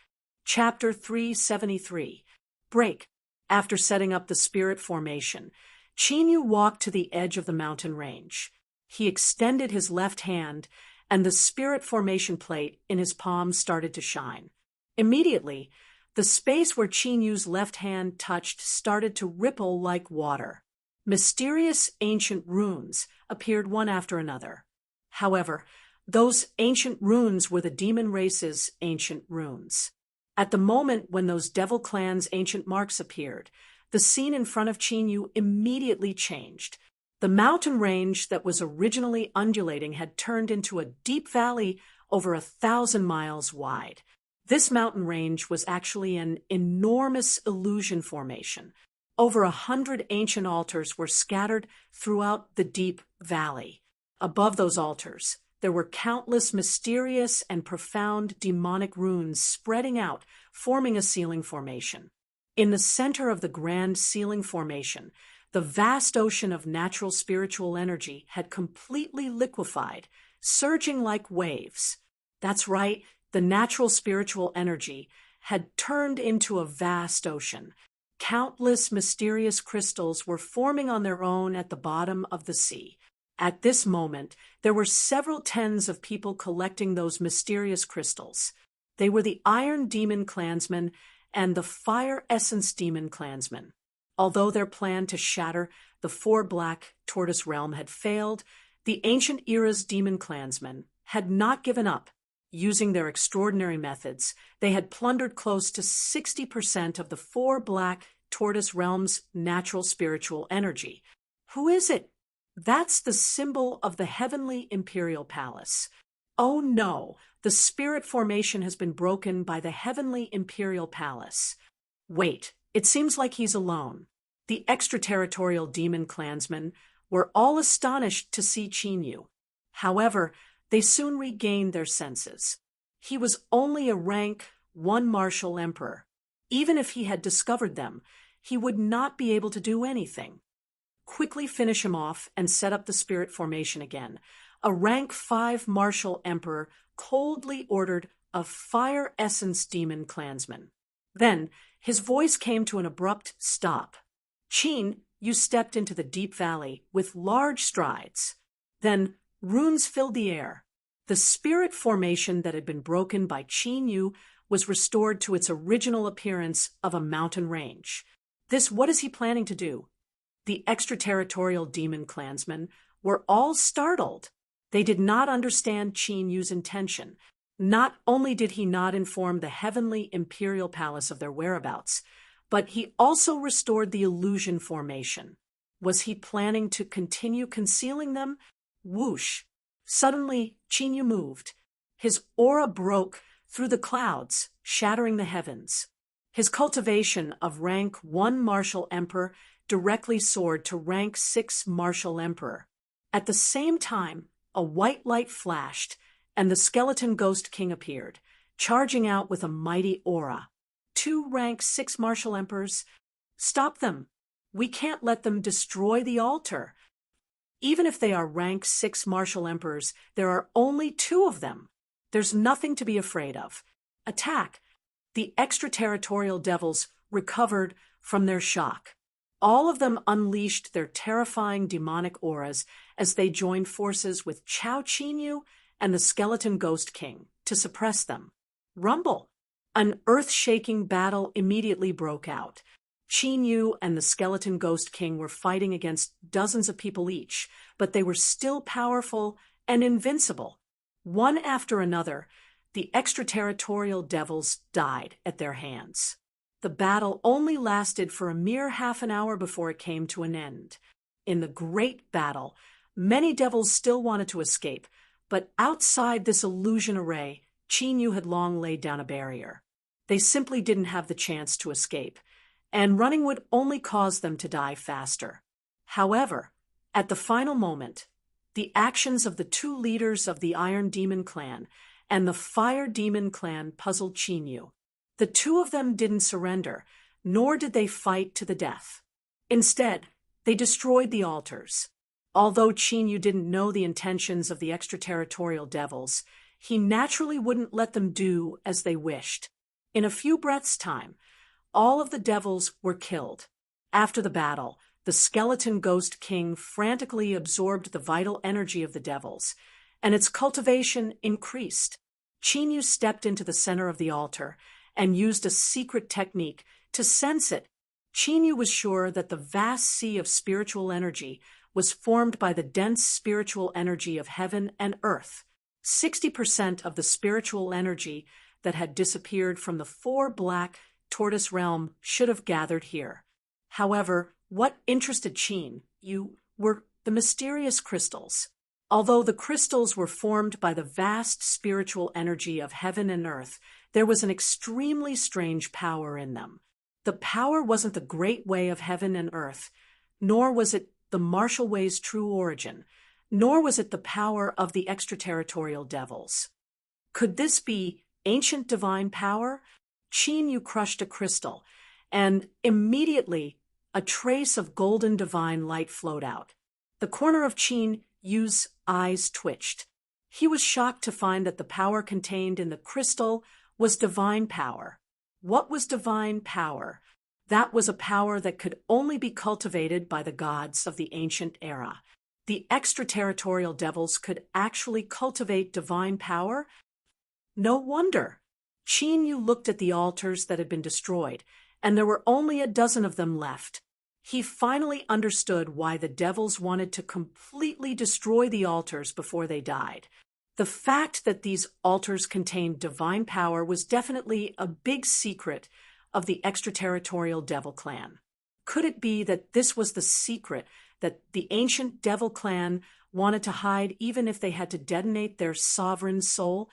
Chapter 373. Break. After setting up the spirit formation, Qin Yu walked to the edge of the mountain range. He extended his left hand, and the spirit formation plate in his palm started to shine. Immediately, the space where Qin Yu's left hand touched started to ripple like water. Mysterious ancient runes appeared one after another. However, those ancient runes were the demon race's ancient runes. At the moment when those devil clans' ancient marks appeared, the scene in front of Qin Yu immediately changed. The mountain range that was originally undulating had turned into a deep valley over 1,000 miles wide. This mountain range was actually an enormous illusion formation. Over 100 ancient altars were scattered throughout the deep valley. Above those altars, there were countless mysterious and profound demonic runes spreading out, forming a ceiling formation. In the center of the grand ceiling formation, the vast ocean of natural spiritual energy had completely liquefied, surging like waves. That's right, the natural spiritual energy had turned into a vast ocean. Countless mysterious crystals were forming on their own at the bottom of the sea. At this moment, there were several tens of people collecting those mysterious crystals. They were the Iron Demon Clansmen and the Fire Essence Demon Clansmen. Although their plan to shatter the four black tortoise realm had failed, the Ancient Era's Demon Clansmen had not given up. Using their extraordinary methods, they had plundered close to 60% of the four black tortoise realm's natural spiritual energy. Who is it? That's the symbol of the Heavenly Imperial Palace. Oh no, the spirit formation has been broken by the Heavenly Imperial Palace. Wait, it seems like he's alone. The extraterritorial demon clansmen were all astonished to see Chinyu. However, they soon regained their senses. He was only a rank 1 martial emperor. Even if he had discovered them, he would not be able to do anything. Quickly finish him off and set up the spirit formation again. A rank 5 martial emperor coldly ordered a Fire Essence Demon Clansman. Then his voice came to an abrupt stop. Qin, you stepped into the deep valley with large strides. Then runes filled the air. The spirit formation that had been broken by Qin Yu was restored to its original appearance of a mountain range. What is he planning to do? The extraterritorial demon clansmen were all startled. They did not understand Qin Yu's intention. Not only did he not inform the Heavenly Imperial Palace of their whereabouts, but he also restored the illusion formation. Was he planning to continue concealing them? Whoosh! Suddenly, Qin Yu moved. His aura broke through the clouds, shattering the heavens. His cultivation of rank 1 martial emperor directly soared to rank 6 martial emperor. At the same time, a white light flashed, and the skeleton ghost king appeared, charging out with a mighty aura. 2 rank 6 martial emperors? Stop them! We can't let them destroy the altar. Even if they are rank 6 martial emperors, there are only 2 of them. There's nothing to be afraid of. Attack! The extraterritorial devils recovered from their shock. All of them unleashed their terrifying demonic auras as they joined forces with Chao Qinyu and the Skeleton Ghost King to suppress them. Rumble! An earth-shaking battle immediately broke out. Qinyu and the Skeleton Ghost King were fighting against dozens of people each, but they were still powerful and invincible. One after another, the extraterritorial devils died at their hands. The battle only lasted for a mere half an hour before it came to an end. In the great battle, many devils still wanted to escape, but outside this illusion array, Qinyu had long laid down a barrier. They simply didn't have the chance to escape, and running would only cause them to die faster. However, at the final moment, the actions of the 2 leaders of the Iron Demon Clan and the Fire Demon Clan puzzled Qinyu. The 2 of them didn't surrender, nor did they fight to the death. Instead, they destroyed the altars. Although Qinyu didn't know the intentions of the extraterritorial devils, he naturally wouldn't let them do as they wished. In a few breaths' time, all of the devils were killed. After the battle, the Skeleton Ghost King frantically absorbed the vital energy of the devils, and its cultivation increased. Qinyu stepped into the center of the altar and used a secret technique to sense it. Qinyu was sure that the vast sea of spiritual energy was formed by the dense spiritual energy of heaven and earth. 60% of the spiritual energy that had disappeared from the 4 black tortoise realm should have gathered here. However, what interested Qinyu were the mysterious crystals. Although the crystals were formed by the vast spiritual energy of heaven and earth, there was an extremely strange power in them. The power wasn't the great way of heaven and earth, nor was it the martial way's true origin. nor was it the power of the extraterritorial devils. Could this be ancient divine power? Qin Yu crushed a crystal, and immediately a trace of golden divine light flowed out. The corner of Qin Yu's eyes twitched. He was shocked to find that the power contained in the crystal was divine power. What was divine power? That was a power that could only be cultivated by the gods of the ancient era. The extraterritorial devils could actually cultivate divine power? No wonder. Qin Yu looked at the altars that had been destroyed, and there were only a dozen of them left. He finally understood why the devils wanted to completely destroy the altars before they died. The fact that these altars contained divine power was definitely a big secret of the extraterritorial devil clan. Could it be that this was the secret that the ancient devil clan wanted to hide even if they had to detonate their sovereign soul?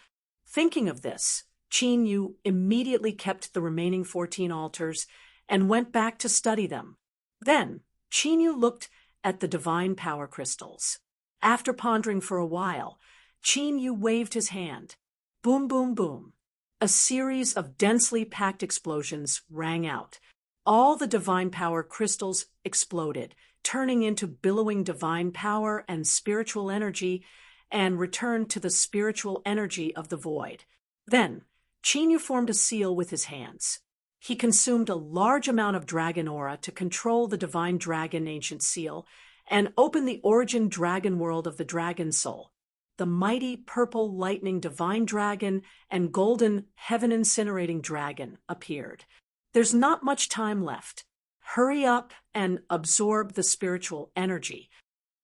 Thinking of this, Qin Yu immediately kept the remaining 14 altars and went back to study them. Then, Qin Yu looked at the divine power crystals. After pondering for a while, Qin Yu waved his hand. Boom, boom, boom. A series of densely packed explosions rang out. All the divine power crystals exploded, turning into billowing divine power and spiritual energy, and returned to the spiritual energy of the void. Then, Qin Yu formed a seal with his hands. He consumed a large amount of dragon aura to control the divine dragon ancient seal and open the origin dragon world of the dragon soul. The mighty purple lightning divine dragon and golden heaven incinerating dragon appeared. There's not much time left. Hurry up and absorb the spiritual energy.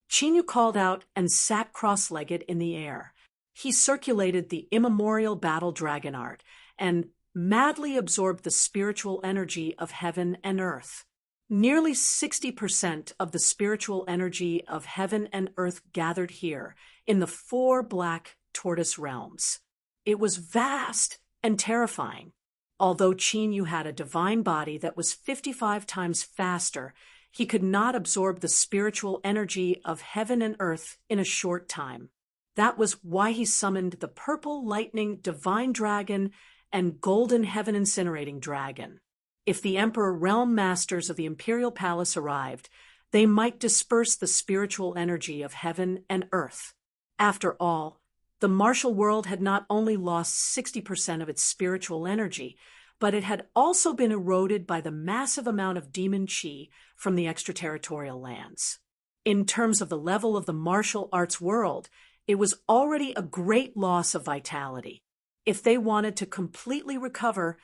Qin Yu called out and sat cross-legged in the air. He circulated the immemorial battle dragon art and madly absorbed the spiritual energy of heaven and earth. Nearly 60% of the spiritual energy of heaven and earth gathered here in the 4 black tortoise realms. It was vast and terrifying. Although Qin Yu had a divine body that was 55 times faster, he could not absorb the spiritual energy of heaven and earth in a short time. That was why he summoned the purple lightning divine dragon and golden heaven incinerating dragon. If the Emperor Realm Masters of the Imperial Palace arrived, they might disperse the spiritual energy of heaven and earth. After all, the martial world had not only lost 60% of its spiritual energy, but it had also been eroded by the massive amount of demon qi from the extraterritorial lands. In terms of the level of the martial arts world, it was already a great loss of vitality. If they wanted to completely recover,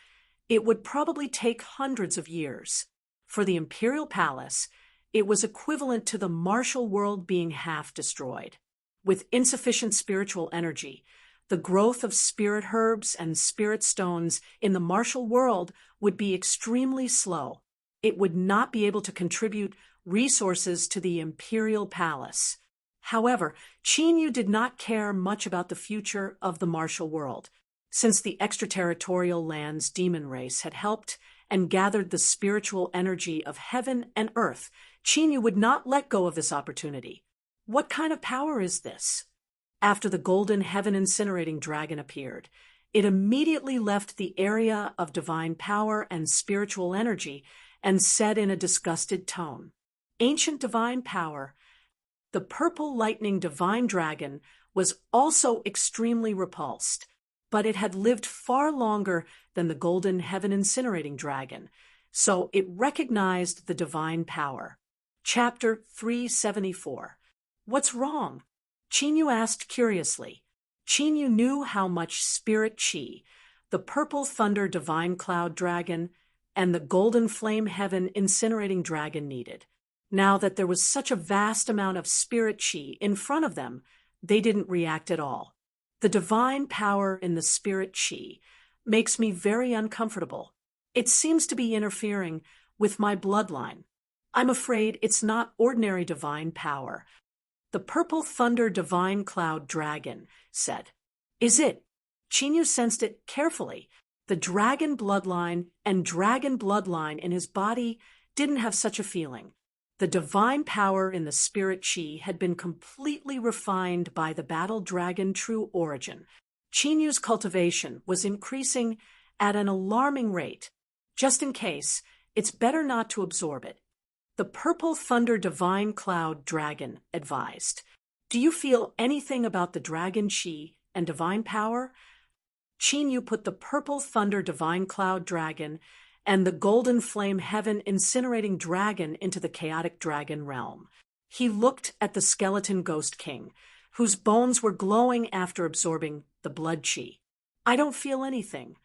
it would probably take hundreds of years. For the Imperial Palace, it was equivalent to the martial world being half destroyed. With insufficient spiritual energy, the growth of spirit herbs and spirit stones in the martial world would be extremely slow. It would not be able to contribute resources to the Imperial Palace. However, Qin Yu did not care much about the future of the martial world. Since the extraterritorial land's demon race had helped and gathered the spiritual energy of heaven and earth, Qin Yu would not let go of this opportunity. What kind of power is this? After the golden heaven incinerating dragon appeared, it immediately left the area of divine power and spiritual energy and said in a disgusted tone, "Ancient divine power." The purple lightning divine dragon was also extremely repulsed, but it had lived far longer than the golden heaven incinerating dragon, so it recognized the divine power. Chapter 374. What's wrong? Qin Yu asked curiously. Qin Yu knew how much spirit qi, the purple thunder divine cloud dragon, and the golden flame heaven incinerating dragon needed. Now that there was such a vast amount of spirit qi in front of them, they didn't react at all. The divine power in the spirit qi makes me very uncomfortable. It seems to be interfering with my bloodline. I'm afraid it's not ordinary divine power. The purple thunder divine cloud dragon said. Is it? Qin Yu sensed it carefully. The dragon bloodline in his body didn't have such a feeling. The divine power in the spirit chi had been completely refined by the battle dragon true origin. Chinyu's cultivation was increasing at an alarming rate. Just in case, it's better not to absorb it. The purple thunder divine cloud dragon advised. Do you feel anything about the dragon chi and divine power? Chinyu put the purple thunder divine cloud dragon and the golden flame heaven incinerating dragon into the chaotic dragon realm. He looked at the skeleton ghost king, whose bones were glowing after absorbing the blood chi. I don't feel anything.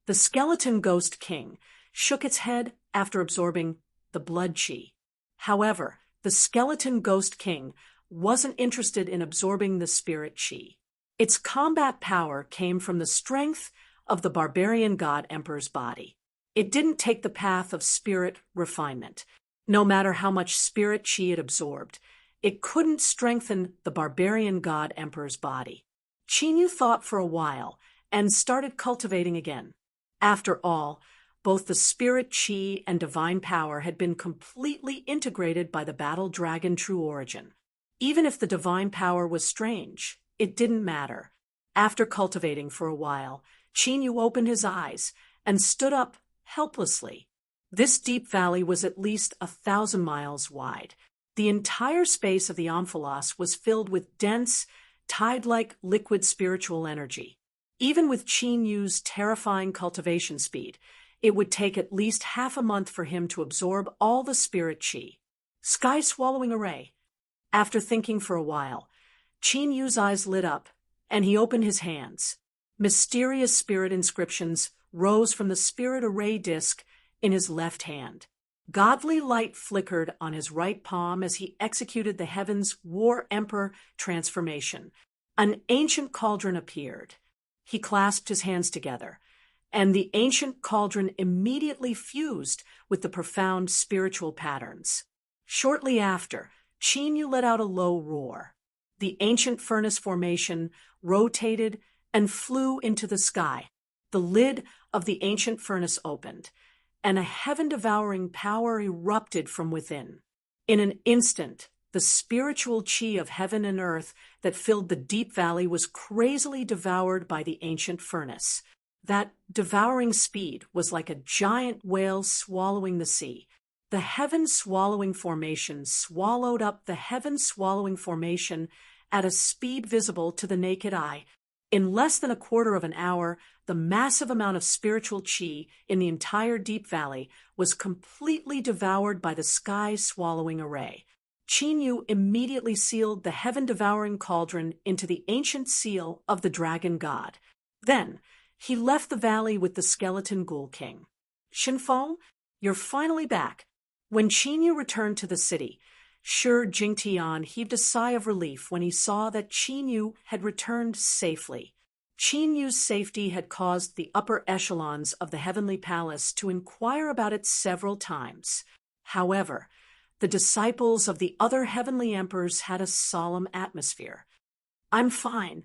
The skeleton ghost king shook its head after absorbing the blood chi. However, the skeleton ghost king wasn't interested in absorbing the spirit chi. Its combat power came from the strength of the barbarian god emperor's body. It didn't take the path of spirit refinement. No matter how much spirit chi it absorbed, it couldn't strengthen the barbarian god emperor's body. Chinyu thought for a while and started cultivating again. After all, both the spirit chi and divine power had been completely integrated by the battle dragon true origin. Even if the divine power was strange, it didn't matter. After cultivating for a while, Chinyu opened his eyes and stood up helplessly. This deep valley was at least 1,000 miles wide. The entire space of the Omphalos was filled with dense, tide-like liquid spiritual energy. Even with Chinyu's terrifying cultivation speed, it would take at least half a month for him to absorb all the spirit chi. Sky-swallowing array. After thinking for a while, Chinyu's eyes lit up, and he opened his hands. Mysterious spirit inscriptions rose from the spirit array disc in his left hand. Godly light flickered on his right palm as he executed the Heaven's War Emperor transformation. An ancient cauldron appeared. He clasped his hands together, and the ancient cauldron immediately fused with the profound spiritual patterns. Shortly after, Chinyu let out a low roar. The ancient furnace formation rotated and flew into the sky. The lid of the ancient furnace opened, and a heaven-devouring power erupted from within. In an instant, the spiritual chi of heaven and earth that filled the deep valley was crazily devoured by the ancient furnace. That devouring speed was like a giant whale swallowing the sea. The heaven-swallowing formation swallowed up the heaven-swallowing formation at a speed visible to the naked eye. In less than a quarter of an hour, the massive amount of spiritual chi in the entire deep valley was completely devoured by the sky-swallowing array. Chinyu immediately sealed the heaven-devouring cauldron into the ancient seal of the dragon god. Then, he left the valley with the skeleton ghoul king. Shinfeng, you're finally back. When Chinyu returned to the city, Shi Jingtian heaved a sigh of relief when he saw that Chinyu had returned safely. Chinyu's safety had caused the upper echelons of the heavenly palace to inquire about it several times. However, the disciples of the other heavenly emperors had a solemn atmosphere. I'm fine.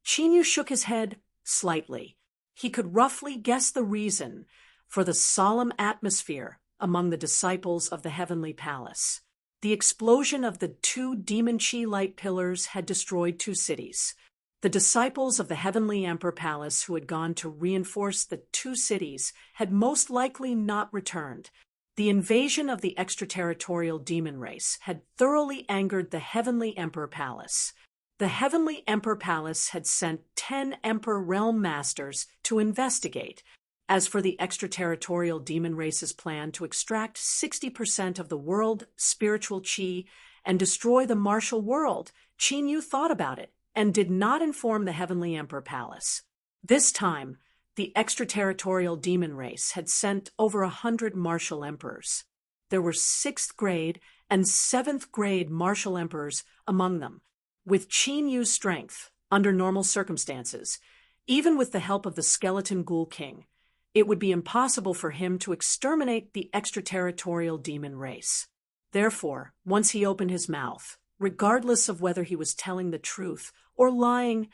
Chinyu shook his head slightly. He could roughly guess the reason for the solemn atmosphere among the disciples of the heavenly palace. The explosion of the 2 demon chi light pillars had destroyed 2 cities. The disciples of the heavenly emperor palace who had gone to reinforce the 2 cities had most likely not returned. The invasion of the extraterritorial demon race had thoroughly angered the heavenly emperor palace. The heavenly emperor palace had sent 10 emperor realm masters to investigate. As for the extraterritorial demon race's plan to extract 60% of the world spiritual chi and destroy the martial world, Chinyu thought about it and did not inform the heavenly emperor palace. This time, the extraterritorial demon race had sent over 100 martial emperors. There were 6th grade and 7th grade martial emperors among them. With Chinyu's strength, under normal circumstances, even with the help of the skeleton ghoul king, it would be impossible for him to exterminate the extraterritorial demon race. Therefore, once he opened his mouth, regardless of whether he was telling the truth or lying,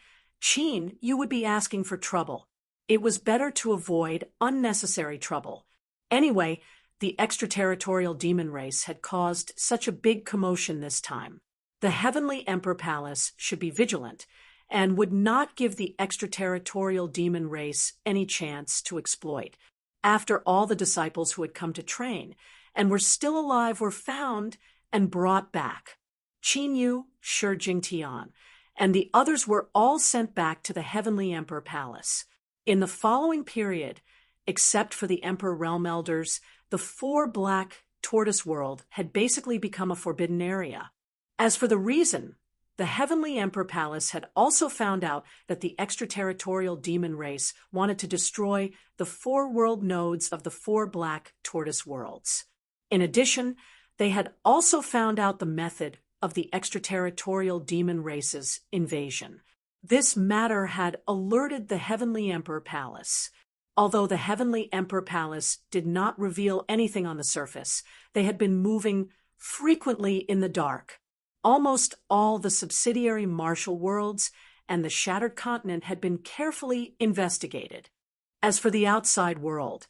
you would be asking for trouble. It was better to avoid unnecessary trouble. Anyway, the extraterritorial demon race had caused such a big commotion this time. The Heavenly Emperor Palace should be vigilant and would not give the extraterritorial demon race any chance to exploit. After all the disciples who had come to train and were still alive were found and brought back, Qin Yu, Shi Jingtian, and the others were all sent back to the Heavenly Emperor Palace. In the following period, except for the Emperor Realm Elders, the 4 black tortoise world had basically become a forbidden area. As for the reason, the Heavenly Emperor Palace had also found out that the extraterritorial demon race wanted to destroy the 4 world nodes of the 4 black tortoise worlds. In addition, they had also found out the method of the extraterritorial demon race's invasion. This matter had alerted the Heavenly Emperor Palace. Although the Heavenly Emperor Palace did not reveal anything on the surface, they had been moving frequently in the dark. Almost all the subsidiary martial worlds and the Shattered Continent had been carefully investigated. As for the outside world,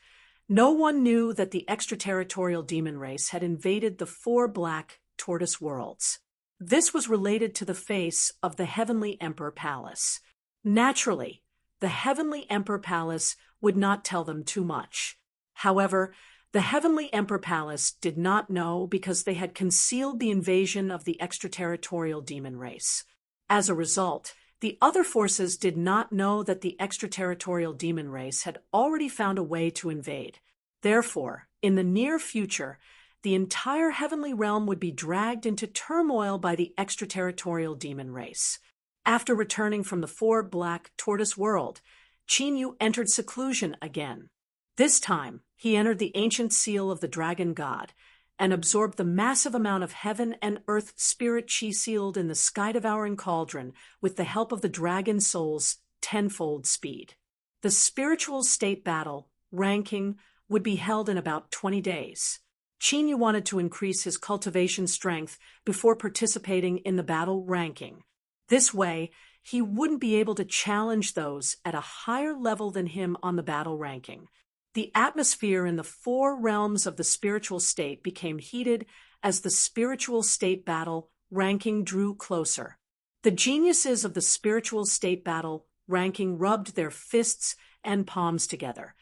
no one knew that the extraterritorial demon race had invaded the 4 black tortoise worlds. This was related to the face of the Heavenly Emperor Palace. Naturally, the Heavenly Emperor Palace would not tell them too much. However, the Heavenly Emperor Palace did not know because they had concealed the invasion of the extraterritorial demon race. As a result, the other forces did not know that the extraterritorial demon race had already found a way to invade. Therefore, in the near future, the entire heavenly realm would be dragged into turmoil by the extraterritorial demon race. After returning from the 4 black tortoise world, Qin Yu entered seclusion again. This time, he entered the ancient seal of the dragon god and absorbed the massive amount of heaven and earth spirit chi sealed in the sky-devouring cauldron with the help of the dragon soul's 10-fold speed. The spiritual state battle, ranking, would be held in about 20 days. Qin Yu wanted to increase his cultivation strength before participating in the battle ranking. This way, he wouldn't be able to challenge those at a higher level than him on the battle ranking. The atmosphere in the 4 realms of the spiritual state became heated as the spiritual state battle ranking drew closer. The geniuses of the spiritual state battle ranking rubbed their fists and palms together,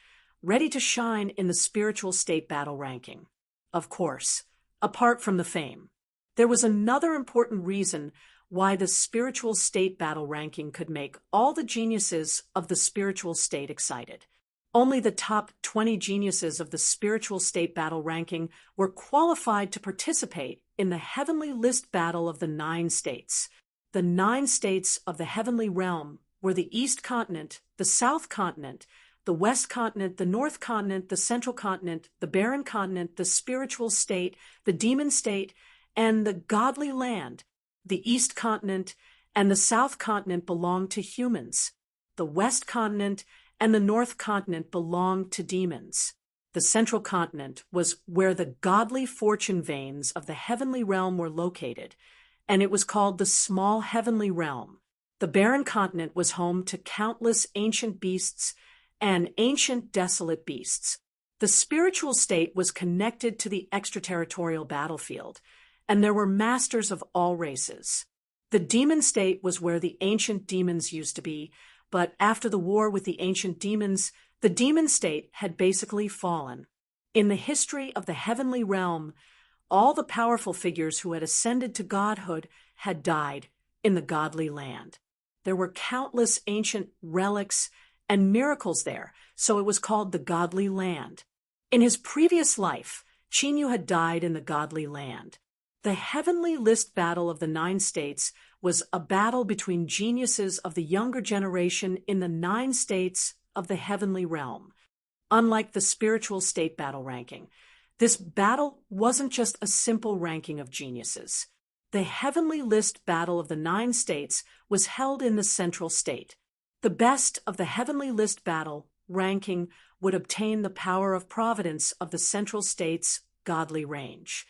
ready to shine in the spiritual state battle ranking. Of course, apart from the fame, there was another important reason why the spiritual state battle ranking could make all the geniuses of the spiritual state excited. Only the top 20 geniuses of the spiritual state battle ranking were qualified to participate in the heavenly list battle of the 9 states. The 9 states of the heavenly realm were the East Continent, the South Continent, the West Continent, the North Continent, the Central Continent, the Barren Continent, the Spiritual State, the Demon State, and the Godly Land. The East Continent and the South Continent belonged to humans. The West Continent and the North Continent belonged to demons. The Central Continent was where the godly fortune veins of the heavenly realm were located, and it was called the Small Heavenly Realm. The Barren Continent was home to countless ancient beasts and ancient desolate beasts. The spiritual state was connected to the extraterritorial battlefield, and there were masters of all races. The demon state was where the ancient demons used to be, but after the war with the ancient demons, the demon state had basically fallen. In the history of the heavenly realm, all the powerful figures who had ascended to godhood had died in the godly land. There were countless ancient relics and miracles there, so it was called the godly land. In his previous life, Qin Yu had died in the godly land. The heavenly list battle of the 9 states was a battle between geniuses of the younger generation in the 9 states of the heavenly realm. Unlike the spiritual state battle ranking, this battle wasn't just a simple ranking of geniuses. The heavenly list battle of the 9 states was held in the central state. The best of the heavenly list battle ranking would obtain the power of providence of the central state's godly range.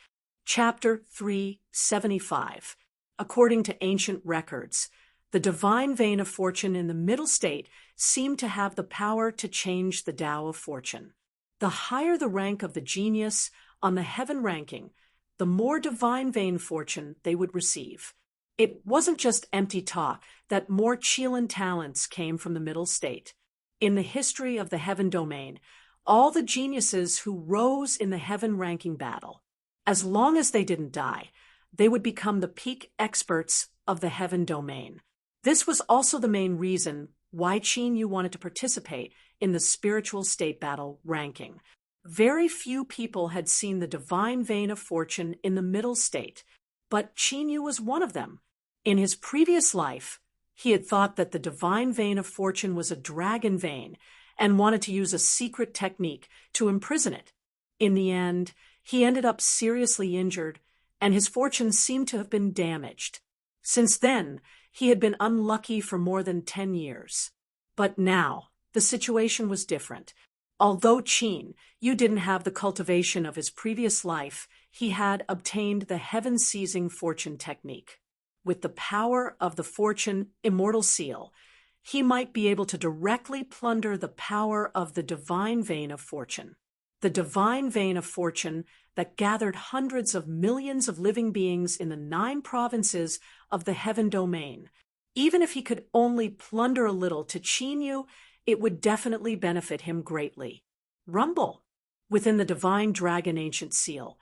Chapter 375. According to ancient records, the divine vein of fortune in the middle state seemed to have the power to change the Tao of fortune. The higher the rank of the genius on the heaven ranking, the more divine vein fortune they would receive. It wasn't just empty talk that more Chilan talents came from the middle state. In the history of the heaven domain, all the geniuses who rose in the heaven ranking battle, as long as they didn't die, they would become the peak experts of the heaven domain. This was also the main reason why Qin Yu wanted to participate in the spiritual state battle ranking. Very few people had seen the divine vein of fortune in the middle state, but Qin Yu was one of them. In his previous life, he had thought that the divine vein of fortune was a dragon vein and wanted to use a secret technique to imprison it. In the end, he ended up seriously injured, and his fortune seemed to have been damaged. Since then, he had been unlucky for more than 10 years. But now, the situation was different. Although Qin Yu didn't have the cultivation of his previous life, he had obtained the heaven-seizing fortune technique. With the power of the fortune immortal seal, he might be able to directly plunder the power of the divine vein of fortune. The divine vein of fortune that gathered hundreds of millions of living beings in the 9 provinces of the heaven domain. Even if he could only plunder a little to Qin Yu, it would definitely benefit him greatly. Rumble. Within the divine dragon ancient seal,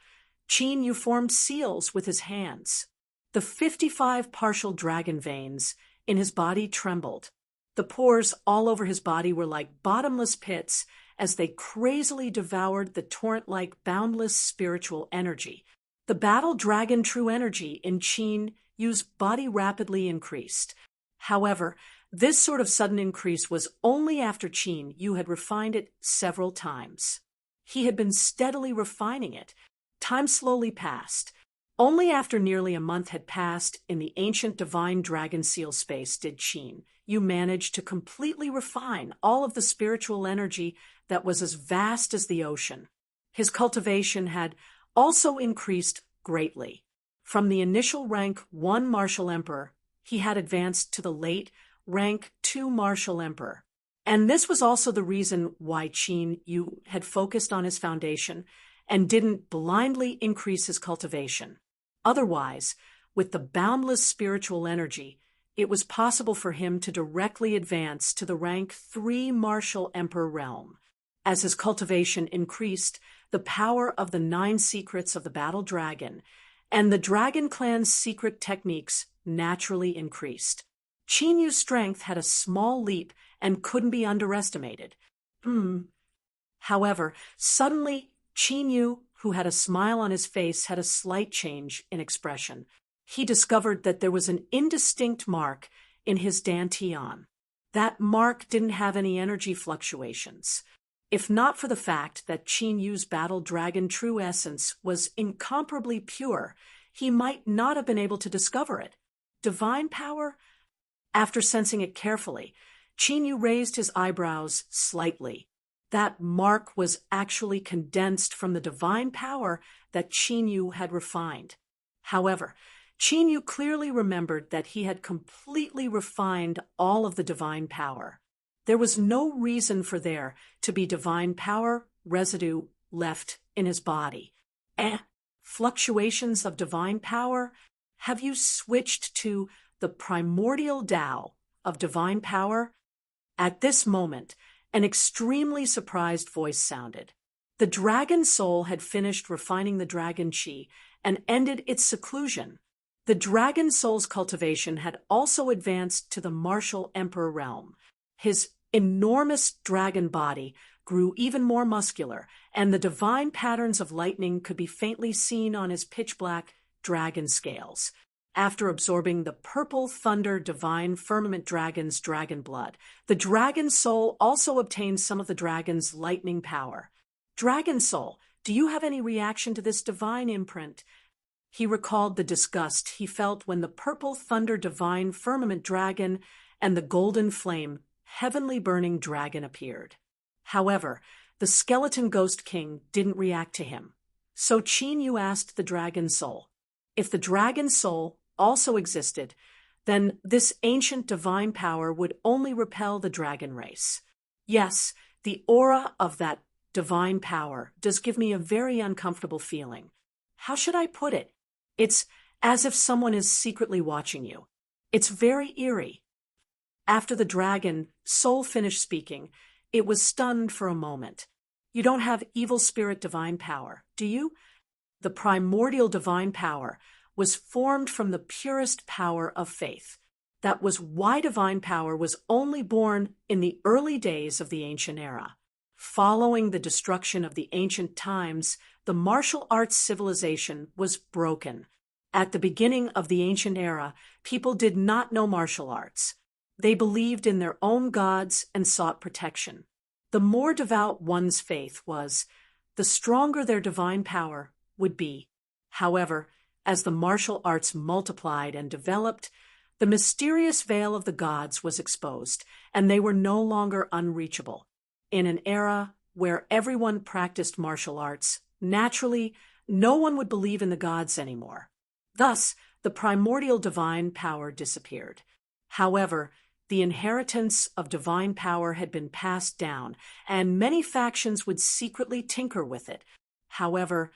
Qin Yu formed seals with his hands. The 55 partial dragon veins in his body trembled. The pores all over his body were like bottomless pits as they crazily devoured the torrent-like boundless spiritual energy. The battle dragon true energy in Qin Yu's body rapidly increased. However, this sort of sudden increase was only after Qin Yu had refined it several times. He had been steadily refining it. Time slowly passed. Only after nearly a month had passed in the ancient divine dragon seal space did Qin Yu manage to completely refine all of the spiritual energy that was as vast as the ocean. His cultivation had also increased greatly. From the initial rank 1 Martial Emperor, he had advanced to the late rank 2 Martial Emperor. And this was also the reason why Qin Yu had focused on his foundation and didn't blindly increase his cultivation. Otherwise, with the boundless spiritual energy, it was possible for him to directly advance to the rank 3 Martial Emperor realm. As his cultivation increased, the power of the 9 secrets of the battle dragon and the dragon clan's secret techniques naturally increased. Qin Yu's strength had a small leap and couldn't be underestimated. However, suddenly, Qin Yu, who had a smile on his face, had a slight change in expression. He discovered that there was an indistinct mark in his dantian. That mark didn't have any energy fluctuations. If not for the fact that Qin Yu's battle dragon true essence was incomparably pure, he might not have been able to discover it. Divine power? After sensing it carefully, Qin Yu raised his eyebrows slightly. That mark was actually condensed from the divine power that Qin Yu had refined. However, Qin Yu clearly remembered that he had completely refined all of the divine power. There was no reason for there to be divine power residue left in his body. Fluctuations of divine power? Have you switched to the primordial Tao of divine power? At this moment, an extremely surprised voice sounded. The dragon soul had finished refining the dragon chi and ended its seclusion. The dragon soul's cultivation had also advanced to the Martial Emperor realm. His enormous dragon body grew even more muscular, and the divine patterns of lightning could be faintly seen on his pitch-black dragon scales. After absorbing the purple thunder divine firmament dragon's dragon blood, the dragon soul also obtained some of the dragon's lightning power. Dragon soul, do you have any reaction to this divine imprint? He recalled the disgust he felt when the purple thunder divine firmament dragon and the golden flame heavenly burning dragon appeared. However, the skeleton ghost king didn't react to him. So Qin Yu asked the dragon soul, if the dragon soul also existed, then this ancient divine power would only repel the dragon race. Yes, the aura of that divine power does give me a very uncomfortable feeling. How should I put it? It's as if someone is secretly watching you. It's very eerie. After the dragon soul finished speaking, it was stunned for a moment. You don't have evil spirit divine power, do you? The primordial divine power was formed from the purest power of faith. That was why divine power was only born in the early days of the ancient era. Following the destruction of the ancient times, the martial arts civilization was broken. At the beginning of the ancient era, people did not know martial arts. They believed in their own gods and sought protection. The more devout one's faith was, the stronger their divine power would be. However, as the martial arts multiplied and developed, the mysterious veil of the gods was exposed, and they were no longer unreachable. In an era where everyone practiced martial arts, naturally, no one would believe in the gods anymore. Thus, the primordial divine power disappeared. However, the inheritance of divine power had been passed down, and many factions would secretly tinker with it. However,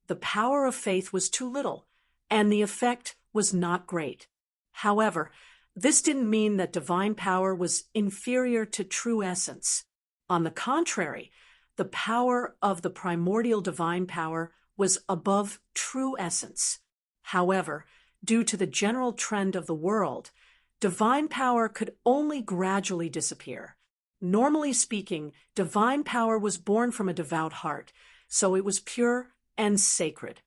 the power of faith was too little, and the effect was not great. However, this didn't mean that divine power was inferior to true essence. On the contrary, the power of the primordial divine power was above true essence. However, due to the general trend of the world, divine power could only gradually disappear. Normally speaking, divine power was born from a devout heart, so it was pure and sacred.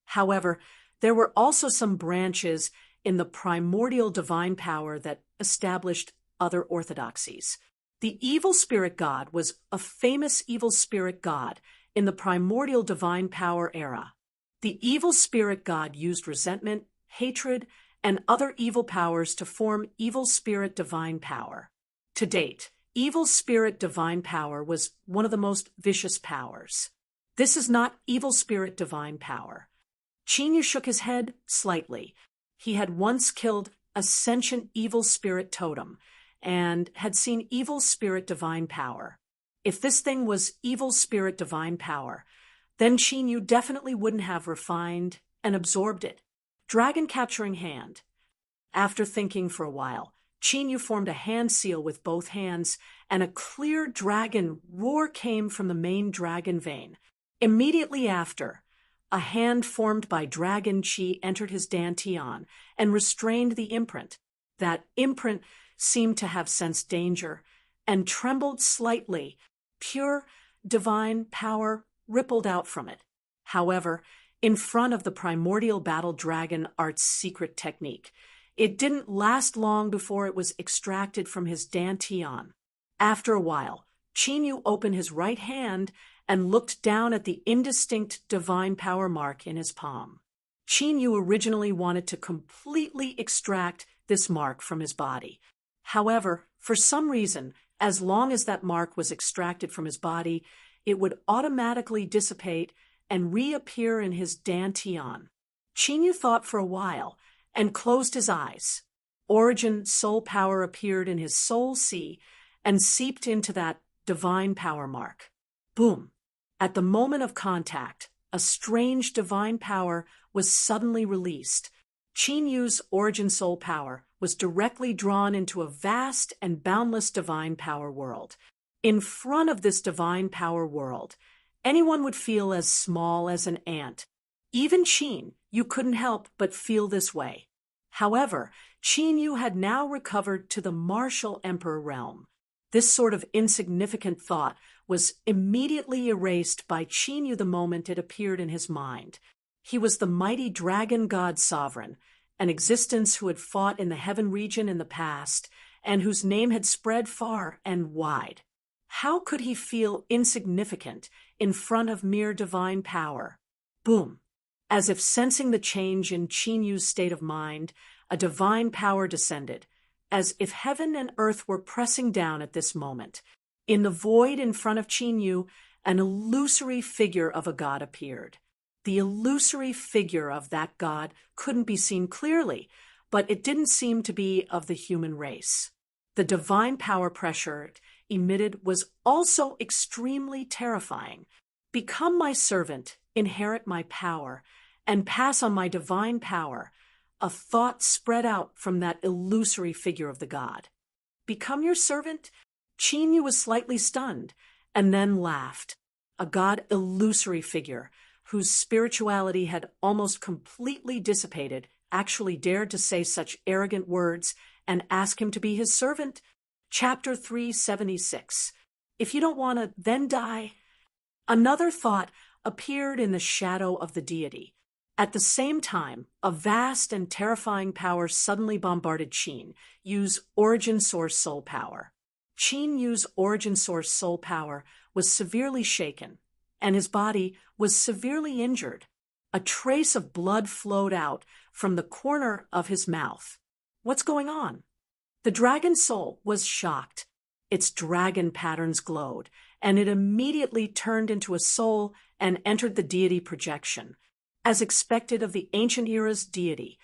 However, there were also some branches in the primordial divine power that established other orthodoxies. The evil spirit god was a famous evil spirit god in the primordial divine power era. The evil spirit god used resentment, hatred, and other evil powers to form evil spirit divine power. To date, evil spirit divine power was one of the most vicious powers. This is not evil spirit divine power. Chinyu shook his head slightly. He had once killed a sentient evil spirit totem and had seen evil spirit divine power. If this thing was evil spirit divine power, then Chinyu definitely wouldn't have refined and absorbed it. Dragon capturing hand. After thinking for a while, Chinyu formed a hand seal with both hands, and a clear dragon roar came from the main dragon vein. Immediately after, a hand formed by dragon chi entered his dantian and restrained the imprint. That imprint seemed to have sensed danger and trembled slightly. Pure, divine power rippled out from it. However, in front of the primordial battle dragon art's secret technique, it didn't last long before it was extracted from his dantian. After a while, Chinyu opened his right hand and looked down at the indistinct divine power mark in his palm. Chinyu originally wanted to completely extract this mark from his body. However, for some reason, as long as that mark was extracted from his body, it would automatically dissipate and reappear in his dantian. Chinyu thought for a while and closed his eyes. Origin soul power appeared in his soul sea and seeped into that divine power mark. Boom! At the moment of contact, a strange divine power was suddenly released. Chinyu's origin soul power was directly drawn into a vast and boundless divine power world. In front of this divine power world, anyone would feel as small as an ant. Even Chin, you couldn't help but feel this way. However, Chinyu had now recovered to the martial emperor realm. This sort of insignificant thought was immediately erased by Chinyu the moment it appeared in his mind. He was the mighty dragon god sovereign, an existence who had fought in the heaven region in the past, and whose name had spread far and wide. How could he feel insignificant in front of mere divine power? Boom! As if sensing the change in Chinyu's state of mind, a divine power descended, as if heaven and earth were pressing down at this moment. In the void in front of Chinyu, an illusory figure of a god appeared. The illusory figure of that god couldn't be seen clearly, but it didn't seem to be of the human race. The divine power pressured emitted was also extremely terrifying. Become my servant, inherit my power, and pass on my divine power. A thought spread out from that illusory figure of the god. Become your servant? Chinyu was slightly stunned, and then laughed. A god illusory figure, whose spirituality had almost completely dissipated, actually dared to say such arrogant words and ask him to be his servant? Chapter 376. If you don't want to, then die. Another thought appeared in the shadow of the deity. At the same time, a vast and terrifying power suddenly bombarded Qin Yu's origin source soul power. Qin Yu's origin source soul power was severely shaken, and his body was severely injured. A trace of blood flowed out from the corner of his mouth. What's going on? The dragon soul was shocked. Its dragon patterns glowed, and it immediately turned into a soul and entered the deity projection, as expected of the ancient era's deity.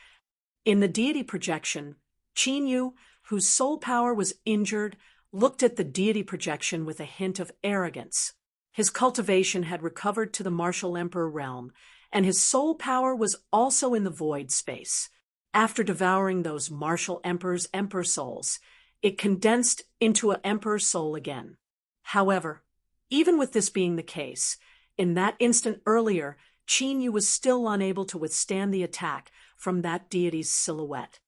In the deity projection, Qin Yu, whose soul power was injured, looked at the deity projection with a hint of arrogance. His cultivation had recovered to the martial emperor realm, and his soul power was also in the void space. After devouring those martial emperor's emperor souls, it condensed into an emperor soul again. However, even with this being the case, in that instant earlier, Qin Yu was still unable to withstand the attack from that deity's silhouette.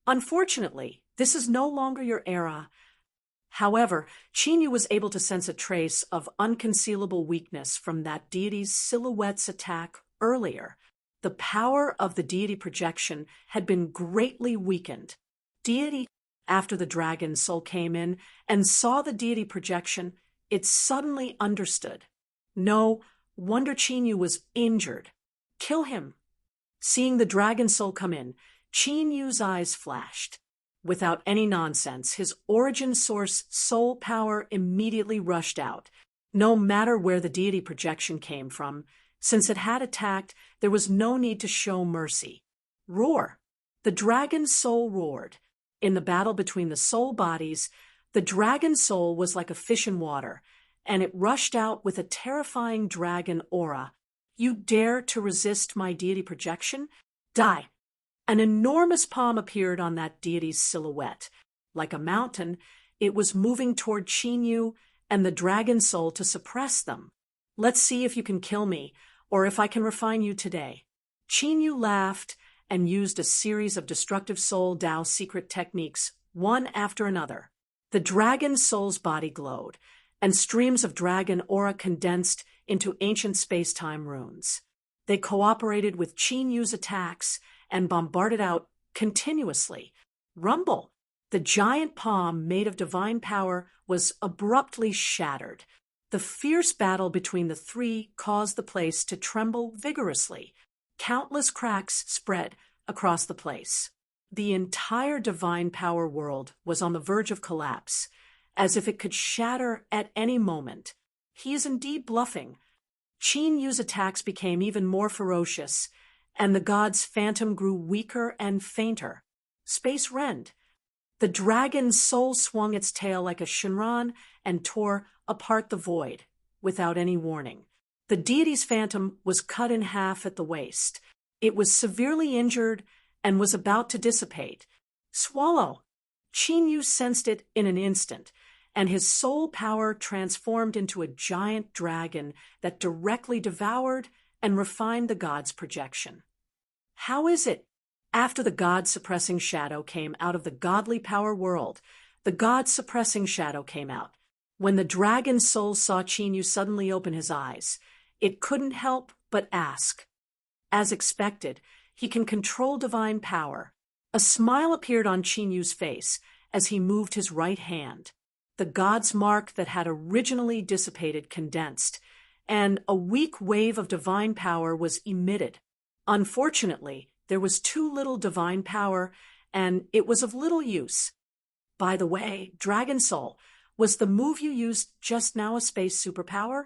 Unfortunately, this is no longer your era. However, Qin Yu was able to sense a trace of unconcealable weakness from that deity's silhouette's attack earlier. The power of the deity projection had been greatly weakened. Deity, after the dragon soul came in and saw the deity projection, it suddenly understood. No wonder Qin Yu was injured. Kill him. Seeing the dragon soul come in, Qin Yu's eyes flashed. Without any nonsense, his origin source soul power immediately rushed out. No matter where the deity projection came from, since it had attacked, there was no need to show mercy. Roar! The dragon soul roared. In the battle between the soul bodies, the dragon soul was like a fish in water, and it rushed out with a terrifying dragon aura. You dare to resist my deity projection? Die! An enormous palm appeared on that deity's silhouette. Like a mountain, it was moving toward Qin Yu and the dragon soul to suppress them. Let's see if you can kill me, or if I can refine you today. Qin Yu laughed and used a series of destructive soul Dao secret techniques, one after another. The dragon soul's body glowed, and streams of dragon aura condensed into ancient space-time runes. They cooperated with Qin Yu's attacks and bombarded out continuously. Rumble! The giant palm made of divine power was abruptly shattered. The fierce battle between the three caused the place to tremble vigorously. Countless cracks spread across the place. The entire divine power world was on the verge of collapse, as if it could shatter at any moment. He is indeed bluffing. Qin Yu's attacks became even more ferocious, and the god's phantom grew weaker and fainter. Space rent. The dragon's soul swung its tail like a shinran and tore apart the void, without any warning. The deity's phantom was cut in half at the waist. It was severely injured and was about to dissipate. Swallow! Qin Yu sensed it in an instant, and his soul power transformed into a giant dragon that directly devoured and refined the god's projection. How is it? After the god-suppressing shadow came out of the godly power world, the god-suppressing shadow came out. When the dragon's soul saw Qin Yu suddenly open his eyes, it couldn't help but ask. As expected, he can control divine power. A smile appeared on Qin Yu's face as he moved his right hand. The god's mark that had originally dissipated condensed, and a weak wave of divine power was emitted. Unfortunately, there was too little divine power, and it was of little use. By the way, Dragon Soul, was the move you used just now a space superpower?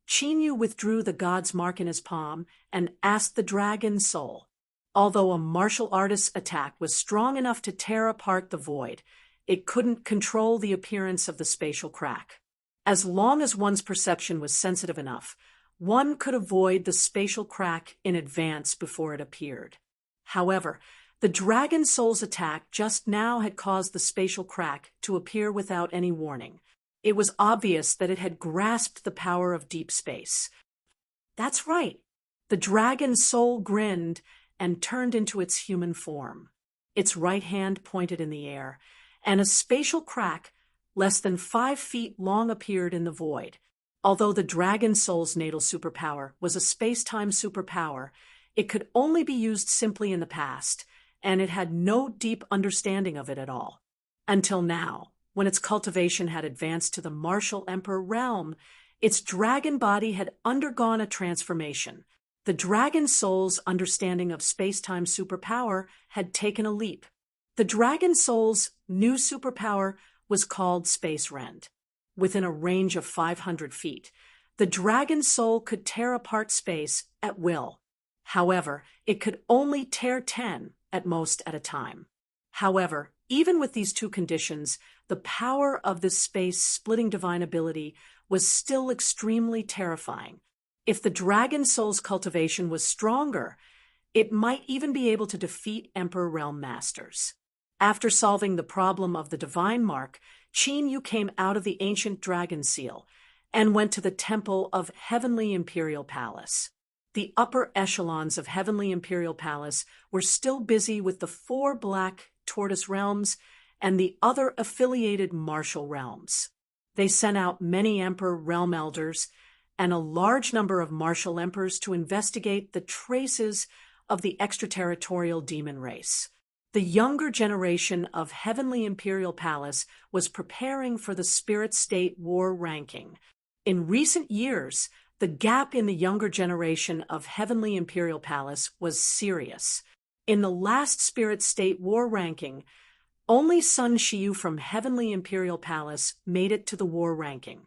Qin Yu withdrew the god's mark in his palm and asked the Dragon Soul. Although a martial artist's attack was strong enough to tear apart the void, it couldn't control the appearance of the spatial crack. As long as one's perception was sensitive enough, one could avoid the spatial crack in advance before it appeared. However, the dragon soul's attack just now had caused the spatial crack to appear without any warning. It was obvious that it had grasped the power of deep space. That's right. The dragon soul grinned and turned into its human form. Its right hand pointed in the air, and a spatial crack less than 5 feet long appeared in the void. Although the dragon soul's natal superpower was a space-time superpower, it could only be used simply in the past, and it had no deep understanding of it at all. Until now, when its cultivation had advanced to the Martial Emperor realm, its dragon body had undergone a transformation. The dragon soul's understanding of space-time superpower had taken a leap. The dragon soul's new superpower was called Space Rend. Within a range of 500 feet, the dragon soul could tear apart space at will. However, it could only tear 10 at most at a time. However, even with these two conditions, the power of this space-splitting divine ability was still extremely terrifying. If the dragon soul's cultivation was stronger, it might even be able to defeat Emperor Realm Masters. After solving the problem of the divine mark, Qin Yu came out of the ancient dragon seal and went to the temple of Heavenly Imperial Palace. The upper echelons of Heavenly Imperial Palace were still busy with the 4 black tortoise realms and the other affiliated martial realms. They sent out many Emperor Realm Elders and a large number of martial emperors to investigate the traces of the extraterritorial demon race. The younger generation of Heavenly Imperial Palace was preparing for the Spirit State War ranking. In recent years, the gap in the younger generation of Heavenly Imperial Palace was serious. In the last Spirit State War ranking, only Sun Shiyu from Heavenly Imperial Palace made it to the war ranking.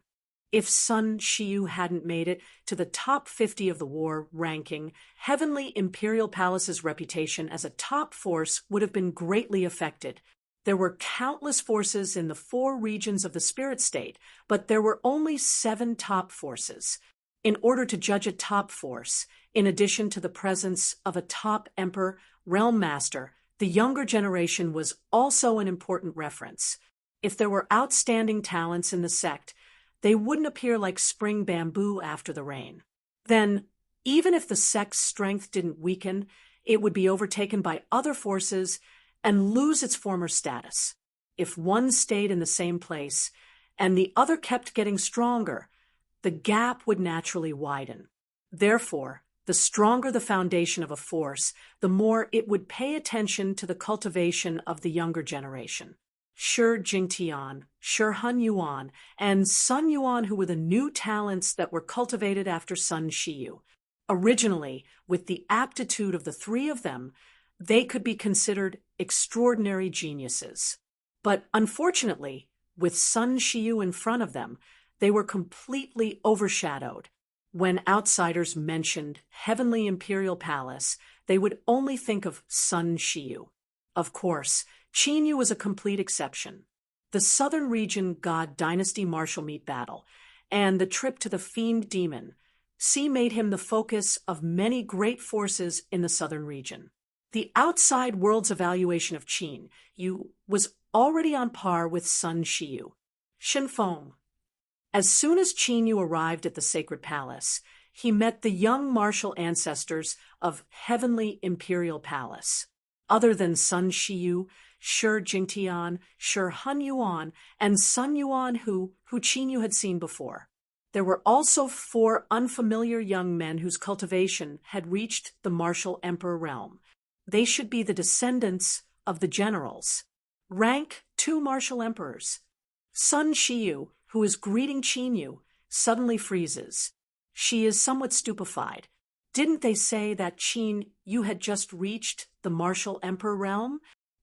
If Sun Shiyu hadn't made it to the top 50 of the war ranking, Heavenly Imperial Palace's reputation as a top force would have been greatly affected. There were countless forces in the 4 regions of the Spirit State, but there were only 7 top forces. In order to judge a top force, in addition to the presence of a top Emperor Realm Master, the younger generation was also an important reference. If there were outstanding talents in the sect, they wouldn't appear like spring bamboo after the rain. Then, even if the sect's strength didn't weaken, it would be overtaken by other forces and lose its former status. If one stayed in the same place and the other kept getting stronger, the gap would naturally widen. Therefore, the stronger the foundation of a force, the more it would pay attention to the cultivation of the younger generation. Shi Jingtian, Shi Hun Yuan, and Sun Yuan, who were the new talents that were cultivated after Sun Shiyu. Originally, with the aptitude of the 3 of them, they could be considered extraordinary geniuses. But unfortunately, with Sun Shiyu in front of them, they were completely overshadowed. When outsiders mentioned Heavenly Imperial Palace, they would only think of Sun Shiyu. Of course, Qin Yu was a complete exception. The Southern Region God Dynasty martial meat battle and the trip to the Fiend Demon Sea made him the focus of many great forces in the Southern Region. The outside world's evaluation of Qin Yu was already on par with Sun Shiyu. Shinfeng. As soon as Qin Yu arrived at the Sacred Palace, he met the young martial ancestors of Heavenly Imperial Palace. Other than Sun Shiyu, Shi Jingtian, Shi Hun Yuan, and Sun Yuan who Qin Yu had seen before. There were also 4 unfamiliar young men whose cultivation had reached the Martial Emperor realm. They should be the descendants of the generals. Rank 2 martial emperors. Sun Shiyu, who is greeting Qin Yu, suddenly freezes. She is somewhat stupefied. Didn't they say that Qin Yu had just reached the Martial Emperor realm?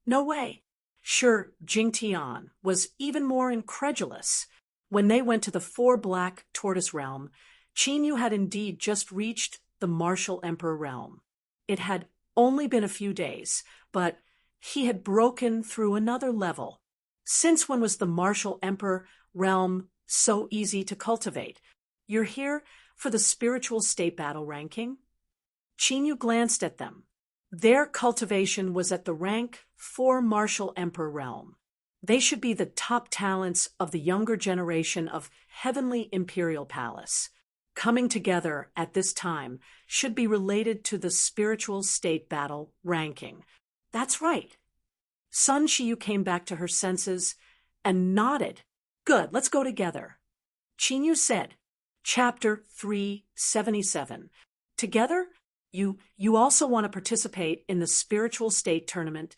No way. Shi Jingtian was even more incredulous. When they went to the 4 black tortoise realm, Qin Yu had indeed just reached the Martial Emperor realm. It had only been a few days, but he had broken through another level. Since when was the martial emperor realm so easy to cultivate? You're here for the spiritual state battle ranking? Chinyu glanced at them. Their cultivation was at the rank 4 martial emperor realm. They should be the top talents of the younger generation of Heavenly Imperial Palace. Coming together at this time should be related to the spiritual state battle ranking. That's right. Sun Shiyu came back to her senses and nodded. Good, let's go together. Chinyu said, Chapter 377. Together, you also want to participate in the spiritual state tournament.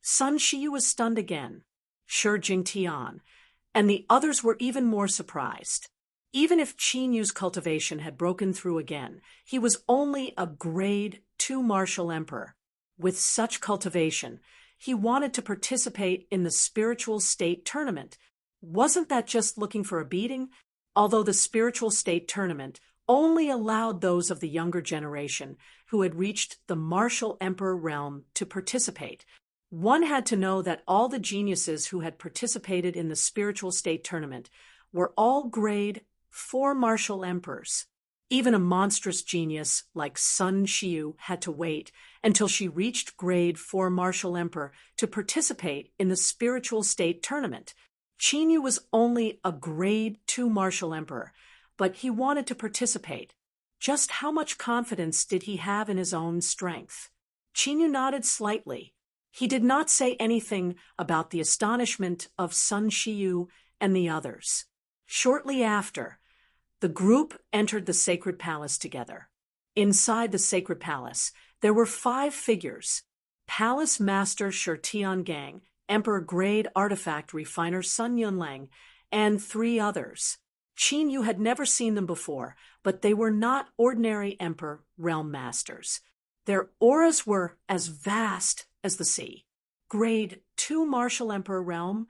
Sun Shiyu was stunned again. Shi Jingtian, and the others were even more surprised. Even if Chinyu's cultivation had broken through again, he was only a grade 2 martial emperor. With such cultivation, he wanted to participate in the spiritual state tournament. Wasn't that just looking for a beating? Although the spiritual state tournament only allowed those of the younger generation who had reached the martial emperor realm to participate. One had to know that all the geniuses who had participated in the spiritual state tournament were all grade 4 martial emperors. Even a monstrous genius like Sun Shiyu had to wait until she reached grade 4 martial emperor to participate in the spiritual state tournament. Chinyu was only a grade 2 martial emperor, but he wanted to participate. Just how much confidence did he have in his own strength? Chinyu nodded slightly. He did not say anything about the astonishment of Sun Shiyu and the others. Shortly after, the group entered the sacred palace together. Inside the sacred palace, there were 5 figures: Palace Master Shi Tiangang, Emperor Grade Artifact Refiner Sun Yunlang, and 3 others. Chinyu had never seen them before, but they were not ordinary Emperor Realm Masters. Their auras were as vast as the sea. Grade 2 Martial Emperor Realm.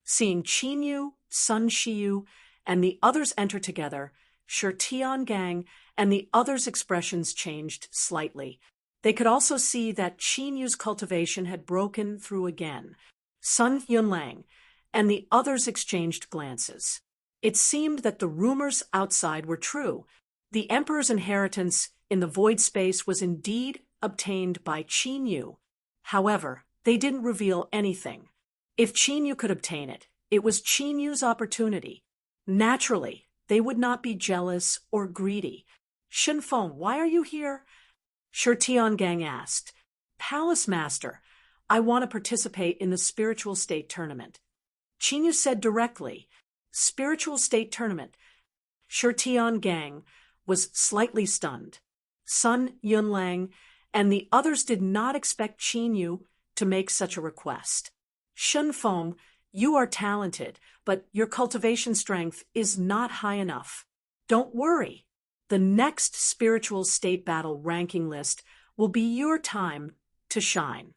Seeing Chinyu, Sun Shiyu, and the others enter together, Shi Tiangang and the others' expressions changed slightly. They could also see that Chinyu's cultivation had broken through again. Sun Yunlang and the others exchanged glances. It seemed that the rumors outside were true. The Emperor's inheritance in the void space was indeed obtained by Chinyu. However, they didn't reveal anything. If Chinyu could obtain it, it was Chinyu's opportunity. Naturally, they would not be jealous or greedy. Shenfeng, why are you here? Shi Tiangang asked. Palace Master, I want to participate in the spiritual state tournament. Chinyu said directly, Spiritual state tournament. Shi Tiangang was slightly stunned. Sun Yunlang and the others did not expect Chinyu to make such a request. Shenfeng, you are talented, but your cultivation strength is not high enough. Don't worry. The next spiritual state battle ranking list will be your time to shine.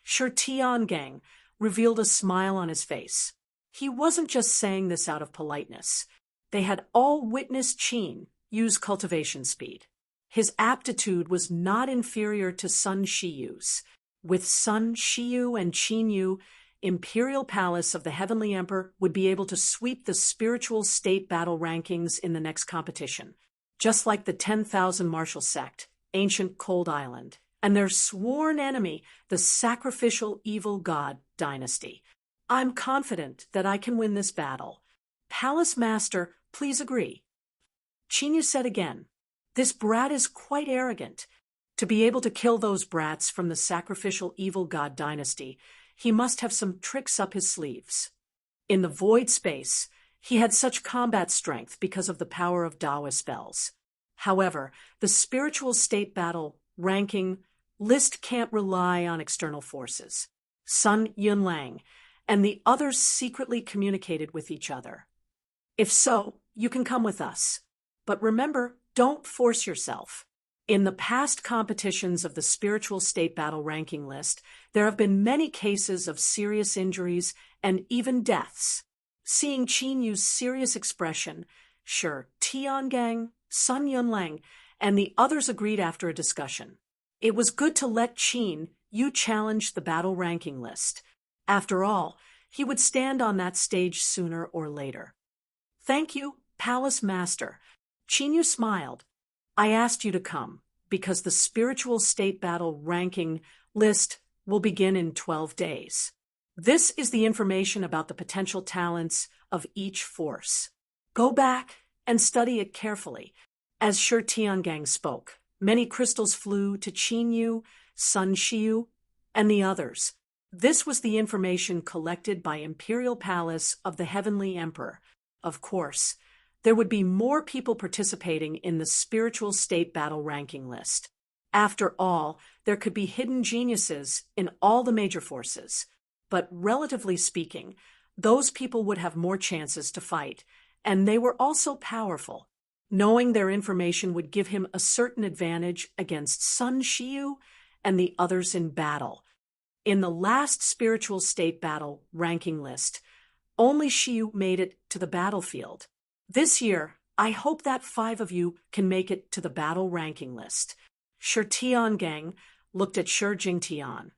Shi Tiangang revealed a smile on his face. He wasn't just saying this out of politeness. They had all witnessed Qin use cultivation speed. His aptitude was not inferior to Sun Shiyu's. With Sun Shiyu and Chinyu, Imperial Palace of the Heavenly Emperor would be able to sweep the spiritual state battle rankings in the next competition, just like the 10,000 martial sect, ancient Cold Island, and their sworn enemy, the sacrificial evil god dynasty. I'm confident that I can win this battle. Palace Master, please agree. Chinyu said again, this brat is quite arrogant. To be able to kill those brats from the sacrificial evil god dynasty, he must have some tricks up his sleeves. In the void space, he had such combat strength because of the power of Dawa spells. However, the spiritual state battle ranking list can't rely on external forces. Sun Yunlang and the others secretly communicated with each other. If so, you can come with us. But remember, don't force yourself. In the past competitions of the spiritual state battle ranking list, there have been many cases of serious injuries and even deaths. Seeing Chinyu's serious expression, Shi Tiangang, Sun Yunlang, and the others agreed after a discussion. It was good to let Chin Yu challenge the battle ranking list. After all, He would stand on that stage sooner or later. Thank you, Palace Master. Chinyu smiled. I asked you to come because the spiritual state battle ranking list will begin in 12 days. This is the information about the potential talents of each force. Go back and study it carefully. As Shi Tiangang spoke, many crystals flew to Chinyu, Sun Shiyu, and the others. This was the information collected by Imperial Palace of the Heavenly Emperor. Of course, there would be more people participating in the spiritual state battle ranking list. After all, there could be hidden geniuses in all the major forces. But relatively speaking, those people would have more chances to fight, and they were also powerful. Knowing their information would give him a certain advantage against Sun Shiyu and the others in battle. In the last spiritual state battle ranking list, only Shiyu made it to the battlefield. This year, I hope that 5 of you can make it to the battle ranking list. Shi Tiangang looked at Shi Jingtian,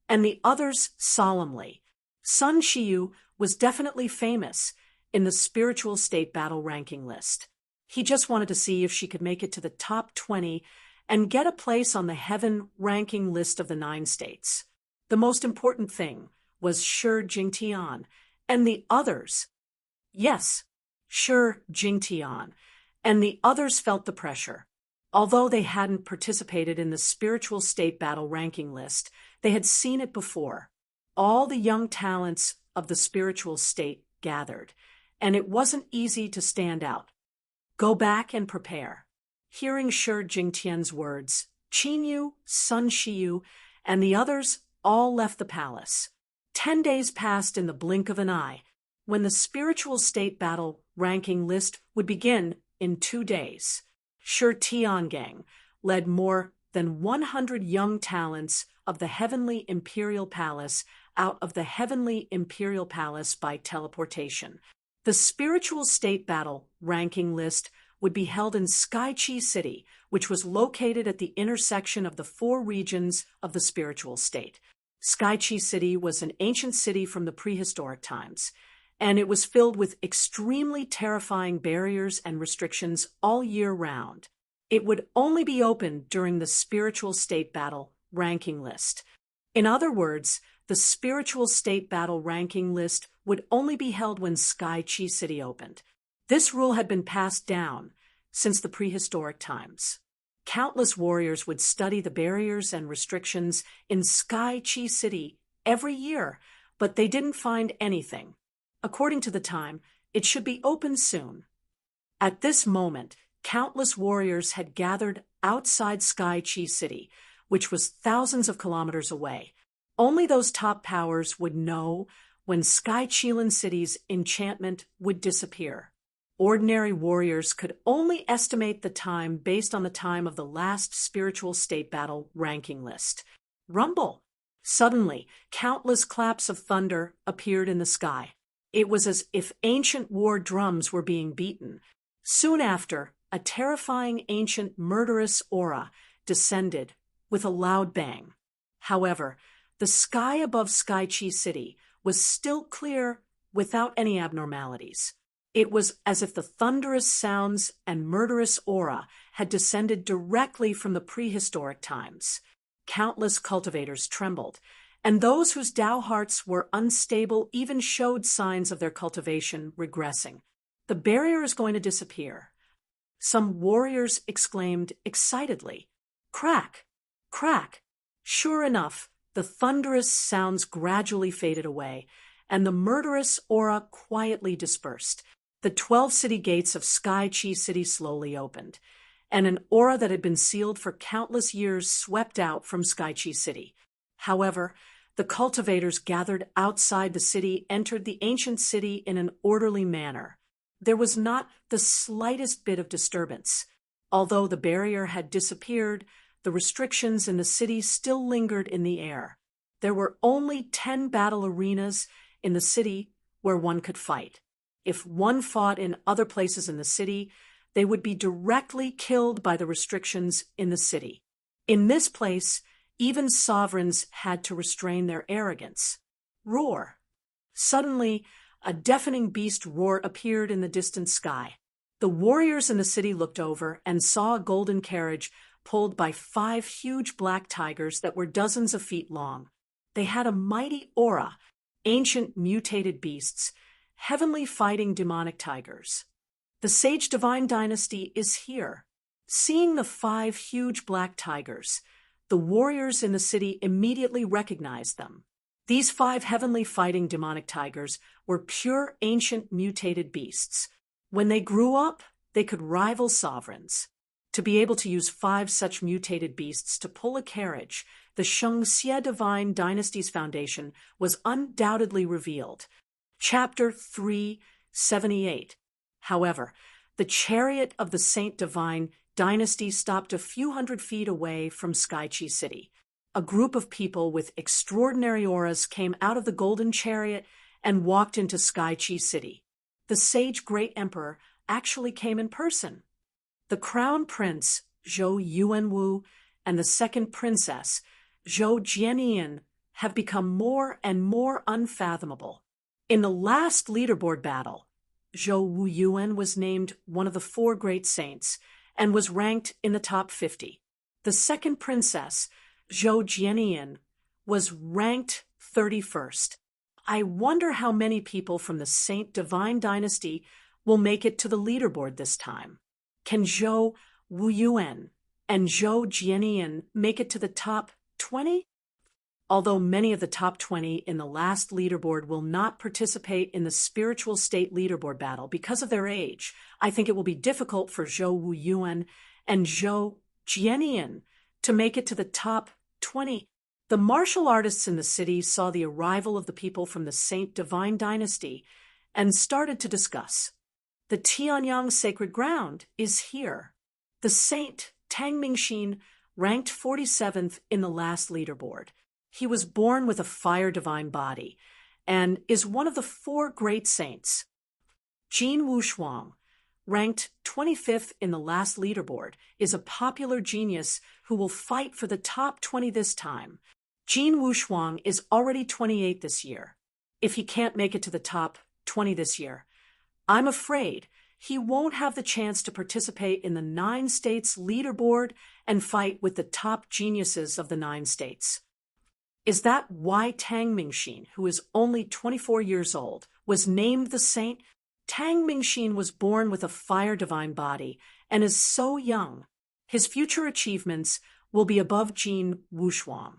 and the others solemnly. Sun Shiyu was definitely famous in the spiritual state battle ranking list. He just wanted to see if she could make it to the top 20 and get a place on the heaven ranking list of the 9 states. The most important thing was Shi Jingtian and the others. Yes, Shi Jingtian and the others felt the pressure. Although they hadn't participated in the spiritual state battle ranking list, they had seen it before. All the young talents of the spiritual state gathered, and it wasn't easy to stand out. Go back and prepare. Hearing Shi Jingtian's words, Chinyu, Sun Shiyu, and the others all left the palace. 10 days passed in the blink of an eye, when the spiritual state battle ranking list would begin in 2 days. Shi Tiangang led more than 100 young talents of the Heavenly Imperial Palace out of the Heavenly Imperial Palace by teleportation. The spiritual state battle ranking list would be held in Skychi City, which was located at the intersection of the 4 regions of the spiritual state. Skychi City was an ancient city from the prehistoric times, and it was filled with extremely terrifying barriers and restrictions all year round. It would only be open during the spiritual state battle ranking list. In other words, the spiritual state battle ranking list would only be held when Skychi City opened. This rule had been passed down since the prehistoric times. Countless warriors would study the barriers and restrictions in Skychi City every year, but they didn't find anything. According to the time, it should be open soon. At this moment, countless warriors had gathered outside Skychi City, which was thousands of kilometers away. Only those top powers would know when Skychilan City's enchantment would disappear. Ordinary warriors could only estimate the time based on the time of the last spiritual state battle ranking list. Rumble! Suddenly, countless claps of thunder appeared in the sky. It was as if ancient war drums were being beaten. Soon after, a terrifying ancient murderous aura descended with a loud bang. However, the sky above Skychi City was still clear without any abnormalities. It was as if the thunderous sounds and murderous aura had descended directly from the prehistoric times. Countless cultivators trembled, and those whose Tao hearts were unstable even showed signs of their cultivation regressing. The barrier is going to disappear. Some warriors exclaimed excitedly, "Crack! Crack!" Sure enough, the thunderous sounds gradually faded away, and the murderous aura quietly dispersed. The 12 city gates of Skychi City slowly opened, and an aura that had been sealed for countless years swept out from Skychi City. However, the cultivators gathered outside the city entered the ancient city in an orderly manner. There was not the slightest bit of disturbance. Although the barrier had disappeared, the restrictions in the city still lingered in the air. There were only 10 battle arenas in the city where one could fight. If one fought in other places in the city, they would be directly killed by the restrictions in the city. In this place, even sovereigns had to restrain their arrogance. Roar! Suddenly, a deafening beast roar appeared in the distant sky. The warriors in the city looked over and saw a golden carriage pulled by 5 huge black tigers that were dozens of feet long. They had a mighty aura, ancient mutated beasts, heavenly fighting demonic tigers. The sage divine dynasty is here. Seeing the 5 huge black tigers, the warriors in the city immediately recognized them. These 5 heavenly fighting demonic tigers were pure ancient mutated beasts. When they grew up, they could rival sovereigns. To be able to use 5 such mutated beasts to pull a carriage, the Shengxie Divine Dynasty's foundation was undoubtedly revealed. Chapter 378. However, the chariot of the Saint Divine Dynasty stopped a few hundred feet away from Skychi City. A group of people with extraordinary auras came out of the golden chariot and walked into Skychi City. The sage great emperor actually came in person. The crown prince, Zhou Yuanwu, and the second princess, Zhou Jianian, have become more and more unfathomable. In the last leaderboard battle, Zhou Wuyuan was named one of the 4 great saints and was ranked in the top 50. The second princess, Zhou Jianian, was ranked 31st. I wonder how many people from the Saint Divine Dynasty will make it to the leaderboard this time. Can Zhou Wuyuan and Zhou Jianian make it to the top 20? Although many of the top 20 in the last leaderboard will not participate in the spiritual state leaderboard battle because of their age, I think it will be difficult for Zhou Wuyuan and Zhou Jianian to make it to the top 20. The martial artists in the city saw the arrival of the people from the Saint Divine Dynasty and started to discuss. The Tianyang Sacred Ground is here. The Saint Tang Mingxin ranked 47th in the last leaderboard. He was born with a fire divine body and is one of the 4 great saints. Jin Wushuang, ranked 25th in the last leaderboard, is a popular genius who will fight for the top 20 this time. Jin Wushuang is already 28 this year. If he can't make it to the top 20 this year, I'm afraid he won't have the chance to participate in the 9 states leaderboard and fight with the top geniuses of the 9 states. Is that why Tang Mingxin, who is only 24 years old, was named the saint? Tang Mingxin was born with a fire divine body and is so young. His future achievements will be above Jin Wushuang.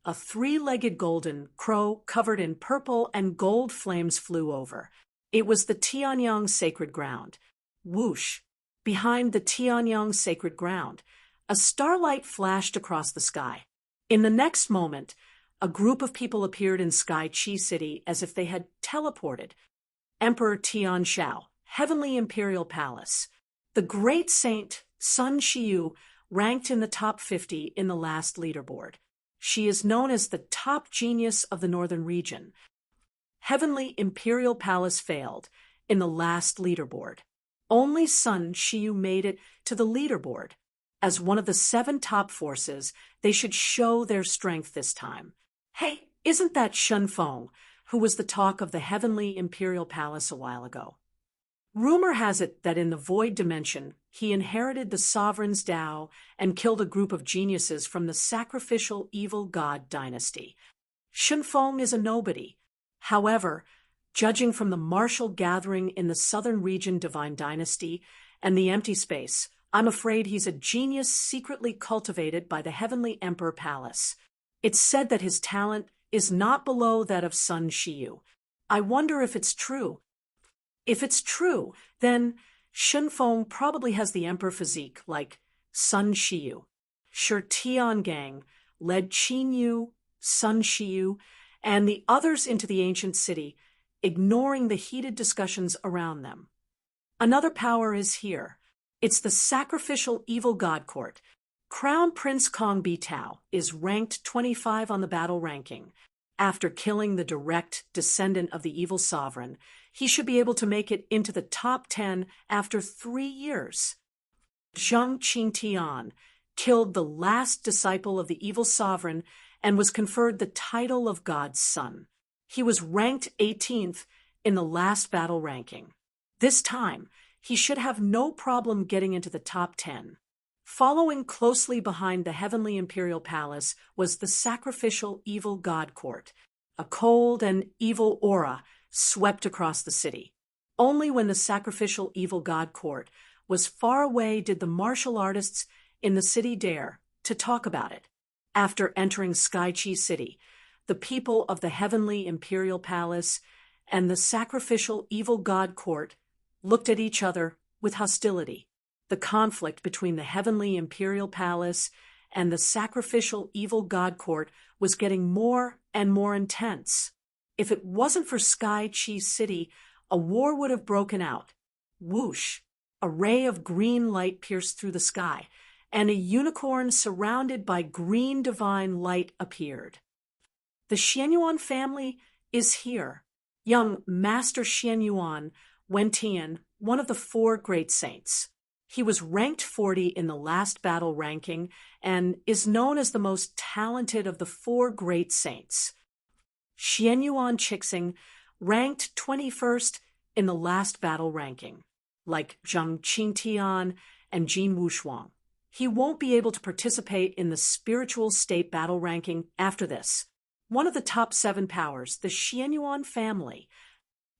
A 3-legged golden crow covered in purple and gold flames flew over. It was the Tianyang Sacred Ground. Whoosh! Behind the Tianyang Sacred Ground, a starlight flashed across the sky. In the next moment, a group of people appeared in Skychi City as if they had teleported. Emperor Tian Shao, Heavenly Imperial Palace. The great saint, Sun Shiyu, ranked in the top 50 in the last leaderboard. She is known as the top genius of the northern region. Heavenly Imperial Palace failed in the last leaderboard. Only Sun Shiyu made it to the leaderboard. As one of the 7 top forces, they should show their strength this time. Hey, isn't that Shen Feng, who was the talk of the Heavenly Imperial Palace a while ago? Rumor has it that in the Void Dimension, he inherited the Sovereign's Tao and killed a group of geniuses from the sacrificial evil god dynasty. Shen Feng is a nobody. However, judging from the martial gathering in the southern region Divine Dynasty and the empty space, I'm afraid he's a genius secretly cultivated by the Heavenly Emperor Palace. It's said that his talent is not below that of Sun Shiyu. I wonder if it's true. If it's true, then Shen Feng probably has the emperor physique like Sun Shiyu. Shi Tiangang led Qin Yu, Sun Shiyu, and the others into the ancient city, ignoring the heated discussions around them. Another power is here. It's the sacrificial evil god court. Crown Prince Kong Bitao is ranked 25 on the battle ranking. After killing the direct descendant of the evil sovereign, he should be able to make it into the top 10 after 3 years. Zhang Qingtian killed the last disciple of the evil sovereign and was conferred the title of God's son. He was ranked 18th in the last battle ranking. This time, he should have no problem getting into the top 10. Following closely behind the Heavenly Imperial Palace was the Sacrificial Evil God Court. A cold and evil aura swept across the city. Only when the Sacrificial Evil God Court was far away did the martial artists in the city dare to talk about it. After entering Skychi City, the people of the Heavenly Imperial Palace and the Sacrificial Evil God Court looked at each other with hostility. The conflict between the Heavenly Imperial Palace and the Sacrificial Evil God Court was getting more and more intense. If it wasn't for Skychi City, a war would have broken out. Whoosh! A ray of green light pierced through the sky, and a unicorn surrounded by green divine light appeared. The Xianyuan family is here. Young Master Xianyuan Wentian, one of the 4 great saints. He was ranked 40 in the last battle ranking and is known as the most talented of the 4 great saints. Xianyuan Chixing ranked 21st in the last battle ranking. Like Zhang Qingtian and Jin Wushuang, he won't be able to participate in the spiritual state battle ranking after this. One of the top 7 powers, the Xianyuan family.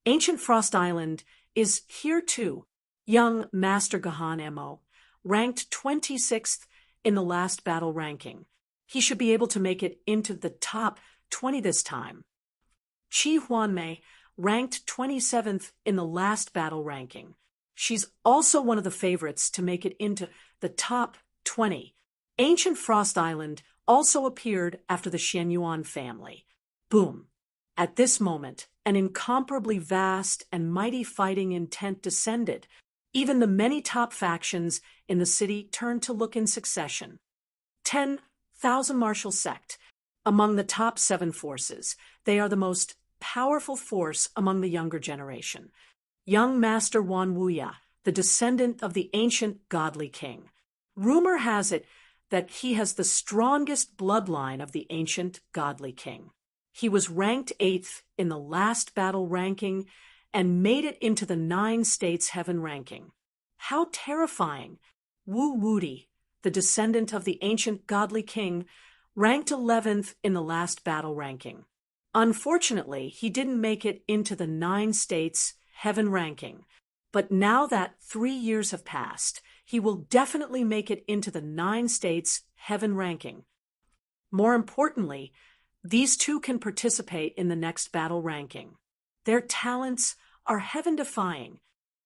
Ancient Frost Island is here too. Young Master Gahan Mo, ranked 26th in the last battle ranking. He should be able to make it into the top 20 this time. Qi Huanmei, ranked 27th in the last battle ranking. She's also one of the favorites to make it into the top 20. Ancient Frost Island also appeared after the Xianyuan family. Boom! At this moment, an incomparably vast and mighty fighting intent descended. Even the many top factions in the city turned to look in succession. 10,000 martial sect. Among the top 7 forces, they are the most powerful force among the younger generation. Young Master Wan Wuya, the descendant of the ancient godly king. Rumor has it that he has the strongest bloodline of the ancient godly king. He was ranked 8th in the last battle ranking and made it into the 9 states heaven ranking. How terrifying! Wu Wudi, the descendant of the ancient godly king, ranked 11th in the last battle ranking. Unfortunately, he didn't make it into the 9 states heaven ranking, but now that 3 years have passed, he will definitely make it into the 9 states heaven ranking. More importantly, these 2 can participate in the next battle ranking. Their talents are heaven-defying.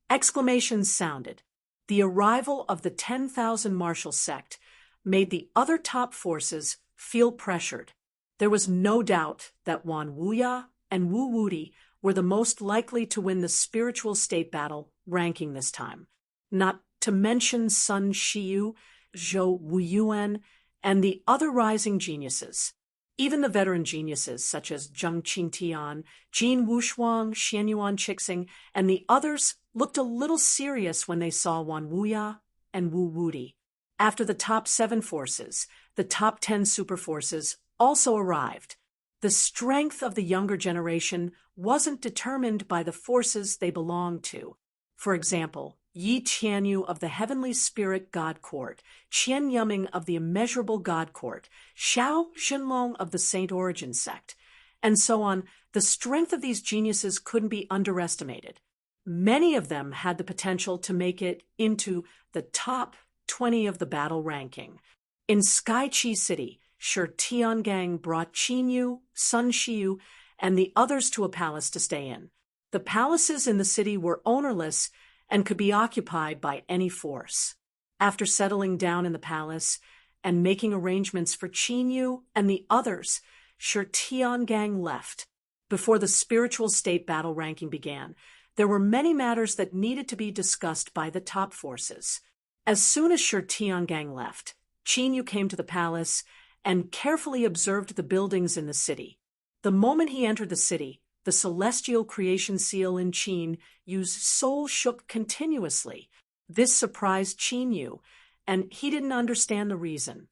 Exclamations sounded. The arrival of the 10,000 martial sect made the other top forces feel pressured. There was no doubt that Wan Wuya and Wu Wudi were the most likely to win the spiritual state battle ranking this time, not to mention Sun Shiyu, Zhou Wuyuan, and the other rising geniuses. Even the veteran geniuses such as Zhang Qingtian, Jin Wushuang, Xianyuan Chixing, and the others looked a little serious when they saw Wan Wuya and Wu Wudi. After the top 7 forces, the top 10 super forces also arrived. The strength of the younger generation wasn't determined by the forces they belonged to. For example, Yi Qianyu of the Heavenly Spirit God Court, Qian Yuming of the Immeasurable God Court, Xiao Xinlong of the Saint Origin Sect, and so on. The strength of these geniuses couldn't be underestimated. Many of them had the potential to make it into the top 20 of the battle ranking. In Skychi City, Shi Tiangang brought Qinyu, Sun Shiyu, and the others to a palace to stay in. The palaces in the city were ownerless and could be occupied by any force. After settling down in the palace and making arrangements for Qinyu and the others, Shi Tiangang left. Before the spiritual state battle ranking began, there were many matters that needed to be discussed by the top forces. As soon as Shi Tiangang left, Qinyu came to the palace and carefully observed the buildings in the city. The moment he entered the city, the celestial creation seal in Qin Yu's soul shook continuously. This surprised Qinyu, and he didn't understand the reason.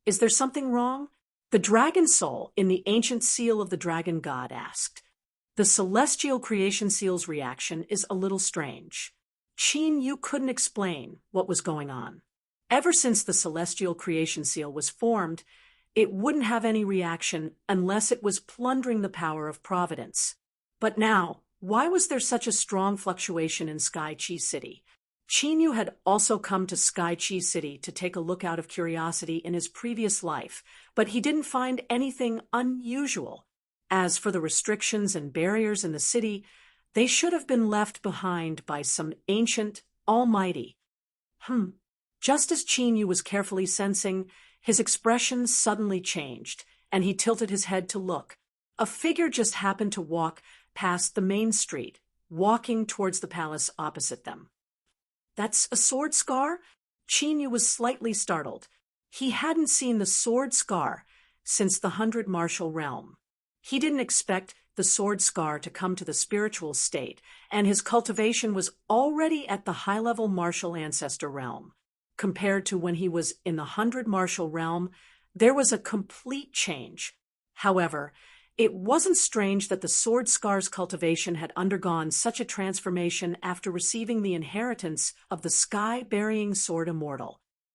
Is there something wrong? The dragon soul in the ancient seal of the dragon god asked. The celestial creation seal's reaction is a little strange. Qin Yu couldn't explain what was going on. Ever since the celestial creation seal was formed, it wouldn't have any reaction unless it was plundering the power of providence. But now, why was there such a strong fluctuation in Sky Chi City? Qin Yu had also come to Sky Chi City to take a look out of curiosity in his previous life, but he didn't find anything unusual. As for the restrictions and barriers in the city, they should have been left behind by some ancient almighty. Just as Qin Yu was carefully sensing, his expression suddenly changed, and he tilted his head to look. A figure just happened to walk past the main street, walking towards the palace opposite them. That's a sword scar? Qin Yu was slightly startled. He hadn't seen the sword scar since the 100 Martial Realm. He didn't expect the sword scar to come to the spiritual state, and his cultivation was already at the high-level martial ancestor realm. Compared to when he was in the 100 Martial Realm, there was a complete change. However, it wasn't strange that the sword scar's cultivation had undergone such a transformation after receiving the inheritance of the sky-burying sword immortal.